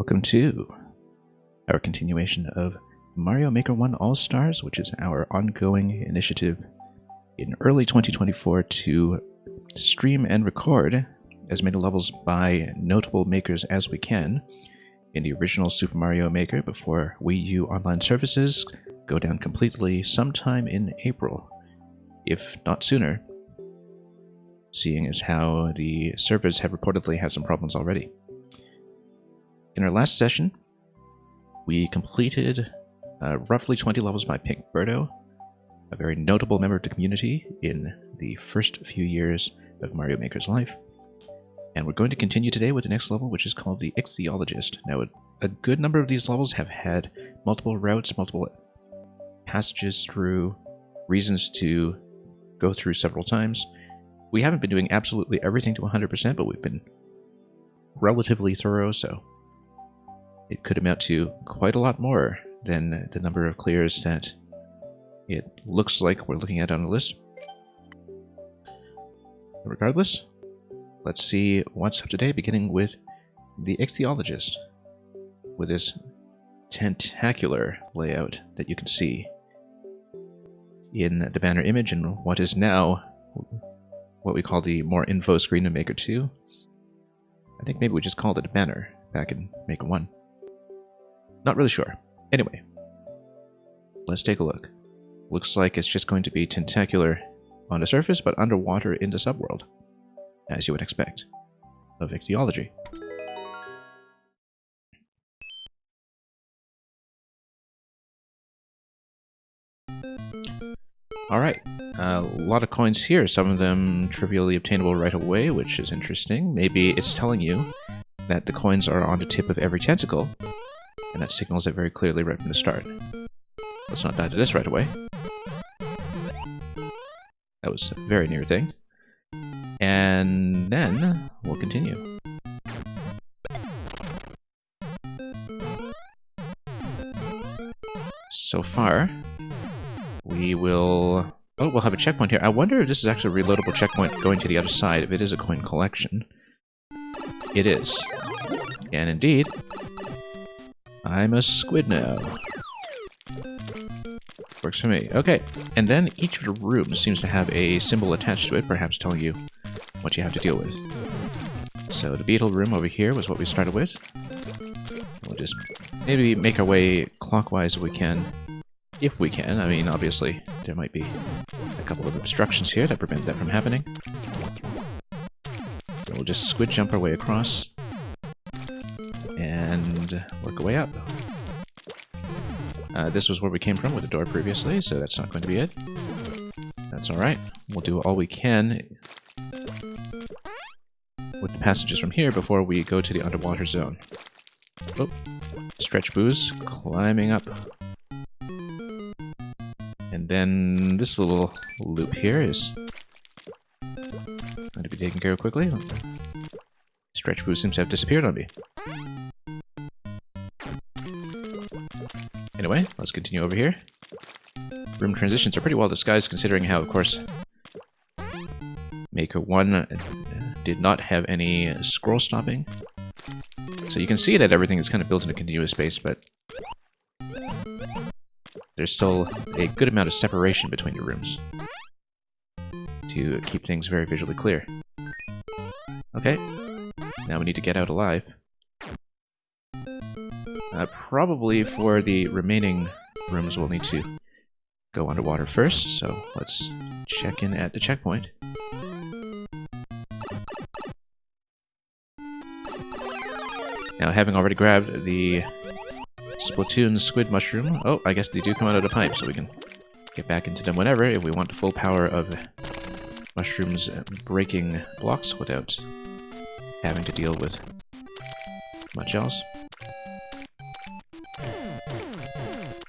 Welcome to our continuation of Mario Maker 1 All-Stars, which is our ongoing initiative in early 2024 to stream and record as many levels by notable makers as we can in the original Super Mario Maker before Wii U online services go down completely sometime in April, if not sooner, seeing as how the servers have reportedly had some problems already. In our last session, we completed roughly 20 levels by Pink Birdo, a very notable member of the community in the first few years of Mario Maker's life. And we're going to continue today with the next level, which is called the Ichthyologist. Now, a good number of these levels have had multiple routes, multiple passages through, reasons to go through several times. We haven't been doing absolutely everything to 100%, but we've been relatively thorough, so it could amount to quite a lot more than the number of clears that it looks like we're looking at on the list. Regardless, let's see what's up today, beginning with the Ichthyologist, with this tentacular layout that you can see in the banner image and what is now what we call the more info screen in Maker 2. I think maybe we just called it a banner back in Maker 1. Not really sure. Anyway, let's take a look. Looks like it's just going to be tentacular on the surface, but underwater in the subworld, as you would expect of ichthyology. Alright, a lot of coins here, some of them trivially obtainable right away, which is interesting. Maybe it's telling you that the coins are on the tip of every tentacle, and that signals it very clearly right from the start. Let's not die to this right away. That was a very near thing. And then we'll continue. So far, we will... Oh, we'll have a checkpoint here. I wonder if this is actually a reloadable checkpoint going to the other side, if it is a coin collection. It is. And indeed, I'm a squid now. Works for me. Okay, and then each of the rooms seems to have a symbol attached to it, perhaps telling you what you have to deal with. So the beetle room over here was what we started with. We'll just maybe make our way clockwise if we can. If we can. I mean, obviously, there might be a couple of obstructions here that prevent that from happening. We'll just squid jump our way across and work our way up. This was where we came from with the door previously, so that's not going to be it. That's alright. We'll do all we can with the passages from here before we go to the underwater zone. Oh, stretch booze, climbing up. And then this little loop here is going to be taken care of quickly. Stretch booze seems to have disappeared on me. Anyway, let's continue over here. Room transitions are pretty well disguised considering how, of course, Maker 1 did not have any scroll stopping. So you can see that everything is kind of built in a continuous space, but there's still a good amount of separation between the rooms to keep things very visually clear. Okay, now we need to get out alive. Probably for the remaining rooms we'll need to go underwater first, so let's check in at the checkpoint. Now, having already grabbed the Splatoon squid mushroom, oh, I guess they do come out of the pipe, so we can get back into them whenever if we want the full power of mushrooms breaking blocks without having to deal with much else.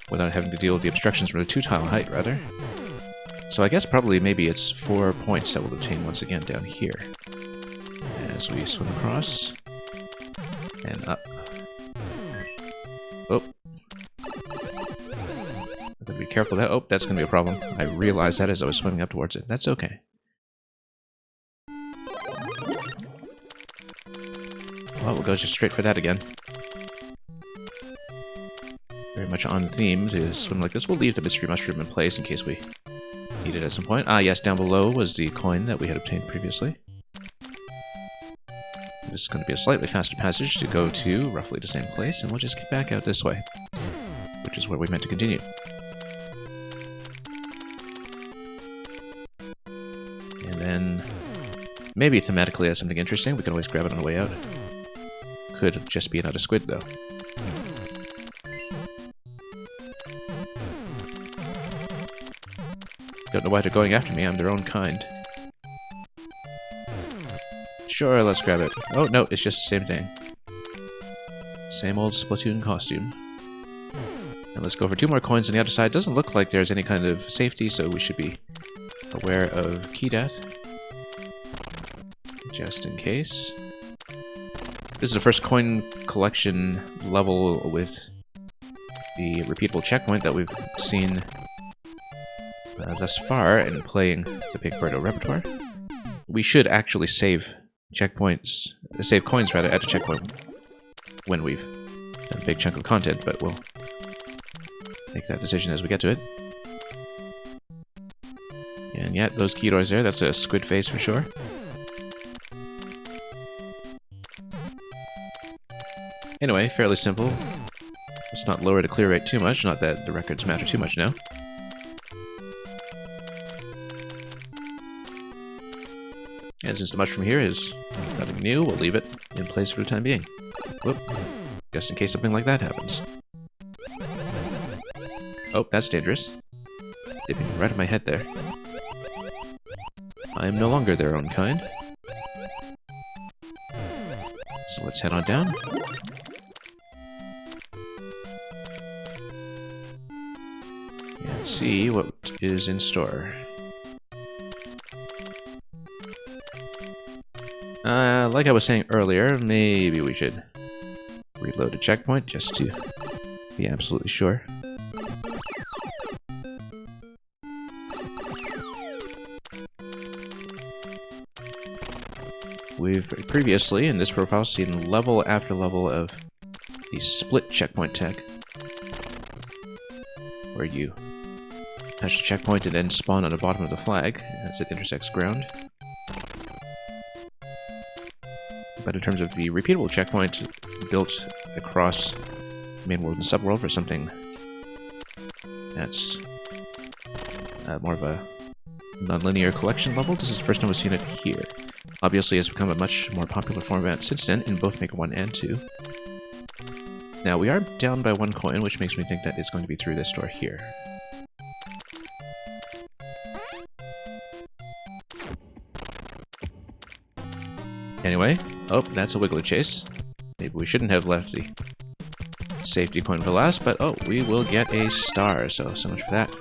Without having to deal with the obstructions from the 2-tile height, rather. So I guess probably maybe it's 4 points that we'll obtain once again down here. As we swim across. And up. Oh. I'm gonna be careful of that. Oh, that's gonna be a problem. I realized that as I was swimming up towards it. That's okay. Well, we'll go just straight for that again. very much on theme to swim like this. We'll leave the mystery mushroom in place in case we need it at some point. Ah, yes, down below was the coin that we had obtained previously. This is going to be a slightly faster passage to go to roughly the same place, and we'll just get back out this way, which is where we meant to continue. And then, maybe thematically as something interesting, we can always grab it on the way out. Could just be another squid, though. Don't know why they're going after me, I'm their own kind. Sure, let's grab it. Oh, no, it's just the same thing. Same old Splatoon costume. And let's go for 2 more coins on the other side. Doesn't look like there's any kind of safety, so we should be aware of key death. Just in case. This is the first coin collection level with the repeatable checkpoint that we've seen thus far in playing the Big Birdo repertoire. We should actually save checkpoints, save coins rather, at a checkpoint when we've done a big chunk of content, but we'll make that decision as we get to it. And yeah, those key doors there, that's a squid face for sure. Anyway, fairly simple. Let's not lower the clear rate too much, not that the records matter too much now. And since the mushroom here is nothing new, we'll leave it in place for the time being. Whoop. Just in case something like that happens. Oh, that's dangerous. Dipping right in my head there. I am no longer their own kind. So let's head on down. And see what is in store. Like I was saying earlier, maybe we should reload a checkpoint just to be absolutely sure. We've previously, in this profile, seen level after level of the split checkpoint tech, where you touch the checkpoint and then spawn on the bottom of the flag as it intersects ground. But in terms of the repeatable checkpoint built across the main world and subworld for something that's more of a non-linear collection level, this is the first time we've seen it here. Obviously, it's become a much more popular format since then in both Maker 1 and 2. Now, we are down by 1 coin, which makes me think that it's going to be through this door here. Anyway, oh, that's a wiggly chase. Maybe we shouldn't have left the safety coin for last, but oh, we will get a star, so much for that.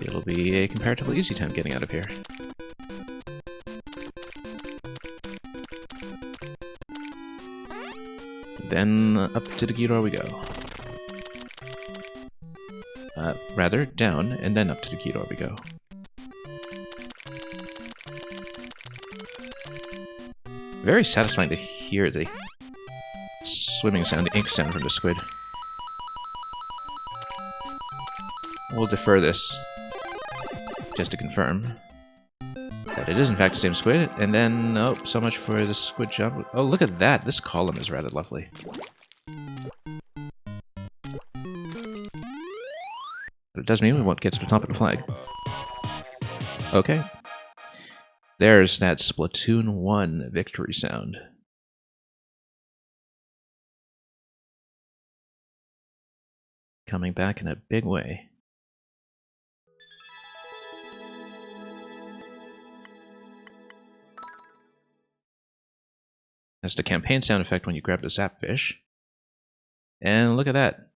It'll be a comparatively easy time getting out of here. Then up to the key door we go. Rather, down, and then up to the key door we go. Very satisfying to hear the swimming sound, the ink sound from the squid. We'll defer this just to confirm that it is in fact the same squid, and then, oh, so much for the squid jump. Oh, look at that! This column is rather lovely. But it does mean we won't get to the top of the flag. Okay. There's that Splatoon 1 victory sound. Coming back in a big way. That's the campaign sound effect when you grab the Zapfish. And look at that.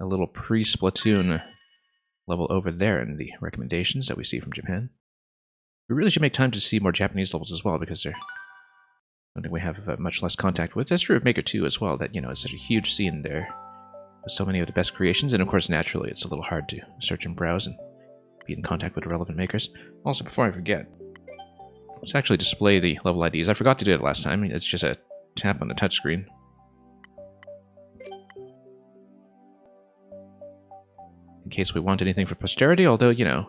A little pre-Splatoon level over there in the recommendations that we see from Japan. We really should make time to see more Japanese levels as well, because they're something we have much less contact with. That's true of Maker 2 as well, that, you know, it's such a huge scene there with so many of the best creations, and of course, naturally, it's a little hard to search and browse and be in contact with the relevant makers. Also, before I forget, let's actually display the level IDs. I forgot to do it last time. It's just a tap on the touchscreen. in case we want anything for posterity, although, you know,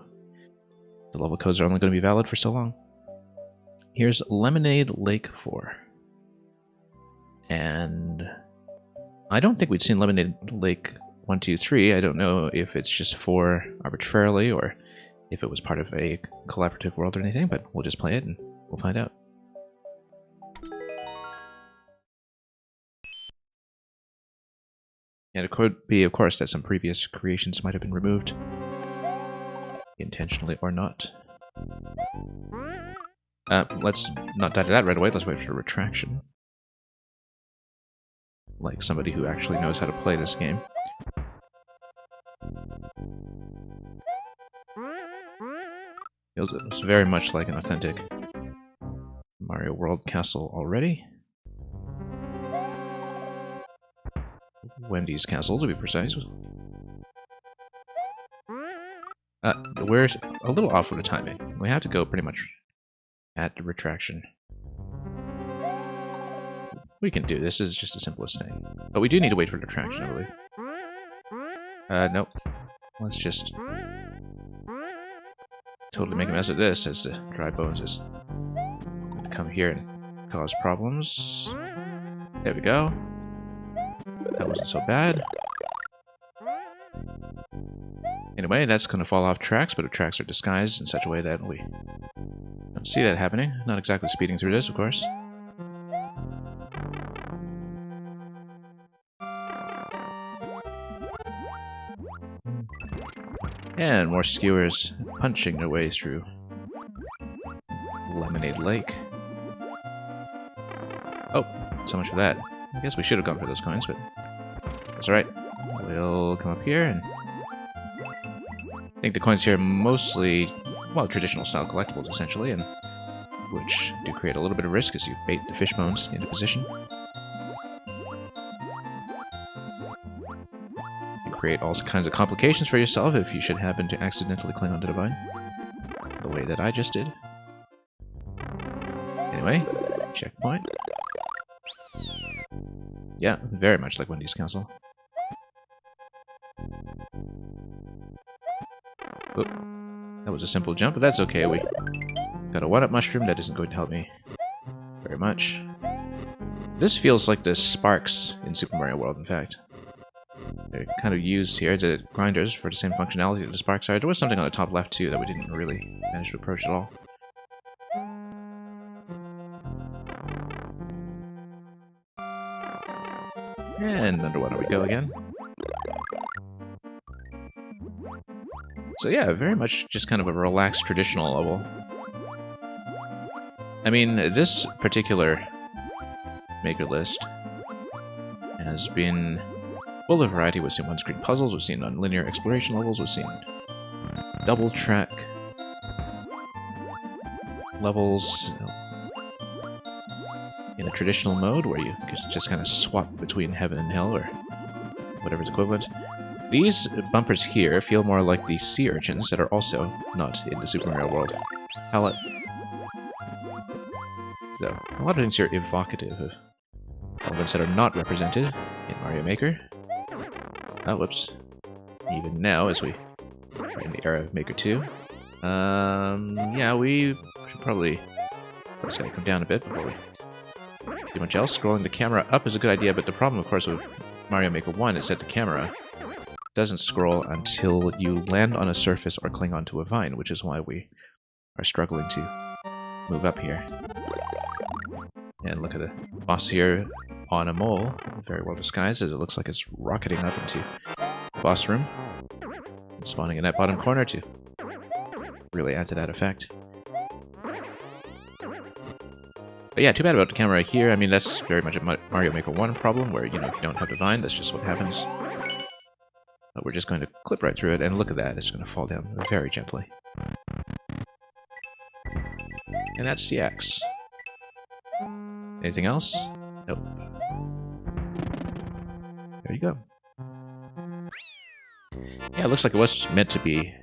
the level codes are only going to be valid for so long. Here's Lemonade Lake 4. And I don't think we'd seen Lemonade Lake 1, 2, 3. I don't know if it's just 4 arbitrarily or if it was part of a collaborative world or anything, but we'll just play it and we'll find out. And it could be, of course, that some previous creations might have been removed, intentionally or not. Let's not die to that right away. Let's wait for retraction. Like somebody who actually knows how to play this game. Feels very much like an authentic Mario World castle already. Wendy's castle, to be precise. We're a little off with the timing. We have to go pretty much at the retraction. We can do this. This is just the simplest thing. But we do need to wait for retraction, I believe. Nope. Let's just totally make a mess of this as the dry bones is gonna come here and cause problems. There we go. That wasn't so bad. Anyway, that's going to fall off tracks, but the tracks are disguised in such a way that we don't see that happening. Not exactly speeding through this, of course. And more skewers punching their way through Lemonade Lake. Oh, so much for that. I guess we should have gone for those coins, but that's alright. We'll come up here and I think the coins here are mostly, well, traditional style collectibles essentially, and which do create a little bit of risk as you bait the fish bones into position. You create all kinds of complications for yourself if you should happen to accidentally cling onto the vine, the way that I just did. Anyway, checkpoint. Yeah, very much like Wendy's castle. Oop. That was a simple jump, but that's okay. We got a 1-up mushroom. That isn't going to help me very much. This feels like the sparks in Super Mario World, in fact. They're kind of used here, the grinders, for the same functionality that the sparks are. There was something on the top left, too, that we didn't really manage to approach at all. And underwater we go again. So yeah, very much just kind of a relaxed traditional level. I mean, this particular maker list has been full of variety. We've seen one-screen puzzles, we've seen non-linear exploration levels, we've seen double-track levels in a traditional mode where you just kind of swap between heaven and hell, or whatever's equivalent. These bumpers here feel more like the sea urchins that are also not in the Super Mario World palette. So, a lot of things here evocative of elements that are not represented in Mario Maker. Oh, whoops. Even now, as we are in the era of Maker 2. Yeah, we should probably... Let's come down a bit before we do much else. Scrolling the camera up is a good idea, but the problem, of course, with Mario Maker 1 is that the camera doesn't scroll until you land on a surface or cling onto a vine, which is why we are struggling to move up here. And look at the boss here on a mole, very well disguised, as it looks like it's rocketing up into the boss room, and spawning in that bottom corner to really add to that effect. But yeah, too bad about the camera here. I mean, that's very much a Mario Maker 1 problem, where, you know, if you don't have the vine, that's just what happens. But we're just going to clip right through it, and look at that, it's going to fall down very gently. And that's the X. Anything else? Nope. There you go. Yeah, it looks like it was meant to be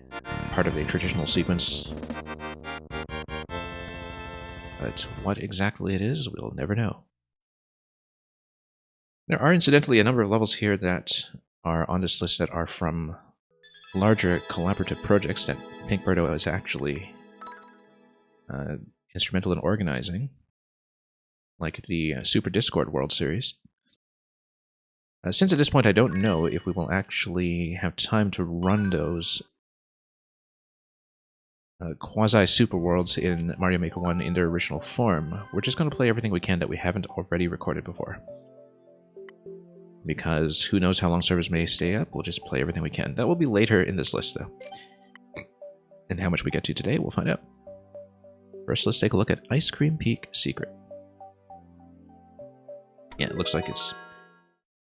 part of a traditional sequence. But what exactly it is, we'll never know. There are, incidentally, a number of levels here that are on this list that are from larger collaborative projects that Pink Birdo is actually instrumental in organizing, like the Super Discord World Series. Since at this point I don't know if we will actually have time to run those quasi-super worlds in Mario Maker 1 in their original form, we're just going to play everything we can that we haven't already recorded before. Because who knows how long servers may stay up, we'll just play everything we can. That will be later in this list, though. And how much we get to today, we'll find out. First, let's take a look at Ice Cream Peak Secret. Yeah, it looks like it's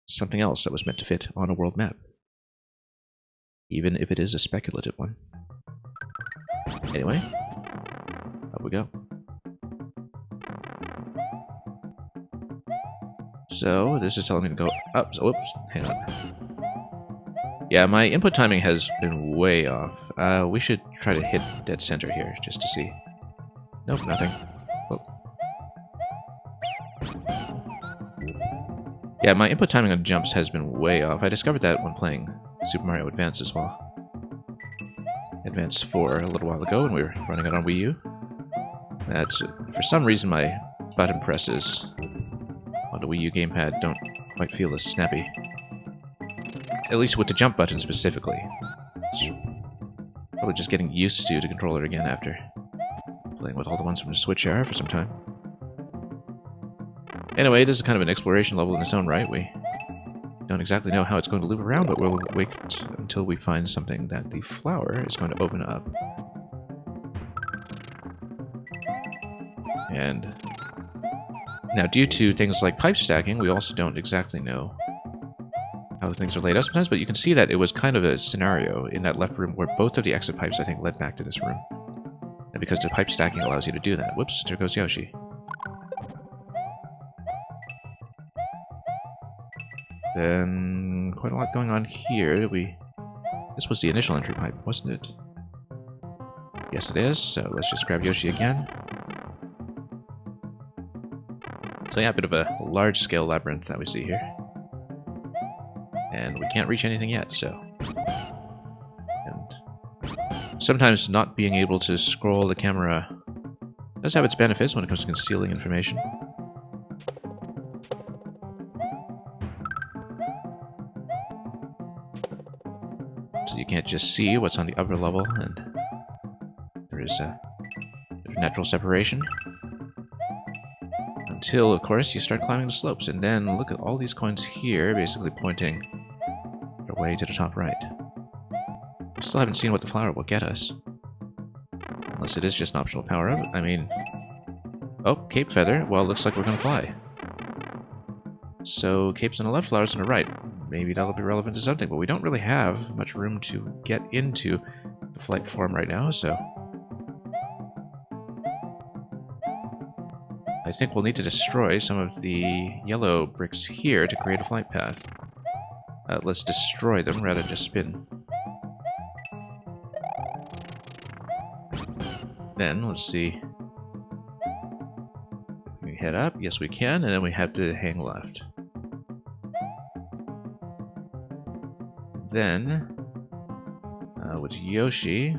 something else that was meant to fit on a world map. Even if it is a speculative one. Anyway, up we go. So, this is telling me to go up. So, oops, hang on. Yeah, my input timing has been way off. We should try to hit dead center here, just to see. Nope, nothing. Oh. Yeah, my input timing on jumps has been way off. I discovered that when playing Super Mario Advance as well. Advance 4 a little while ago when we were running it on Wii U. That's, for some reason, my button presses on the Wii U gamepad don't quite feel as snappy. At least with the jump button specifically. It's probably just getting used to the controller again after playing with all the ones from the Switch era for some time. Anyway, this is kind of an exploration level in its own right. We don't exactly know how it's going to loop around, but we'll wait until we find something that the flower is going to open up. And now, due to things like pipe stacking, we also don't exactly know how things are laid out sometimes, but you can see that it was kind of a scenario in that left room where both of the exit pipes, I think, led back to this room. And because the pipe stacking allows you to do that. Whoops, there goes Yoshi. Then, quite a lot going on here. This was the initial entry pipe, wasn't it? Yes, it is, so let's just grab Yoshi again. So yeah, a bit of a large-scale labyrinth that we see here. And we can't reach anything yet, so... And sometimes not being able to scroll the camera does have its benefits when it comes to concealing information. So you can't just see what's on the upper level, and there is a natural separation. Until, of course, you start climbing the slopes, and then look at all these coins here, basically pointing their way to the top right. We still haven't seen what the flower will get us. Unless it is just an optional power-up. I mean... Oh, Cape Feather. Well, looks like we're gonna fly. So, capes on the left, flowers on the right. Maybe that'll be relevant to something, but we don't really have much room to get into the flight form right now, so... I think we'll need to destroy some of the yellow bricks here to create a flight path. Let's destroy them rather than just spin. Then, let's see. Can we head up? Yes, we can, and then we have to hang left. Then, with Yoshi...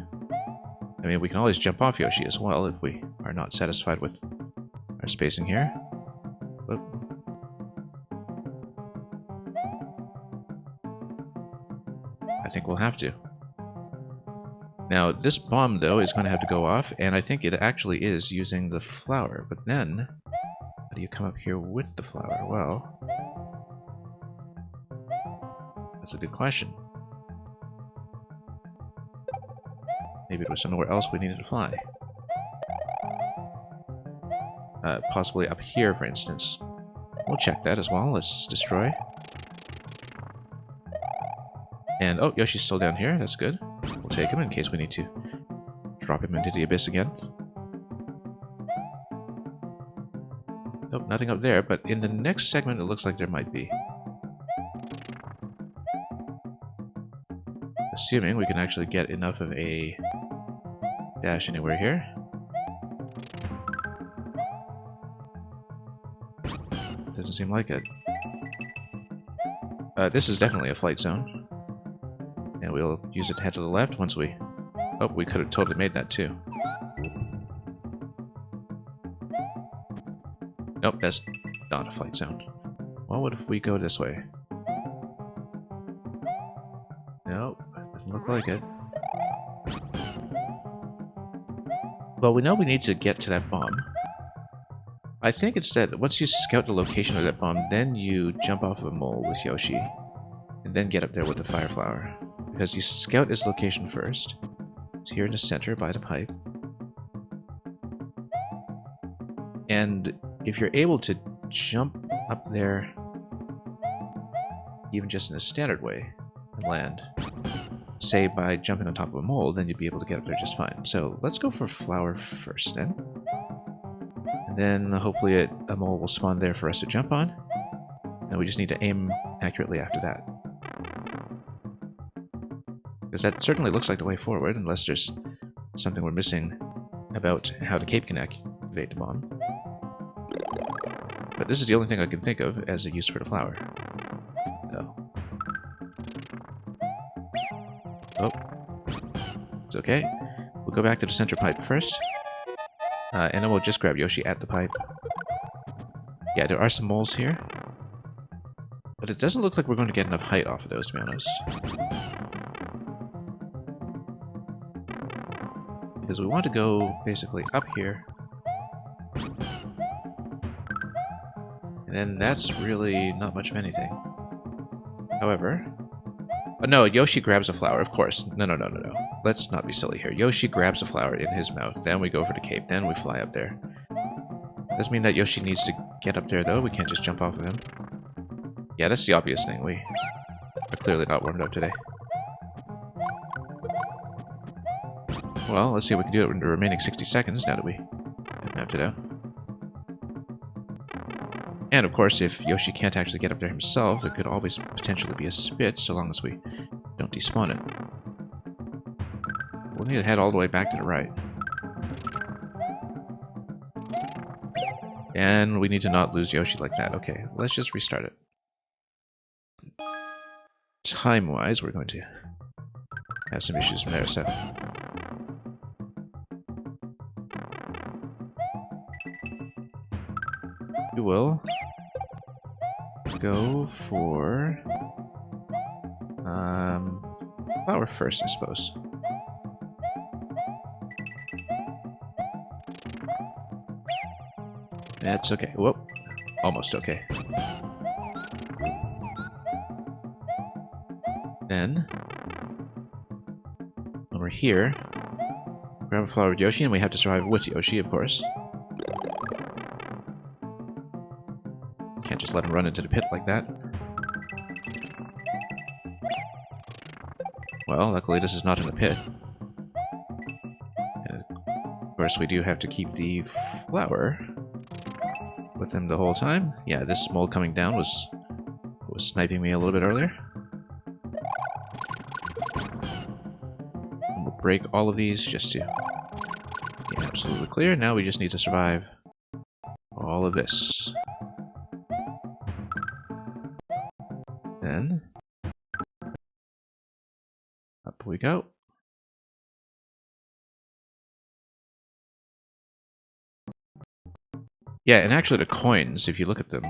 I mean, we can always jump off Yoshi as well if we are not satisfied with our spacing here. Whoop. I think we'll have to. Now, this bomb, though, is going to have to go off, and I think it actually is using the flower. But then, how do you come up here with the flower? Well, that's a good question. Maybe it was somewhere else we needed to fly. Possibly up here, for instance. We'll check that as well. Let's destroy. And, oh, Yoshi's still down here. That's good. We'll take him in case we need to drop him into the abyss again. Nope, nothing up there, but in the next segment it looks like there might be. Assuming we can actually get enough of a dash anywhere here. Doesn't seem like it. This is definitely a flight zone. And we'll use it to head to the left once we... Oh, we could have totally made that too. Nope, that's not a flight sound. Well, what if we go this way? Nope, doesn't look like it. Well, we know we need to get to that bomb. I think it's that once you scout the location of that bomb, then you jump off of a mole with Yoshi, and then get up there with the fire flower. Because you scout its location first. It's here in the center by the pipe. And if you're able to jump up there, even just in a standard way, and land, say by jumping on top of a mole, then you'd be able to get up there just fine. So let's go for flower first then. And then hopefully a mole will spawn there for us to jump on. And we just need to aim accurately after that. Because that certainly looks like the way forward, unless there's something we're missing about how the cape can activate the bomb. But this is the only thing I can think of as a use for the flower. Oh. It's okay. We'll go back to the center pipe first. And then we'll just grab Yoshi at the pipe. Yeah, there are some moles here. But it doesn't look like we're going to get enough height off of those, to be honest. Because we want to go basically up here. And then that's really not much of anything. However... Oh, no, Yoshi grabs a flower, of course. No. Let's not be silly here. Yoshi grabs a flower in his mouth, then we go for the cape, then we fly up there. Doesn't mean that Yoshi needs to get up there, though. We can't just jump off of him. Yeah, that's the obvious thing. We are clearly not warmed up today. Well, let's see if we can do it in the remaining 60 seconds now that we have mapped it out. And of course, if Yoshi can't actually get up there himself, it could always potentially be a spit, so long as we don't despawn it. We'll need to head all the way back to the right. And we need to not lose Yoshi like that. Okay, let's just restart it. Time-wise, we're going to have some issues there, so... We will go for flower first, I suppose. That's okay. Whoop. Almost okay. Then, when we're here, grab a flower with Yoshi, and we have to survive with Yoshi, of course. Can't just let him run into the pit like that. Well, luckily this is not in a pit. And of course we do have to keep the flower with him the whole time. Yeah, this mole coming down was sniping me a little bit earlier. And we'll break all of these just to be absolutely clear. Now we just need to survive all of this. Then up we go. Yeah, and actually the coins, if you look at them,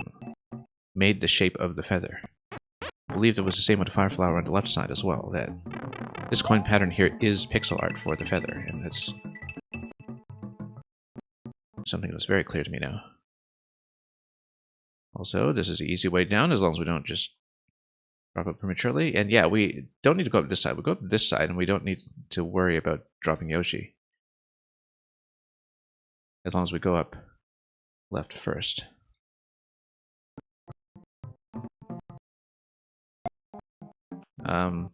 made the shape of the feather. I believe it was the same with the fire flower on the left side as well, that this coin pattern here is pixel art for the feather, and it's something that's very clear to me now. Also, this is the easy way down, as long as we don't just drop it prematurely. And yeah, we don't need to go up this side. We'll go up this side, and we don't need to worry about dropping Yoshi. As long as we go up left first. Now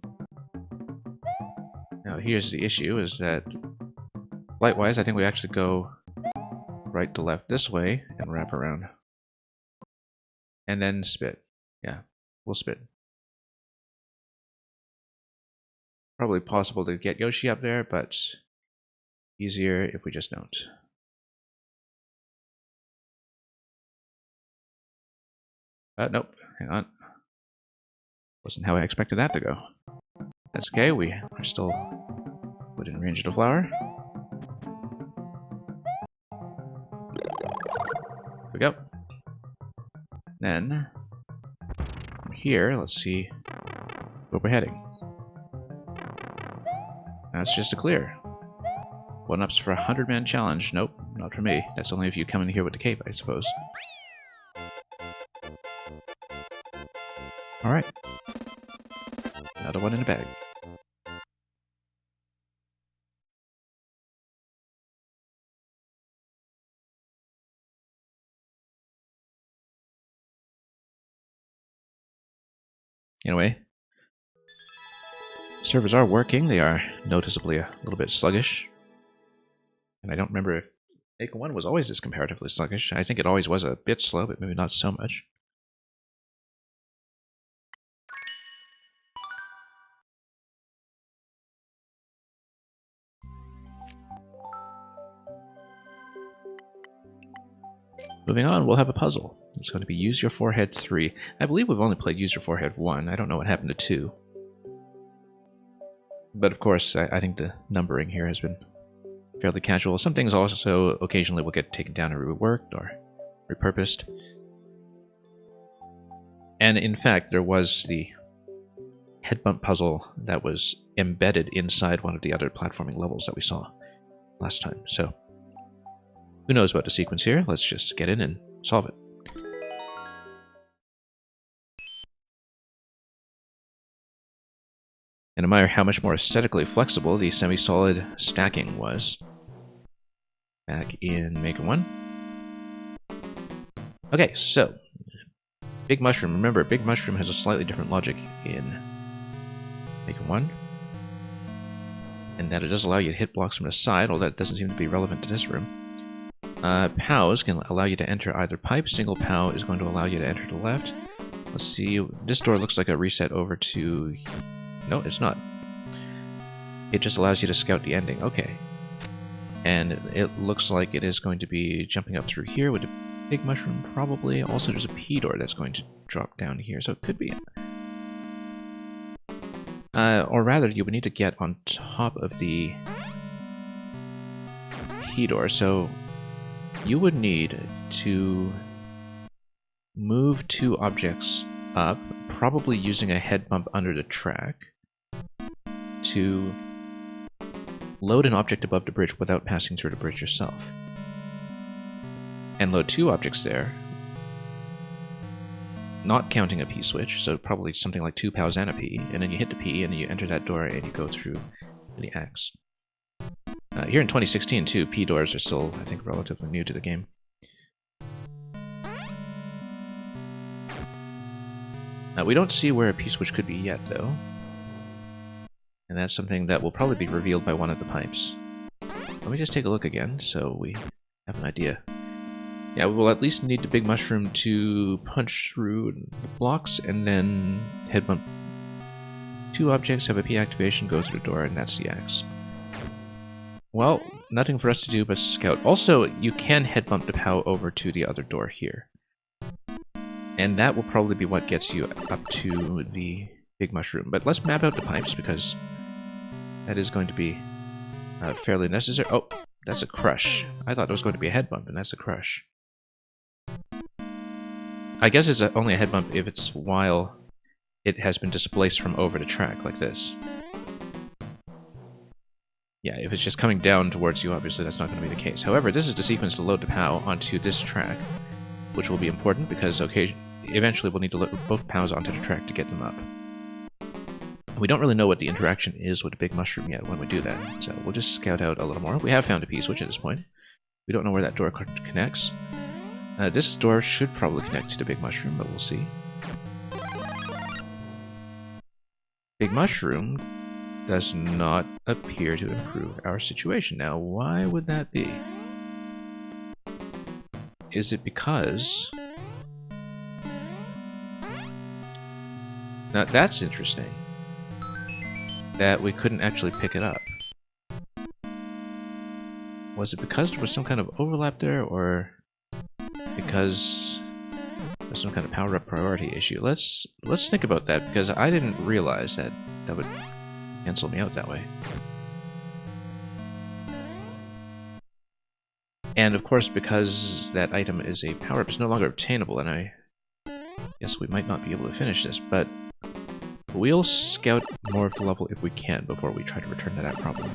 here's the issue, is that flight-wise, I think we actually go right to left this way and wrap around. And then spit. Yeah, we'll spit. Probably possible to get Yoshi up there, but easier if we just don't. Nope, hang on. Wasn't how I expected that to go. That's okay, we are still within range of the flower. There we go. Then, from here, let's see where we're heading. That's just a clear. 1-ups for a 100-man challenge. Nope, not for me. That's only if you come in here with the cape, I suppose. Alright. Another one in the bag. Anyway, servers are working. They are noticeably a little bit sluggish. And I don't remember if Maker 1 was always this comparatively sluggish. I think it always was a bit slow, but maybe not so much. Moving on, we'll have a puzzle. It's going to be Use Your Forehead 3. I believe we've only played Use Your Forehead 1. I don't know what happened to 2. But of course, I think the numbering here has been fairly casual. Some things also occasionally will get taken down and reworked or repurposed. And in fact, there was the head bump puzzle that was embedded inside one of the other platforming levels that we saw last time. So, who knows about the sequence here? Let's just get in and solve it. And admire how much more aesthetically flexible the semi-solid stacking was back in Maker 1. Okay, so Big Mushroom. Remember, Big Mushroom has a slightly different logic in Maker 1. And that it does allow you to hit blocks from the side, although that doesn't seem to be relevant to this room. POWs can allow you to enter either pipe. Single POW is going to allow you to enter to the left. Let's see, this door looks like a reset over to... No, it's not. It just allows you to scout the ending. Okay. And it looks like it is going to be jumping up through here with the Big Mushroom, probably. Also, there's a P door that's going to drop down here, so it could be... or rather, you would need to get on top of the P door, so you would need to move 2 objects up, probably using a head bump under the track, to load an object above the bridge without passing through the bridge yourself. And load 2 objects there, not counting a P switch, so probably something like 2 POWs and a P, and then you hit the P, and then you enter that door, and you go through the X. Here in 2016, too, P doors are still, I think, relatively new to the game. We don't see where a P switch could be yet, though. And that's something that will probably be revealed by one of the pipes. Let me just take a look again, so we have an idea. Yeah, we will at least need the Big Mushroom to punch through the blocks, and then head bump 2 objects, have a P activation, go through the door, and that's the X. Well, nothing for us to do but scout. Also, you can head bump the POW over to the other door here. And that will probably be what gets you up to the Big Mushroom. But let's map out the pipes, because that is going to be fairly necessary. Oh, that's a crush. I thought it was going to be a head bump, and that's a crush. I guess it's only a head bump if it's while it has been displaced from over the track, like this. Yeah, if it's just coming down towards you, obviously that's not going to be the case. However, this is the sequence to load the POW onto this track, which will be important because, okay, eventually we'll need to load both POWs onto the track to get them up. We don't really know what the interaction is with the Big Mushroom yet when we do that, so we'll just scout out a little more. We have found a P switch at this point. We don't know where that door connects. This door should probably connect to the Big Mushroom, but we'll see. Big Mushroom does not appear to improve our situation. Now, why would that be? Is it because... Now, that's interesting. That we couldn't actually pick it up. Was it because there was some kind of overlap there, or because there's some kind of power-up priority issue? Let's think about that, because I didn't realize that that would cancel me out that way. And of course, because that item is a power-up, it's no longer obtainable, and I guess we might not be able to finish this, but we'll scout more of the level if we can before we try to return to that problem.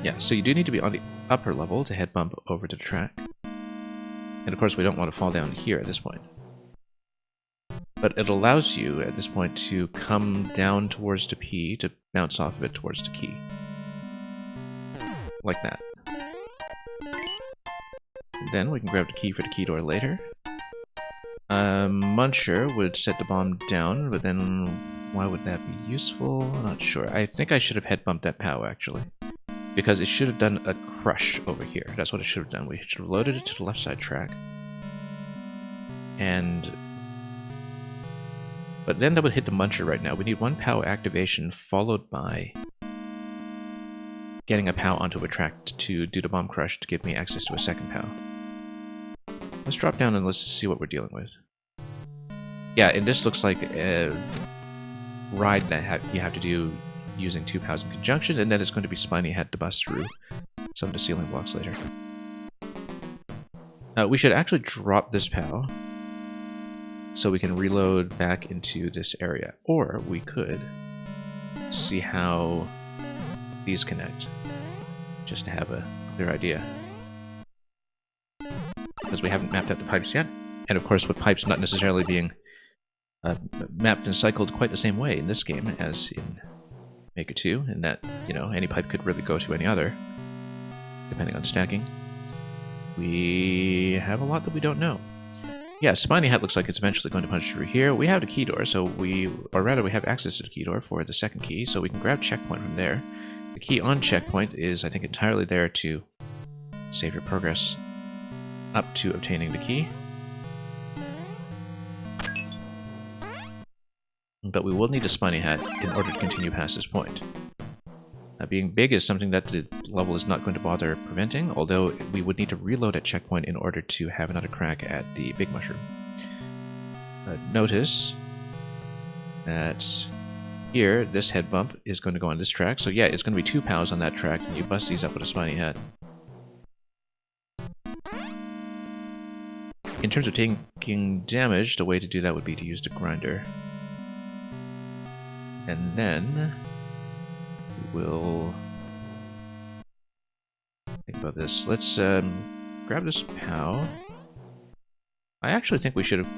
Yeah, so you do need to be on the upper level to head bump over to the track. And of course we don't want to fall down here at this point. But it allows you at this point to come down towards the P to bounce off of it towards the key. Like that. And then we can grab the key for the key door later. Muncher would set the bomb down, but then why would that be useful? I'm not sure. I think I should have head bumped that POW actually. Because it should have done a crush over here. That's what it should have done. We should have loaded it to the left side track. But then that would hit the Muncher right now. We need one POW activation followed by getting a POW onto a track to do the bomb crush to give me access to a second POW. Let's drop down and let's see what we're dealing with. Yeah, and this looks like a ride that you have to do using two POWs in conjunction, and then it's going to be Spiny Hat to bust through some of the ceiling blocks later. We should actually drop this POW so we can reload back into this area. Or we could see how these connect, just to have a clear idea. Because we haven't mapped out the pipes yet. And of course with pipes not necessarily being mapped and cycled quite the same way in this game as in Maker 2, in that, you know, any pipe could really go to any other, depending on stacking. We have a lot that we don't know. Yeah, Spiny Hat looks like it's eventually going to punch through here. We have the key door, so we have access to the key door for the second key, so we can grab checkpoint from there. The key on checkpoint is, I think, entirely there to save your progress up to obtaining the key. But we will need a Spiny Hat in order to continue past this point. Being big is something that the level is not going to bother preventing, although we would need to reload at checkpoint in order to have another crack at the big mushroom. Notice that here, this head bump is going to go on this track, so yeah, it's going to be two POWs on that track, and you bust these up with a Spiny Hat. In terms of taking damage, the way to do that would be to use the grinder. And then we'll think about this. Let's grab this POW. I actually think we should have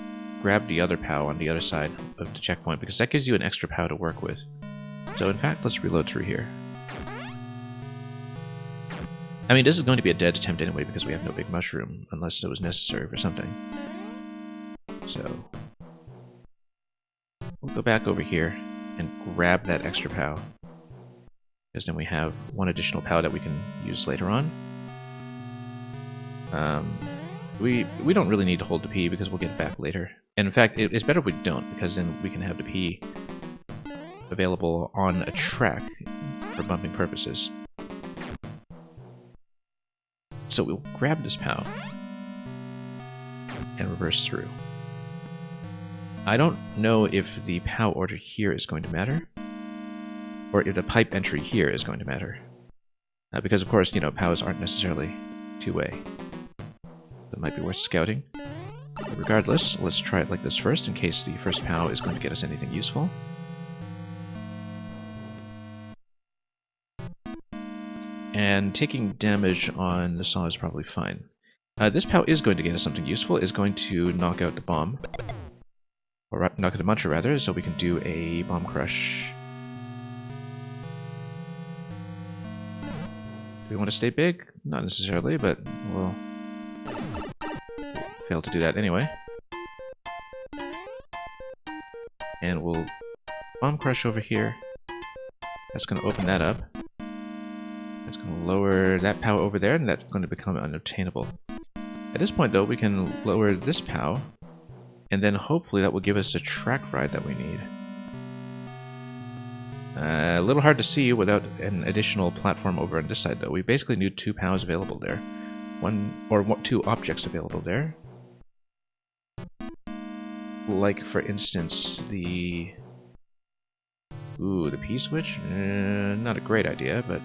grabbed the other POW on the other side of the checkpoint, because that gives you an extra POW to work with. So in fact, let's reload through here. I mean, this is going to be a dead attempt anyway, because we have no big mushroom, unless it was necessary for something. So we'll go back over here and grab that extra POW, because then we have one additional POW that we can use later on. We don't really need to hold the P because we'll get it back later. And in fact, it's better if we don't, because then we can have the P available on a track for bumping purposes. So we'll grab this POW and reverse through. I don't know if the POW order here is going to matter, or if the pipe entry here is going to matter. Because of course, you know, POWs aren't necessarily two-way. That might be worth scouting. But regardless, let's try it like this first, in case the first POW is going to get us anything useful. And taking damage on the saw is probably fine. This POW is going to get us something useful, is going to knock out the bomb. Or knock out the Muncher, rather, so we can do a bomb crush. Do we want to stay big? Not necessarily, but we'll fail to do that anyway. And we'll bomb crush over here. That's going to open that up. That's going to lower that POW over there, and that's going to become unobtainable. At this point, though, we can lower this POW, and then hopefully that will give us the track ride that we need. A little hard to see without an additional platform over on this side, though. We basically need two POWs available there. Two objects available there. Like, for instance, the Ooh, the P-switch? Not a great idea, but...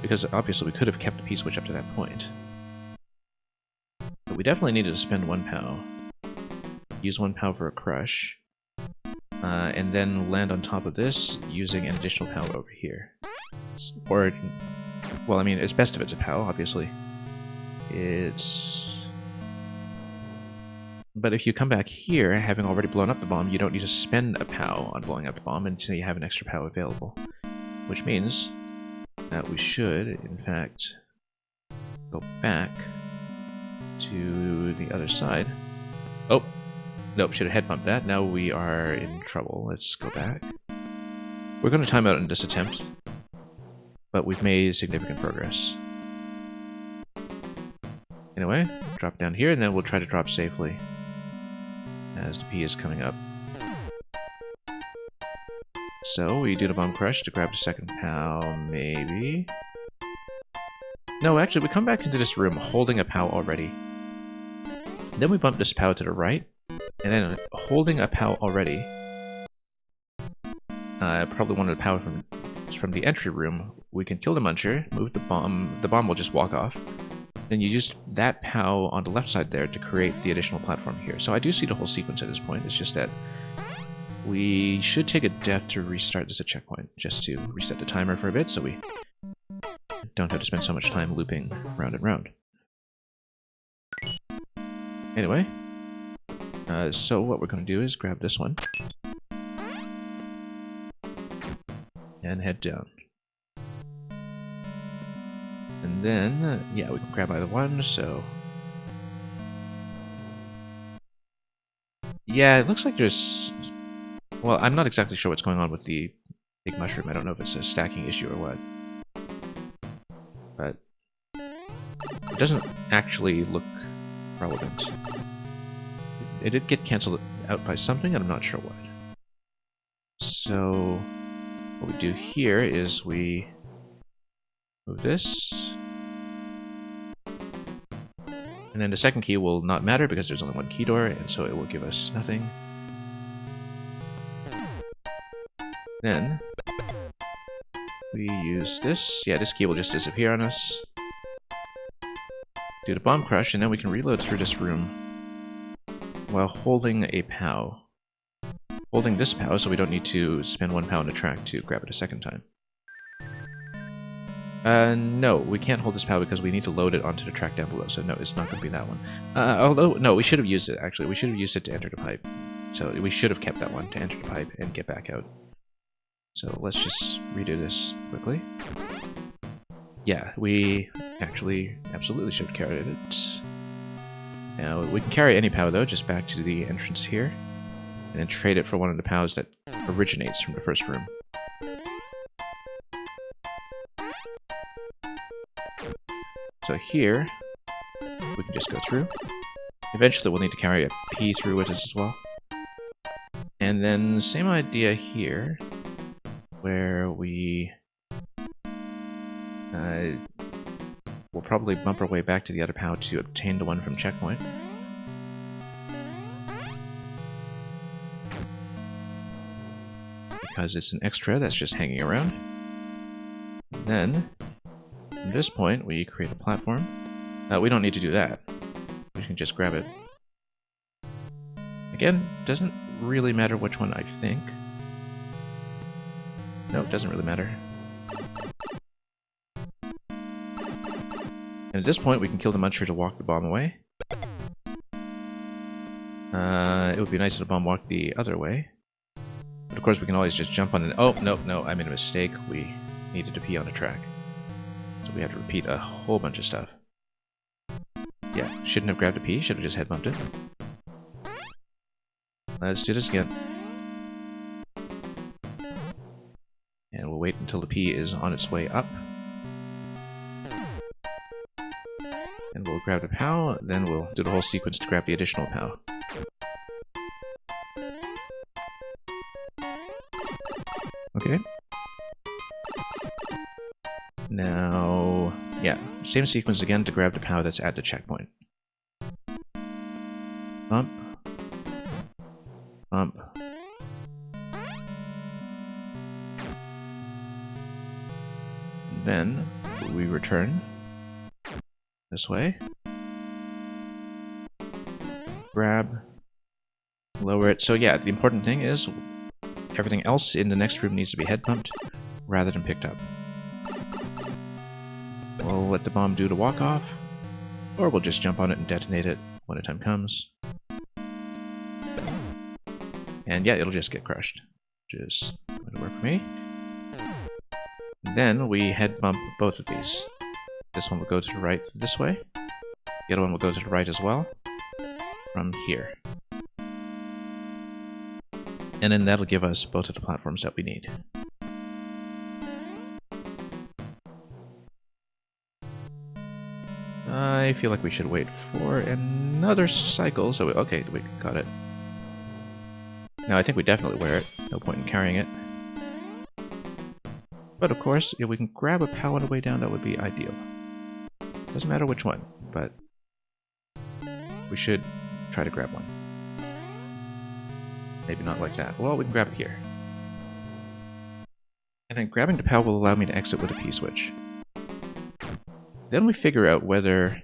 because obviously we could have kept the P-switch up to that point. But we definitely needed to spend 1 POW. Use 1 POW for a crush. And then land on top of this, using an additional POW over here. Or... well, I mean, it's best if it's a POW, obviously. It's... but if you come back here, having already blown up the bomb, you don't need to spend a POW on blowing up the bomb until you have an extra POW available. Which means that we should, in fact, go back to the other side. Oh! Nope, should have head bumped that. Now we are in trouble. Let's go back. We're going to time out in this attempt, but we've made significant progress. Anyway, drop down here, and then we'll try to drop safely as the P is coming up. So, we do the bomb crush to grab the second POW, maybe? No, actually, we come back into this room holding a POW already. Then we bump this POW to the right, and then holding a POW already. Probably one of the POW from the entry room. We can kill the Muncher, move the bomb will just walk off. Then you use that POW on the left side there to create the additional platform here. So I do see the whole sequence at this point, it's just that we should take a death to restart this at checkpoint, just to reset the timer for a bit, so we don't have to spend so much time looping round and round. Anyway, so what we're going to do is grab this one and head down. And then, yeah, we can grab either one, so... yeah, it looks like there's... well, I'm not exactly sure what's going on with the big mushroom. I don't know if it's a stacking issue or what. But it doesn't actually look relevant. It did get cancelled out by something, and I'm not sure what. So what we do here is we move this. And then the second key will not matter because there's only one key door, and so it will give us nothing. Then we use this. Yeah, this key will just disappear on us. Do the bomb crush, and then we can reload through this room while holding a POW. Holding this POW so we don't need to spend 1 POW on the track to grab it a second time. No, we can't hold this POW because we need to load it onto the track down below, so no, it's not going to be that one. Although, no, we should have used it, actually. We should have used it to enter the pipe. So we should have kept that one to enter the pipe and get back out. So let's just redo this quickly. Yeah, we actually absolutely should have carried it. Now, we can carry any POW, though, just back to the entrance here, and then trade it for one of the POWs that originates from the first room. So here, we can just go through. Eventually we'll need to carry a P through with us as well. And then same idea here, where we will probably bump our way back to the other POW to obtain the one from checkpoint. Because it's an extra that's just hanging around. And then, from this point, we create a platform. We don't need to do that. We can just grab it. Again, doesn't really matter which one I think. No, it doesn't really matter. And at this point, we can kill the Muncher to walk the bomb away. It would be nice if the bomb walked the other way. But of course, we can always just jump on it. Oh, no, I made a mistake. We needed to pee on the track. So we have to repeat a whole bunch of stuff. Yeah, shouldn't have grabbed a P, should have just head bumped it. Let's do this again. And we'll wait until the P is on its way up. And we'll grab the POW, then we'll do the whole sequence to grab the additional POW. Okay. Now, yeah, same sequence again to grab the POW that's at the checkpoint. Bump. Bump. Then we return this way. Grab, lower it. So yeah, the important thing is everything else in the next room needs to be head bumped rather than picked up. We'll let the bomb do the walk off, or we'll just jump on it and detonate it when the time comes. And yeah, it'll just get crushed, which is going to work for me. Then we head bump both of these. This one will go to the right this way. The other one will go to the right as well, from here. And then that'll give us both of the platforms that we need. I feel like we should wait for another cycle, so okay, we got it. Now I think we definitely wear it, no point in carrying it. But of course, if we can grab a POW on the way down, that would be ideal. Doesn't matter which one, but we should try to grab one. Maybe not like that. Well, we can grab it here. And then grabbing the POW will allow me to exit with a P-switch. Then we figure out whether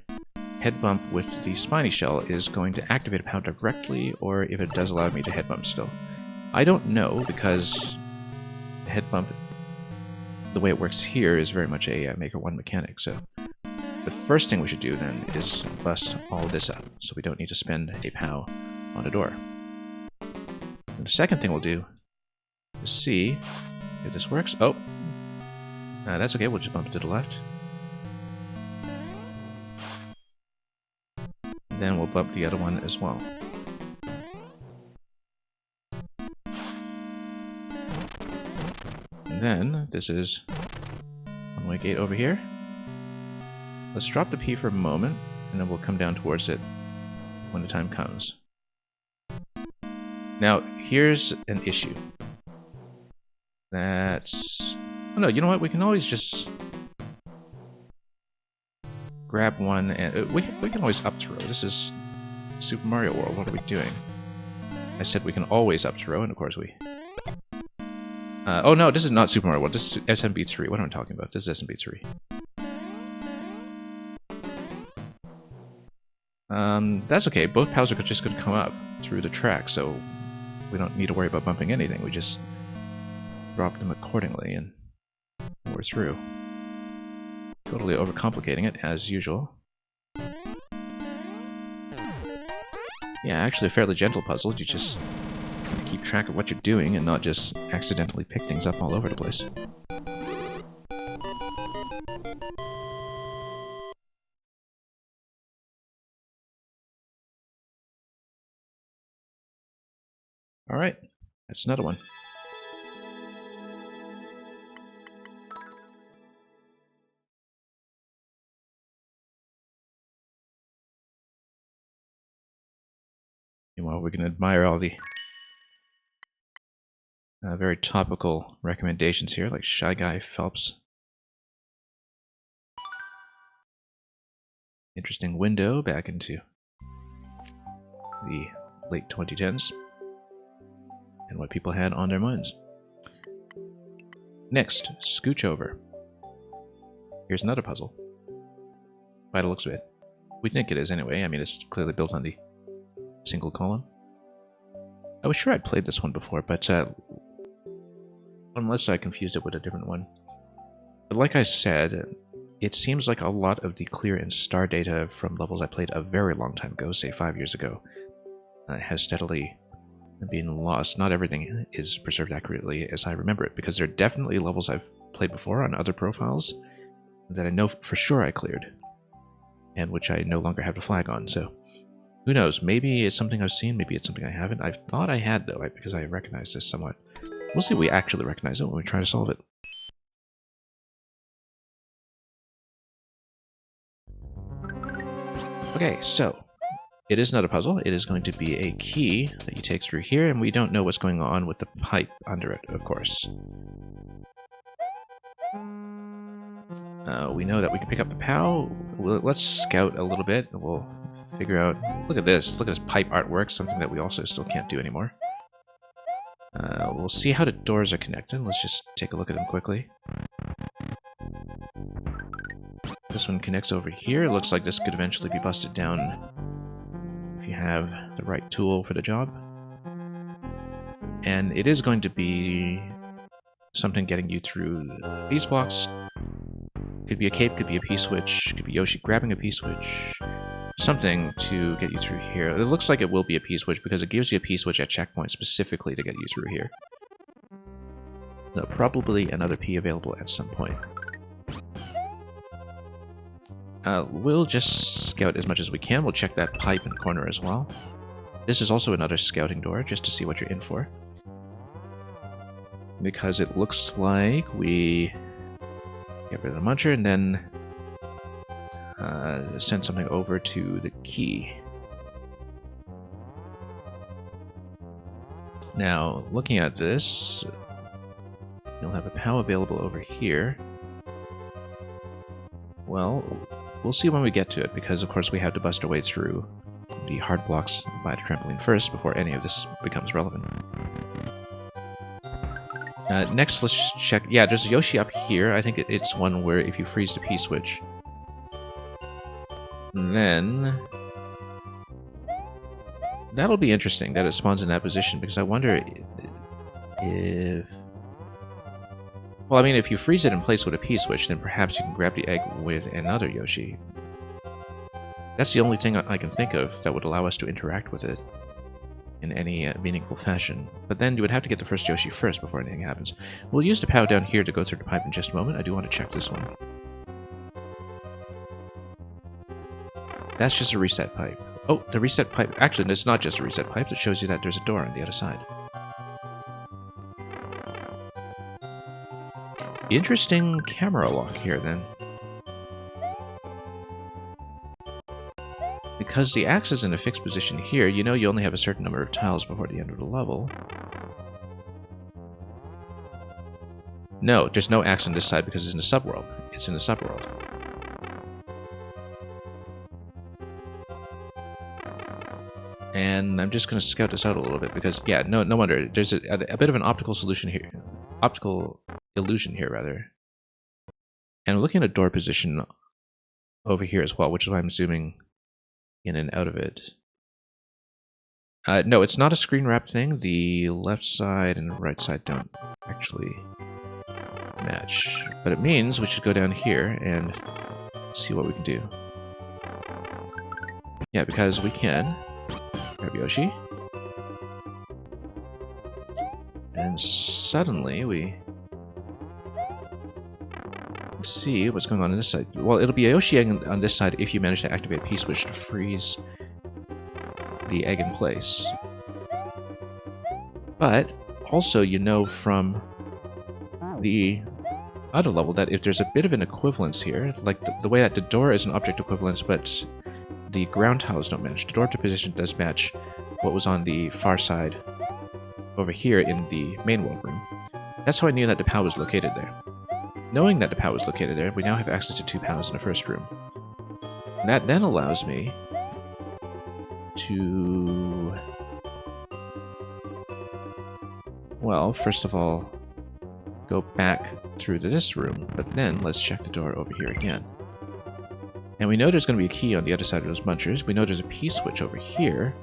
head bump with the spiny shell is going to activate a POW directly, or if it does allow me to head bump still. I don't know, because head bump, the way it works here, is very much a Maker 1 mechanic, so the first thing we should do then is bust all of this up, so we don't need to spend a POW on a door. And the second thing we'll do is see if this works. Oh, that's okay, we'll just bump it to the left. Then we'll bump the other one as well. And then, this is one-way gate over here. Let's drop the P for a moment, and then we'll come down towards it when the time comes. Now, here's an issue. That's... Oh no, you know what? We can always just grab one, and we can always up throw. This is Super Mario World. What are we doing? I said we can always up throw, and of course we... oh no, this is not Super Mario World. This is SMB3. What am I talking about? This is SMB3. That's okay. Both POWs are just going to come up through the track, so we don't need to worry about bumping anything. We just drop them accordingly, and we're through. Totally overcomplicating it, as usual. Yeah, actually a fairly gentle puzzle. You just keep track of what you're doing and not just accidentally pick things up all over the place. Alright, that's another one. Meanwhile, we can admire all the very topical recommendations here, like Shy Guy Phelps. Interesting window back into the late 2010s and what people had on their minds. Next, Scooch Over. Here's another puzzle. By the looks of it. We think it is anyway. I mean, it's clearly built on the single column. I was sure I'd played this one before, but unless I confused it with a different one. But like I said, it seems like a lot of the clear and star data from levels I played a very long time ago, say 5 years ago, has steadily been lost. Not everything is preserved accurately as I remember it, because there are definitely levels I've played before on other profiles that I know for sure I cleared, and which I no longer have the flag on, so who knows, maybe it's something I've seen, maybe it's something I haven't. I thought I had, though, because I recognize this somewhat. We'll see if we actually recognize it when we try to solve it. Okay, so it is not a puzzle. It is going to be a key that you take through here, and we don't know what's going on with the pipe under it, of course. We know that we can pick up the POW. Let's scout a little bit. We'll figure out... Look at this. Look at this pipe artwork, something that we also still can't do anymore. We'll see how the doors are connected. Let's just take a look at them quickly. This one connects over here. It looks like this could eventually be busted down if you have the right tool for the job. And it is going to be something getting you through these blocks. Could be a cape, could be a P-switch, could be Yoshi grabbing a P-switch. Something to get you through here. It looks like it will be a P-switch because it gives you a P-switch at checkpoint specifically to get you through here. So probably another P available at some point. We'll just scout as much as we can. We'll check that pipe in the corner as well. This is also another scouting door, just to see what you're in for. Because it looks like we get rid of the muncher and then send something over to the key. Now, looking at this, you'll have a POW available over here. Well, we'll see when we get to it, because of course we have to bust our way through the hard blocks by the trampoline first before any of this becomes relevant. Next, let's check. Yeah, there's a Yoshi up here. I think it's one where if you freeze the P-switch, then that'll be interesting that it spawns in that position, because I wonder if... Well, I mean, if you freeze it in place with a P-switch, then perhaps you can grab the egg with another Yoshi. That's the only thing I can think of that would allow us to interact with it in any meaningful fashion. But then you would have to get the first Yoshi first before anything happens. We'll use the POW down here to go through the pipe in just a moment. I do want to check this one. That's just a reset pipe. Oh, the reset pipe... Actually, it's not just a reset pipe. It shows you that there's a door on the other side. Interesting camera lock here, then. Because the axe is in a fixed position here, you know you only have a certain number of tiles before the end of the level. No, there's no axe on this side because it's in the subworld. It's in the subworld. And I'm just going to scout this out a little bit because, yeah, no wonder. There's a bit of an optical solution here. Optical illusion here, rather. And I'm looking at a door position over here as well, which is why I'm zooming in and out of it. No, it's not a screen wrap thing. The left side and the right side don't actually match. But it means we should go down here and see what we can do. Yeah, because we can grab Yoshi. And suddenly we see what's going on this side. Well, it'll be a Yoshi egg on this side if you manage to activate a P-switch to freeze the egg in place. But also, you know from the other level that if there's a bit of an equivalence here, like the way that the door is an object equivalence, but the ground tiles don't match. The door to position does match what was on the far side over here in the main world room. That's how I knew that the POW was located there. Knowing that the POW is located there, we now have access to 2 POWs in the first room. And that then allows me to... Well, first of all, go back through to this room, but then let's check the door over here again. And we know there's going to be a key on the other side of those munchers. We know there's a P-switch over here,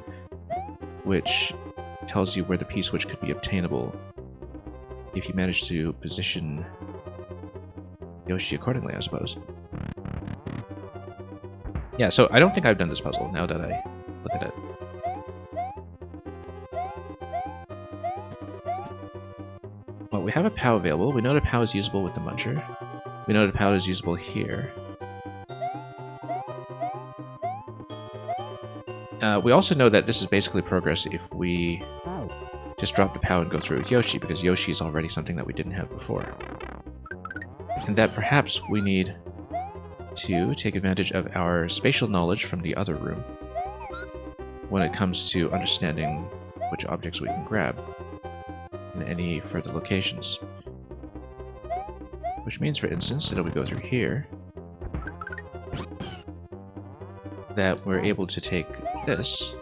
which tells you where the P-switch could be obtainable if you manage to position Yoshi accordingly, I suppose. Yeah, so I don't think I've done this puzzle, now that I look at it. Well, we have a POW available. We know the POW is usable with the muncher. We know the POW is usable here. We also know that this is basically progress if we just drop the POW and go through with Yoshi, because Yoshi is already something that we didn't have before. And that perhaps we need to take advantage of our spatial knowledge from the other room when it comes to understanding which objects we can grab in any further locations. Which means, for instance, that if we go through here, that we're able to take this,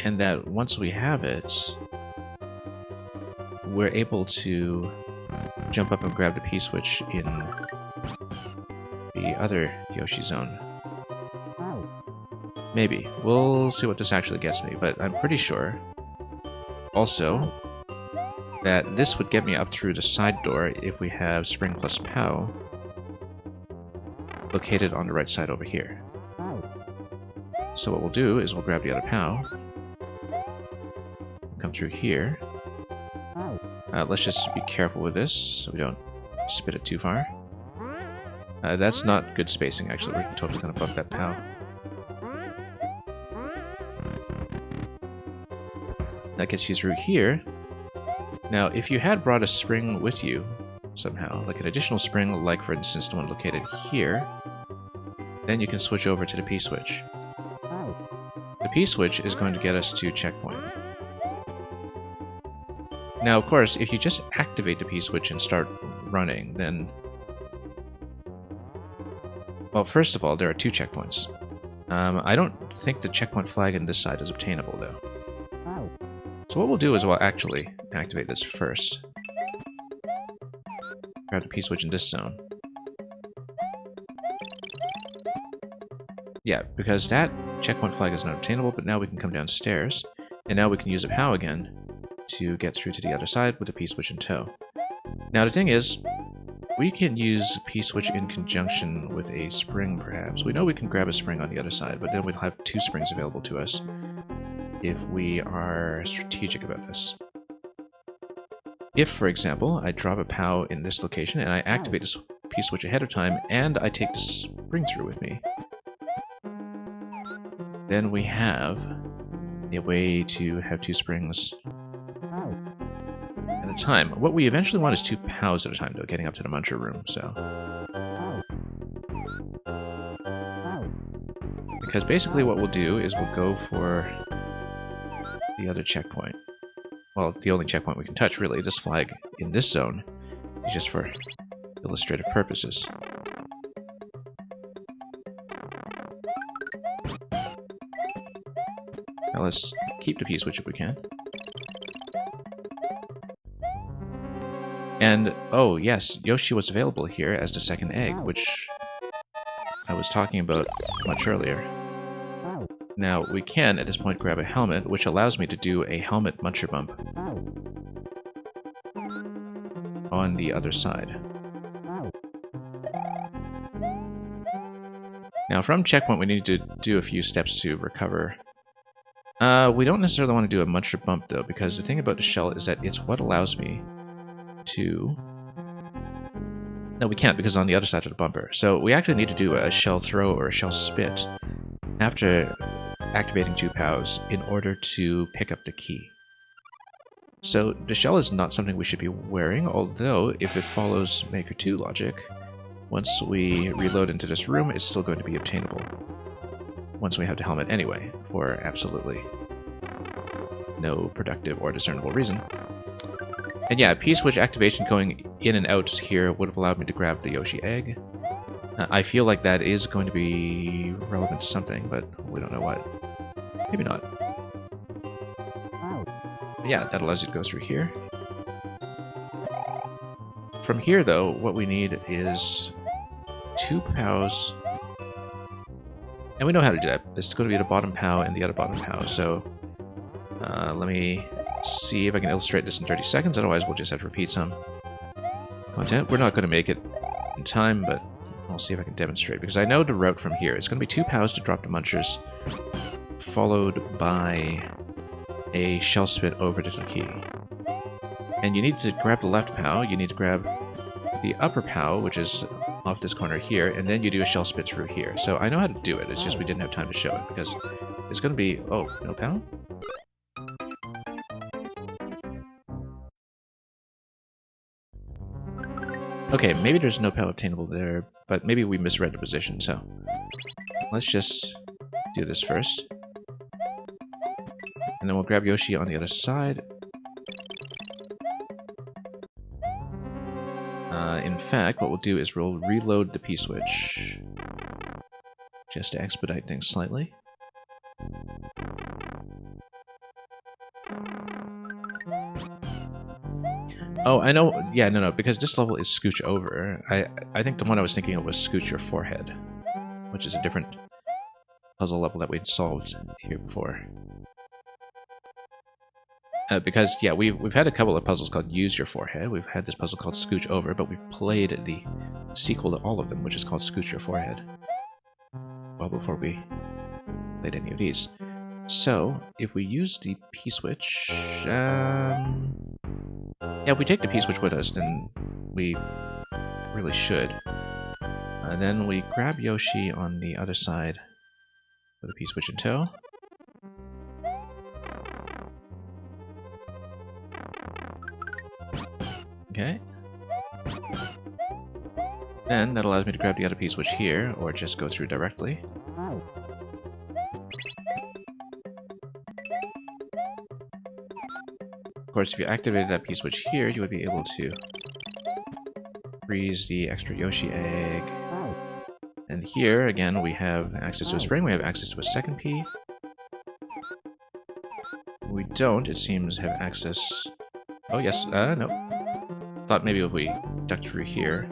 and that once we have it, we're able to jump up and grab the P-switch in the other Yoshi zone. Maybe. We'll see what this actually gets me, but I'm pretty sure also that this would get me up through the side door if we have Spring plus POW located on the right side over here. So what we'll do is we'll grab the other POW, come through here. Let's just be careful with this so we don't spit it too far. That's not good spacing, actually. We're totally going to bump that POW. That gets you through here. Now, if you had brought a spring with you somehow, like an additional spring, like for instance the one located here, then you can switch over to the P-switch. The P-switch is going to get us to checkpoint. Now, of course, if you just activate the P-switch and start running, then... Well, first of all, there are 2 checkpoints. I don't think the checkpoint flag on this side is obtainable, though. So what we'll do is we'll actually activate this first. Grab the P-switch in this zone. Yeah, because that checkpoint flag is not obtainable, but now we can come downstairs, and now we can use a POW again to get through to the other side with the P-switch in tow. Now the thing is, we can use P-switch in conjunction with a spring, perhaps. We know we can grab a spring on the other side, but then we'll have 2 springs available to us if we are strategic about this. If, for example, I drop a POW in this location and I activate this P-switch ahead of time and I take the spring through with me, then we have a way to have 2 springs at a time. What we eventually want is 2 POWs at a time, though, getting up to the muncher room, so... Because basically what we'll do is we'll go for the other checkpoint. Well, the only checkpoint we can touch, really. This flag in this zone is just for illustrative purposes. Now let's keep the P-switch if we can. And, oh yes, Yoshi was available here as the second egg, which I was talking about much earlier. Now, we can, at this point, grab a helmet, which allows me to do a helmet muncher bump on the other side. Now, from checkpoint, we need to do a few steps to recover. We don't necessarily want to do a muncher bump, though, because the thing about the shell is that it's what allows me to... No, we can't, because it's on the other side of the bumper. So we actually need to do a shell throw or a shell spit after activating 2 POWs in order to pick up the key. So the shell is not something we should be wearing, although if it follows Maker 2 logic, once we reload into this room, it's still going to be obtainable. Once we have the helmet anyway, for absolutely no productive or discernible reason. And yeah, P-switch activation going in and out here would have allowed me to grab the Yoshi egg. I feel like that is going to be relevant to something, but we don't know what. Maybe not. But yeah, that allows you to go through here. From here, though, what we need is 2 POWs. And we know how to do that. It's going to be the bottom POW and the other bottom POW, so let me see if I can illustrate this in 30 seconds, otherwise we'll just have to repeat some content. We're not going to make it in time, but I'll see if I can demonstrate, because I know the route from here. It's going to be 2 POWs to drop the munchers, followed by a shell spit over to the key. And you need to grab the left POW, you need to grab the upper POW, which is off this corner here, and then you do a shell spit through here. So I know how to do it, it's just we didn't have time to show it, because it's going to be... Oh, no POW? Okay, maybe there's no POW obtainable there, but maybe we misread the position, so... Let's just do this first. And then we'll grab Yoshi on the other side. In fact, what we'll do is we'll reload the P-switch, just to expedite things slightly. Oh, I know. Yeah, no, because this level is scooch over. I think the one I was thinking of was scooch your forehead, which is a different puzzle level that we'd solved here before. Because, yeah, we've had a couple of puzzles called Use Your Forehead. We've had this puzzle called Scooch Over, but we've played the sequel to all of them, which is called Scooch Your Forehead. Well, before we played any of these. So, if we use the P-switch... yeah, if we take the P-switch with us, then we really should. Then we grab Yoshi on the other side with the P-switch in tow. Okay. Then that allows me to grab the other P-switch here, or just go through directly. Of course, if you activated that P-switch here, you would be able to freeze the extra Yoshi egg. And here, again, we have access to a spring, we have access to a second P. We don't, it seems, have access... Oh, yes, no. Thought maybe if we ducked through here,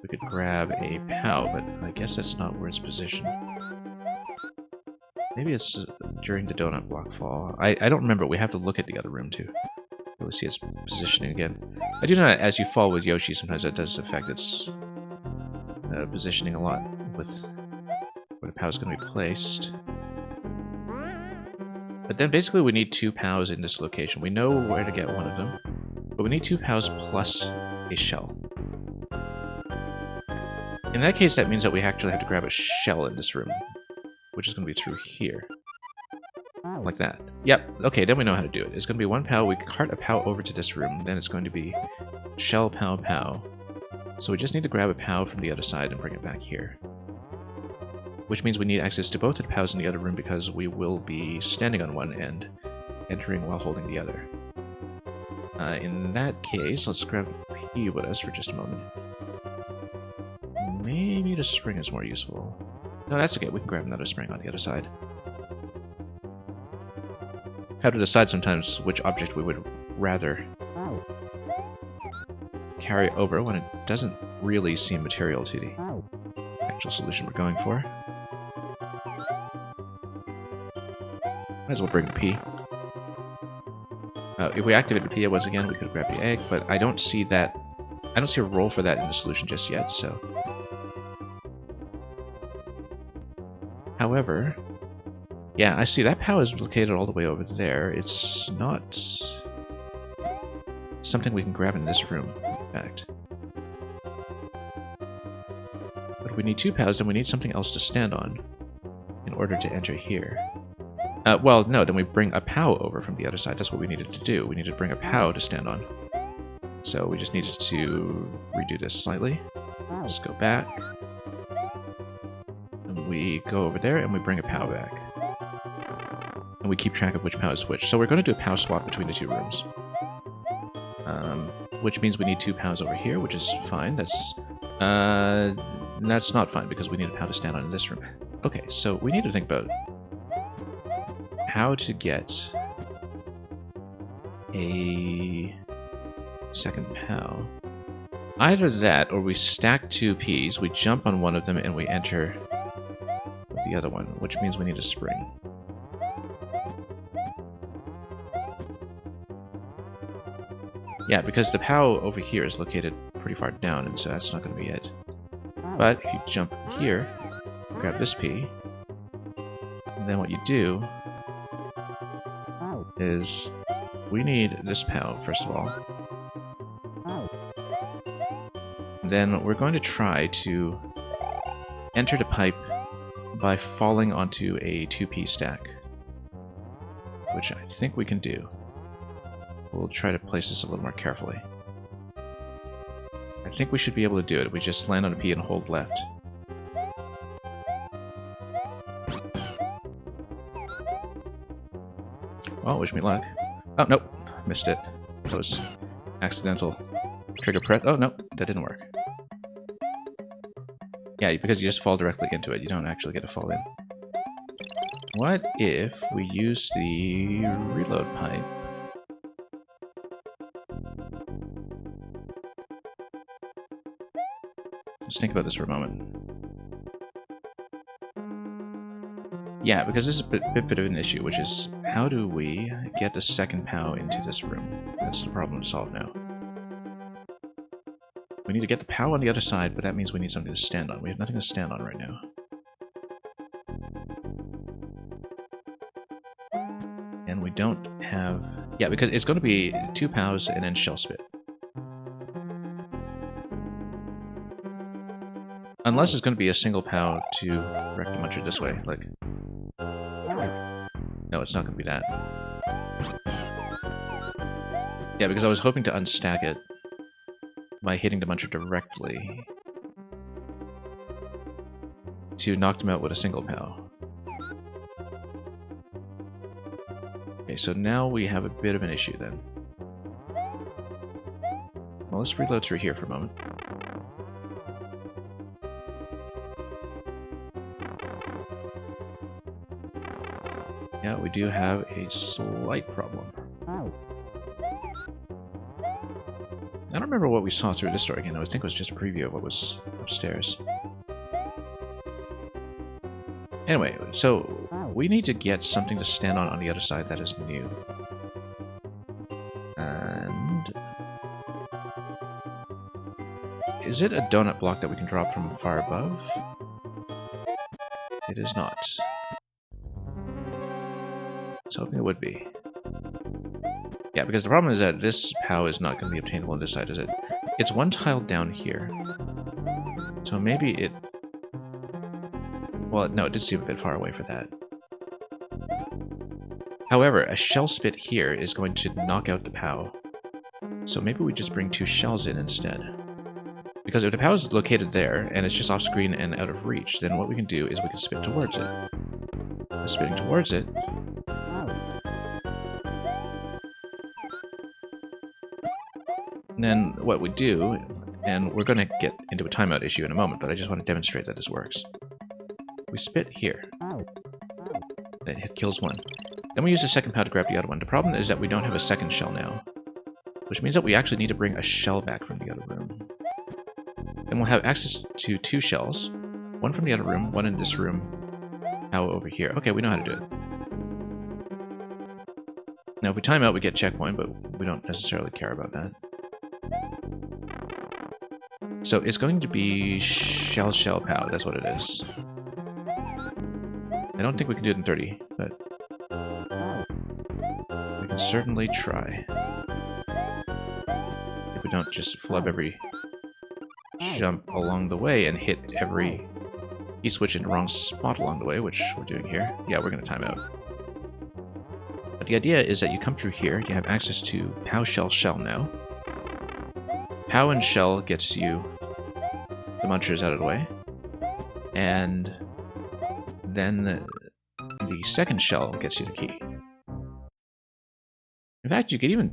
we could grab a POW, but I guess that's not where it's positioned. Maybe it's during the donut block fall. I don't remember. We have to look at the other room to really see its positioning again. I do know that as you fall with Yoshi, sometimes that does affect its positioning a lot with where the POW is going to be placed. But then basically we need 2 POWs in this location. We know where to get one of them, but we need 2 POWs plus a shell. In that case, that means that we actually have to grab a shell in this room, which is going to be through here. Like that. Yep, okay, then we know how to do it. It's going to be 1 POW, we cart a POW over to this room, then it's going to be shell, POW, POW. So we just need to grab a POW from the other side and bring it back here. Which means we need access to both of the POWs in the other room because we will be standing on one and entering while holding the other. In that case, let's grab P with us for just a moment. Maybe the spring is more useful. No, that's okay, we can grab another spring on the other side. Have to decide sometimes which object we would rather carry over when it doesn't really seem material to the actual solution we're going for. Might as well bring the P. If we activate the P once again, we could grab the egg, but I don't see that. I don't see a role for that in the solution just yet, so. However, yeah, I see that POW is located all the way over there. It's not something we can grab in this room, in fact. But if we need 2 POWs, then we need something else to stand on in order to enter here. Well, no, then we bring a POW over from the other side. That's what we needed to do. We needed to bring a POW to stand on. So we just needed to redo this slightly. Let's go back. And we go over there and we bring a POW back. And we keep track of which POW is which. So we're going to do a POW swap between the 2 rooms. Which means we need 2 POWs over here, which is fine. That's not fine because we need a POW to stand on in this room. Okay, so we need to think about how to get a second POW. Either that, or we stack 2 Ps, we jump on one of them, and we enter with the other one, which means we need a spring. Yeah, because the POW over here is located pretty far down, and so that's not going to be it. But if you jump here, grab this P, and then what you do is we need this POW, first of all. Then we're going to try to enter the pipe by falling onto a 2P stack, which I think we can do. We'll try to place this a little more carefully. I think we should be able to do it. We just land on a P and hold left. Well, wish me luck. Oh, nope. Missed it. That was accidental trigger press. Oh, no. That didn't work. Yeah, because you just fall directly into it. You don't actually get to fall in. What if we use the reload pipe Let's think about this for a moment. Yeah, because this is a bit of an issue, which is how do we get the second POW into this room? That's the problem to solve now. We need to get the POW on the other side, but that means we need something to stand on. We have nothing to stand on right now. And we don't have... Yeah, because it's going to be 2 POWs and then shell spit. Unless it's going to be a single POW to wreck the muncher this way, like... No, it's not going to be that. Yeah, because I was hoping to unstack it by hitting the muncher directly to knock them out with a single POW. Okay, so now we have a bit of an issue then. Well, let's reload through here for a moment. Yeah, we do have a slight problem. I don't remember what we saw through this door again. I think it was just a preview of what was upstairs. Anyway, so we need to get something to stand on the other side that is new. And... is it a donut block that we can drop from far above? It is not. I was hoping it would be. Yeah, because the problem is that this POW is not going to be obtainable on this side, is it? It's one tile down here. So maybe it... well, no, it did seem a bit far away for that. However, a shell spit here is going to knock out the POW. So maybe we just bring 2 shells in instead. Because if the POW is located there, and it's just off screen and out of reach, then what we can do is we can spit towards it. By spitting towards it... then what we do, and we're going to get into a timeout issue in a moment, but I just want to demonstrate that this works. We spit here. Then it kills one. Then we use the second POW to grab the other one. The problem is that we don't have a second shell now, which means that we actually need to bring a shell back from the other room. Then we'll have access to 2 shells, one from the other room, one in this room, POW over here. Okay, we know how to do it. Now if we time out, we get checkpoint, but we don't necessarily care about that. So it's going to be shell POW, that's what it is. I don't think we can do it in 30, but we can certainly try. If we don't just flub every jump along the way and hit every key switch in the wrong spot along the way, which we're doing here. Yeah, we're going to time out. But the idea is that you come through here, you have access to POW shell now. POW and shell gets you the munchers out of the way, and then the second shell gets you the key. In fact, you could even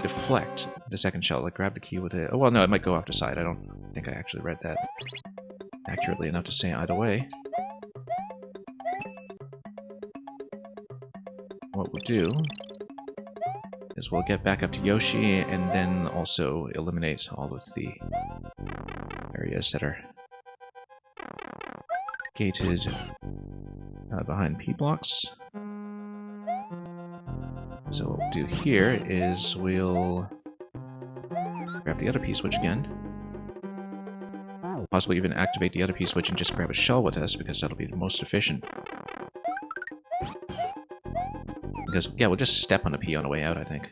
deflect the second shell, like grab the key with it. Oh, well, no, it might go off the side. I don't think I actually read that accurately enough to say either way. What we'll do is we'll get back up to Yoshi and then also eliminate all of the areas that are gated behind P blocks. So what we'll do here is we'll grab the other P switch again. Possibly even activate the other P switch and just grab a shell with us, because that'll be the most efficient. Because, yeah, we'll just step on a P on the way out, I think.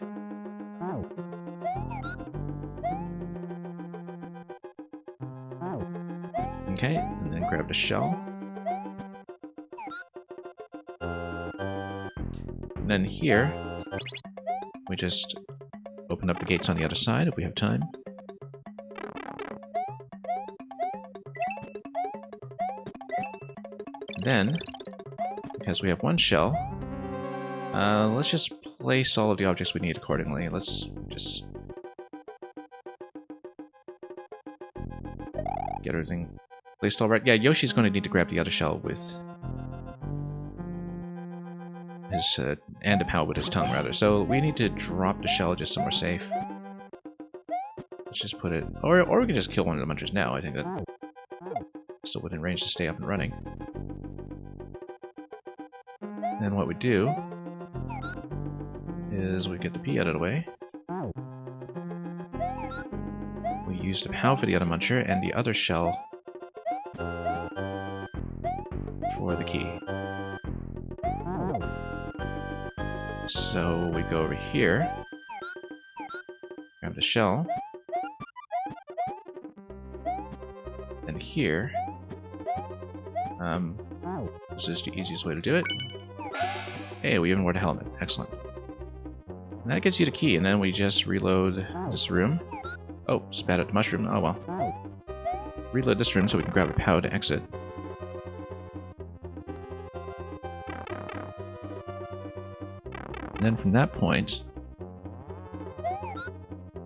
Okay, and then grab the shell. And then here, we just open up the gates on the other side if we have time. Then, because we have 1 shell, let's just place all of the objects we need accordingly. Let's just get everything placed all right. Yeah, Yoshi's going to need to grab the other shell with his, and a POW with his tongue, rather. So we need to drop the shell just somewhere safe. let's just put it... Or we can just kill one of the munchers now. I think that's still within range to stay up and running. Then what we do is we get the P out of the way. We use the POW for the other muncher and the other shell for the key. So we go over here, grab the shell, and here, this is the easiest way to do it. Hey, we even wore the helmet. Excellent. And that gets you the key, and then we just reload this room. Oh, spat out the mushroom. Oh well. Reload this room so we can grab a POW to exit. And then from that point,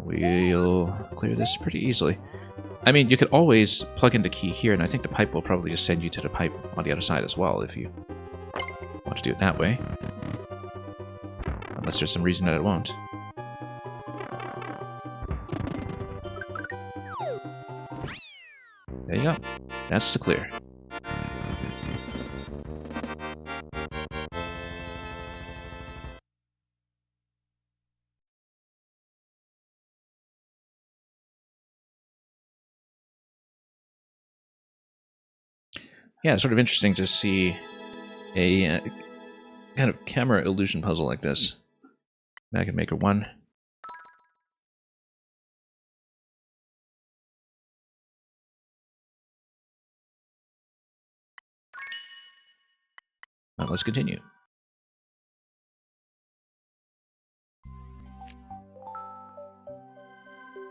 we'll clear this pretty easily. I mean, you could always plug in the key here, and I think the pipe will probably just send you to the pipe on the other side as well, if you want to do it that way. Unless there's some reason that it won't. There you go. That's the clear. Yeah, it's sort of interesting to see a kind of camera illusion puzzle like this. Magnet Maker 1. Well, let's continue.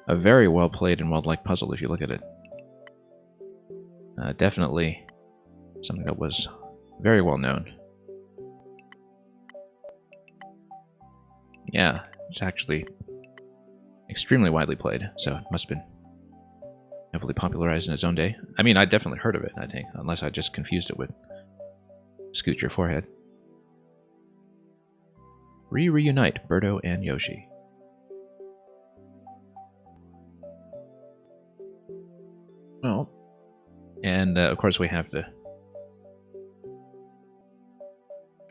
A very well played and well liked puzzle if you look at it. Definitely something that was very well known. Yeah, it's actually extremely widely played, so it must have been heavily popularized in its own day. I mean, I definitely heard of it, I think, unless I just confused it with Scoot Your Forehead. Reunite Birdo and Yoshi. Well, and of course we have the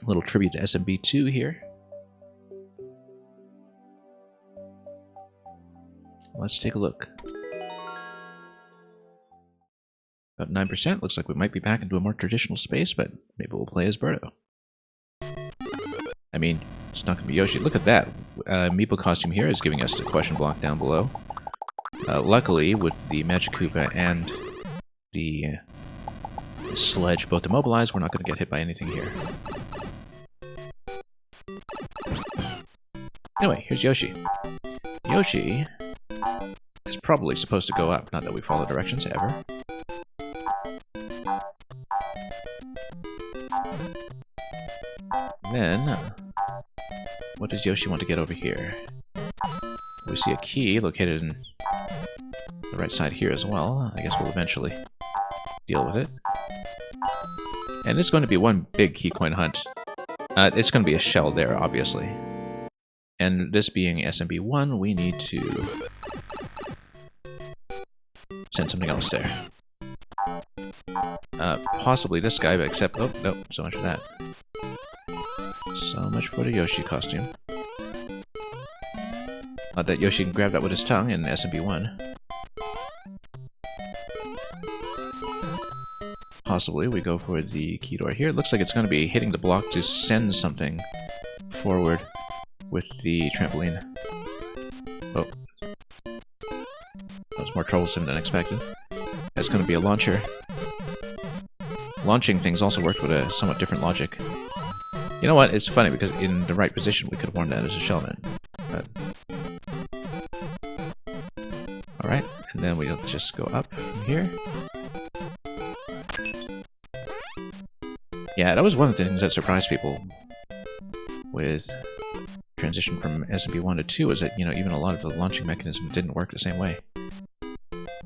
little tribute to SMB2 here. Let's take a look. About 9%. Looks like we might be back into a more traditional space, but maybe we'll play as Birdo. I mean, it's not going to be Yoshi. Look at that. Meeple costume here is giving us the question block down below. Luckily, with the Magic Koopa and the sledge both immobilized, we're not going to get hit by anything here. Anyway, here's Yoshi. Yoshi is probably supposed to go up, not that we follow directions ever. Then, what does Yoshi want to get over here? We see a key located in the right side here as well. I guess we'll eventually deal with it. And it's going to be one big key coin hunt. It's going to be a shell there, obviously. And this being SMB1, we need to send something else there. Possibly this guy, but except... Oh, nope, so much for that. So much for the Yoshi costume. Not that Yoshi can grab that with his tongue in SMB1. Possibly we go for the key door here. It looks like it's going to be hitting the block to send something forward with the trampoline. Oh. That was more troublesome than expected. That's going to be a launcher. Launching things also worked with a somewhat different logic. You know what? It's funny because in the right position we could have worn that as a shellman. But... Alright, and then we'll just go up from here. Yeah, that was one of the things that surprised people with transition from SMB1 to 2 is that, you know, even a lot of the launching mechanism didn't work the same way.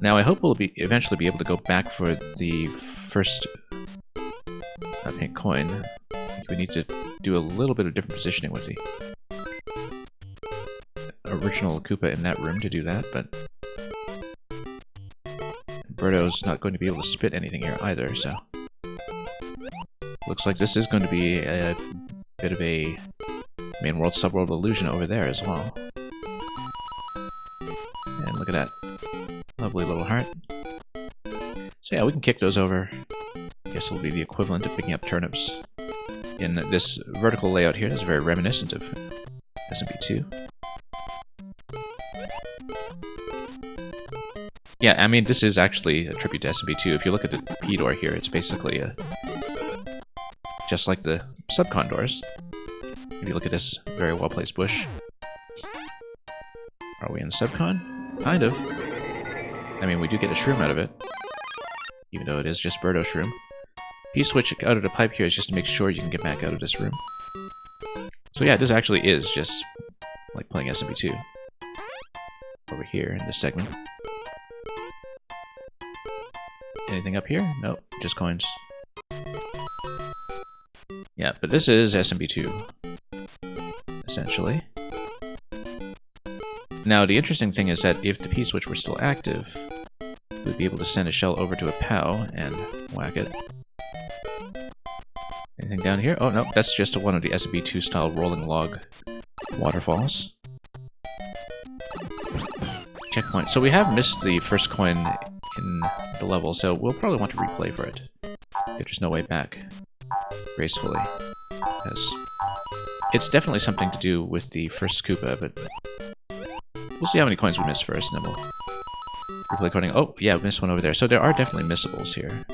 Now, I hope we'll eventually be able to go back for the first pink coin. We need to do a little bit of different positioning with the original Koopa in that room to do that, but Birdo's not going to be able to spit anything here either, so... Looks like this is going to be a bit of a main world, subworld illusion over there as well. And look at that. Lovely little heart. So yeah, we can kick those over. I guess it'll be the equivalent of picking up turnips. In this vertical layout here, that's very reminiscent of SMB2. Yeah, I mean, this is actually a tribute to SMB2. If you look at the P door here, it's basically just like the subcon doors. If you look at this very well-placed bush. Are we in subcon? Kind of. I mean, we do get a shroom out of it. Even though it is just Birdo shroom. P-switch out of the pipe here is just to make sure you can get back out of this room. So yeah, this actually is just like playing SMB2. Over here in this segment. Anything up here? Nope, just coins. Yeah, but this is SMB2, essentially. Now, the interesting thing is that if the P-switch were still active, we'd be able to send a shell over to a POW and whack it. Anything down here? Oh, no, that's just one of the SMB2 style rolling log waterfalls. Checkpoint. So we have missed the first coin in the level, so we'll probably want to replay for it. If there's no way back gracefully. Because it's definitely something to do with the first Koopa, but we'll see how many coins we miss first, and then we'll replay coding. Oh, yeah, we missed one over there. So there are definitely missables here.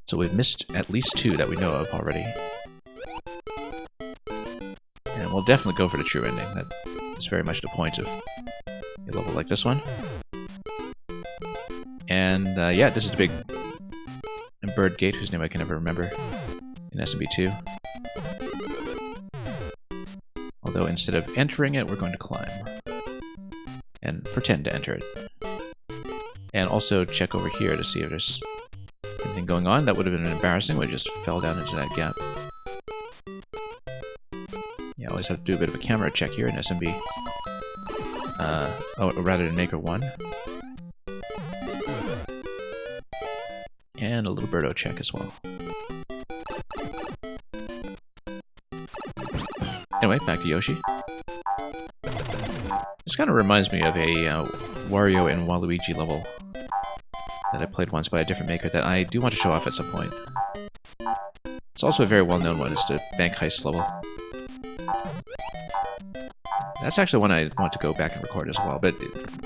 So we've missed at least 2 that we know of already. And we'll definitely go for the true ending. That is very much the point of a level like this one. And yeah, this is the big bird gate, whose name I can never remember, in SMB2. Although instead of entering it, we're going to climb. And pretend to enter it. And also check over here to see if there's anything going on. That would have been embarrassing. We just fell down into that gap. Yeah, I always have to do a bit of a camera check here in SMB. Oh, rather than Maker 1. And a little Birdo check as well. Anyway, back to Yoshi. This kind of reminds me of a Wario and Waluigi level that I played once by a different maker that I do want to show off at some point. It's also a very well-known one. It's the bank heist level. That's actually one I want to go back and record as well, but,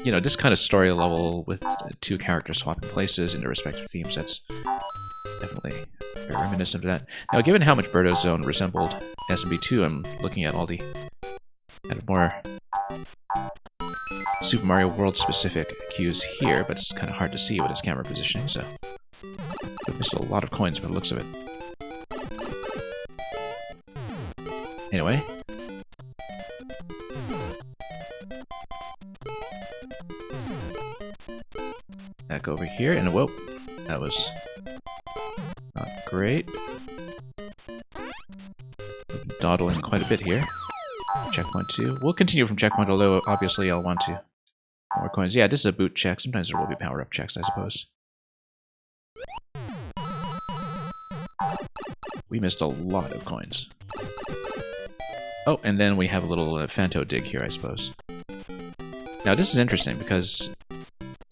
you know, this kind of story level with 2 characters swapping places in their respective themes, that's definitely very reminiscent of that. Now, given how much Birdo's Zone resembled SMB2, I'm looking at all the kind of more Super Mario World-specific cues here, but it's kind of hard to see with its camera positioning, so we've missed a lot of coins by the looks of it. Anyway. Back over here, and whoa, that was not great. Dawdling quite a bit here. Checkpoint 2. We'll continue from checkpoint, although obviously I'll want to. More coins. Yeah, this is a boot check. Sometimes there will be power-up checks, I suppose. We missed a lot of coins. Oh, and then we have a little Fanto dig here, I suppose. Now, this is interesting, because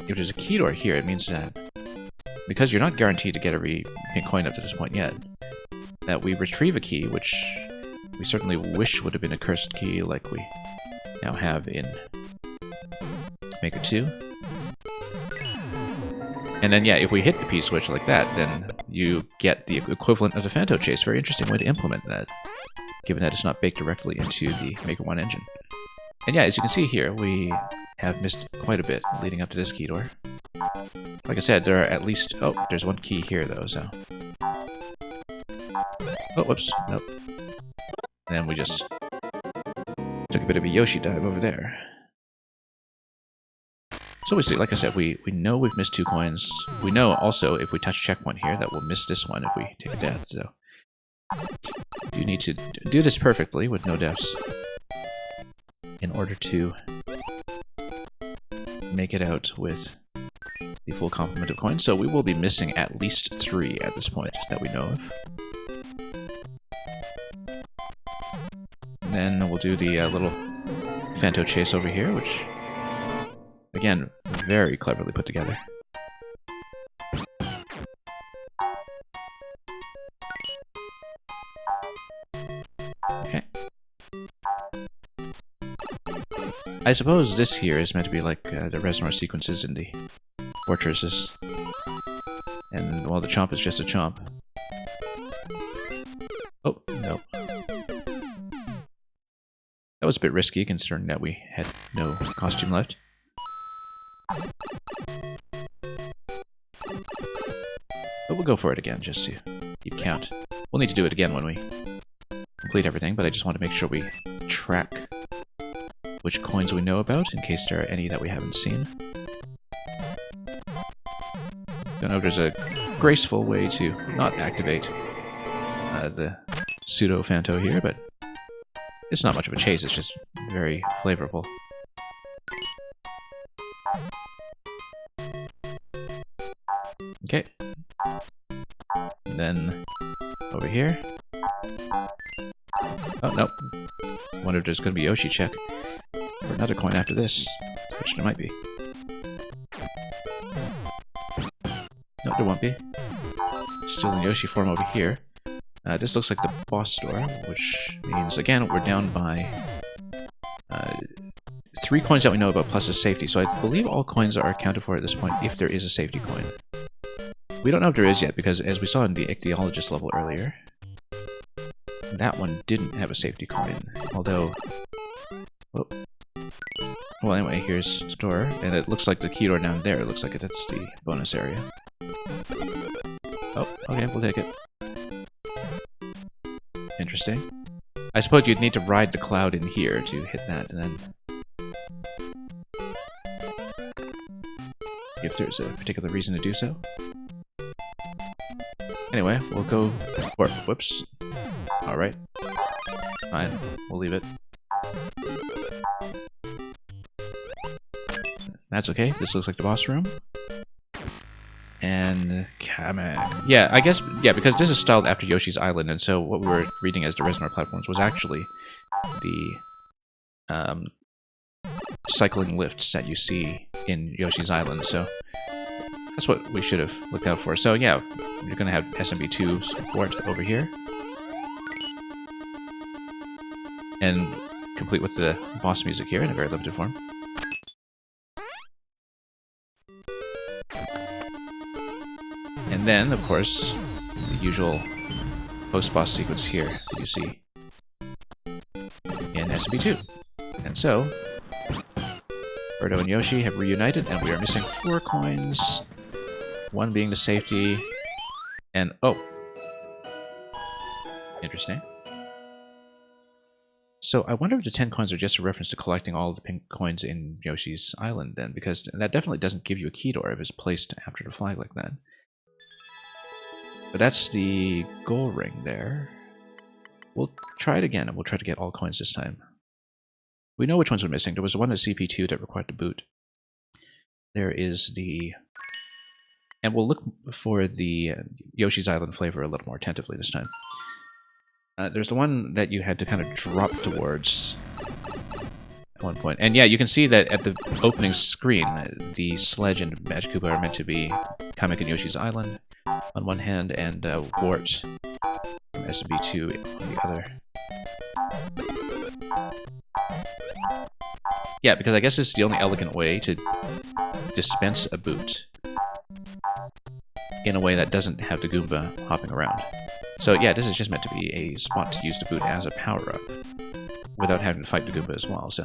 if there's a key door here, it means that because you're not guaranteed to get every pink coin up to this point yet, that we retrieve a key, which we certainly wish would have been a cursed key like we now have in Maker 2. And then, yeah, if we hit the P-switch like that, then you get the equivalent of the Fanto Chase. Very interesting way to implement that, given that it's not baked directly into the Maker 1 engine. And yeah, as you can see here, we have missed quite a bit leading up to this key door. Like I said, there are at least... Oh, there's one key here, though, so... Oh, whoops. Nope. And then we just took a bit of a Yoshi dive over there. So we see, like I said, we know we've missed 2 coins. We know also if we touch checkpoint here that we'll miss this one if we take a death, so... You need to do this perfectly with no deaths in order to make it out with the full complement of coins, so we will be missing at least 3 at this point that we know of. And then we'll do the little Fanto chase over here, which, again, very cleverly put together. Okay. I suppose this here is meant to be like the reservoir sequences in the fortresses. And, well, the chomp is just a chomp. Oh, no. That was a bit risky, considering that we had no costume left. But we'll go for it again, just to keep count. We'll need to do it again when we complete everything, but I just want to make sure we track which coins we know about, in case there are any that we haven't seen. Don't know if there's a graceful way to not activate the pseudo-Fanto here, but it's not much of a chase, it's just very flavorful. Okay. And then over here. Oh, no. Wonder if there's going to be Yoshi check. Or another coin after this, which there might be. No, there won't be. Still in Yoshi form over here. This looks like the boss door, which means, again, we're down by 3 coins that we know about plus a safety. So I believe all coins are accounted for at this point if there is a safety coin. We don't know if there is yet, because as we saw in the Ichthyologist level earlier, that one didn't have a safety coin, although... Whoa. Well, anyway, here's the door, and it looks like the key door down there. It looks like that's the bonus area. Oh, okay, we'll take it. Interesting. I suppose you'd need to ride the cloud in here to hit that, and then... if there's a particular reason to do so. Anyway, we'll go... or, whoops. Alright. Fine, we'll leave it. That's okay, this looks like the boss room. And... Kamek. Yeah, I guess, yeah, because this is styled after Yoshi's Island, and so what we were reading as the Reservoir platforms was actually the cycling lifts that you see in Yoshi's Island, so that's what we should have looked out for. So yeah, you're going to have SMB2 support over here. And complete with the boss music here in a very limited form. And then, of course, the usual post-boss sequence here that you see in SMB2. And so, Birdo and Yoshi have reunited, and we are missing 4 coins. 1 being the safety, and oh! Interesting. So I wonder if the 10 coins are just a reference to collecting all the pink coins in Yoshi's Island then, because that definitely doesn't give you a key door if it's placed after the flag like that. But that's the goal ring there. We'll try it again, and we'll try to get all coins this time. We know which ones we're missing. There was one at CP2 that required the boot. There is the... And we'll look for the Yoshi's Island flavor a little more attentively this time. There's the one that you had to kind of drop towards at one point. And yeah, you can see that at the opening screen, the Sledge and Magic Koopa are meant to be Kamek and Yoshi's Island on one hand, and Wart from SMB2 on the other. Yeah, because I guess it's the only elegant way to dispense a boot in a way that doesn't have the Goomba hopping around. So yeah, this is just meant to be a spot to use the boot as a power-up without having to fight the Goomba as well. So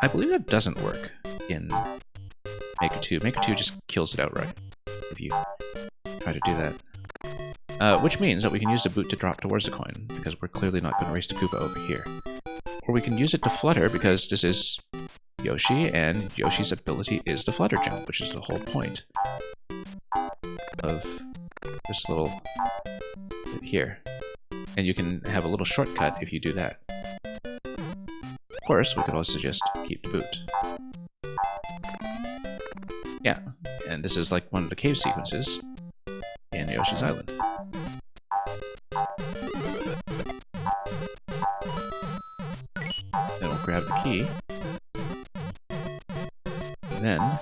I believe that doesn't work in Maker 2. Maker 2 just kills it outright if you try to do that. Which means that we can use the boot to drop towards the coin, because we're clearly not going to race the Koopa over here. Or we can use it to flutter, because this is Yoshi, and Yoshi's ability is the flutter jump, which is the whole point of this little bit here. And you can have a little shortcut if you do that. Of course, we could also just keep the boot. Yeah, and And this is like one of the cave sequences in Yoshi's Island. Then we'll grab the key. And then I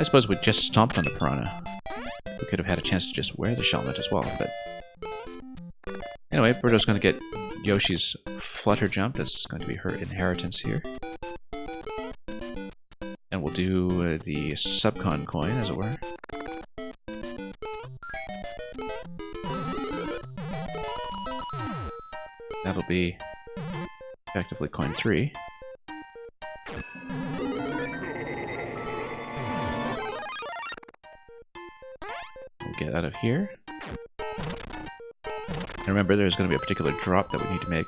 suppose we just stomped on the piranha. We could have had a chance to just wear the shellmet as well, but anyway, Birdo's going to get Yoshi's flutter jump. That's going to be her inheritance here. And we'll do the subcon coin, as it were. That'll be effectively coin 3. We'll get out of here. And remember, there's going to be a particular drop that we need to make.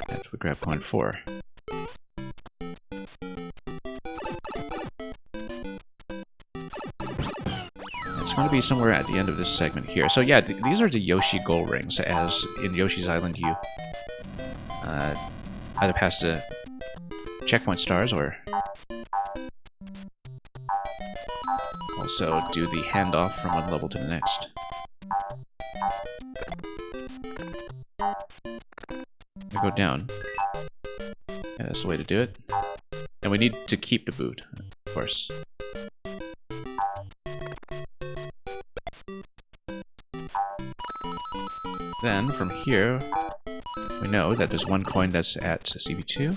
And we grab coin 4. It's going to be somewhere at the end of this segment here. So yeah, these are the Yoshi goal rings, as in Yoshi's Island you either pass the checkpoint stars or also do the handoff from one level to the next. We go down. Yeah, that's the way to do it. And we need to keep the boot, of course. Then, from here, we know that there's one coin that's at CB2.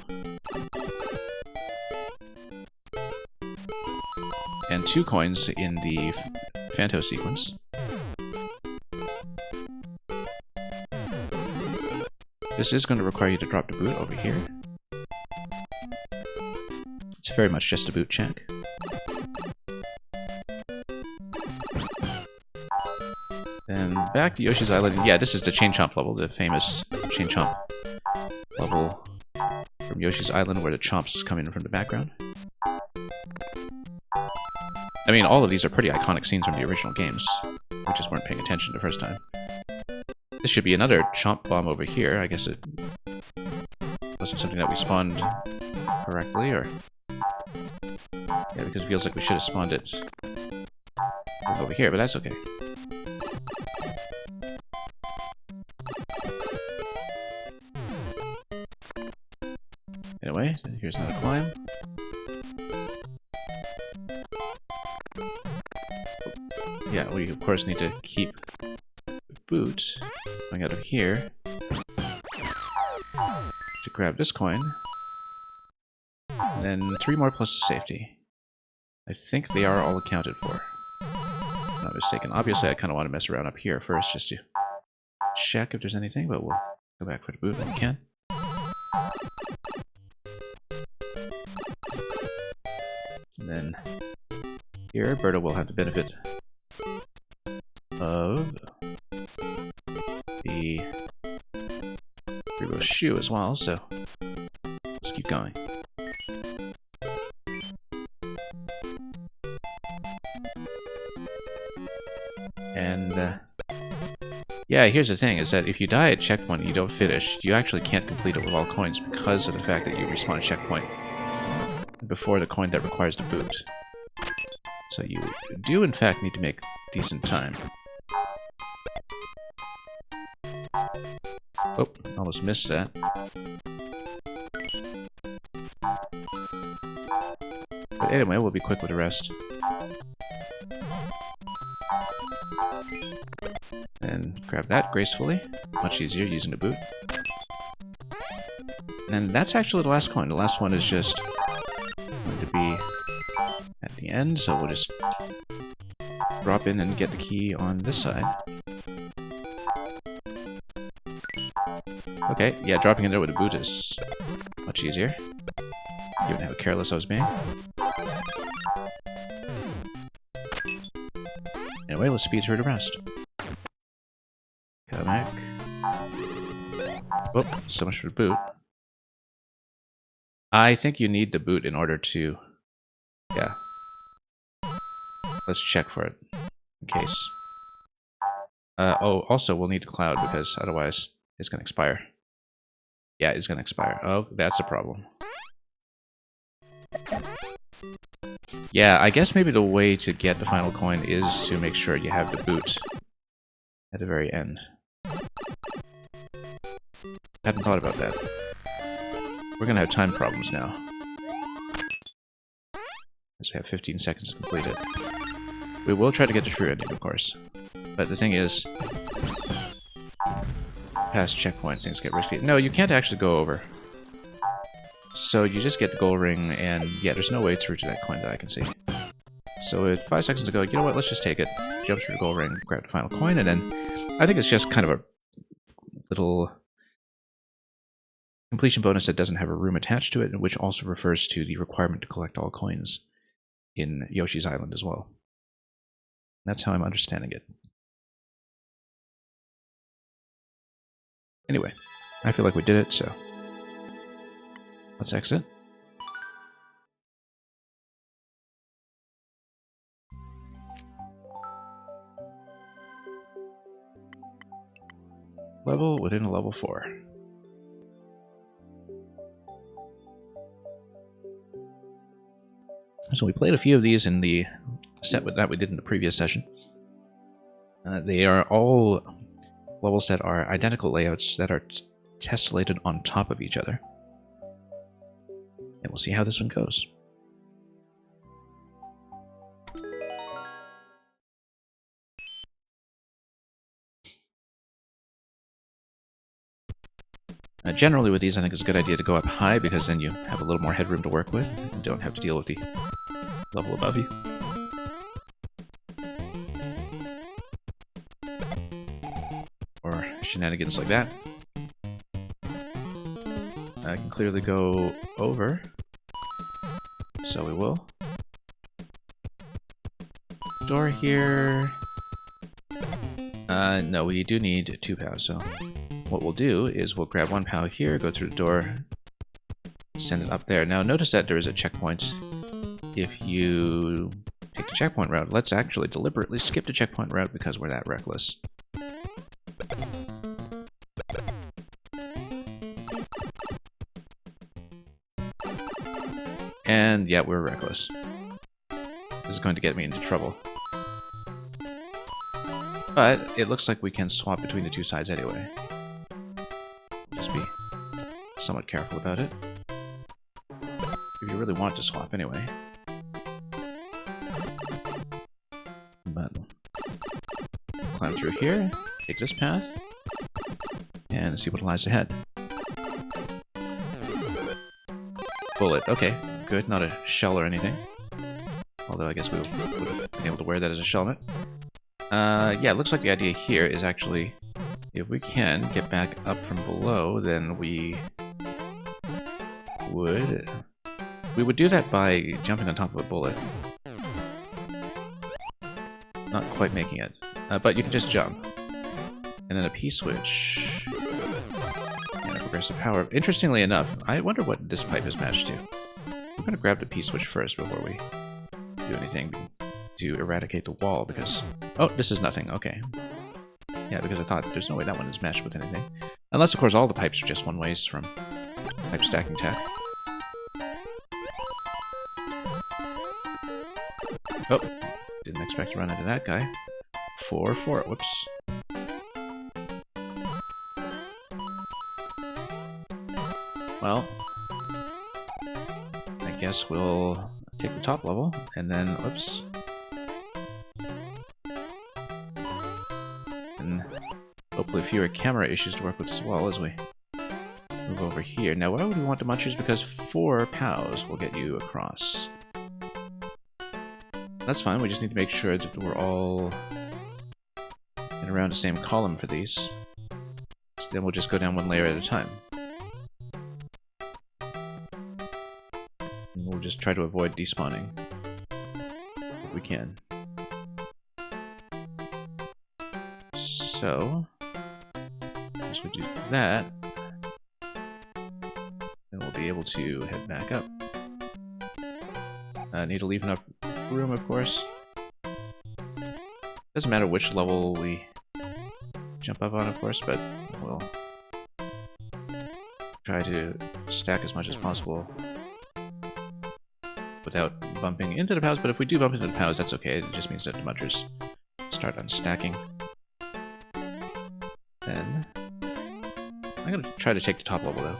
And 2 coins in the Phanto sequence. This is going to require you to drop the boot over here. It's very much just a boot check. Then back to Yoshi's Island. Yeah, this is the Chain Chomp level, the famous Chain Chomp level from Yoshi's Island where the chomps come in from the background. I mean, all of these are pretty iconic scenes from the original games. We just weren't paying attention the first time. This should be another chomp bomb over here. I guess it wasn't something that we spawned correctly, or... Yeah, because it feels like we should have spawned it over here, but that's okay. Anyway, here's another climb. Yeah, we of course need to keep the boot going out of here to grab this coin. And then 3 more plus the safety. I think they are all accounted for. If I'm not mistaken. Obviously, I kind of want to mess around up here first just to check if there's anything, but we'll go back for the boot when we can. And then here, Birdo will have the benefit of the Birdo shoe as well, so let's keep going. And yeah, here's the thing, is that if you die at checkpoint and you don't finish, you actually can't complete it with all coins because of the fact that you respawn a checkpoint before the coin that requires the boot. So you do in fact need to make decent time. Oh, almost missed that. But anyway, we'll be quick with the rest. And grab that gracefully. Much easier using the boot. And then that's actually the last coin. The last one is just going to be at the end, so we'll just drop in and get the key on this side. Okay, yeah, dropping in there with a boot is much easier, given how careless I was being. Anyway, let's speed through the rest. Come back. Oh, so much for the boot. I think you need the boot in order to... Yeah. Let's check for it, in case. Oh, also, we'll need the cloud, because otherwise it's going to expire. Yeah, it's going to expire. Oh, that's a problem. Yeah, I guess maybe the way to get the final coin is to make sure you have the boot at the very end. Hadn't thought about that. We're gonna have time problems now. As we have 15 seconds to complete it. We will try to get the true ending, of course. But the thing is, past checkpoint, things get risky. No, you can't actually go over. So you just get the gold ring, and yeah, there's no way through to that coin that I can see. So with 5 seconds to go, you know what, let's just take it, jump through the gold ring, grab the final coin, and then I think it's just kind of a little completion bonus that doesn't have a room attached to it, which also refers to the requirement to collect all coins in Yoshi's Island as well. That's how I'm understanding it. Anyway, I feel like we did it, so let's exit. Level within a level 4. So we played a few of these in the set that we did in the previous session. They are all levels that are identical layouts that are tessellated on top of each other. And we'll see how this one goes. Generally with these, I think it's a good idea to go up high because then you have a little more headroom to work with and don't have to deal with the level above you. Or shenanigans like that. I can clearly go over, so we will. Door here. No, we do need 2 POWs, so what we'll do is we'll grab 1 POW here, go through the door, send it up there. Now notice that there is a checkpoint. If you take the checkpoint route, let's actually deliberately skip the checkpoint route because we're that reckless. And yeah, we're reckless. This is going to get me into trouble. But it looks like we can swap between the 2 sides anyway. Just be somewhat careful about it. If you really want to swap anyway. But climb through here, take this path, and see what lies ahead. Bullet, okay, good, not a shell or anything. Although I guess we would have been able to wear that as a shelmet. Yeah, it looks like the idea here is actually, if we can get back up from below, then we would do that by jumping on top of a bullet. Not quite making it, but you can just jump. And then a P-switch. And a progressive power. Interestingly enough, I wonder what this pipe is matched to. We're going to grab the P-switch first before we do anything to eradicate the wall, because... Oh, this is nothing, okay. Yeah, because I thought there's no way that one is matched with anything. Unless, of course, all the pipes are just one-ways from pipe stacking tech. Oh, didn't expect to run into that guy. 4-4, whoops. Well, I guess we'll take the top level, and then, whoops. And hopefully fewer camera issues to work with as well as we move over here. Now, why would we want the munchers? Because 4 POWs will get you across. That's fine, we just need to make sure that we're all in around the same column for these. So then we'll just go down 1 layer at a time. And we'll just try to avoid despawning if we can. So, once we do that, then we'll be able to head back up. Need to leave enough room, of course. Doesn't matter which level we jump up on, of course, but we'll try to stack as much as possible without bumping into the POWs, but if we do bump into the POWs, that's okay. It just means that the munchers start unstacking. Then I'm gonna try to take the top level though.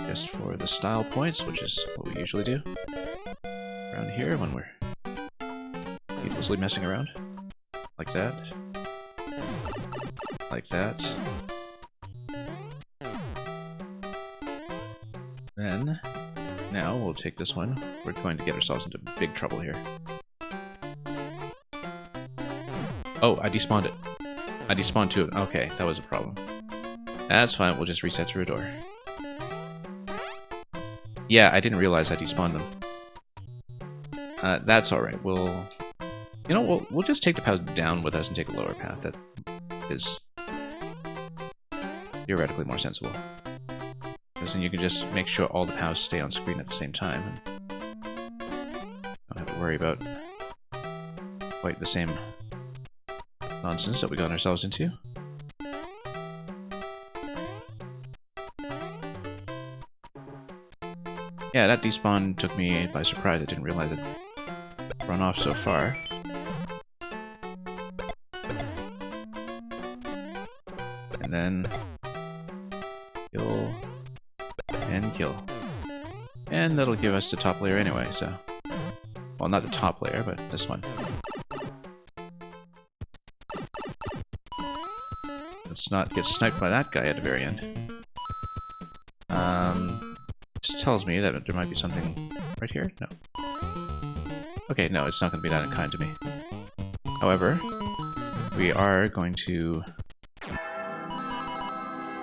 Just for the style points, which is what we usually do around here when we're needlessly messing around. Like that. Like that. Then, now we'll take this one. We're going to get ourselves into big trouble here. Oh, I despawned it. I despawned two of them. Okay, that was a problem. That's fine, we'll just reset through a door. Yeah, I didn't realize I despawned them. That's alright, we'll... You know, we'll just take the POWs down with us and take a lower path. That is theoretically more sensible. Because then you can just make sure all the POWs stay on screen at the same time. And don't have to worry about quite the same nonsense that we got ourselves into. Yeah, that despawn took me by surprise. I didn't realize it run off so far. And then kill and kill. And that'll give us the top layer anyway, so... Well, not the top layer, but this one. Let's not get sniped by that guy at the very end. This tells me that there might be something right here? No. Okay, no, it's not going to be that unkind to me. However, we are going to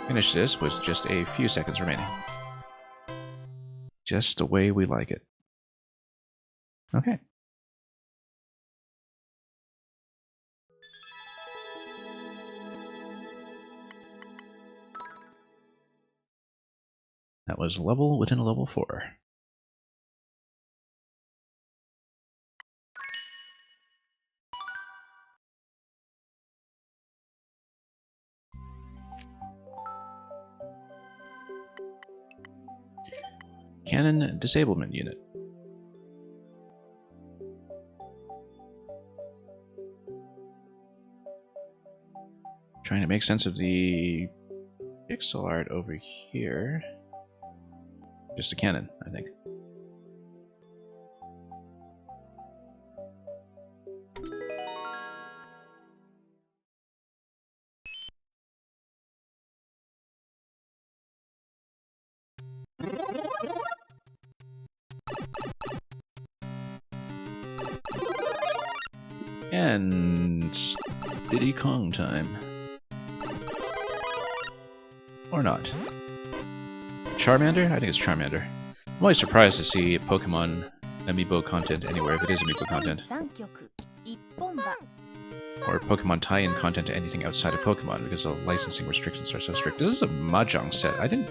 finish this with just a few seconds remaining. Just the way we like it. Okay. That was level within a level 4. Cannon Disablement Unit. Trying to make sense of the pixel art over here. Just a cannon, I think. And Diddy Kong time. Or not. Charmander? I think it's Charmander. I'm always surprised to see Pokemon amiibo content anywhere if it is amiibo content. Or Pokemon tie-in content to anything outside of Pokemon because the licensing restrictions are so strict. This is a Mahjong set. I didn't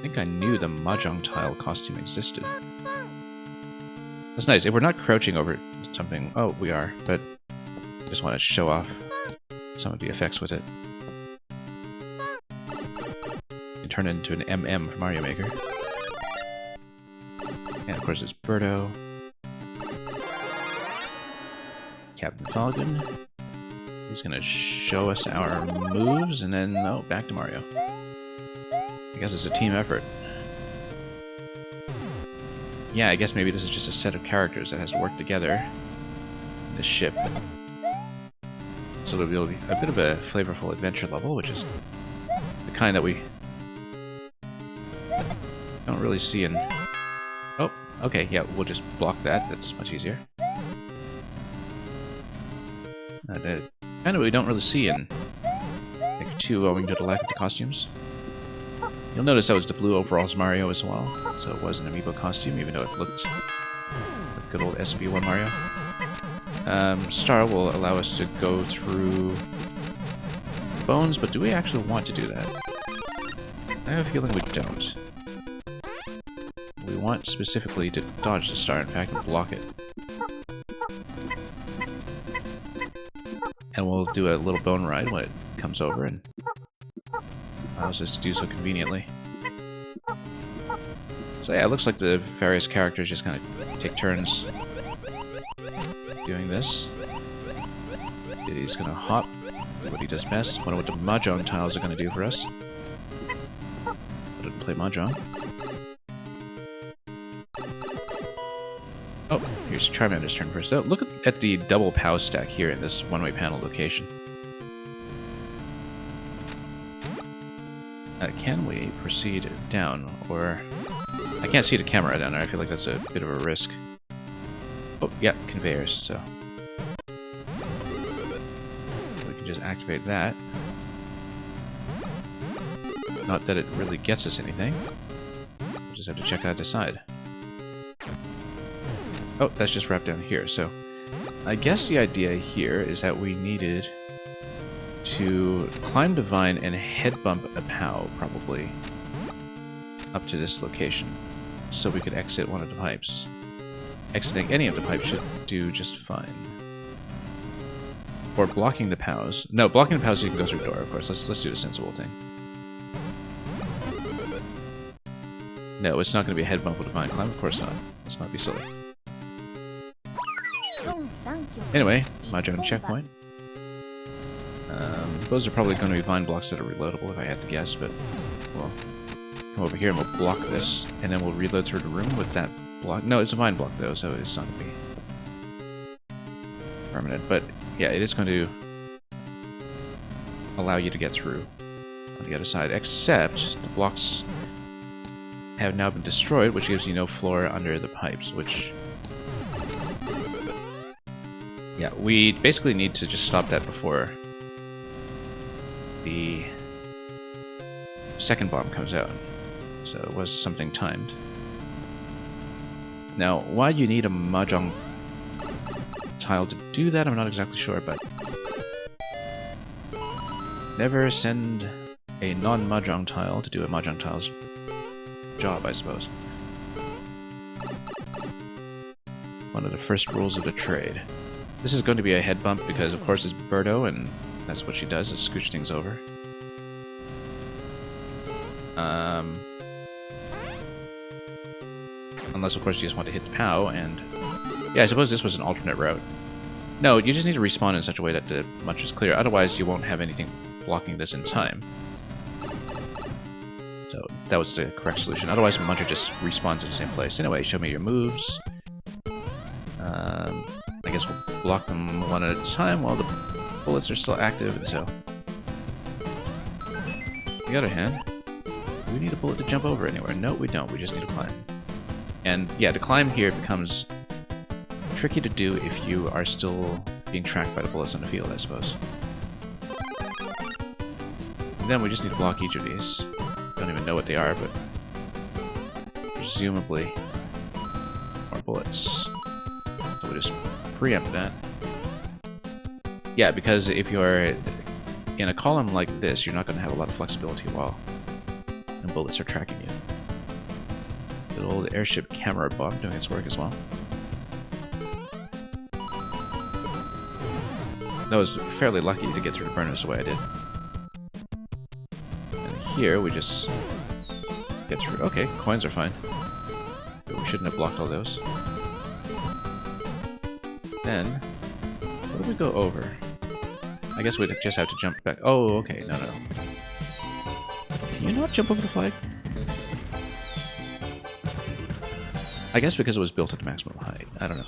think I knew the Mahjong tile costume existed. That's nice. If we're not crouching over something... Oh, we are, but I just want to show off some of the effects with it. You turn it into an MM for Mario Maker. And of course there's Birdo. Captain Falcon. He's gonna show us our moves, and then, oh, back to Mario. I guess it's a team effort. Yeah, I guess maybe this is just a set of characters that has to work together in this ship. So it'll be a bit of a flavorful adventure level, which is the kind that we don't really see in... Oh, okay, yeah, we'll just block that. That's much easier. The kind of we don't really see in Maker 2 owing to the lack of the costumes. You'll notice that was the blue overalls Mario as well, so it was an amiibo costume, even though it looked like good old SMM1 Mario. Star will allow us to go through bones, but do we actually want to do that? I have a feeling we don't. We want specifically to dodge the star, in fact, and block it. And we'll do a little bone ride when it comes over and allows us to do so conveniently. So yeah, it looks like the various characters just kind of take turns doing this. He's gonna hop, do what he does best. Wonder what the Mahjong tiles are gonna do for us. I didn't play Mahjong. Oh, here's Charmander's turn first. Oh, look at the double POW stack here in this one-way panel location. Can we proceed down, or... I can't see the camera down there, I feel like that's a bit of a risk. Oh, yeah, conveyors, so... we can just activate that. Not that it really gets us anything. We'll just have to check that aside. Oh, that's just wrapped down here, so... I guess the idea here is that we needed to climb the vine and head bump a POW, probably, up to this location, so we could exit one of the pipes. Exiting any of the pipes should do just fine. Or blocking the POWs. No, blocking the POWs you can go through the door, of course. Let's do the sensible thing. No, it's not going to be a head bump with a vine climb. Of course not. Let's not be silly. Anyway, Mahjong checkpoint. Those are probably going to be vine blocks that are reloadable if I had to guess, but we'll come over here and we'll block this, and then we'll reload through the room with that block. No, it's a vine block though, so it's not going to be permanent, but yeah, it is going to allow you to get through on the other side, except the blocks have now been destroyed, which gives you no floor under the pipes, which... yeah, we basically need to just stop that before the second bomb comes out. So it was something timed. Now, why you need a Mahjong tile to do that, I'm not exactly sure, but... never send a non-Mahjong tile to do a Mahjong tile's job, I suppose. One of the first rules of the trade. This is going to be a head bump because, of course, it's Birdo, and that's what she does, is scooch things over. Unless, of course, you just want to hit the POW, and... yeah, I suppose this was an alternate route. No, you just need to respawn in such a way that the much is clear, otherwise you won't have anything blocking this in time. So, that was the correct solution. Otherwise, Muncher just respawns in the same place. Anyway, show me your moves. I guess we'll block them one at a time while the bullets are still active, and so... on the other hand, do we need a bullet to jump over anywhere? No, we don't. We just need to climb. And yeah, the climb here becomes tricky to do if you are still being tracked by the bullets on the field, I suppose. And then we just need to block each of these. Don't even know what they are, but presumably more bullets. So we just preempt that. Yeah, because if you're in a column like this, you're not going to have a lot of flexibility while the bullets are tracking you. Good old airship camera bomb doing its work as well. That was fairly lucky to get through the burners the way I did. And here we just get through. Okay, coins are fine. But we shouldn't have blocked all those. Then, what do we go over? I guess we'd just have to jump back. Oh, okay, no. Can you not jump over the flag? I guess because it was built at the maximum height. I don't know.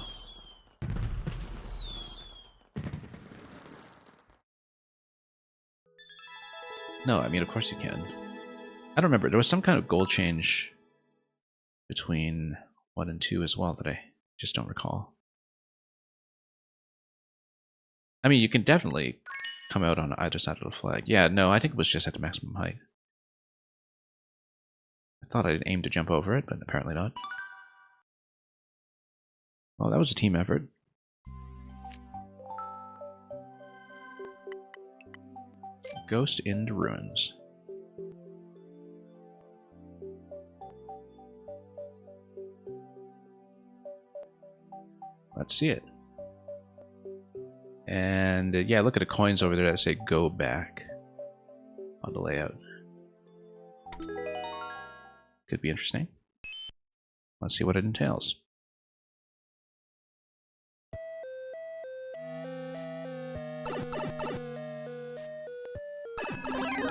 No, I mean, of course you can. I don't remember. There was some kind of goal change between 1 and 2 as well that I just don't recall. I mean, you can definitely come out on either side of the flag. Yeah, no, I think it was just at the maximum height. I thought I'd aim to jump over it, but apparently not. Well, that was a team effort. Ghost in the ruins. Let's see it. And yeah, look at the coins over there that say go back on the layout. Could be interesting. Let's see what it entails.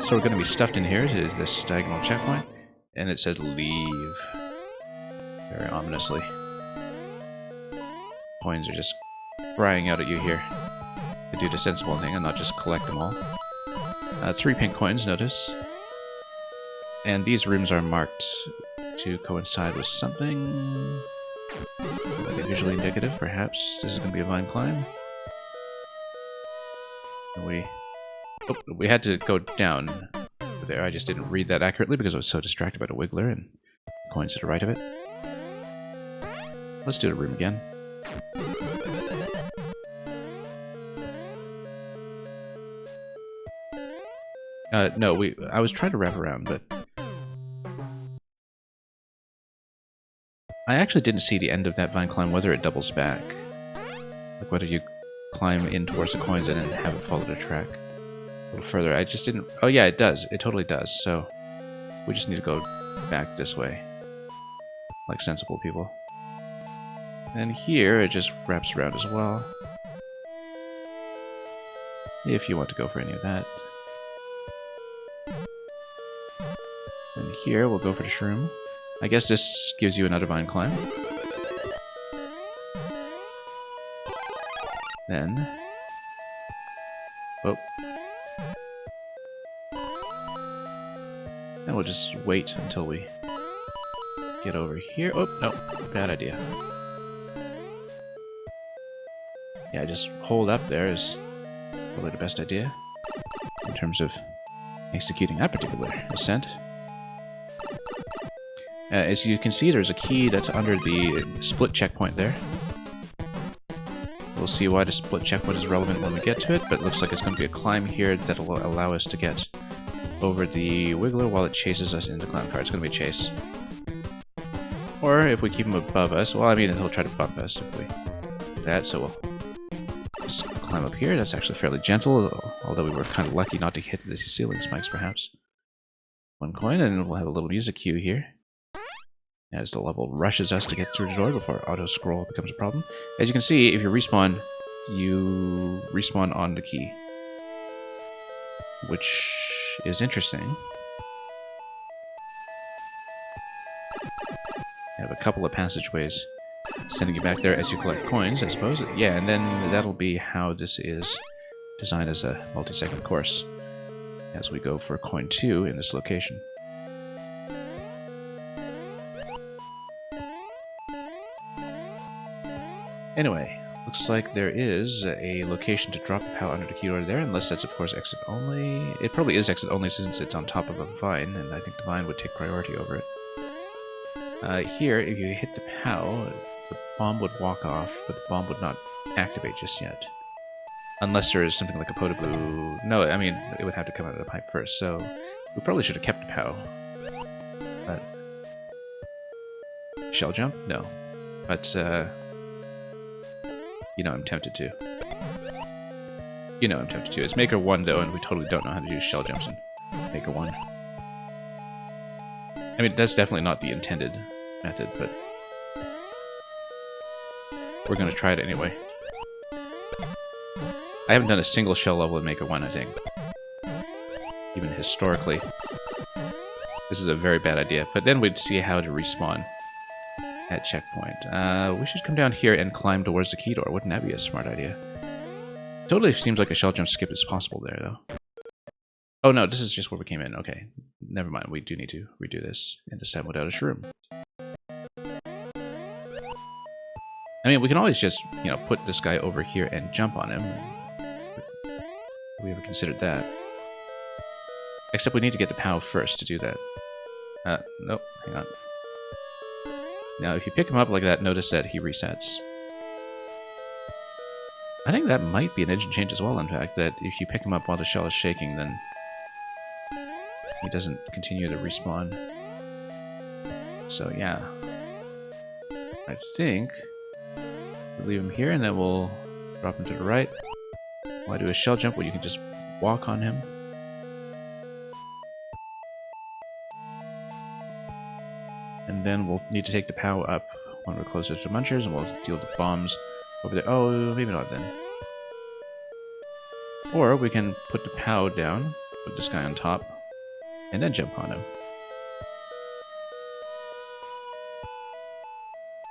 So we're going to be stuffed in here to this diagonal checkpoint, and it says leave. Very ominously. Coins are just crying out at you here to do the sensible thing and not just collect them all. 3 pink coins, notice. And these rooms are marked to coincide with something like visually indicative, perhaps. This is going to be a vine climb. And we had to go down there. I just didn't read that accurately because I was so distracted by the wiggler and the coins to the right of it. Let's do the room again. No, I was trying to wrap around, but I actually didn't see the end of that vine climb, whether it doubles back. Like whether you climb in towards the coins and then have it follow the track a little further. I just didn't... Oh yeah, it does. It totally does. So we just need to go back this way. Like sensible people. And here it just wraps around as well. If you want to go for any of that. And here we'll go for the shroom. I guess this gives you another vine climb. Then... Oh. Then we'll just wait until we get over here. Oh, no. Bad idea. Yeah, just hold up there is probably the best idea in terms of executing that particular ascent. As you can see, there's a key that's under the split checkpoint there. We'll see why the split checkpoint is relevant when we get to it, but it looks like it's going to be a climb here that will allow us to get over the wiggler while it chases us into the clown car. It's going to be a chase. Or if we keep him above us, well, I mean, he'll try to bump us if we do that, so we'll just climb up here. That's actually fairly gentle, although we were kind of lucky not to hit the ceiling spikes, perhaps. 1 coin, and we'll have a little music cue here as the level rushes us to get through the door before auto-scroll becomes a problem. As you can see, if you respawn on the key, which is interesting. You have a couple of passageways sending you back there as you collect coins, I suppose. Yeah, and then that'll be how this is designed as a multi-segment course as we go for coin 2 in this location. Anyway, looks like there is a location to drop the POW under the key door there, unless that's, of course, exit only. It probably is exit only since it's on top of a vine, and I think the vine would take priority over it. Here, if you hit the POW, the bomb would walk off, but the bomb would not activate just yet. Unless there is something like a pot of blue... No, I mean, it would have to come out of the pipe first, so we probably should have kept the POW. But... Shell jump? No. But, you know I'm tempted to. You know I'm tempted to. It's Maker 1, though, and we totally don't know how to do shell jumps in Maker 1. I mean, that's definitely not the intended method, but we're going to try it anyway. I haven't done a single shell level in Maker 1, I think. Even historically. This is a very bad idea, but then we'd see how to respawn at checkpoint. We should come down here and climb towards the key door. Wouldn't that be a smart idea? Totally seems like a shell jump skip is possible there, though. Oh no, this is just where we came in. Okay, never mind. We do need to redo this and this time without a shroom. I mean, we can always just, you know, put this guy over here and jump on him. Have we ever considered that? Except we need to get the POW first to do that. Nope, hang on. Now, if you pick him up like that, notice that he resets. I think that might be an engine change as well, in fact, that if you pick him up while the shell is shaking, then he doesn't continue to respawn. So, yeah. I think we'll leave him here, and then we'll drop him to the right. While I do a shell jump where you can just walk on him. And then we'll need to take the POW up when we're closer to Munchers, and we'll deal with bombs over there. Oh, maybe not then. Or we can put the POW down, put this guy on top, and then jump on him.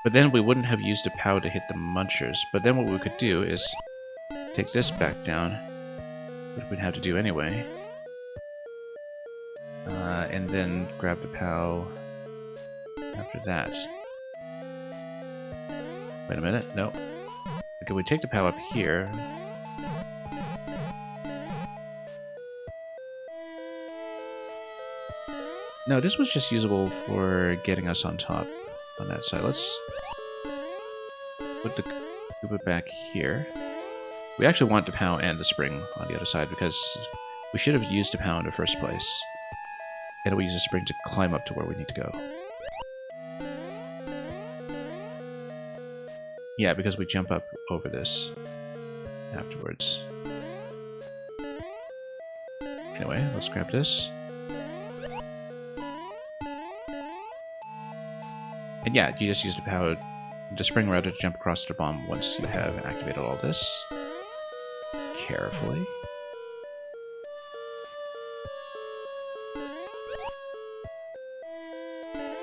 But then we wouldn't have used a POW to hit the Munchers. But then what we could do is take this back down, which we'd have to do anyway. And then grab the POW after that. Wait a minute, no. Okay, we take the POW up here. No, this was just usable for getting us on top on that side. Let's put the Koopa back here. We actually want the POW and the spring on the other side because we should have used the POW in the first place. And we use the spring to climb up to where we need to go. Yeah, because we jump up over this afterwards. Anyway, let's grab this. And yeah, you just use the POW, the spring router to jump across the bomb once you have activated all this. Carefully.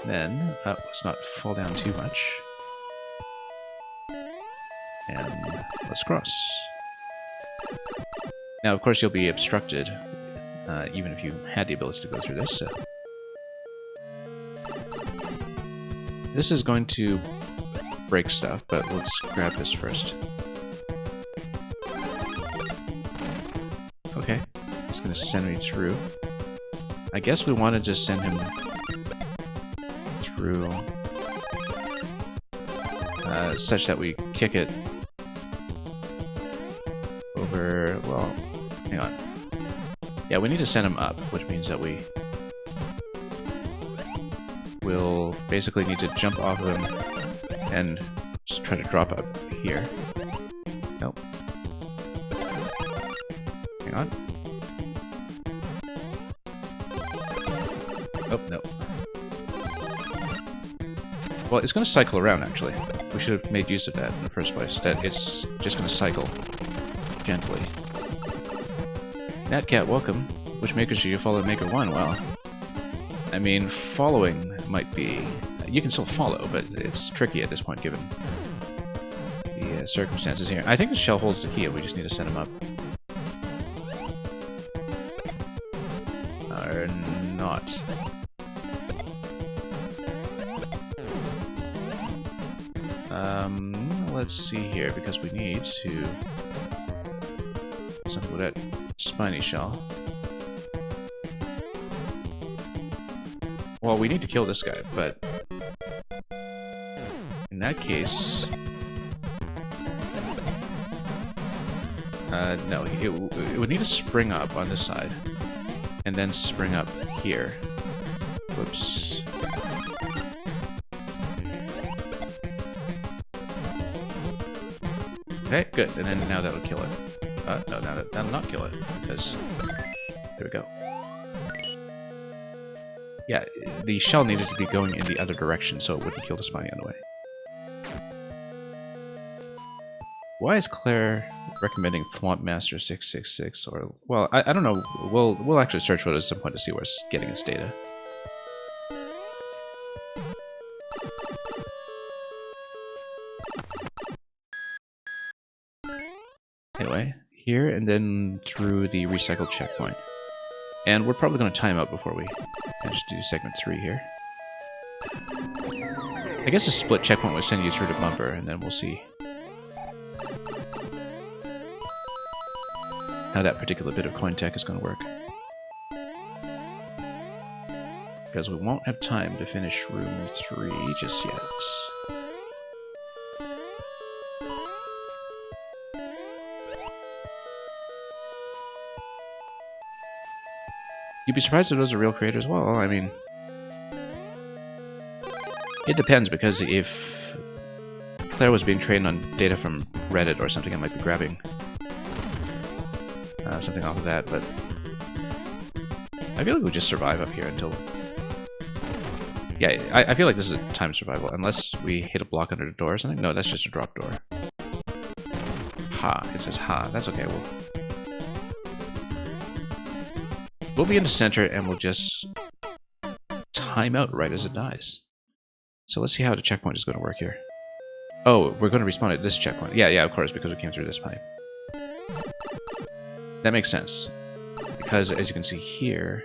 Then, let's not fall down too much. And let's cross. Now, of course, you'll be obstructed, even if you had the ability to go through this. This is going to break stuff, but let's grab this first. Okay, it's going to send me through. I guess we wanted to send him through such that we kick it over, well, hang on. Yeah, we need to send him up, which means that we will basically need to jump off of him and just try to drop up here. Nope. Hang on. Oh, no. Well, it's going to cycle around, actually. We should have made use of that in the first place. That it's just going to cycle gently. Natcat, welcome. Which maker should you follow Maker 1? Well, I mean, following might be... You can still follow, but it's tricky at this point, given the circumstances here. I think the shell holds the key, and we just need to send him up. Or not. Let's see here, because we need to... Something with that spiny shell. Well, we need to kill this guy, but... In that case... no, it would need to spring up on this side. And then spring up here. Whoops. Okay, good. And then now that'll kill it. No, now that'll not kill it, because... There we go. Yeah, the shell needed to be going in the other direction, so it wouldn't kill the spiny on the way. Why is Claire recommending Thwomp Master 666? Or, well, I don't know. We'll actually search for it at some point to see where it's getting its data. Anyway, here and then through the recycled checkpoint. And we're probably going to time out before we manage to do segment 3 here. I guess a split checkpoint will send you through the bumper, and then we'll see how that particular bit of coin tech is going to work. Because we won't have time to finish room 3 just yet. You'd be surprised if those are real creators. Well, I mean... It depends, because if Claire was being trained on data from Reddit or something, I might be grabbing something off of that, but... I feel like we'll just survive up here until Yeah, I feel like this is a time survival, unless we hit a block under the door or something. No, that's just a drop door. Ha, it says ha. That's okay. We'll be in the center and we'll just time out right as it dies. So let's see how the checkpoint is going to work here. Oh, we're going to respawn at this checkpoint. Yeah, of course, because we came through this pipe. That makes sense. Because as you can see here,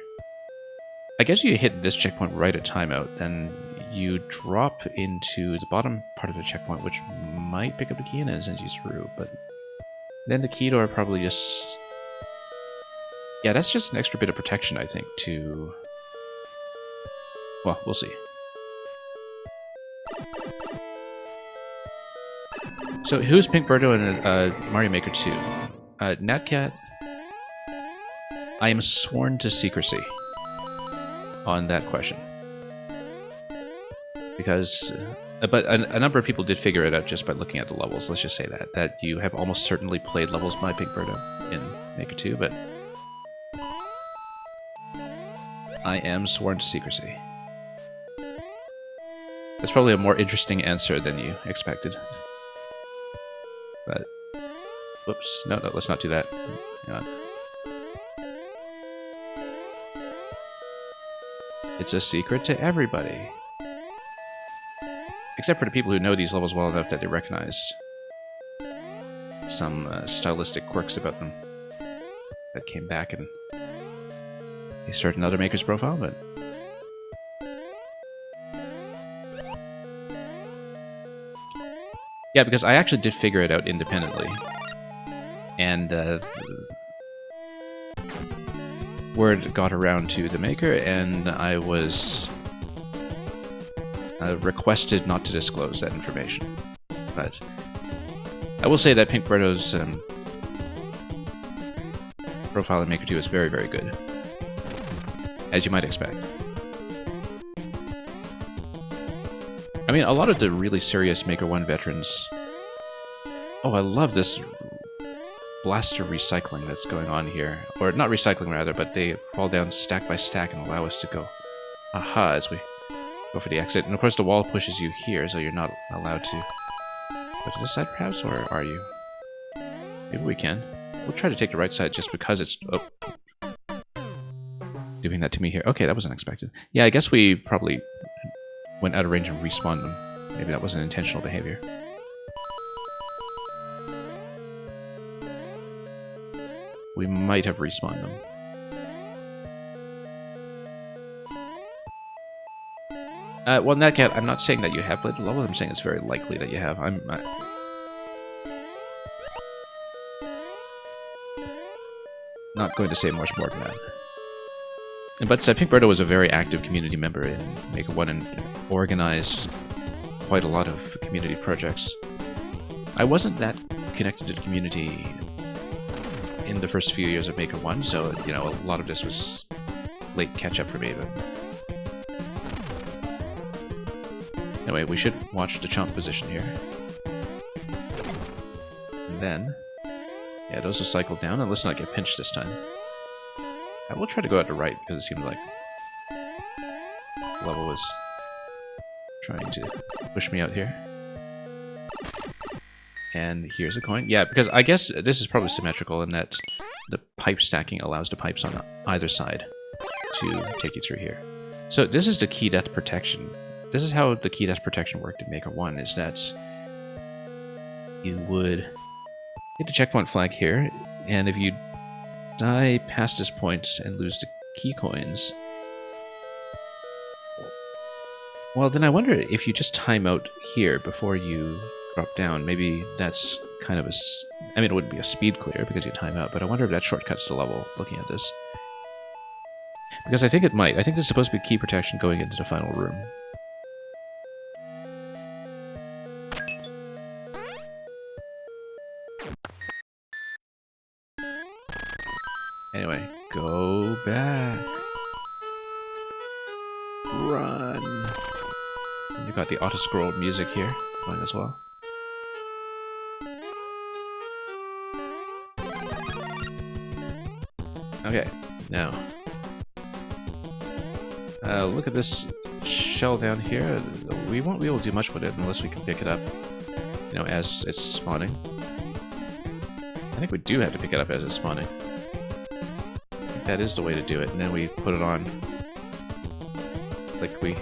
I guess you hit this checkpoint right at timeout, then you drop into the bottom part of the checkpoint, which might pick up the key and sends you through, but then the key door probably just... Yeah, that's just an extra bit of protection, I think, to... Well, we'll see. So, who's Pink Birdo in Mario Maker 2? Natcat, I am sworn to secrecy on that question. Because... but a number of people did figure it out just by looking at the levels, let's just say that. That you have almost certainly played levels by Pink Birdo in Maker 2, but... I am sworn to secrecy. That's probably a more interesting answer than you expected. But... Whoops. No, let's not do that. Hang on. It's a secret to everybody. Except for the people who know these levels well enough that they recognize some stylistic quirks about them that came back and they started another maker's profile, but... Yeah, because I actually did figure it out independently. And word got around to the maker, and I was requested not to disclose that information. But I will say that Pink Birdo's profile in Maker 2 is very, very good. As you might expect. I mean, a lot of the really serious Maker 1 veterans... Oh, I love this blaster recycling that's going on here. Or not recycling, rather, but they fall down stack by stack and allow us to go aha as we go for the exit. And of course the wall pushes you here, so you're not allowed to go to this side perhaps, or are you? Maybe we can. We'll try to take the right side just because it's... Oh. Doing that to me here. Okay, that was unexpected. Yeah, I guess we probably went out of range and respawned them. Maybe that wasn't intentional behavior. We might have respawned them. Well, Natcat, I'm not saying that you have played the level, I'm saying it's very likely that you have. I'm not going to say much more than that. But Pink Birdo was a very active community member in Maker 1 and organized quite a lot of community projects. I wasn't that connected to the community in the first few years of Maker 1, so, you know, a lot of this was late catch-up for me, but... Anyway, we should watch the chomp position here. And then... Yeah, those will cycle down, and let's not get pinched this time. I will try to go out to right, because it seemed like the level was trying to push me out here. And here's a coin. Yeah, because I guess this is probably symmetrical in that the pipe stacking allows the pipes on either side to take you through here. So this is the key death protection. This is how the key death protection worked in Maker 1, is that you would hit the checkpoint flag here, and if you die past this point and lose the key coins, well, then I wonder if you just time out here before you drop down. Maybe that's kind of a... I mean, it wouldn't be a speed clear because you time out, but I wonder if that shortcuts the level looking at this. Because I think it might. I think there's supposed to be key protection going into the final room. Anyway, go back. Run. And you've got the auto-scroll music here going as well. Okay, now. Look at this shell down here. We won't be able to do much with it unless we can pick it up, you know, as it's spawning. I think we do have to pick it up as it's spawning. I think that is the way to do it. And then we put it on, like we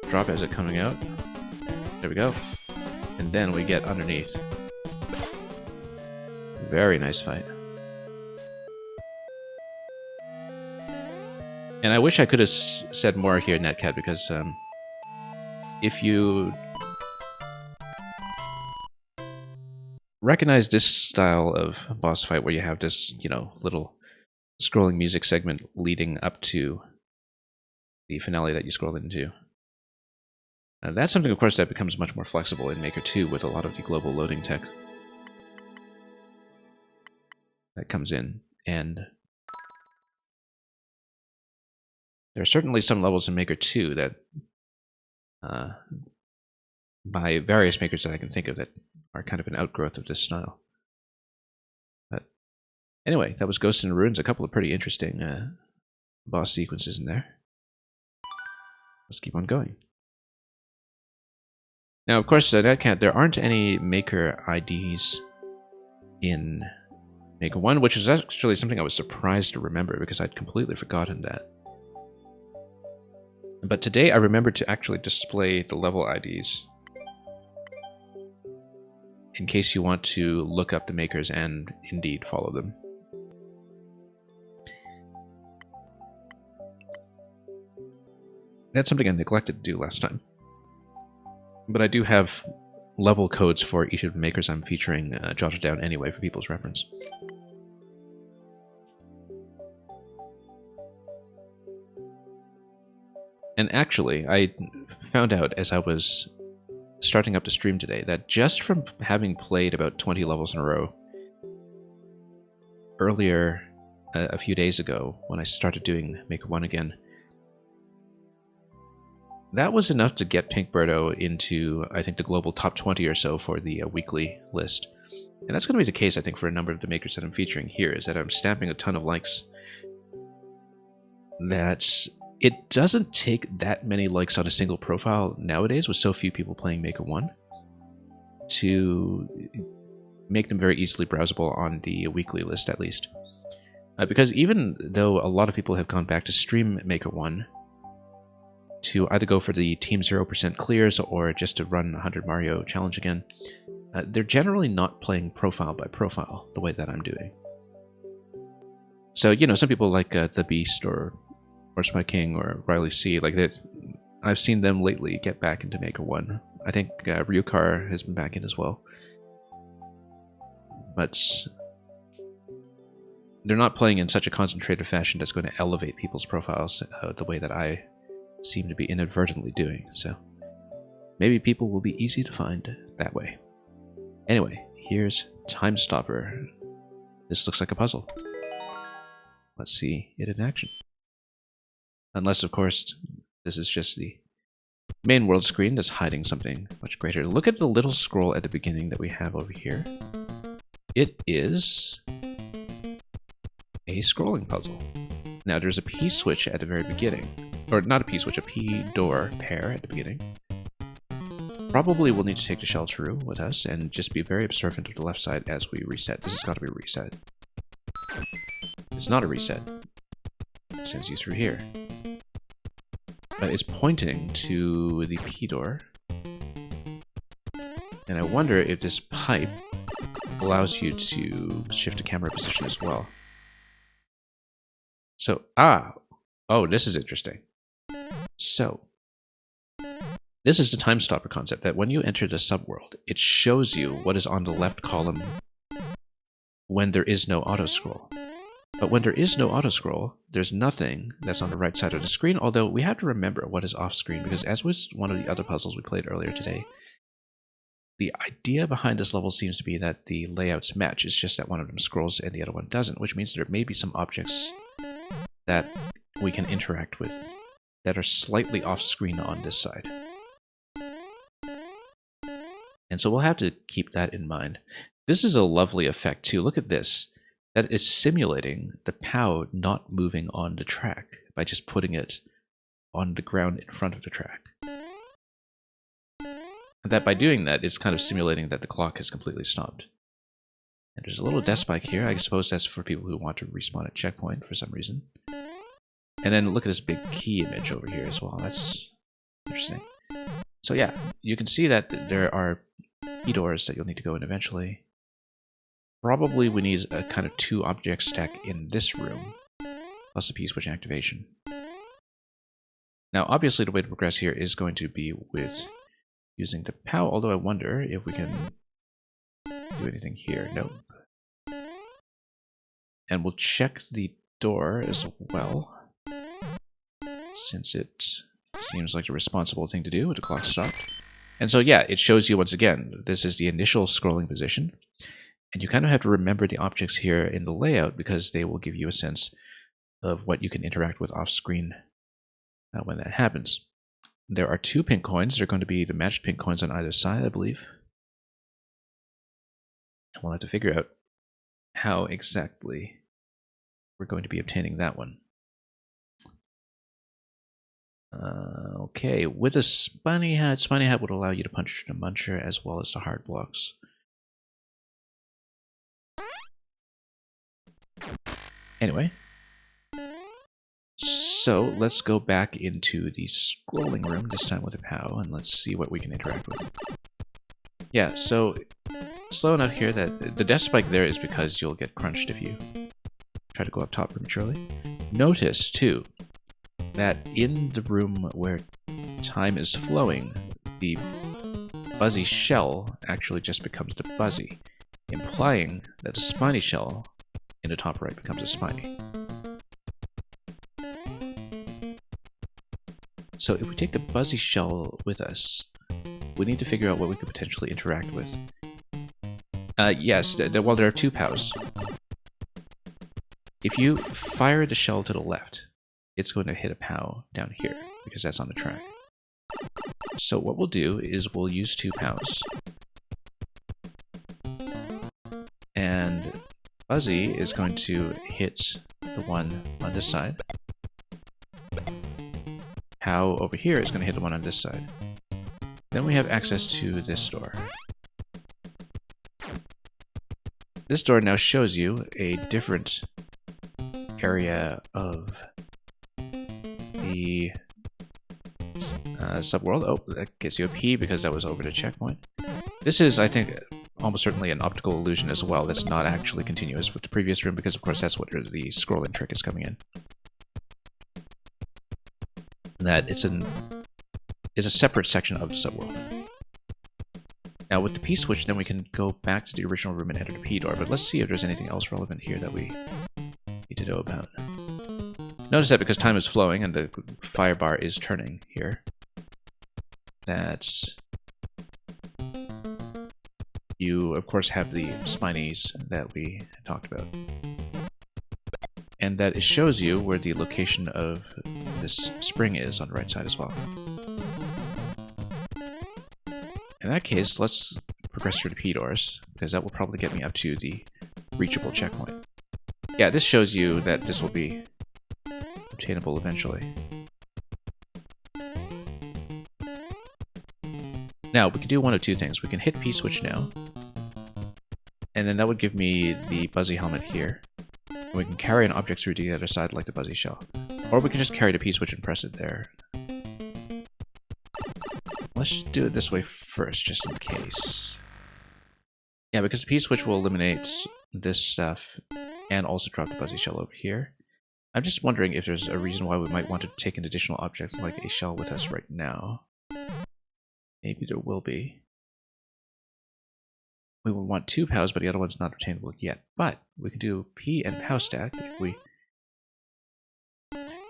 drop as it coming out. There we go. And then we get underneath. Very nice fight. And I wish I could have said more here, Netcat, because if you recognize this style of boss fight where you have this, you know, little scrolling music segment leading up to the finale that you scroll into, that's something, of course, that becomes much more flexible in Maker 2 with a lot of the global loading tech that comes in. And there are certainly some levels in Maker 2 that, by various makers that I can think of, that are kind of an outgrowth of this style. But anyway, that was Ghosts and Ruins, a couple of pretty interesting boss sequences in there. Let's keep on going. Now, of course, Netcat, there aren't any maker IDs in Maker 1, which is actually something I was surprised to remember because I'd completely forgotten that. But today I remembered to actually display the level IDs in case you want to look up the makers and indeed follow them. That's something I neglected to do last time. But I do have level codes for each of the makers I'm featuring jotted down anyway for people's reference. And actually, I found out as I was starting up the stream today that just from having played about 20 levels in a row earlier a few days ago when I started doing Maker 1 again, that was enough to get Pink Birdo into, I think, the global top 20 or so for the weekly list. And that's going to be the case, I think, for a number of the makers that I'm featuring here, is that I'm stamping a ton of likes. That's... It doesn't take that many likes on a single profile nowadays, with so few people playing Maker 1, to make them very easily browsable on the weekly list, at least. Because even though a lot of people have gone back to stream Maker 1 to either go for the Team 0% clears or just to run 100 Mario challenge again, they're generally not playing profile by profile the way that I'm doing. So, you know, some people like The Beast or My King or Riley C, like that, I've seen them lately get back into Maker 1. I think Ryukar has been back in as well. But they're not playing in such a concentrated fashion that's going to elevate people's profiles the way that I seem to be inadvertently doing. So maybe people will be easy to find that way. Anyway, here's Time Stopper. This looks like a puzzle. Let's see it in action. Unless, of course, this is just the main world screen that's hiding something much greater. Look at the little scroll at the beginning that we have over here. It is a scrolling puzzle. Now, there's a P switch at the very beginning. Or not a P switch, a P door pair at the beginning. Probably we'll need to take the shell through with us and just be very observant of the left side as we reset. This has got to be a reset. It's not a reset. It sends you through here. But it's pointing to the P door. And I wonder if this pipe allows you to shift the camera position as well. So, oh, this is interesting. So, this is the time stopper concept, that when you enter the subworld, it shows you what is on the left column when there is no auto-scroll. But when there is no auto-scroll, there's nothing that's on the right side of the screen, although we have to remember what is off-screen, because as was one of the other puzzles we played earlier today, the idea behind this level seems to be that the layouts match. It's just that one of them scrolls and the other one doesn't, which means there may be some objects that we can interact with that are slightly off-screen on this side. And so we'll have to keep that in mind. This is a lovely effect too. Look at this. That is simulating the POW not moving on the track by just putting it on the ground in front of the track. And that by doing that, it's kind of simulating that the clock has completely stopped. And there's a little death spike here. I suppose that's for people who want to respawn at checkpoint for some reason. And then look at this big key image over here as well. That's interesting. So yeah, you can see that there are key doors that you'll need to go in eventually. Probably we need a kind of 2 object stack in this room, plus a P-switch activation. Now obviously the way to progress here is going to be with using the POW, although I wonder if we can do anything here. Nope. And we'll check the door as well, since it seems like a responsible thing to do with the clock stopped. And so yeah, it shows you once again, this is the initial scrolling position. And you kind of have to remember the objects here in the layout because they will give you a sense of what you can interact with off screen when that happens. There are 2 pink coins. They're going to be the matched pink coins on either side, I believe. And we'll have to figure out how exactly we're going to be obtaining that one. Okay, with a Spiny Hat would allow you to punch the Muncher as well as the hard blocks. Anyway, so let's go back into the scrolling room, this time with a POW, and let's see what we can interact with. Yeah, so slow enough here that the death spike there is because you'll get crunched if you try to go up top prematurely. Notice, too, that in the room where time is flowing, the buzzy shell actually just becomes the buzzy, implying that the spiny shell in the top right becomes a spiny. So if we take the buzzy shell with us, we need to figure out what we could potentially interact with. Yes, well, there are 2 POWs. If you fire the shell to the left, it's going to hit a POW down here, because that's on the track. So what we'll do is we'll use 2 POWs. And Buzzy is going to hit the one on this side. POW over here is going to hit the one on this side. Then we have access to this door. This door now shows you a different area of the subworld. Oh, that gets you a P because that was over the checkpoint. This is, I think, almost certainly an optical illusion as well. That's not actually continuous with the previous room because, of course, that's what the scrolling trick is coming in. And that it's a separate section of the subworld. Now with the P switch, then we can go back to the original room and enter the P door, but let's see if there's anything else relevant here that we need to know about. Notice that because time is flowing and the fire bar is turning here, that you, of course, have the spinies that we talked about. And that it shows you where the location of this spring is on the right side as well. In that case, let's progress through the P doors, because that will probably get me up to the reachable checkpoint. Yeah, this shows you that this will be obtainable eventually. Now, we can do one of 2 things. We can hit P switch now, and then that would give me the Buzzy helmet here. And we can carry an object through to the other side like the Buzzy shell. Or we can just carry the P switch and press it there. Let's do it this way first, just in case. Yeah, because the P switch will eliminate this stuff and also drop the Buzzy shell over here. I'm just wondering if there's a reason why we might want to take an additional object like a shell with us right now. Maybe there will be. We will want 2 POWs, but the other one's not obtainable yet. But we can do P and POW stack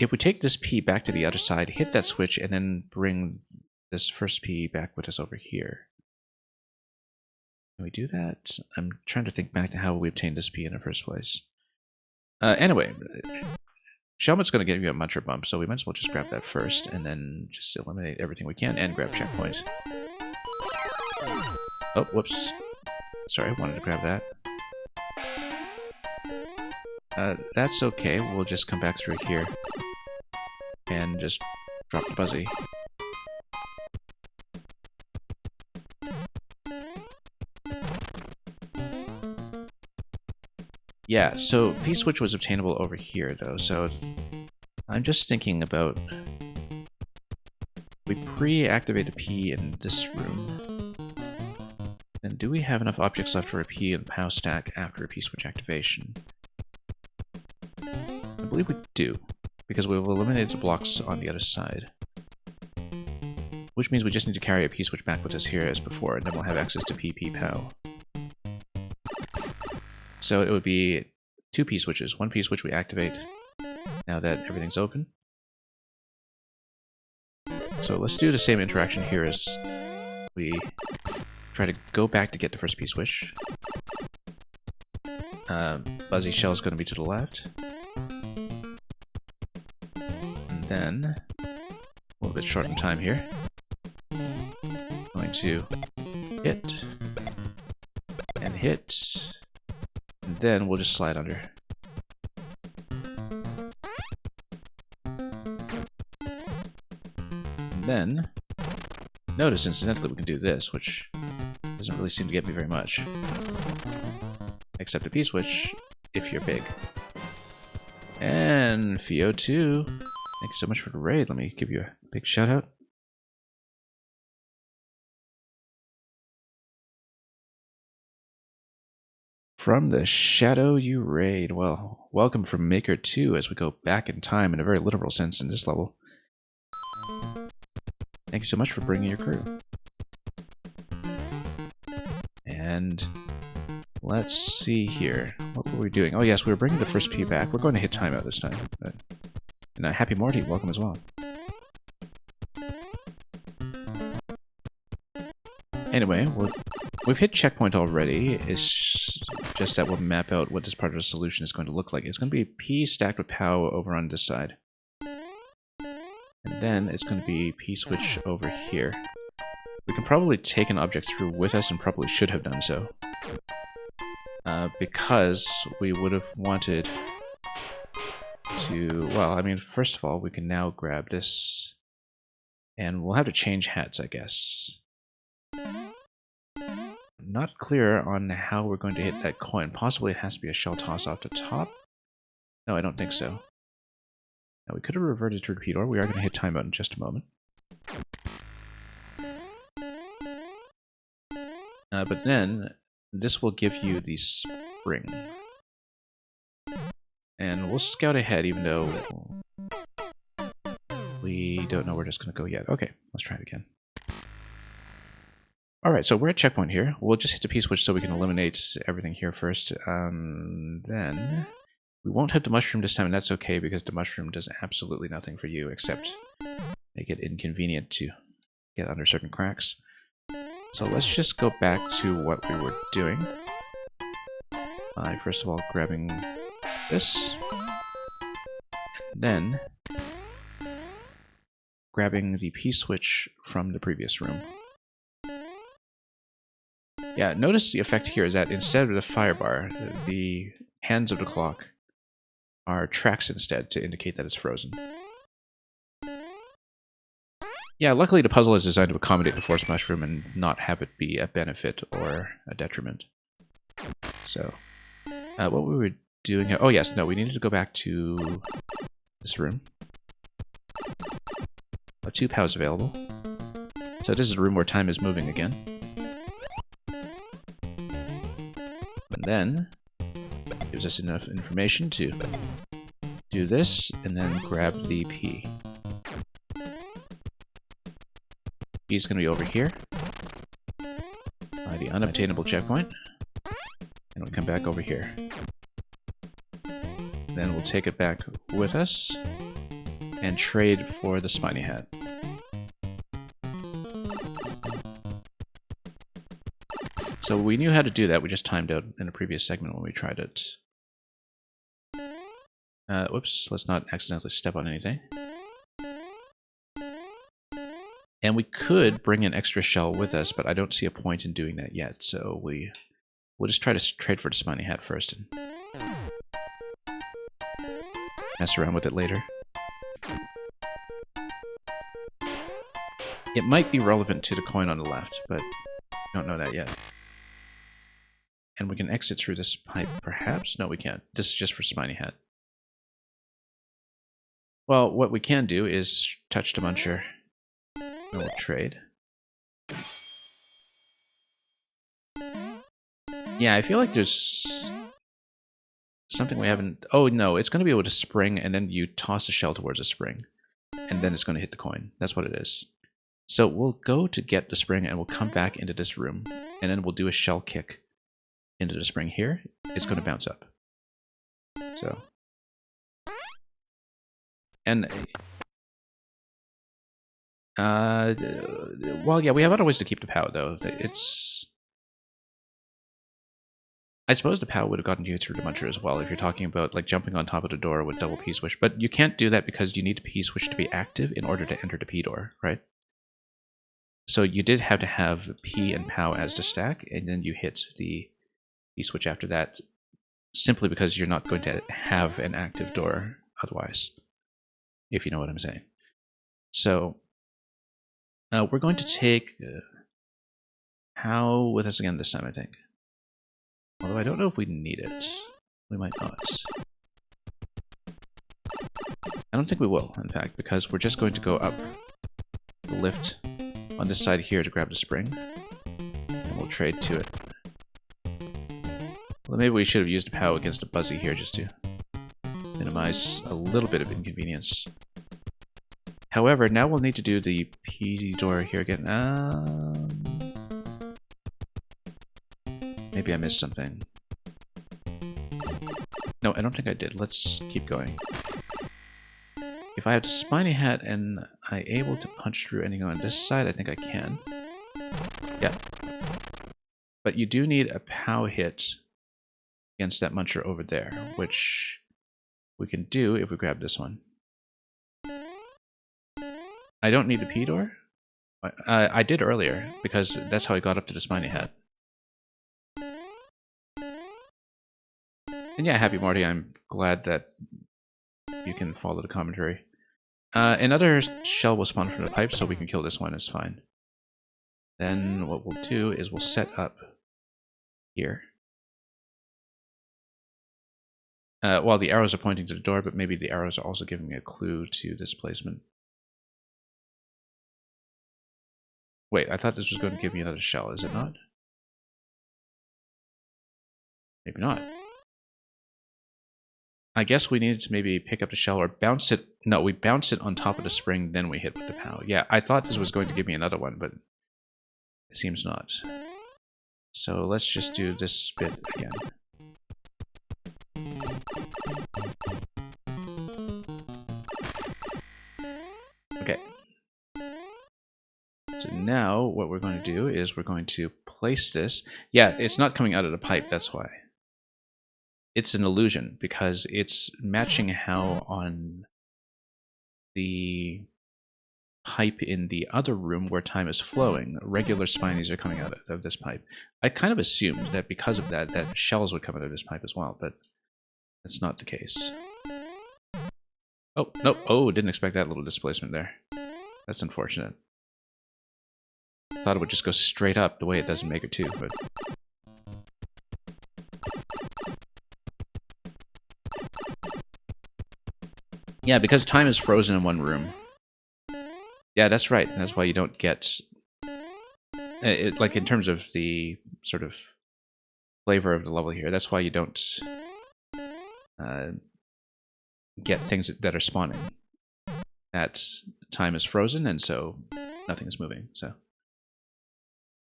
if we take this P back to the other side, hit that switch, and then bring this first P back with us over here. Can we do that? I'm trying to think back to how we obtained this P in the first place. Anyway, Shelmet's going to give you a Muncher bump, so we might as well just grab that first, and then just eliminate everything we can, and grab checkpoint. Oh, whoops. Sorry, I wanted to grab that. That's okay, we'll just come back through here, and just Dropped Buzzy. Yeah, so P-switch was obtainable over here, though, so I'm just thinking about... We pre-activate a P in this room. Then do we have enough objects left for a P in the POW stack after a P-switch activation? I believe we do, because we've eliminated the blocks on the other side. Which means we just need to carry a P-switch back with us here as before, and then we'll have access to PP POW. So it would be 2 P-switches. 1 P-switch we activate now that everything's open. So let's do the same interaction here as we try to go back to get the first P-switch. Buzzy Shell is going to be to the left. And then, a little bit short in time here. Going to hit, and hit, and then we'll just slide under. And then, notice incidentally we can do this, which doesn't really seem to get me very much. Except a P-switch, if you're big. And Fio2, thank you so much for the raid. Let me give you a big shout out. From the shadow you raid. Well, welcome from Maker 2 as we go back in time in a very literal sense in this level. Thank you so much for bringing your crew. And let's see here. What were we doing? Oh yes, we were bringing the first P back. We're going to hit timeout this time. But... And Happy Morty, welcome as well. Anyway, we've hit checkpoint already. It's just that we'll map out what this part of the solution is going to look like. It's going to be P stacked with POW over on this side. And then it's going to be P-switch over here. We can probably take an object through with us and probably should have done so. Because we would have wanted to... Well, I mean, first of all, we can now grab this. And we'll have to change hats, I guess. Not clear on how we're going to hit that coin. Possibly it has to be a shell toss off the top. No, I don't think so. Now, we could have reverted to repeat, or we are going to hit timeout in just a moment. But then, this will give you the spring. And we'll scout ahead, even though we don't know where it's going to go yet. Okay, let's try it again. Alright, so we're at checkpoint here. We'll just hit the P-switch so we can eliminate everything here first. Then we won't hit the mushroom this time, and that's okay because the mushroom does absolutely nothing for you except make it inconvenient to get under certain cracks. So let's just go back to what we were doing. By first of all grabbing this, and then grabbing the P-switch from the previous room. Yeah, notice the effect here is that instead of the fire bar, the hands of the clock are tracks instead to indicate that it's frozen. Yeah, luckily the puzzle is designed to accommodate the force mushroom and not have it be a benefit or a detriment. So, what we were doing here... Oh yes, no, we needed to go back to this room. 2 POWs available. So this is a room where time is moving again. And then, gives us enough information to do this, and then grab the P. P is going to be over here, by the unobtainable checkpoint, and we come back over here. Then we'll take it back with us, and trade for the spiny hat. So we knew how to do that, we just timed out in a previous segment when we tried it. Whoops, let's not accidentally step on anything. And we could bring an extra shell with us, but I don't see a point in doing that yet, so we'll just try to trade for the spiny hat first and mess around with it later. It might be relevant to the coin on the left, but we don't know that yet. And we can exit through this pipe, perhaps? No, we can't. This is just for Spiny Hat. Well, what we can do is touch the muncher. And we'll trade. Yeah, I feel like there's something we haven't... Oh, no, it's going to be able to spring, and then you toss the shell towards a spring. And then it's going to hit the coin. That's what it is. So we'll go to get the spring, and we'll come back into this room. And then we'll do a shell kick into the spring here. It's going to bounce up. So... And... well, yeah, we have other ways to keep the POW, though. It's... I suppose the POW would have gotten you through the muncher as well if you're talking about like jumping on top of the door with double P-switch, but you can't do that because you need the P-switch to be active in order to enter the P-door, right? So you did have to have P and POW as the stack, and then you hit the P-switch after that, simply because you're not going to have an active door otherwise, if you know what I'm saying. So we're going to take POW with us again this time, I think. Although I don't know if we need it. We might not. I don't think we will, in fact, because we're just going to go up the lift on this side here to grab the spring. And we'll trade to it. Well, maybe we should have used a POW against a Buzzy here just to minimize a little bit of inconvenience. However, now we'll need to do the P door here again. Maybe I missed something. No, I don't think I did. Let's keep going. If I have the Spiny Hat and I'm able to punch through anything on this side, I think I can. Yeah. But you do need a POW hit against that muncher over there, which we can do if we grab this one. I don't need the P door? I did earlier, because that's how I got up to the Spiny Hat. And yeah, Happy Marty, I'm glad that you can follow the commentary. Another shell will spawn from the pipe, so we can kill this one, it's fine. Then what we'll do is we'll set up here. Well, the arrows are pointing to the door, but maybe the arrows are also giving me a clue to this placement. Wait, I thought this was going to give me another shell, is it not? Maybe not. I guess we needed to maybe pick up the shell or bounce it. No, we bounce it on top of the spring, then we hit with the POW. Yeah, I thought this was going to give me another one, but it seems not. So let's just do this bit again. Okay. So now what we're going to do is we're going to place this. Yeah, it's not coming out of the pipe, that's why. It's an illusion because it's matching how on the pipe in the other room where time is flowing, regular spinies are coming out of this pipe. I kind of assumed that because of that, that shells would come out of this pipe as well, but that's not the case. Oh, nope. Oh, didn't expect that little displacement there. That's unfortunate. Thought it would just go straight up the way it does in Maker 2, but... Yeah, because time is frozen in one room. Yeah, that's right. That's why you don't get... like, in terms of the sort of flavor of the level here, that's why you don't get things that are spawning. That time is frozen, and so nothing is moving, so...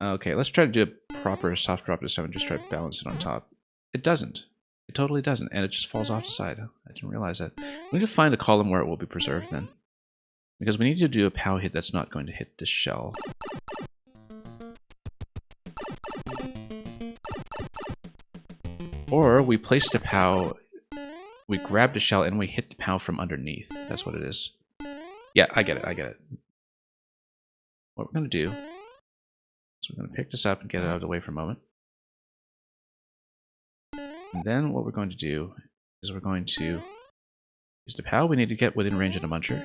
Okay, let's try to do a proper soft drop this time and just try to balance it on top. It doesn't. It totally doesn't, and it just falls off the side. I didn't realize that. We need to find a column where it will be preserved then. Because we need to do a POW hit that's not going to hit this shell. Or we place the POW, we grab the shell, and we hit the POW from underneath. That's what it is. Yeah, I get it, I get it. What we're going to do is we're going to pick this up and get it out of the way for a moment. And then what we're going to do is we're going to use the POW we need to get within range of the muncher.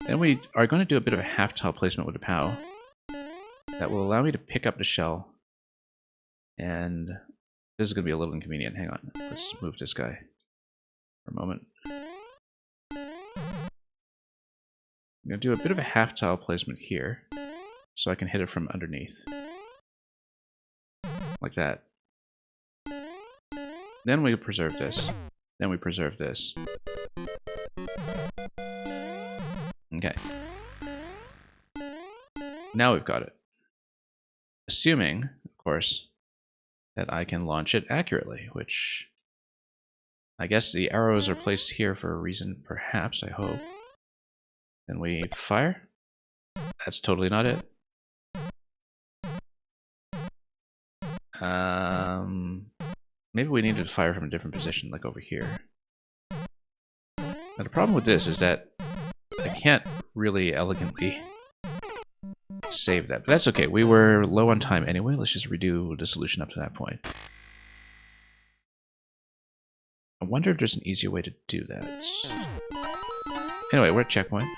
Then we are going to do a bit of a half tile placement with the POW that will allow me to pick up the shell. And this is going to be a little inconvenient. Hang on. Let's move this guy for a moment. I'm going to do a bit of a half tile placement here so I can hit it from underneath. Like that. Then we preserve this. Then we preserve this. Okay. Now we've got it. Assuming, of course, that I can launch it accurately, which I guess the arrows are placed here for a reason, perhaps, I hope. Then we fire. That's totally not it. Maybe we needed to fire from a different position, like over here. Now the problem with this is that I can't really elegantly save that, but that's okay. We were low on time anyway. Let's just redo the solution up to that point. I wonder if there's an easier way to do that. Anyway, we're at checkpoint.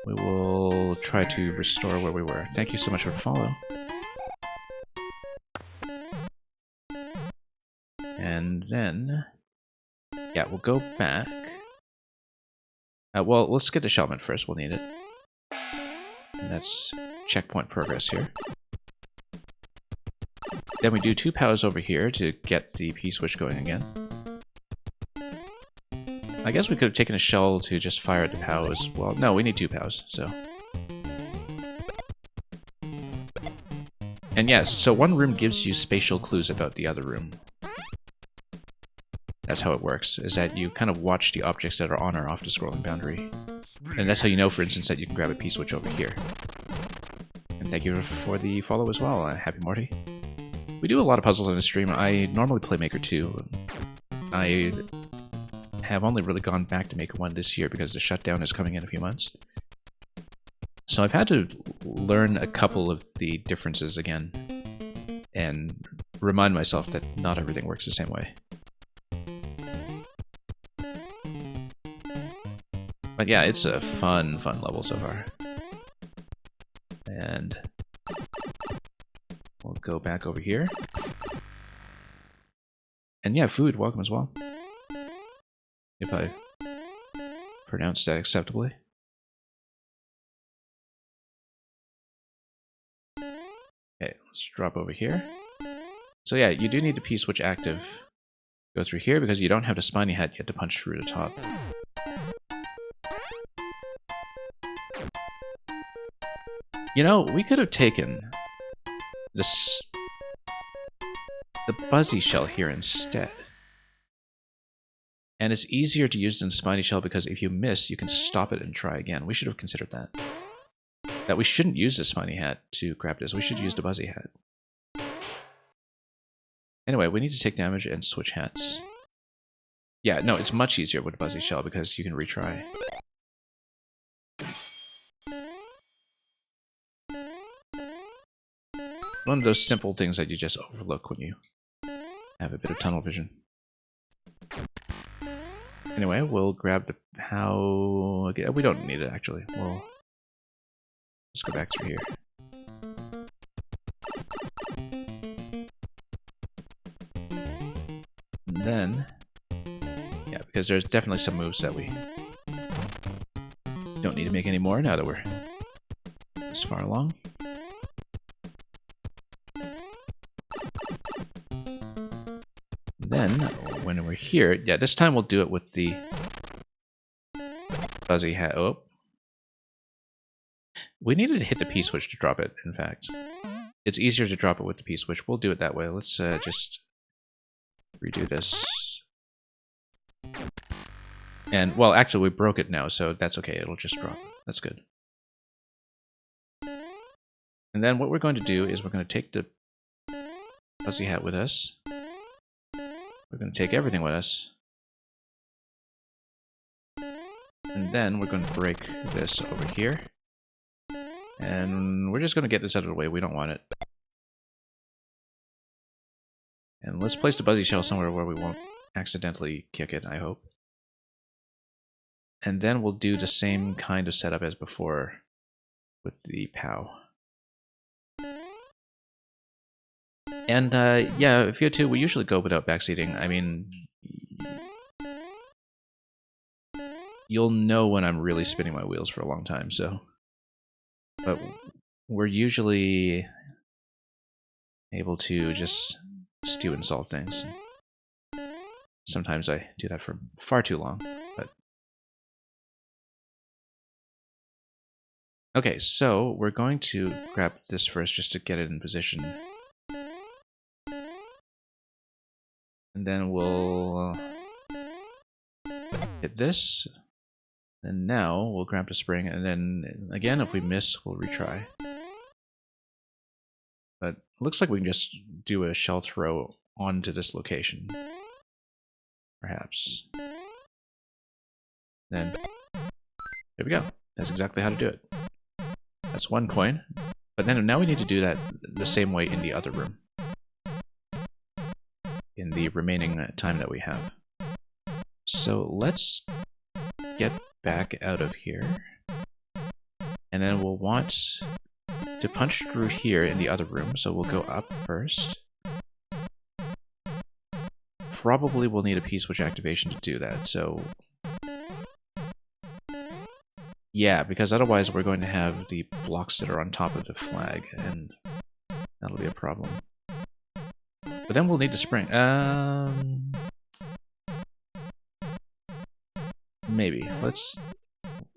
We will try to restore where we were. Thank you so much for the follow. And then, yeah, we'll go back. Well, let's get the shellman first. We'll need it. And that's checkpoint progress here. Then we do 2 POWs over here to get the P-switch going again. I guess we could have taken a shell to just fire at the POW as well. No, we need 2 POWs, so. And yes, so one room gives you spatial clues about the other room. That's how it works, is that you kind of watch the objects that are on or off the scrolling boundary. And that's how you know, for instance, that you can grab a P-switch over here. And thank you for the follow as well, Happy Morty. We do a lot of puzzles on the stream. I normally play Maker 2. I have only really gone back to Maker 1 this year because the shutdown is coming in a few months. So I've had to learn a couple of the differences again and remind myself that not everything works the same way. But yeah, it's a fun level so far. And we'll go back over here. And yeah, food, welcome as well. If I pronounce that acceptably. Okay, let's drop over here. So yeah, you do need the P-switch active. Go through here because you don't have the spiny hat yet to punch through the top. You know, we could have taken this, the Buzzy Shell here instead. And it's easier to use than the Spiny Shell because if you miss, you can stop it and try again. We should have considered that. That we shouldn't use the Spiny Hat to grab this. We should use the Buzzy Hat. Anyway, we need to take damage and switch hats. Yeah, no, it's much easier with the Buzzy Shell because you can retry. One of those simple things that you just overlook when you have a bit of tunnel vision. Anyway, we'll grab the POW. Okay, we don't need it actually. We'll just go back through here. And then, yeah, because there's definitely some moves that we don't need to make anymore now that we're this far along. Then, when we're here, yeah, this time we'll do it with the Buzzy Hat. Oh. We needed to hit the P-switch to drop it, in fact. It's easier to drop it with the P-switch. We'll do it that way. Let's just redo this. And, well, actually, we broke it now, so that's okay. It'll just drop. That's good. And then what we're going to do is we're going to take the Buzzy Hat with us. We're going to take everything with us. And then we're going to break this over here. And we're just going to get this out of the way. We don't want it. And let's place the Buzzy Shell somewhere where we won't accidentally kick it, I hope. And then we'll do the same kind of setup as before with the POW. And yeah, VO2, we usually go without backseating. I mean, you'll know when I'm really spinning my wheels for a long time, so. But we're usually able to just stew and solve things. Sometimes I do that for far too long, but. Okay, so we're going to grab this first just to get it in position. And then we'll hit this. And now we'll grab the spring, and then again, if we miss, we'll retry. But it looks like we can just do a shell throw onto this location. Perhaps. Then, there we go. That's exactly how to do it. That's one coin. But then now we need to do that the same way in the other room. In the remaining time that we have. So let's get back out of here. And then we'll want to punch through here in the other room. So we'll go up first. Probably we'll need a P-switch activation to do that. So yeah, because otherwise we're going to have the blocks that are on top of the flag, and that'll be a problem. But then we'll need the spring. Maybe. Let's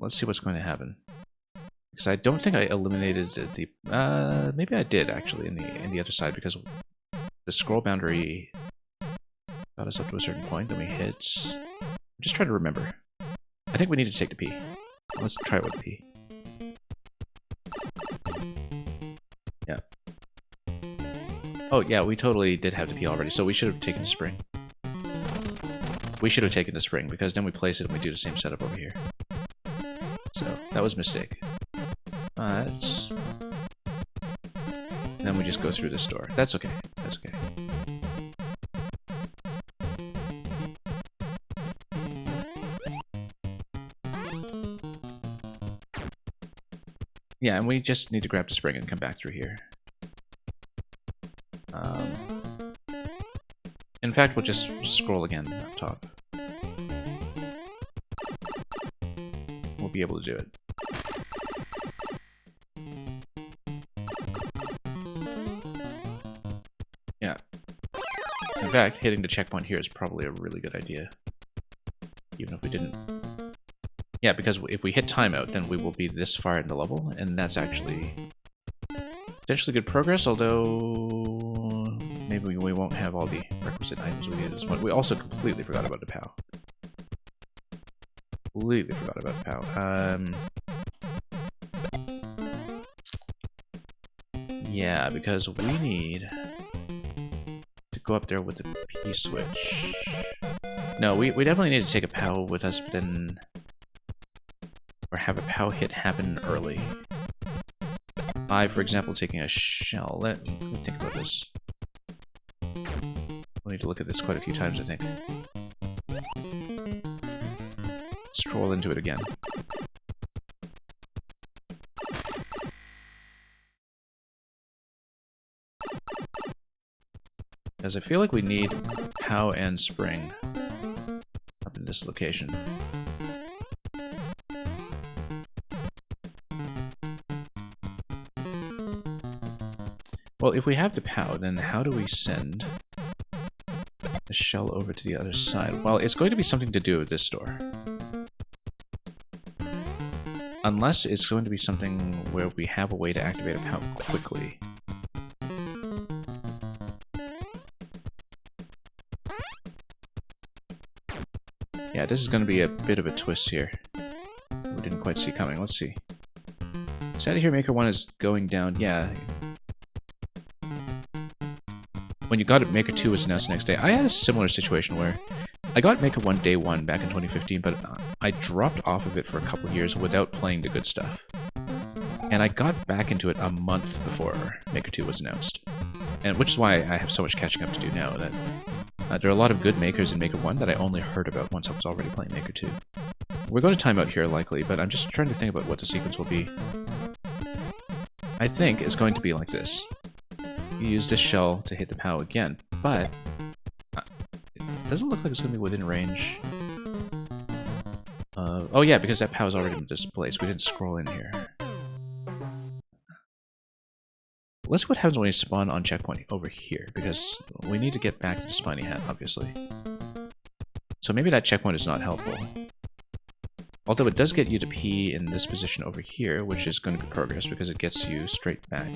see what's going to happen. Because I don't think I eliminated the. Maybe I did actually in the other side, because the scroll boundary got us up to a certain point. Then we hit. I'm just trying to remember. I think we need to take the P. Let's try it with the P. Yeah. Oh yeah, we totally did have the P already, so we should have taken the spring. We should have taken the spring, because then we place it and we do the same setup over here. So, that was a mistake. But then we just go through this door. That's okay. That's okay. Yeah, and we just need to grab the spring and come back through here. In fact, we'll just scroll again up top. We'll be able to do it. Yeah. In fact, hitting the checkpoint here is probably a really good idea. Even if we didn't. Yeah, because if we hit timeout, then we will be this far in the level, and that's actually potentially good progress, although maybe we won't have all the requisite items we need at this point. We also completely forgot about the POW. Completely forgot about the POW. Yeah, because we need to go up there with the P-switch. No, we definitely need to take a POW with us, but then... or have a POW hit happen early. By, for example, taking a shell. Let me think about this. We'll need to look at this quite a few times, I think. Scroll into it again. Because I feel like we need POW and spring up in this location. Well, if we have the POW, then how do we send the shell over to the other side? Well, it's going to be something to do with this door. Unless it's going to be something where we have a way to activate a POW quickly. Yeah, this is going to be a bit of a twist here. We didn't quite see coming. Let's see. Sadly here, Maker 1 is going down. Yeah. When you got it, Maker 2 was announced the next day. I had a similar situation where I got Maker 1 day 1 back in 2015, but I dropped off of it for a couple of years without playing the good stuff. And I got back into it a month before Maker 2 was announced. And which is why I have so much catching up to do now. That there are a lot of good makers in Maker 1 that I only heard about once I was already playing Maker 2. we're going to time out here likely, but I'm just trying to think about what the sequence will be. I think it's going to be like this. You use this shell to hit the POW again, but it doesn't look like it's going to be within range. Oh yeah, because that POW has already been displaced. We didn't scroll in here. Let's see what happens when we spawn on checkpoint over here, because we need to get back to the spiny hat, obviously. So maybe that checkpoint is not helpful. Although it does get you to P in this position over here, which is going to be progress because it gets you straight back.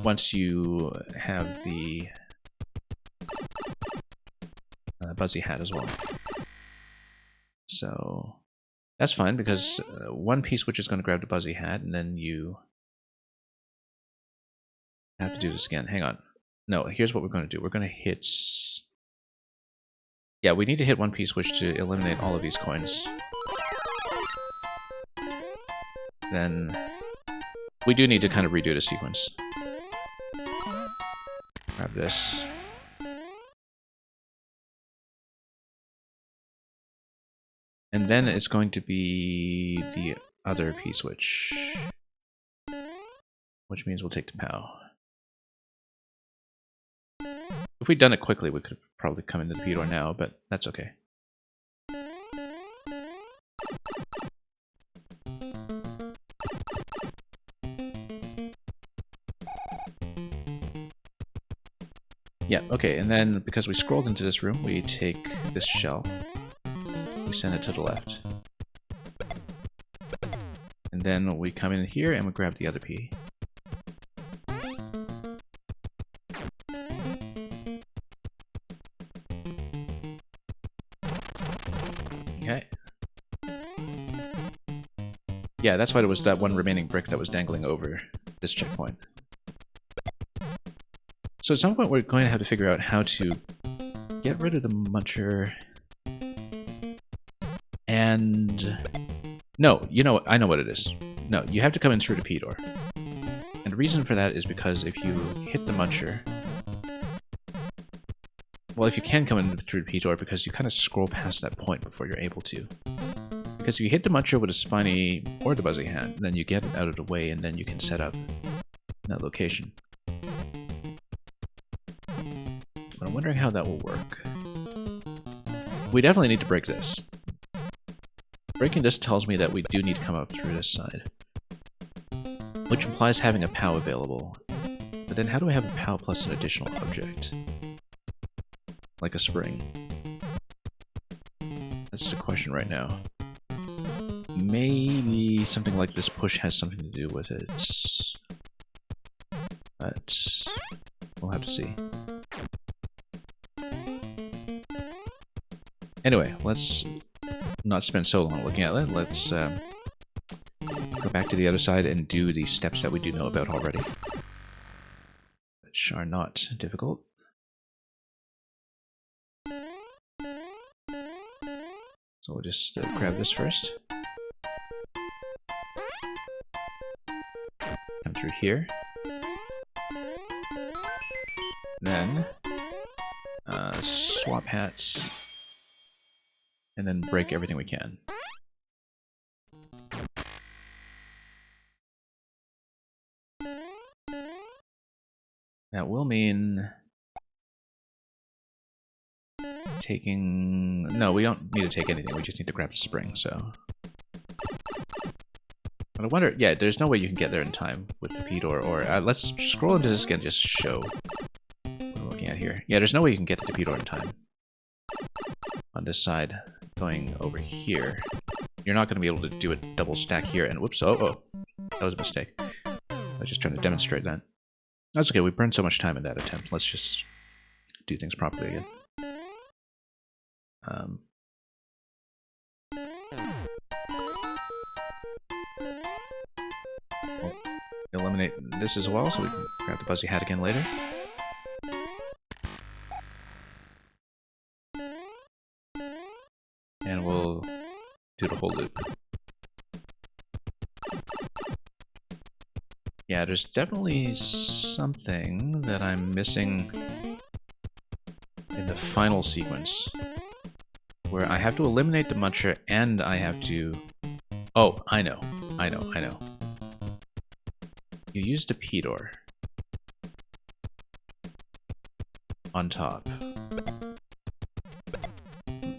Once you have the Buzzy hat as well. So that's fine because one P-switch is going to grab the Buzzy hat, and then you have to do this again. Hang on. No, here's what we're going to do. We're going to hit... Yeah, we need to hit one P-switch to eliminate all of these coins. Then we do need to kind of redo the sequence. Grab this. And then it's going to be the other P-switch. Which means we'll take the POW. If we'd done it quickly, we could have probably come into the P door now, but that's okay. Yeah, okay, and then because we scrolled into this room, we take this shell. We send it to the left. And then we come in here and we grab the other P. Okay. Yeah, that's why there was that one remaining brick that was dangling over this checkpoint. So at some point we're going to have to figure out how to get rid of the muncher. And... No, you know, I know what it is. No, you have to come in through the P door. And the reason for that is because if you hit the muncher... Well, if you can come in through the P door, because you kind of scroll past that point before you're able to. Because if you hit the muncher with a spiny or the Buzzy hat, then you get it out of the way and then you can set up that location. But I'm wondering how that will work. We definitely need to break this. Breaking this tells me that we do need to come up through this side. Which implies having a POW available. But then how do I have a POW plus an additional object? Like a spring. That's the question right now. Maybe something like this push has something to do with it. But we'll have to see. Anyway, let's not spend so long looking at it. Let's go back to the other side and do the steps that we do know about already. Which are not difficult. So we'll just grab this first. Come through here. Then swap hats. And then break everything we can. That will mean taking... No, we don't need to take anything, we just need to grab the spring, so... But I wonder, yeah, there's no way you can get there in time with the P door, or let's scroll into this again just to show what we're looking at here. Yeah, there's no way you can get to the P door in time. On this side, going over here. You're not going to be able to do a double stack here, and whoops, oh, that was a mistake. I was just trying to demonstrate that. That's okay, we burned so much time in that attempt. Let's just do things properly again. We'll eliminate this as well, so we can grab the Buzzy hat again later. And we'll do the whole loop. Yeah, there's definitely something that I'm missing in the final sequence. where I have to eliminate the muncher and I have to... Oh, I know. You use the P-door on top.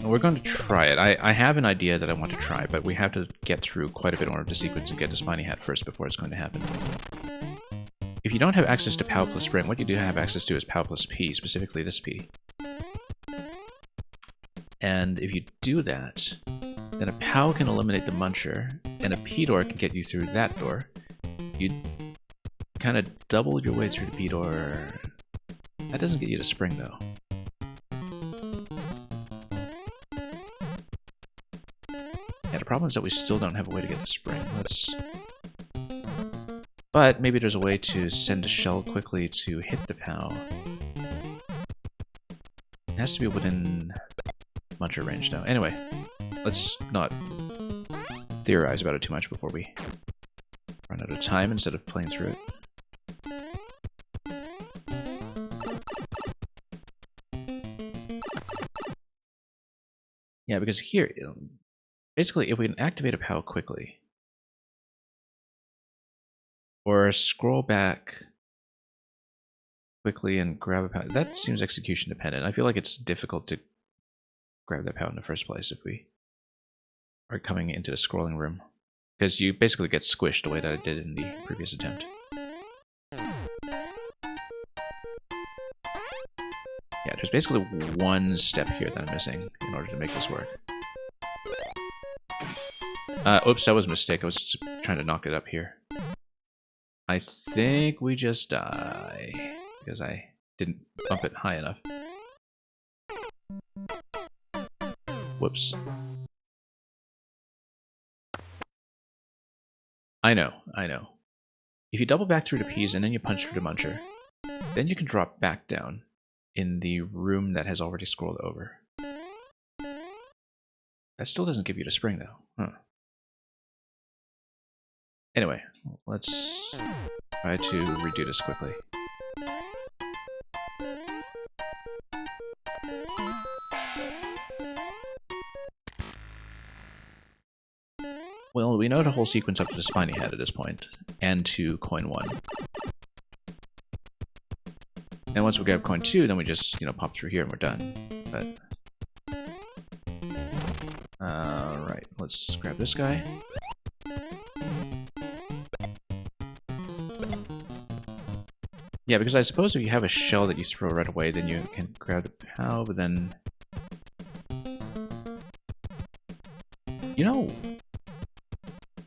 We're going to try it. I have an idea that I want to try, but we have to get through quite a bit in order to sequence and get the spiny hat first before it's going to happen. If you don't have access to POW plus spring, what you do have access to is POW plus P, specifically this P. And if you do that, then a POW can eliminate the muncher, and a P-door can get you through that door. You kind of double your way through the P-door. That doesn't get you to spring, though. Yeah, the problem is that we still don't have a way to get to spring. But maybe there's a way to send a shell quickly to hit the POW. It has to be within muncher range now. Anyway, let's not theorize about it too much before we run out of time instead of playing through it. Yeah, because here, basically, if we can activate a POW quickly, or scroll back quickly and grab a POW, that seems execution dependent. I feel like it's difficult to grab that POW in the first place if we are coming into the scrolling room, because you basically get squished the way that I did in the previous attempt. Yeah, there's basically one step here that I'm missing in order to make this work. Oops, that was a mistake. I was just trying to knock it up here. I think we just die because I didn't bump it high enough. Whoops. I know. If you double back through the P's and then you punch through the muncher, then you can drop back down in the room that has already scrolled over. That still doesn't give you the spring, though. Huh. Anyway, let's try to redo this quickly. Well, we know the whole sequence up to the spiny head at this point, and to coin 1. And once we grab coin 2, then we just, pop through here and we're done. But right, let's grab this guy. Yeah, because I suppose if you have a shell that you throw right away, then you can grab the POW, but then...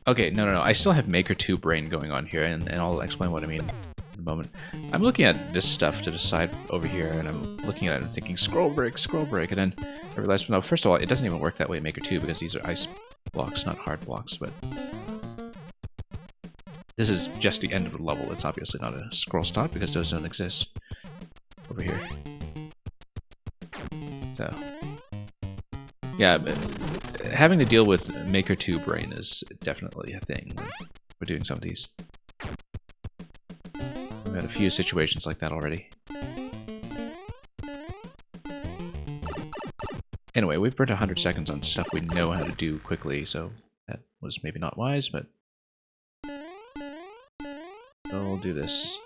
Okay, no. I still have Maker 2 brain going on here, and I'll explain what I mean in a moment. I'm looking at this stuff to the side over here, and I'm looking at it and thinking, scroll break, and then I realized, no, first of all, it doesn't even work that way in Maker 2, because these are ice blocks, not hard blocks, but... This is just the end of the level. It's obviously not a scroll stop, because those don't exist over here. So... Yeah, having to deal with Maker 2 brain is definitely a thing when we're doing some of these. We've had a few situations like that already. Anyway, we've burned 100 seconds on stuff we know how to do quickly, so that was maybe not wise, but we'll do this.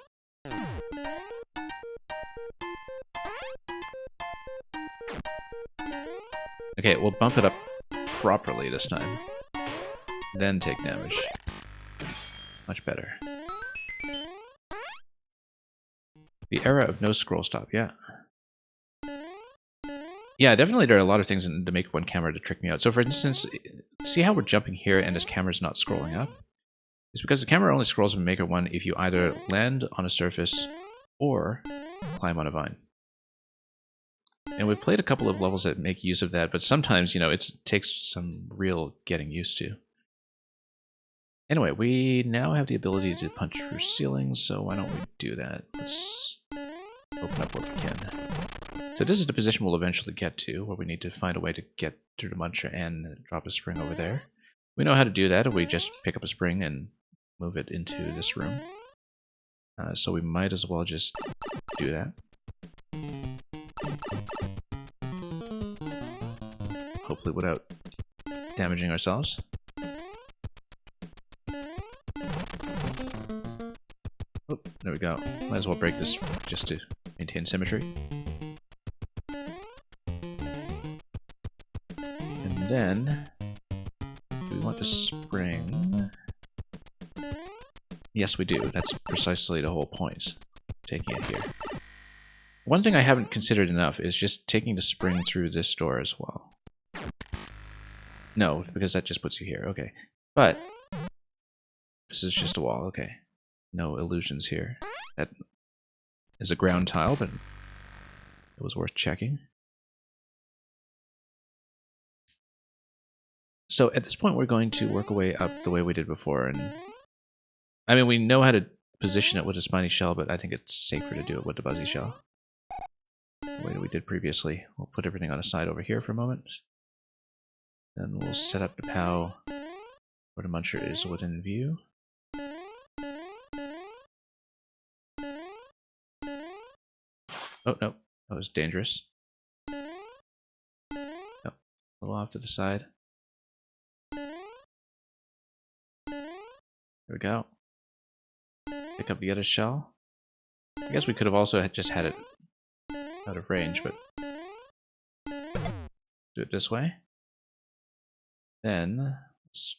Okay, we'll bump it up properly this time. Then take damage. Much better. The era of no scroll stop, yeah. Yeah, definitely there are a lot of things in the Maker 1 camera to trick me out. So for instance, see how we're jumping here and this camera's not scrolling up? It's because the camera only scrolls in Maker 1 if you either land on a surface or climb on a vine. And we've played a couple of levels that make use of that, but sometimes, it takes some real getting used to. Anyway, we now have the ability to punch through ceilings, so why don't we do that? Let's open up what we can. So this is the position we'll eventually get to, where we need to find a way to get through the muncher and drop a spring over there. We know how to do that, if we just pick up a spring and move it into this room. So we might as well just do that. hopefully without damaging ourselves. Oh, there we go. Might as well break this just to maintain symmetry. And then, do we want the spring? Yes, we do. That's precisely the whole point, taking it here. One thing I haven't considered enough is just taking the spring through this door as well. No, because that just puts you here. Okay. But this is just a wall. Okay. No illusions here. That is a ground tile, but it was worth checking. So at this point, we're going to work our way up the way we did before. And I mean, we know how to position it with a spiny shell, but I think it's safer to do it with the buzzy shell. The way that we did previously. We'll put everything on a side over here for a moment. Then we'll set up the POW where the muncher is within view. Oh, no. That was dangerous. No. A little off to the side. There we go. Pick up the other shell. I guess we could have also just had it out of range, but do it this way. Then let's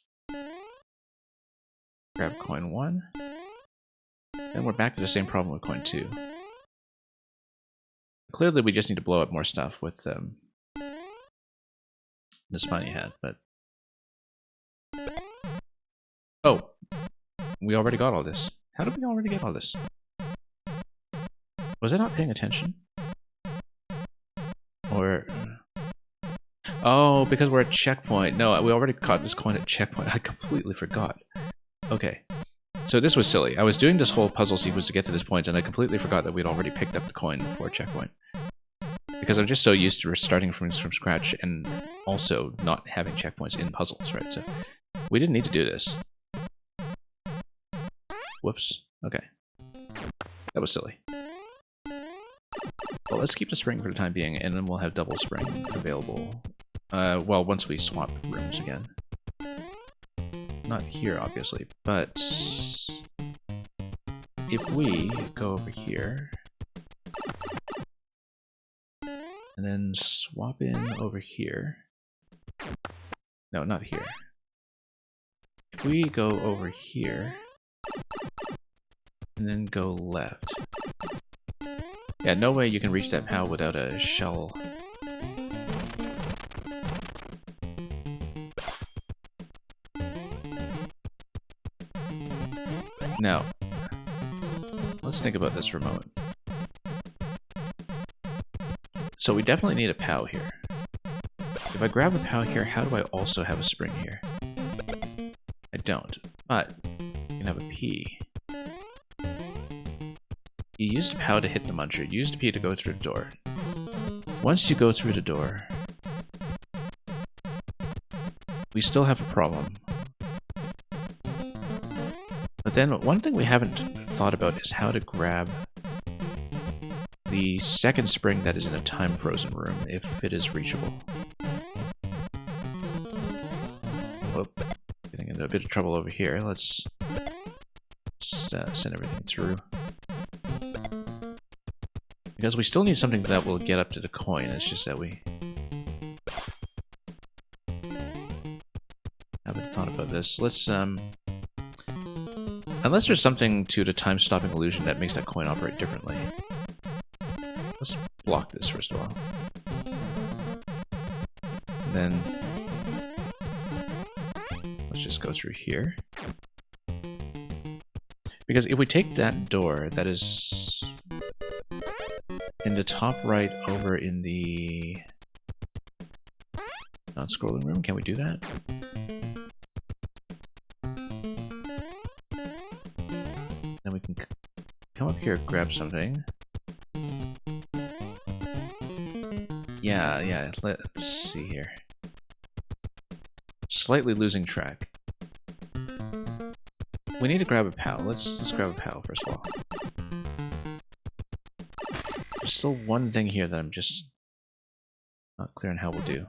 grab coin 1. Then we're back to the same problem with coin 2. Clearly we just need to blow up more stuff with the spiny hat, but... Oh! We already got all this. How did we already get all this? Was I not paying attention? Or... Oh, because we're at checkpoint. No, we already caught this coin at checkpoint. I completely forgot. Okay. So this was silly. I was doing this whole puzzle sequence to get to this point, and I completely forgot that we'd already picked up the coin before checkpoint. Because I'm just so used to starting from scratch and also not having checkpoints in puzzles, right? So we didn't need to do this. Whoops. Okay. That was silly. Well, let's keep the spring for the time being, and then we'll have double spring available. Well, once we swap rooms again. Not here, obviously, but if we go over here and then swap in over here. No, not here. If we go over here and then go left. Yeah, no way you can reach that POW without a shell. Now, let's think about this for a moment. So we definitely need a POW here. If I grab a POW here, how do I also have a spring here? I don't, but you can have a P. You used a POW to hit the muncher, you used a P to go through the door. Once you go through the door, we still have a problem. But then one thing we haven't thought about is how to grab the second spring that is in a time-frozen room, if it is reachable. Whoop. Getting into a bit of trouble over here. Let's send everything through. Because we still need something that will get up to the coin, it's just that we haven't thought about this. Let's, unless there's something to the time-stopping illusion that makes that coin operate differently. Let's block this first of all. And then let's just go through here. Because if we take that door that is in the top right over in the non-scrolling room, can we do that? Then we can come up here, grab something. Yeah, let's see here. Slightly losing track. We need to grab a POW. Let's grab a POW first of all. There's still one thing here that I'm just not clear on how we'll do.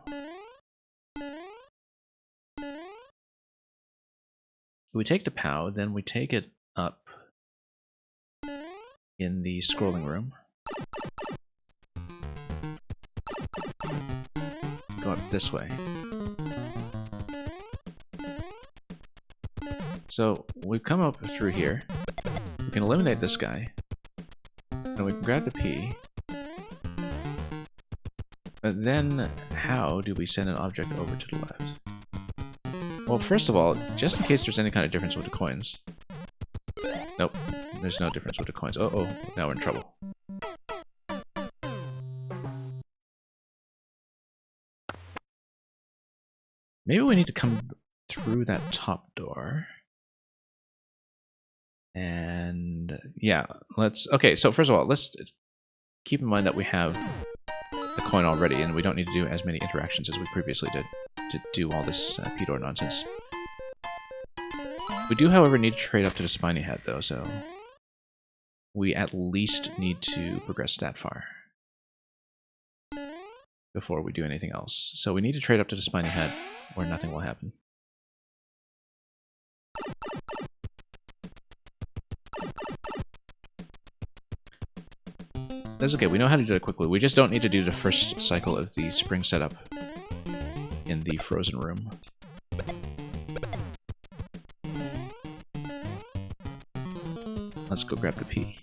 We take the POW, then we take it up in the scrolling room. Go up this way. So we've come up through here. We can eliminate this guy. And we can grab the P. But then how do we send an object over to the left? Well, first of all, just in case there's any kind of difference with the coins. Nope, there's no difference with the coins. Uh-oh, now we're in trouble. Maybe we need to come through that top door. And yeah, okay, so first of all, let's keep in mind that we have the coin already, and we don't need to do as many interactions as we previously did to do all this P-door nonsense. We do, however, need to trade up to the spiny head, though, so we at least need to progress that far before we do anything else. So we need to trade up to the spiny head, or nothing will happen. That's okay, we know how to do it quickly. We just don't need to do the first cycle of the spring setup in the frozen room. Let's go grab the P.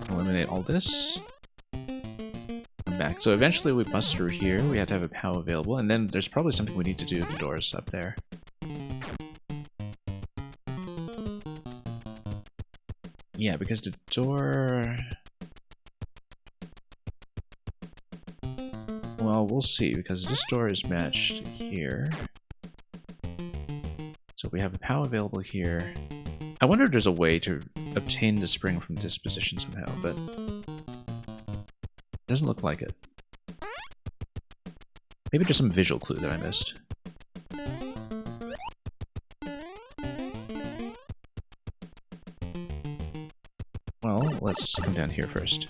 Eliminate all this. Come back. So eventually we bust through here. We have to have a POW available, and then there's probably something we need to do with the doors up there. Yeah, because the door... Well, we'll see, because this door is matched here. So we have a POW available here. I wonder if there's a way to obtain the spring from this position somehow, but it doesn't look like it. Maybe there's some visual clue that I missed. Well, let's come down here first.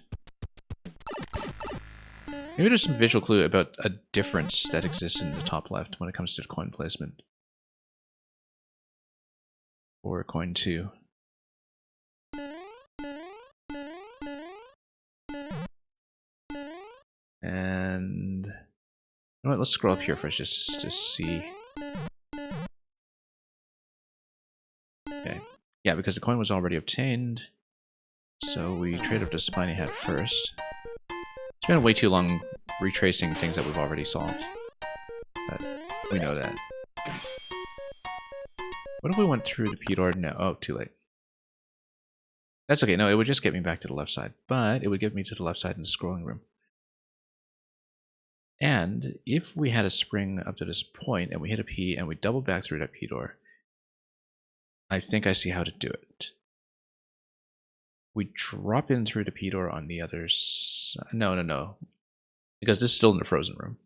Maybe there's some visual clue about a difference that exists in the top left when it comes to coin placement. Or coin 2. And... you know what, let's scroll up here first just to see. Okay. Yeah, because the coin was already obtained. So we trade up to Spiny Hat first. It's been way too long retracing things that we've already solved. But we know that. What if we went through the P-door? No. Oh, too late. That's okay. No, it would just get me back to the left side. But it would get me to the left side in the scrolling room. And if we had a spring up to this point, and we hit a P, and we double back through that P-door, I think I see how to do it. We drop in through the P-door on the other side. No. Because this is still in the frozen room.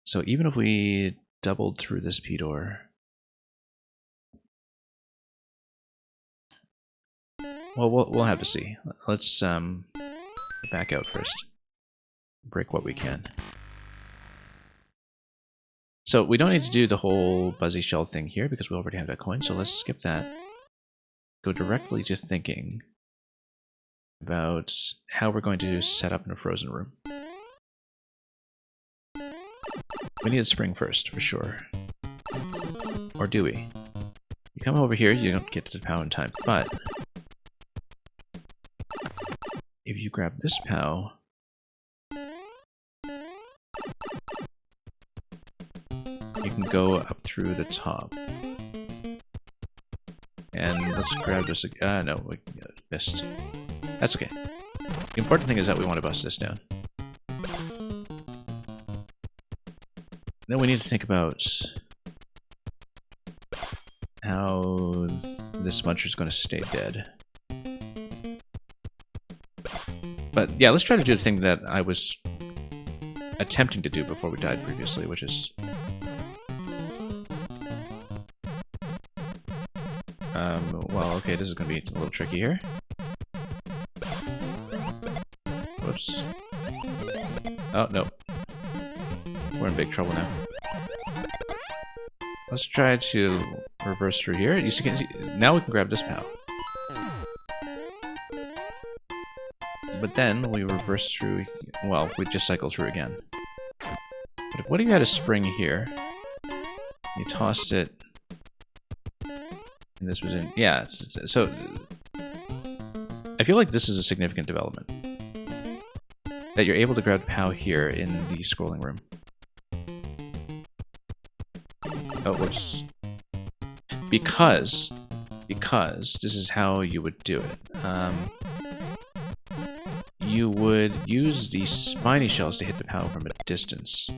So even if we doubled through this P-door... well, we'll have to see. Let's back out first. Break what we can. So we don't need to do the whole Buzzy Shell thing here because we already have that coin, so let's skip that. Go directly to thinking about how we're going to set up in a frozen room. We need a spring first, for sure. Or do we? You come over here, you don't get to the POW in time, but if you grab this POW, you can go up through the top. And let's grab this again. No, we missed. That's okay. The important thing is that we want to bust this down. Then we need to think about how this muncher is going to stay dead. But yeah, let's try to do the thing that I was attempting to do before we died previously, which is... well, okay, this is going to be a little tricky here. Whoops. whoops. Oh, no. We're in big trouble now. Let's try to reverse through here. You see, now we can grab this POW. But then we reverse through, well, we just cycle through again. But what if you had a spring here? You tossed it, and this was in, yeah, so I feel like this is a significant development. That you're able to grab POW here in the scrolling room. Oh, whoops. Because this is how you would do it. You would use the spiny shells to hit the POW from a distance.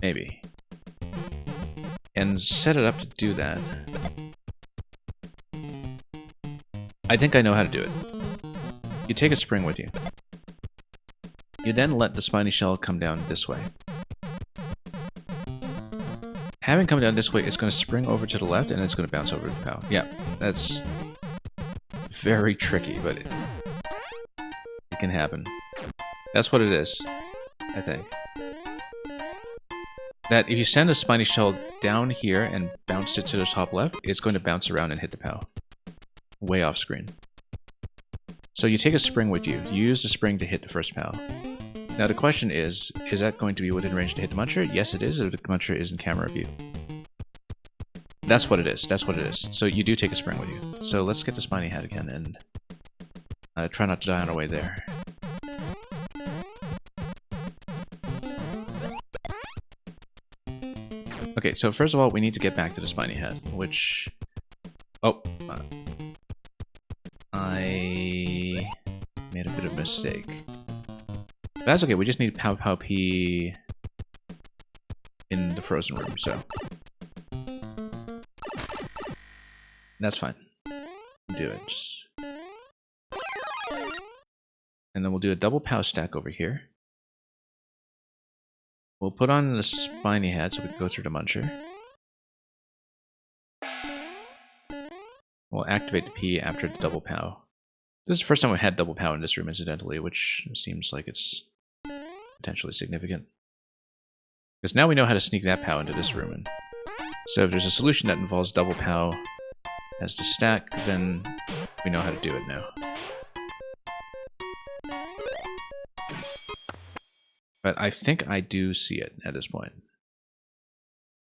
Maybe. And set it up to do that. I think I know how to do it. You take a spring with you. You then let the spiny shell come down this way. Having come down this way, it's going to spring over to the left, and it's going to bounce over to the POW. Yeah, that's very tricky, but it can happen. That's what it is, I think. That if you send a spiny shell down here and bounce it to the top left, it's going to bounce around and hit the POW. Way off screen. So you take a spring with you. You use the spring to hit the first POW. Now the question is that going to be within range to hit the muncher? Yes, it is, if the muncher is in camera view. That's what it is. That's what it is. So you do take a spring with you. So let's get the spiny hat again and try not to die on our way there. Okay, so first of all, we need to get back to the spiny hat, which... Oh. I made a bit of a mistake. That's okay, we just need POW POW P in the frozen room, so that's fine. Do it. And then we'll do a double POW stack over here. We'll put on the spiny hat so we can go through the muncher. We'll activate the P after the double POW. This is the first time we had double POW in this room, incidentally, which seems like it's potentially significant. Because now we know how to sneak that POW into this room. And so if there's a solution that involves double POW as the stack, then we know how to do it now. But I think I do see it at this point.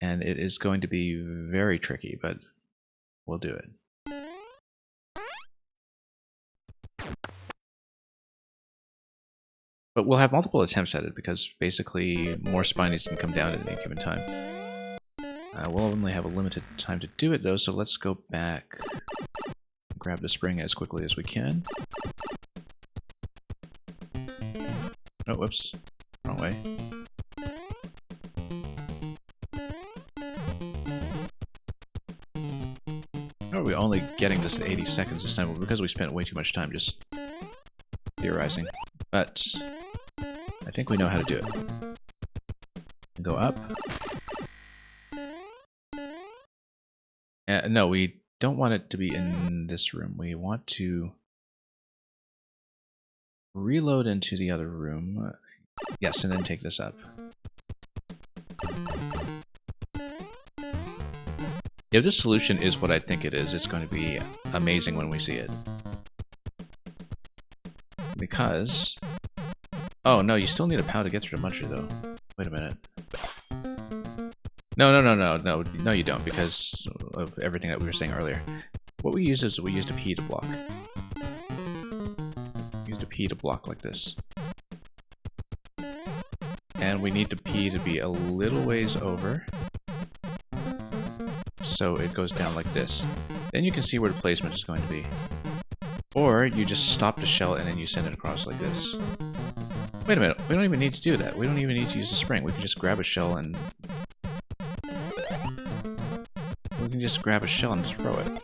And it is going to be very tricky, but we'll do it. But we'll have multiple attempts at it because basically more spinies can come down at any given time. We'll only have a limited time to do it though, so let's go back, grab the spring as quickly as we can. Oh, whoops. Wrong way. How are we only getting this at 80 seconds this time? Well, because we spent way too much time just theorizing. But I think we know how to do it. Go up. No, we don't want it to be in this room. We want to reload into the other room. Yes, and then take this up. If this solution is what I think it is, it's going to be amazing when we see it. Because... Oh, no, you still need a POW to get through the muncher, though. Wait a minute. No, you don't, because of everything that we were saying earlier. What we use is we used a P to block. We used a P to block like this. And we need the P to be a little ways over. So it goes down like this. Then you can see where the placement is going to be. Or you just stop the shell and then you send it across like this. Wait a minute, we don't even need to do that. We don't even need to use a spring. We can just grab a shell and... We can just grab a shell and throw it.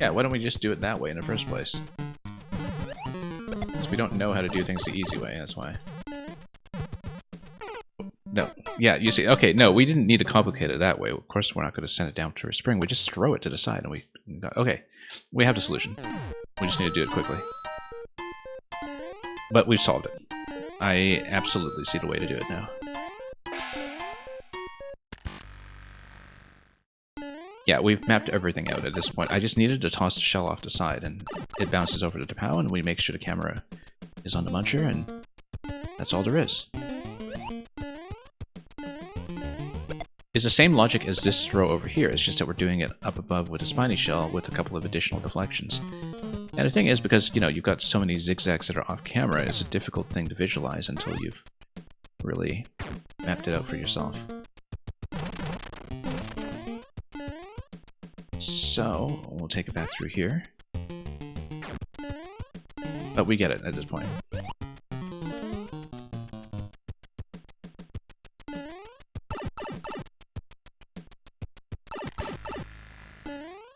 Yeah, why don't we just do it that way in the first place? Because we don't know how to do things the easy way, that's why. No, yeah, you see, okay, no, we didn't need to complicate it that way. Of course, we're not going to send it down to a spring. We just throw it to the side and we... Okay, we have the solution. We just need to do it quickly. But we've solved it. I absolutely see the way to do it now. Yeah, we've mapped everything out at this point. I just needed to toss the shell off the side, and it bounces over to the POW, and we make sure the camera is on the muncher, and that's all there is. It's the same logic as this throw over here, it's just that we're doing it up above with a spiny shell with a couple of additional deflections. And the thing is, because, you know, you've got so many zigzags that are off camera, it's a difficult thing to visualize until you've really mapped it out for yourself. So, we'll take it back through here. But we get it at this point.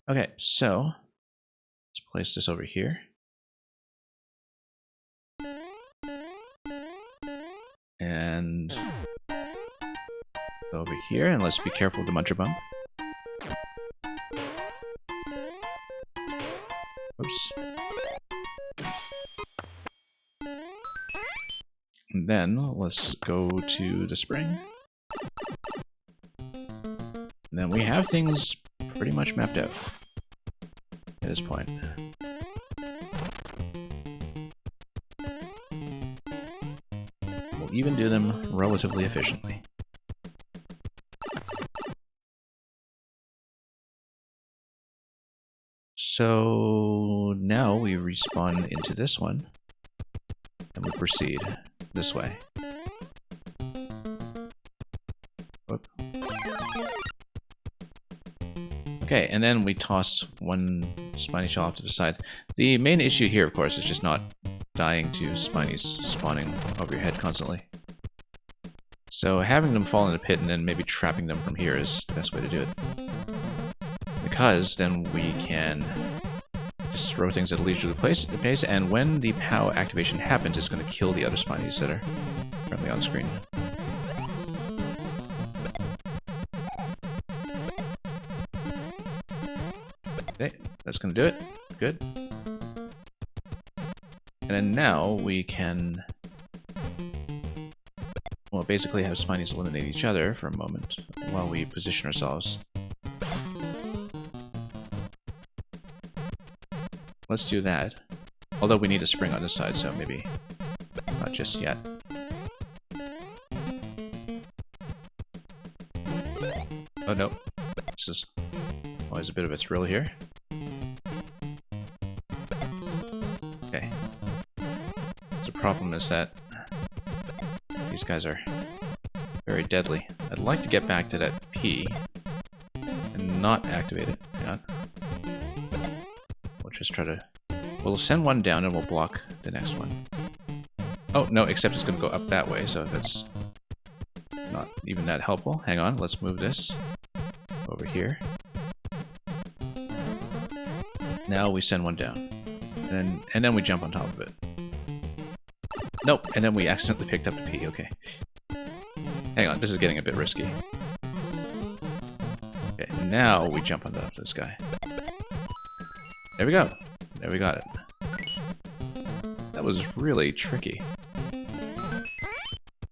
Okay, so let's place this over here. And go over here, and let's be careful with the muncher bump. Oops. And then let's go to the spring. And then we have things pretty much mapped out at this point. We'll even do them relatively efficiently. So now we respawn into this one, and we proceed this way. Whoop. Okay, and then we toss one spiny shell off to the side. The main issue here, of course, is just not dying to spinies spawning over your head constantly. So having them fall in a pit and then maybe trapping them from here is the best way to do it. Because then we can just throw things at a leisurely pace, and when the POW activation happens, it's going to kill the other spinies that are currently on screen. Okay, that's going to do it. Good. And then now we can, well, basically have spinies eliminate each other for a moment while we position ourselves. Let's do that. Although we need a spring on this side, so maybe not just yet. Oh no, this is always a bit of a thrill here. Okay. The problem is that these guys are very deadly. I'd like to get back to that P and not activate it. Hang on. We'll just try to... We'll send one down and we'll block the next one. Oh, no, except it's going to go up that way, so that's not even that helpful. Hang on, let's move this over here. Now we send one down. And then we jump on top of it. Nope, and then we accidentally picked up the P, okay. Hang on, this is getting a bit risky. Okay, now we jump on top of this guy. There we go. There we got it. That was really tricky.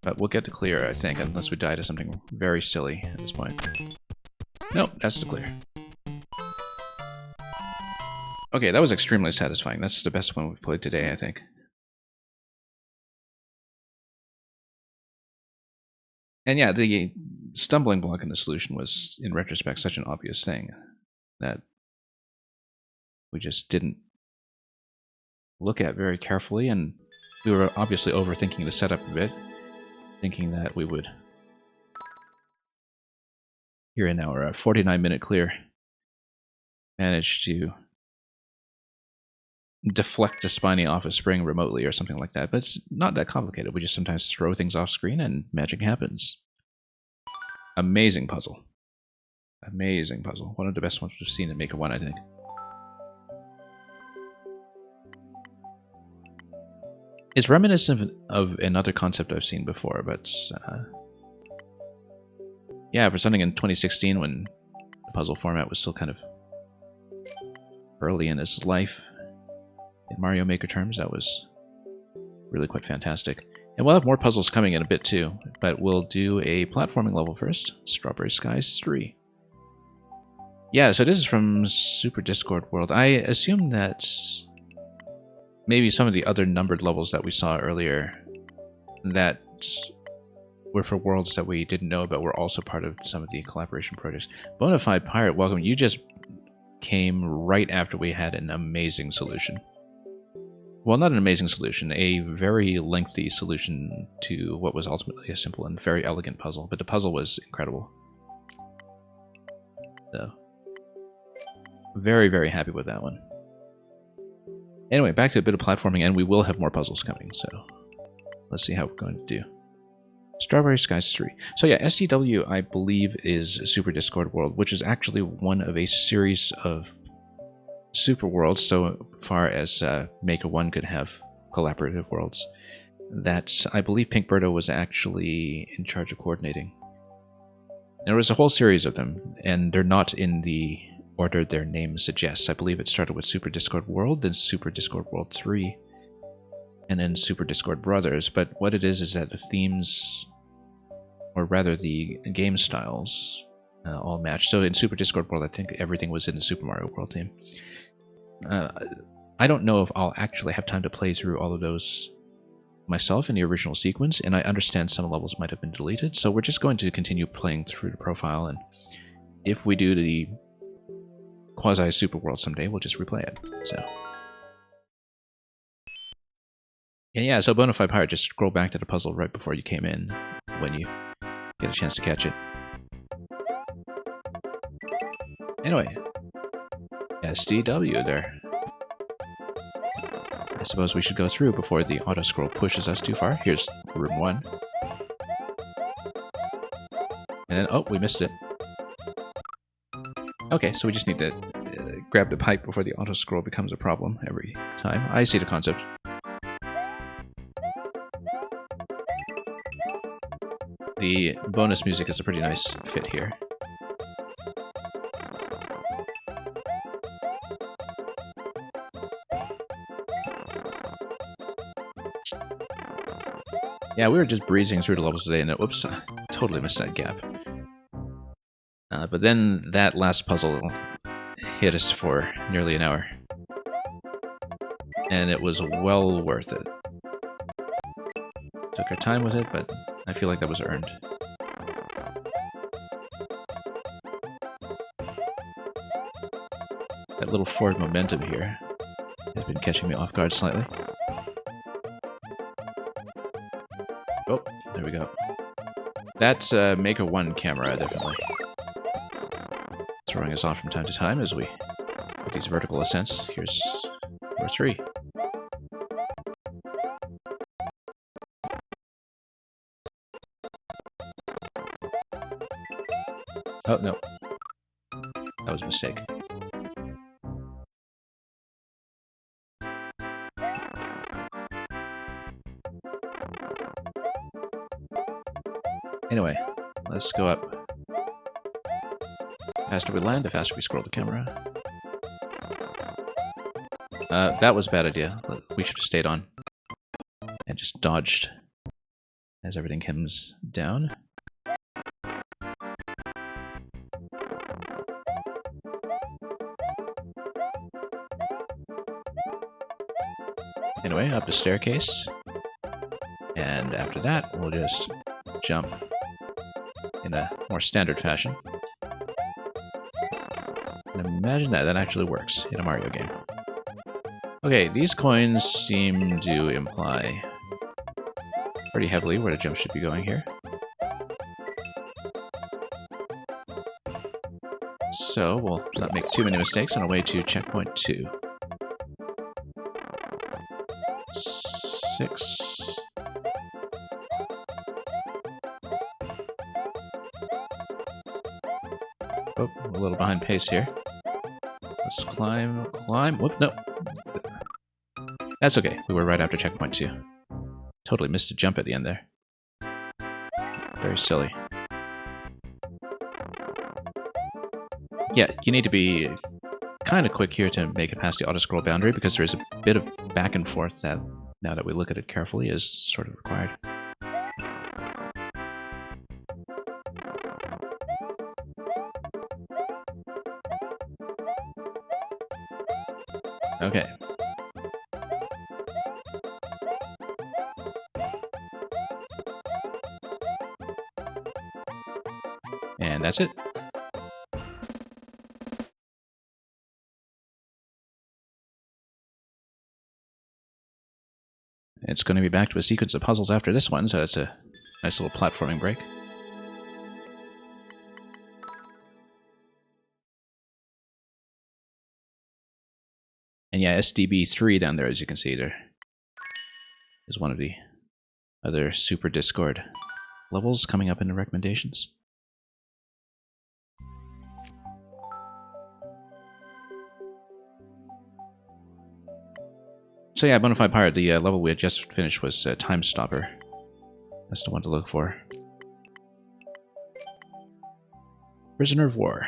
But we'll get the clear, I think, unless we die to something very silly at this point. Nope, that's the clear. Okay, that was extremely satisfying. That's the best one we've played today, I think. And yeah, the stumbling block in the solution was, in retrospect, such an obvious thing that we just didn't look at very carefully, and we were obviously overthinking the setup a bit, thinking that we would, here in our 49-minute clear, manage to deflect a spiny off a spring remotely or something like that. But it's not that complicated. We just sometimes throw things off screen and magic happens. Amazing puzzle. Amazing puzzle. One of the best ones we've seen in Maker 1, I think. It's reminiscent of another concept I've seen before, but yeah, for something in 2016 when the puzzle format was still kind of early in its life, in Mario Maker terms, that was really quite fantastic. And we'll have more puzzles coming in a bit too, but we'll do a platforming level first. Strawberry Skies 3. Yeah, so this is from Super Discord World. I assume that maybe some of the other numbered levels that we saw earlier that were for worlds that we didn't know about were also part of some of the collaboration projects. Bonafide Pirate, welcome. You just came right after we had an amazing solution. Well, not an amazing solution, a very lengthy solution to what was ultimately a simple and very elegant puzzle, but the puzzle was incredible. So, very, very happy with that one. Anyway, back to a bit of platforming, and we will have more puzzles coming, so let's see how we're going to do. Strawberry Skies 3. So yeah, STW, I believe, is Super Discord World, which is actually one of a series of super worlds, so far as Maker 1 could have collaborative worlds, that I believe Pink Birdo was actually in charge of coordinating. There was a whole series of them, and they're not in the order their name suggests. I believe it started with Super Discord World, then Super Discord World 3, and then Super Discord Brothers, but what it is that the themes, or rather the game styles, all match. So in Super Discord World, I think everything was in the Super Mario World theme. I don't know if I'll actually have time to play through all of those myself in the original sequence, and I understand some levels might have been deleted, so we're just going to continue playing through the profile, and if we do the quasi-super world someday, we'll just replay it. So, and yeah, so Bonafide Pirate, just scroll back to the puzzle right before you came in, when you get a chance to catch it. Anyway, SDW there. I suppose we should go through before the auto-scroll pushes us too far. Here's room 1. And then, oh, we missed it. Okay, so we just need to grab the pipe before the auto-scroll becomes a problem every time. I see the concept. The bonus music is a pretty nice fit here. Yeah, we were just breezing through the levels today, and whoops, I totally missed that gap. But then that last puzzle hit us for nearly an hour. And it was well worth it. Took our time with it, but I feel like that was earned. That little forward momentum here has been catching me off guard slightly. Oh, there we go. That's Maker 1 camera, definitely. Throwing us off from time to time as we get these vertical ascents. Here's floor 3. Oh, no. That was a mistake. Anyway, let's go up. The faster we land, the faster we scroll the camera. That was a bad idea. We should have stayed on. And just dodged as everything comes down. Anyway, up the staircase. And after that, we'll just jump in a more standard fashion. And imagine that actually works in a Mario game. Okay, these coins seem to imply pretty heavily where the jump should be going here. So we'll not make too many mistakes on our way to checkpoint 2. 6. Oh, a little behind pace here. Let's climb. Whoop, no. That's okay. We were right after checkpoint 2. Totally missed a jump at the end there. Very silly. Yeah, you need to be kind of quick here to make it past the auto-scroll boundary because there is a bit of back and forth that, now that we look at it carefully, is sort of required. Okay. And that's it. It's going to be back to a sequence of puzzles after this one, so that's a nice little platforming break. And yeah, SDB3 down there, as you can see, there is one of the other Super Discord levels coming up in the recommendations. So yeah, Bonafide Pirate, the level we had just finished was Time Stopper. That's the one to look for. Prisoner of War.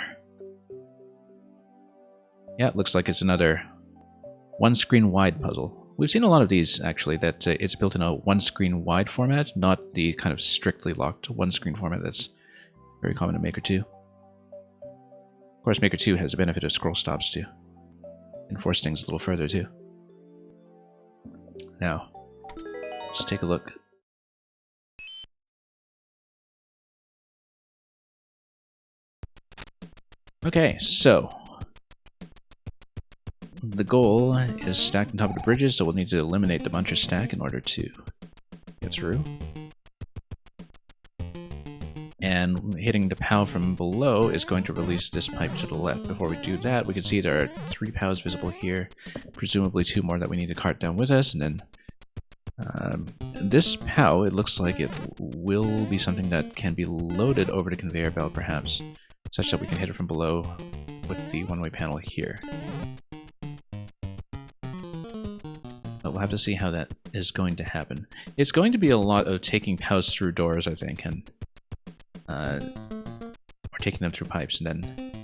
Yeah, it looks like it's another one-screen-wide puzzle. We've seen a lot of these, actually, that it's built in a one-screen wide format, not the kind of strictly locked one-screen format that's very common in Maker 2. Of course, Maker 2 has the benefit of scroll stops to enforce things a little further, too. Now, let's take a look. Okay, so the goal is stacked on top of the bridges, so we'll need to eliminate the buncher stack in order to get through. And hitting the POW from below is going to release this pipe to the left. Before we do that, we can see there are 3 POWs visible here, presumably 2 more that we need to cart down with us, and then this POW, it looks like it will be something that can be loaded over the conveyor belt, perhaps, such that we can hit it from below with the one-way panel here. But we'll have to see how that is going to happen. It's going to be a lot of taking POWs through doors, I think, and or taking them through pipes and then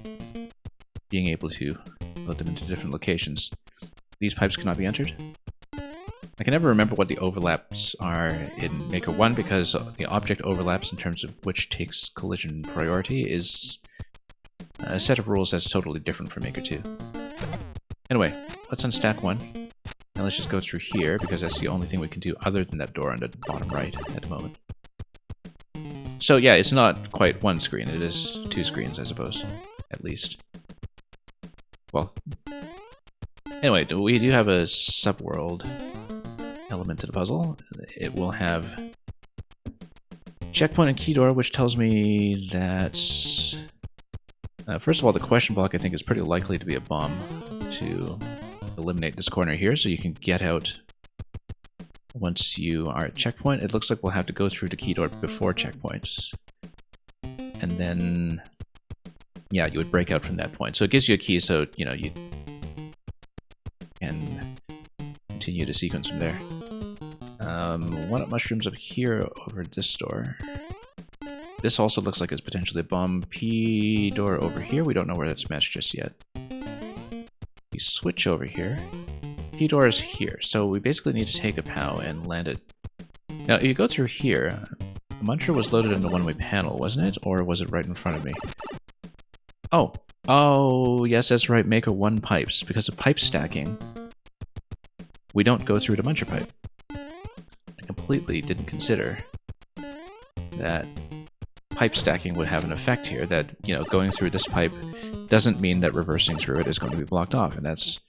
being able to load them into different locations. These pipes cannot be entered. I can never remember what the overlaps are in Maker 1 because the object overlaps in terms of which takes collision priority is a set of rules that's totally different from Maker 2. Anyway, let's unstack one. And let's just go through here because that's the only thing we can do other than that door on the bottom right at the moment. So yeah, it's not quite one screen, it is 2 screens, I suppose, at least. Well, anyway, we do have a subworld element to the puzzle. It will have checkpoint and key door, which tells me that first of all, the question block I think is pretty likely to be a bomb to eliminate this corner here, so you can get out once you are at checkpoint. It looks like we'll have to go through the key door before checkpoints, and then yeah, you would break out from that point. So it gives you a key, so you know you can continue the sequence from there. One-up mushrooms up here over this door. This also looks like it's potentially a bomb. P door over here. We don't know where that's matched just yet. We switch over here. P door is here, so we basically need to take a POW and land it. Now, if you go through here, the muncher was loaded in the one-way panel, wasn't it? Or was it right in front of me? Oh. Oh, yes, that's right. Maker 1 pipes. Because of pipe stacking, we don't go through the muncher pipe. I completely didn't consider that pipe stacking would have an effect here, that, you know, going through this pipe doesn't mean that reversing through it is going to be blocked off, and that's,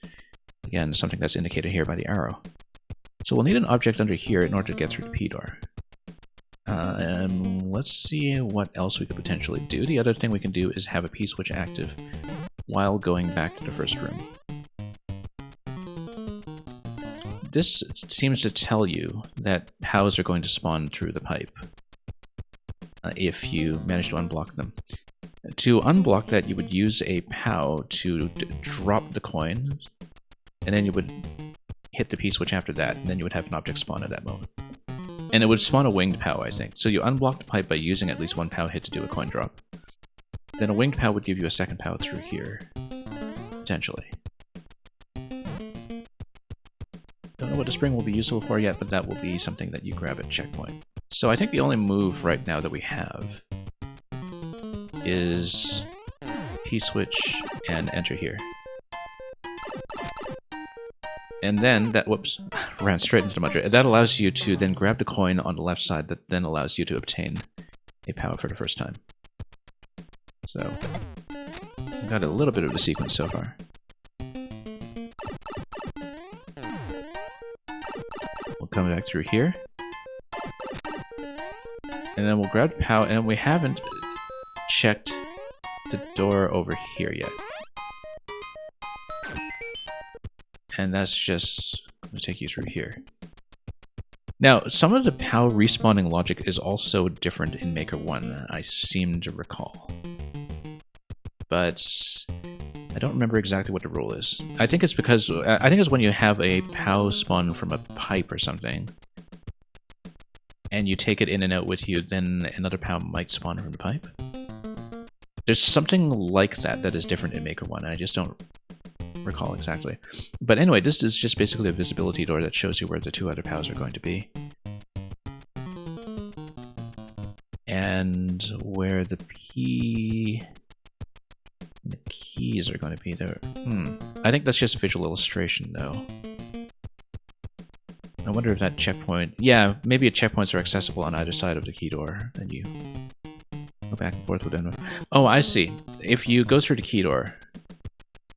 again, something that's indicated here by the arrow. So we'll need an object under here in order to get through the P door. Let's see what else we could potentially do. The other thing we can do is have a P-switch active while going back to the first room. This seems to tell you that POWs are going to spawn through the pipe if you manage to unblock them. To unblock that, you would use a POW to drop the coin, and then you would hit the P-switch after that, and then you would have an object spawn at that moment. And it would spawn a winged POW, I think. So you unblock the pipe by using at least one POW hit to do a coin drop. Then a winged POW would give you a second POW through here. potentially. Don't know what the spring will be useful for yet, but that will be something that you grab at checkpoint. So I think the only move right now that we have is P-switch and enter here. And then that, whoops, ran straight into the muncher. That allows you to then grab the coin on the left side that then allows you to obtain a power for the first time. So, we've got a little bit of the sequence so far. We'll come back through here. And then we'll grab power, and we haven't checked the door over here yet. And that's just going to take you through here. Now, some of the POW respawning logic is also different in Maker 1, I seem to recall. But I don't remember exactly what the rule is. I think it's because, I think it's when you have a POW spawn from a pipe or something, and you take it in and out with you, then another POW might spawn from the pipe. There's something like that that is different in Maker 1, and I just don't recall exactly. But anyway, this is just basically a visibility door that shows you where the two other POWs are going to be. And where the keys are going to be there. I think that's just a visual illustration, though. I wonder if that checkpoint... Yeah, maybe checkpoints are accessible on either side of the key door, and you go back and forth with them. Oh, I see. If you go through the key door,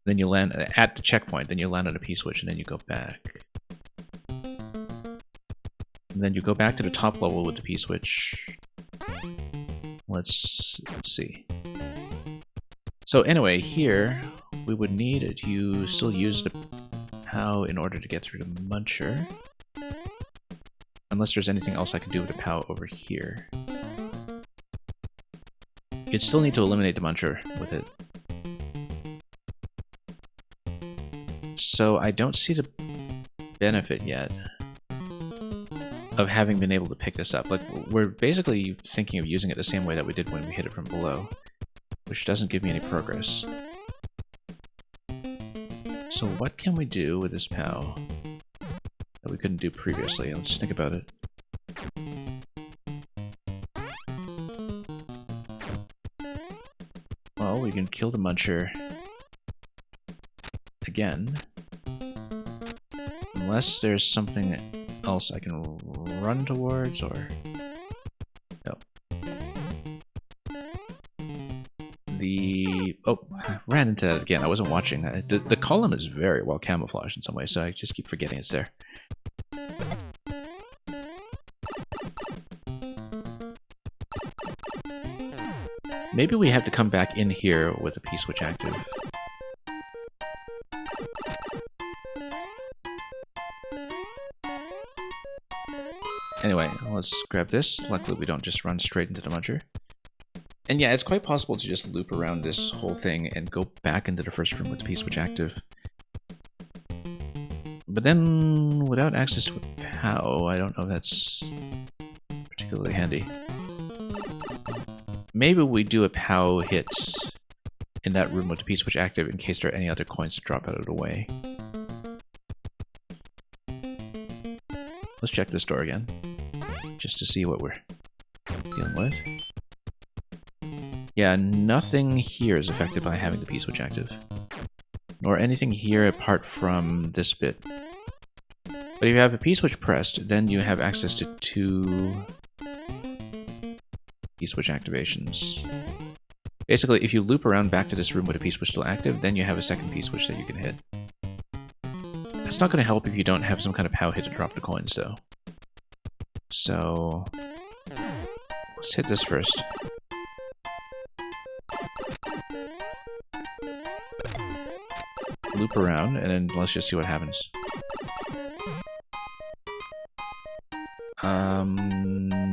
then you land at the checkpoint, then you land on a P-switch, and then you go back. And then you go back to the top level with the P-switch. Let's see. So anyway, here, we would need it to still use the POW in order to get through the muncher. Unless there's anything else I can do with the POW over here. You'd still need to eliminate the muncher with it. So I don't see the benefit yet of having been able to pick this up. Like, we're basically thinking of using it the same way that we did when we hit it from below, which doesn't give me any progress. So what can we do with this POW that we couldn't do previously? Let's think about it. Well, we can kill the muncher again. Unless there's something else I can run towards, or... No. Oh, I ran into that again. I wasn't watching. The column is very well camouflaged in some way, so I just keep forgetting it's there. Maybe we have to come back in here with the P-switch active. Anyway, let's grab this. Luckily, we don't just run straight into the muncher. And yeah, it's quite possible to just loop around this whole thing and go back into the first room with the P-switch active. But then, without access to a POW, I don't know if that's particularly handy. Maybe we do a POW hit in that room with the P-switch active in case there are any other coins to drop out of the way. Let's check this door again, just to see what we're dealing with. Yeah, nothing here is affected by having the P-switch active. Nor anything here apart from this bit. But if you have a P-switch pressed, then you have access to 2 P-switch activations. Basically, if you loop around back to this room with a P-switch still active, then you have a second P-switch that you can hit. That's not going to help if you don't have some kind of POW hit to drop the coins, though. So... let's hit this first. Loop around, and then let's just see what happens.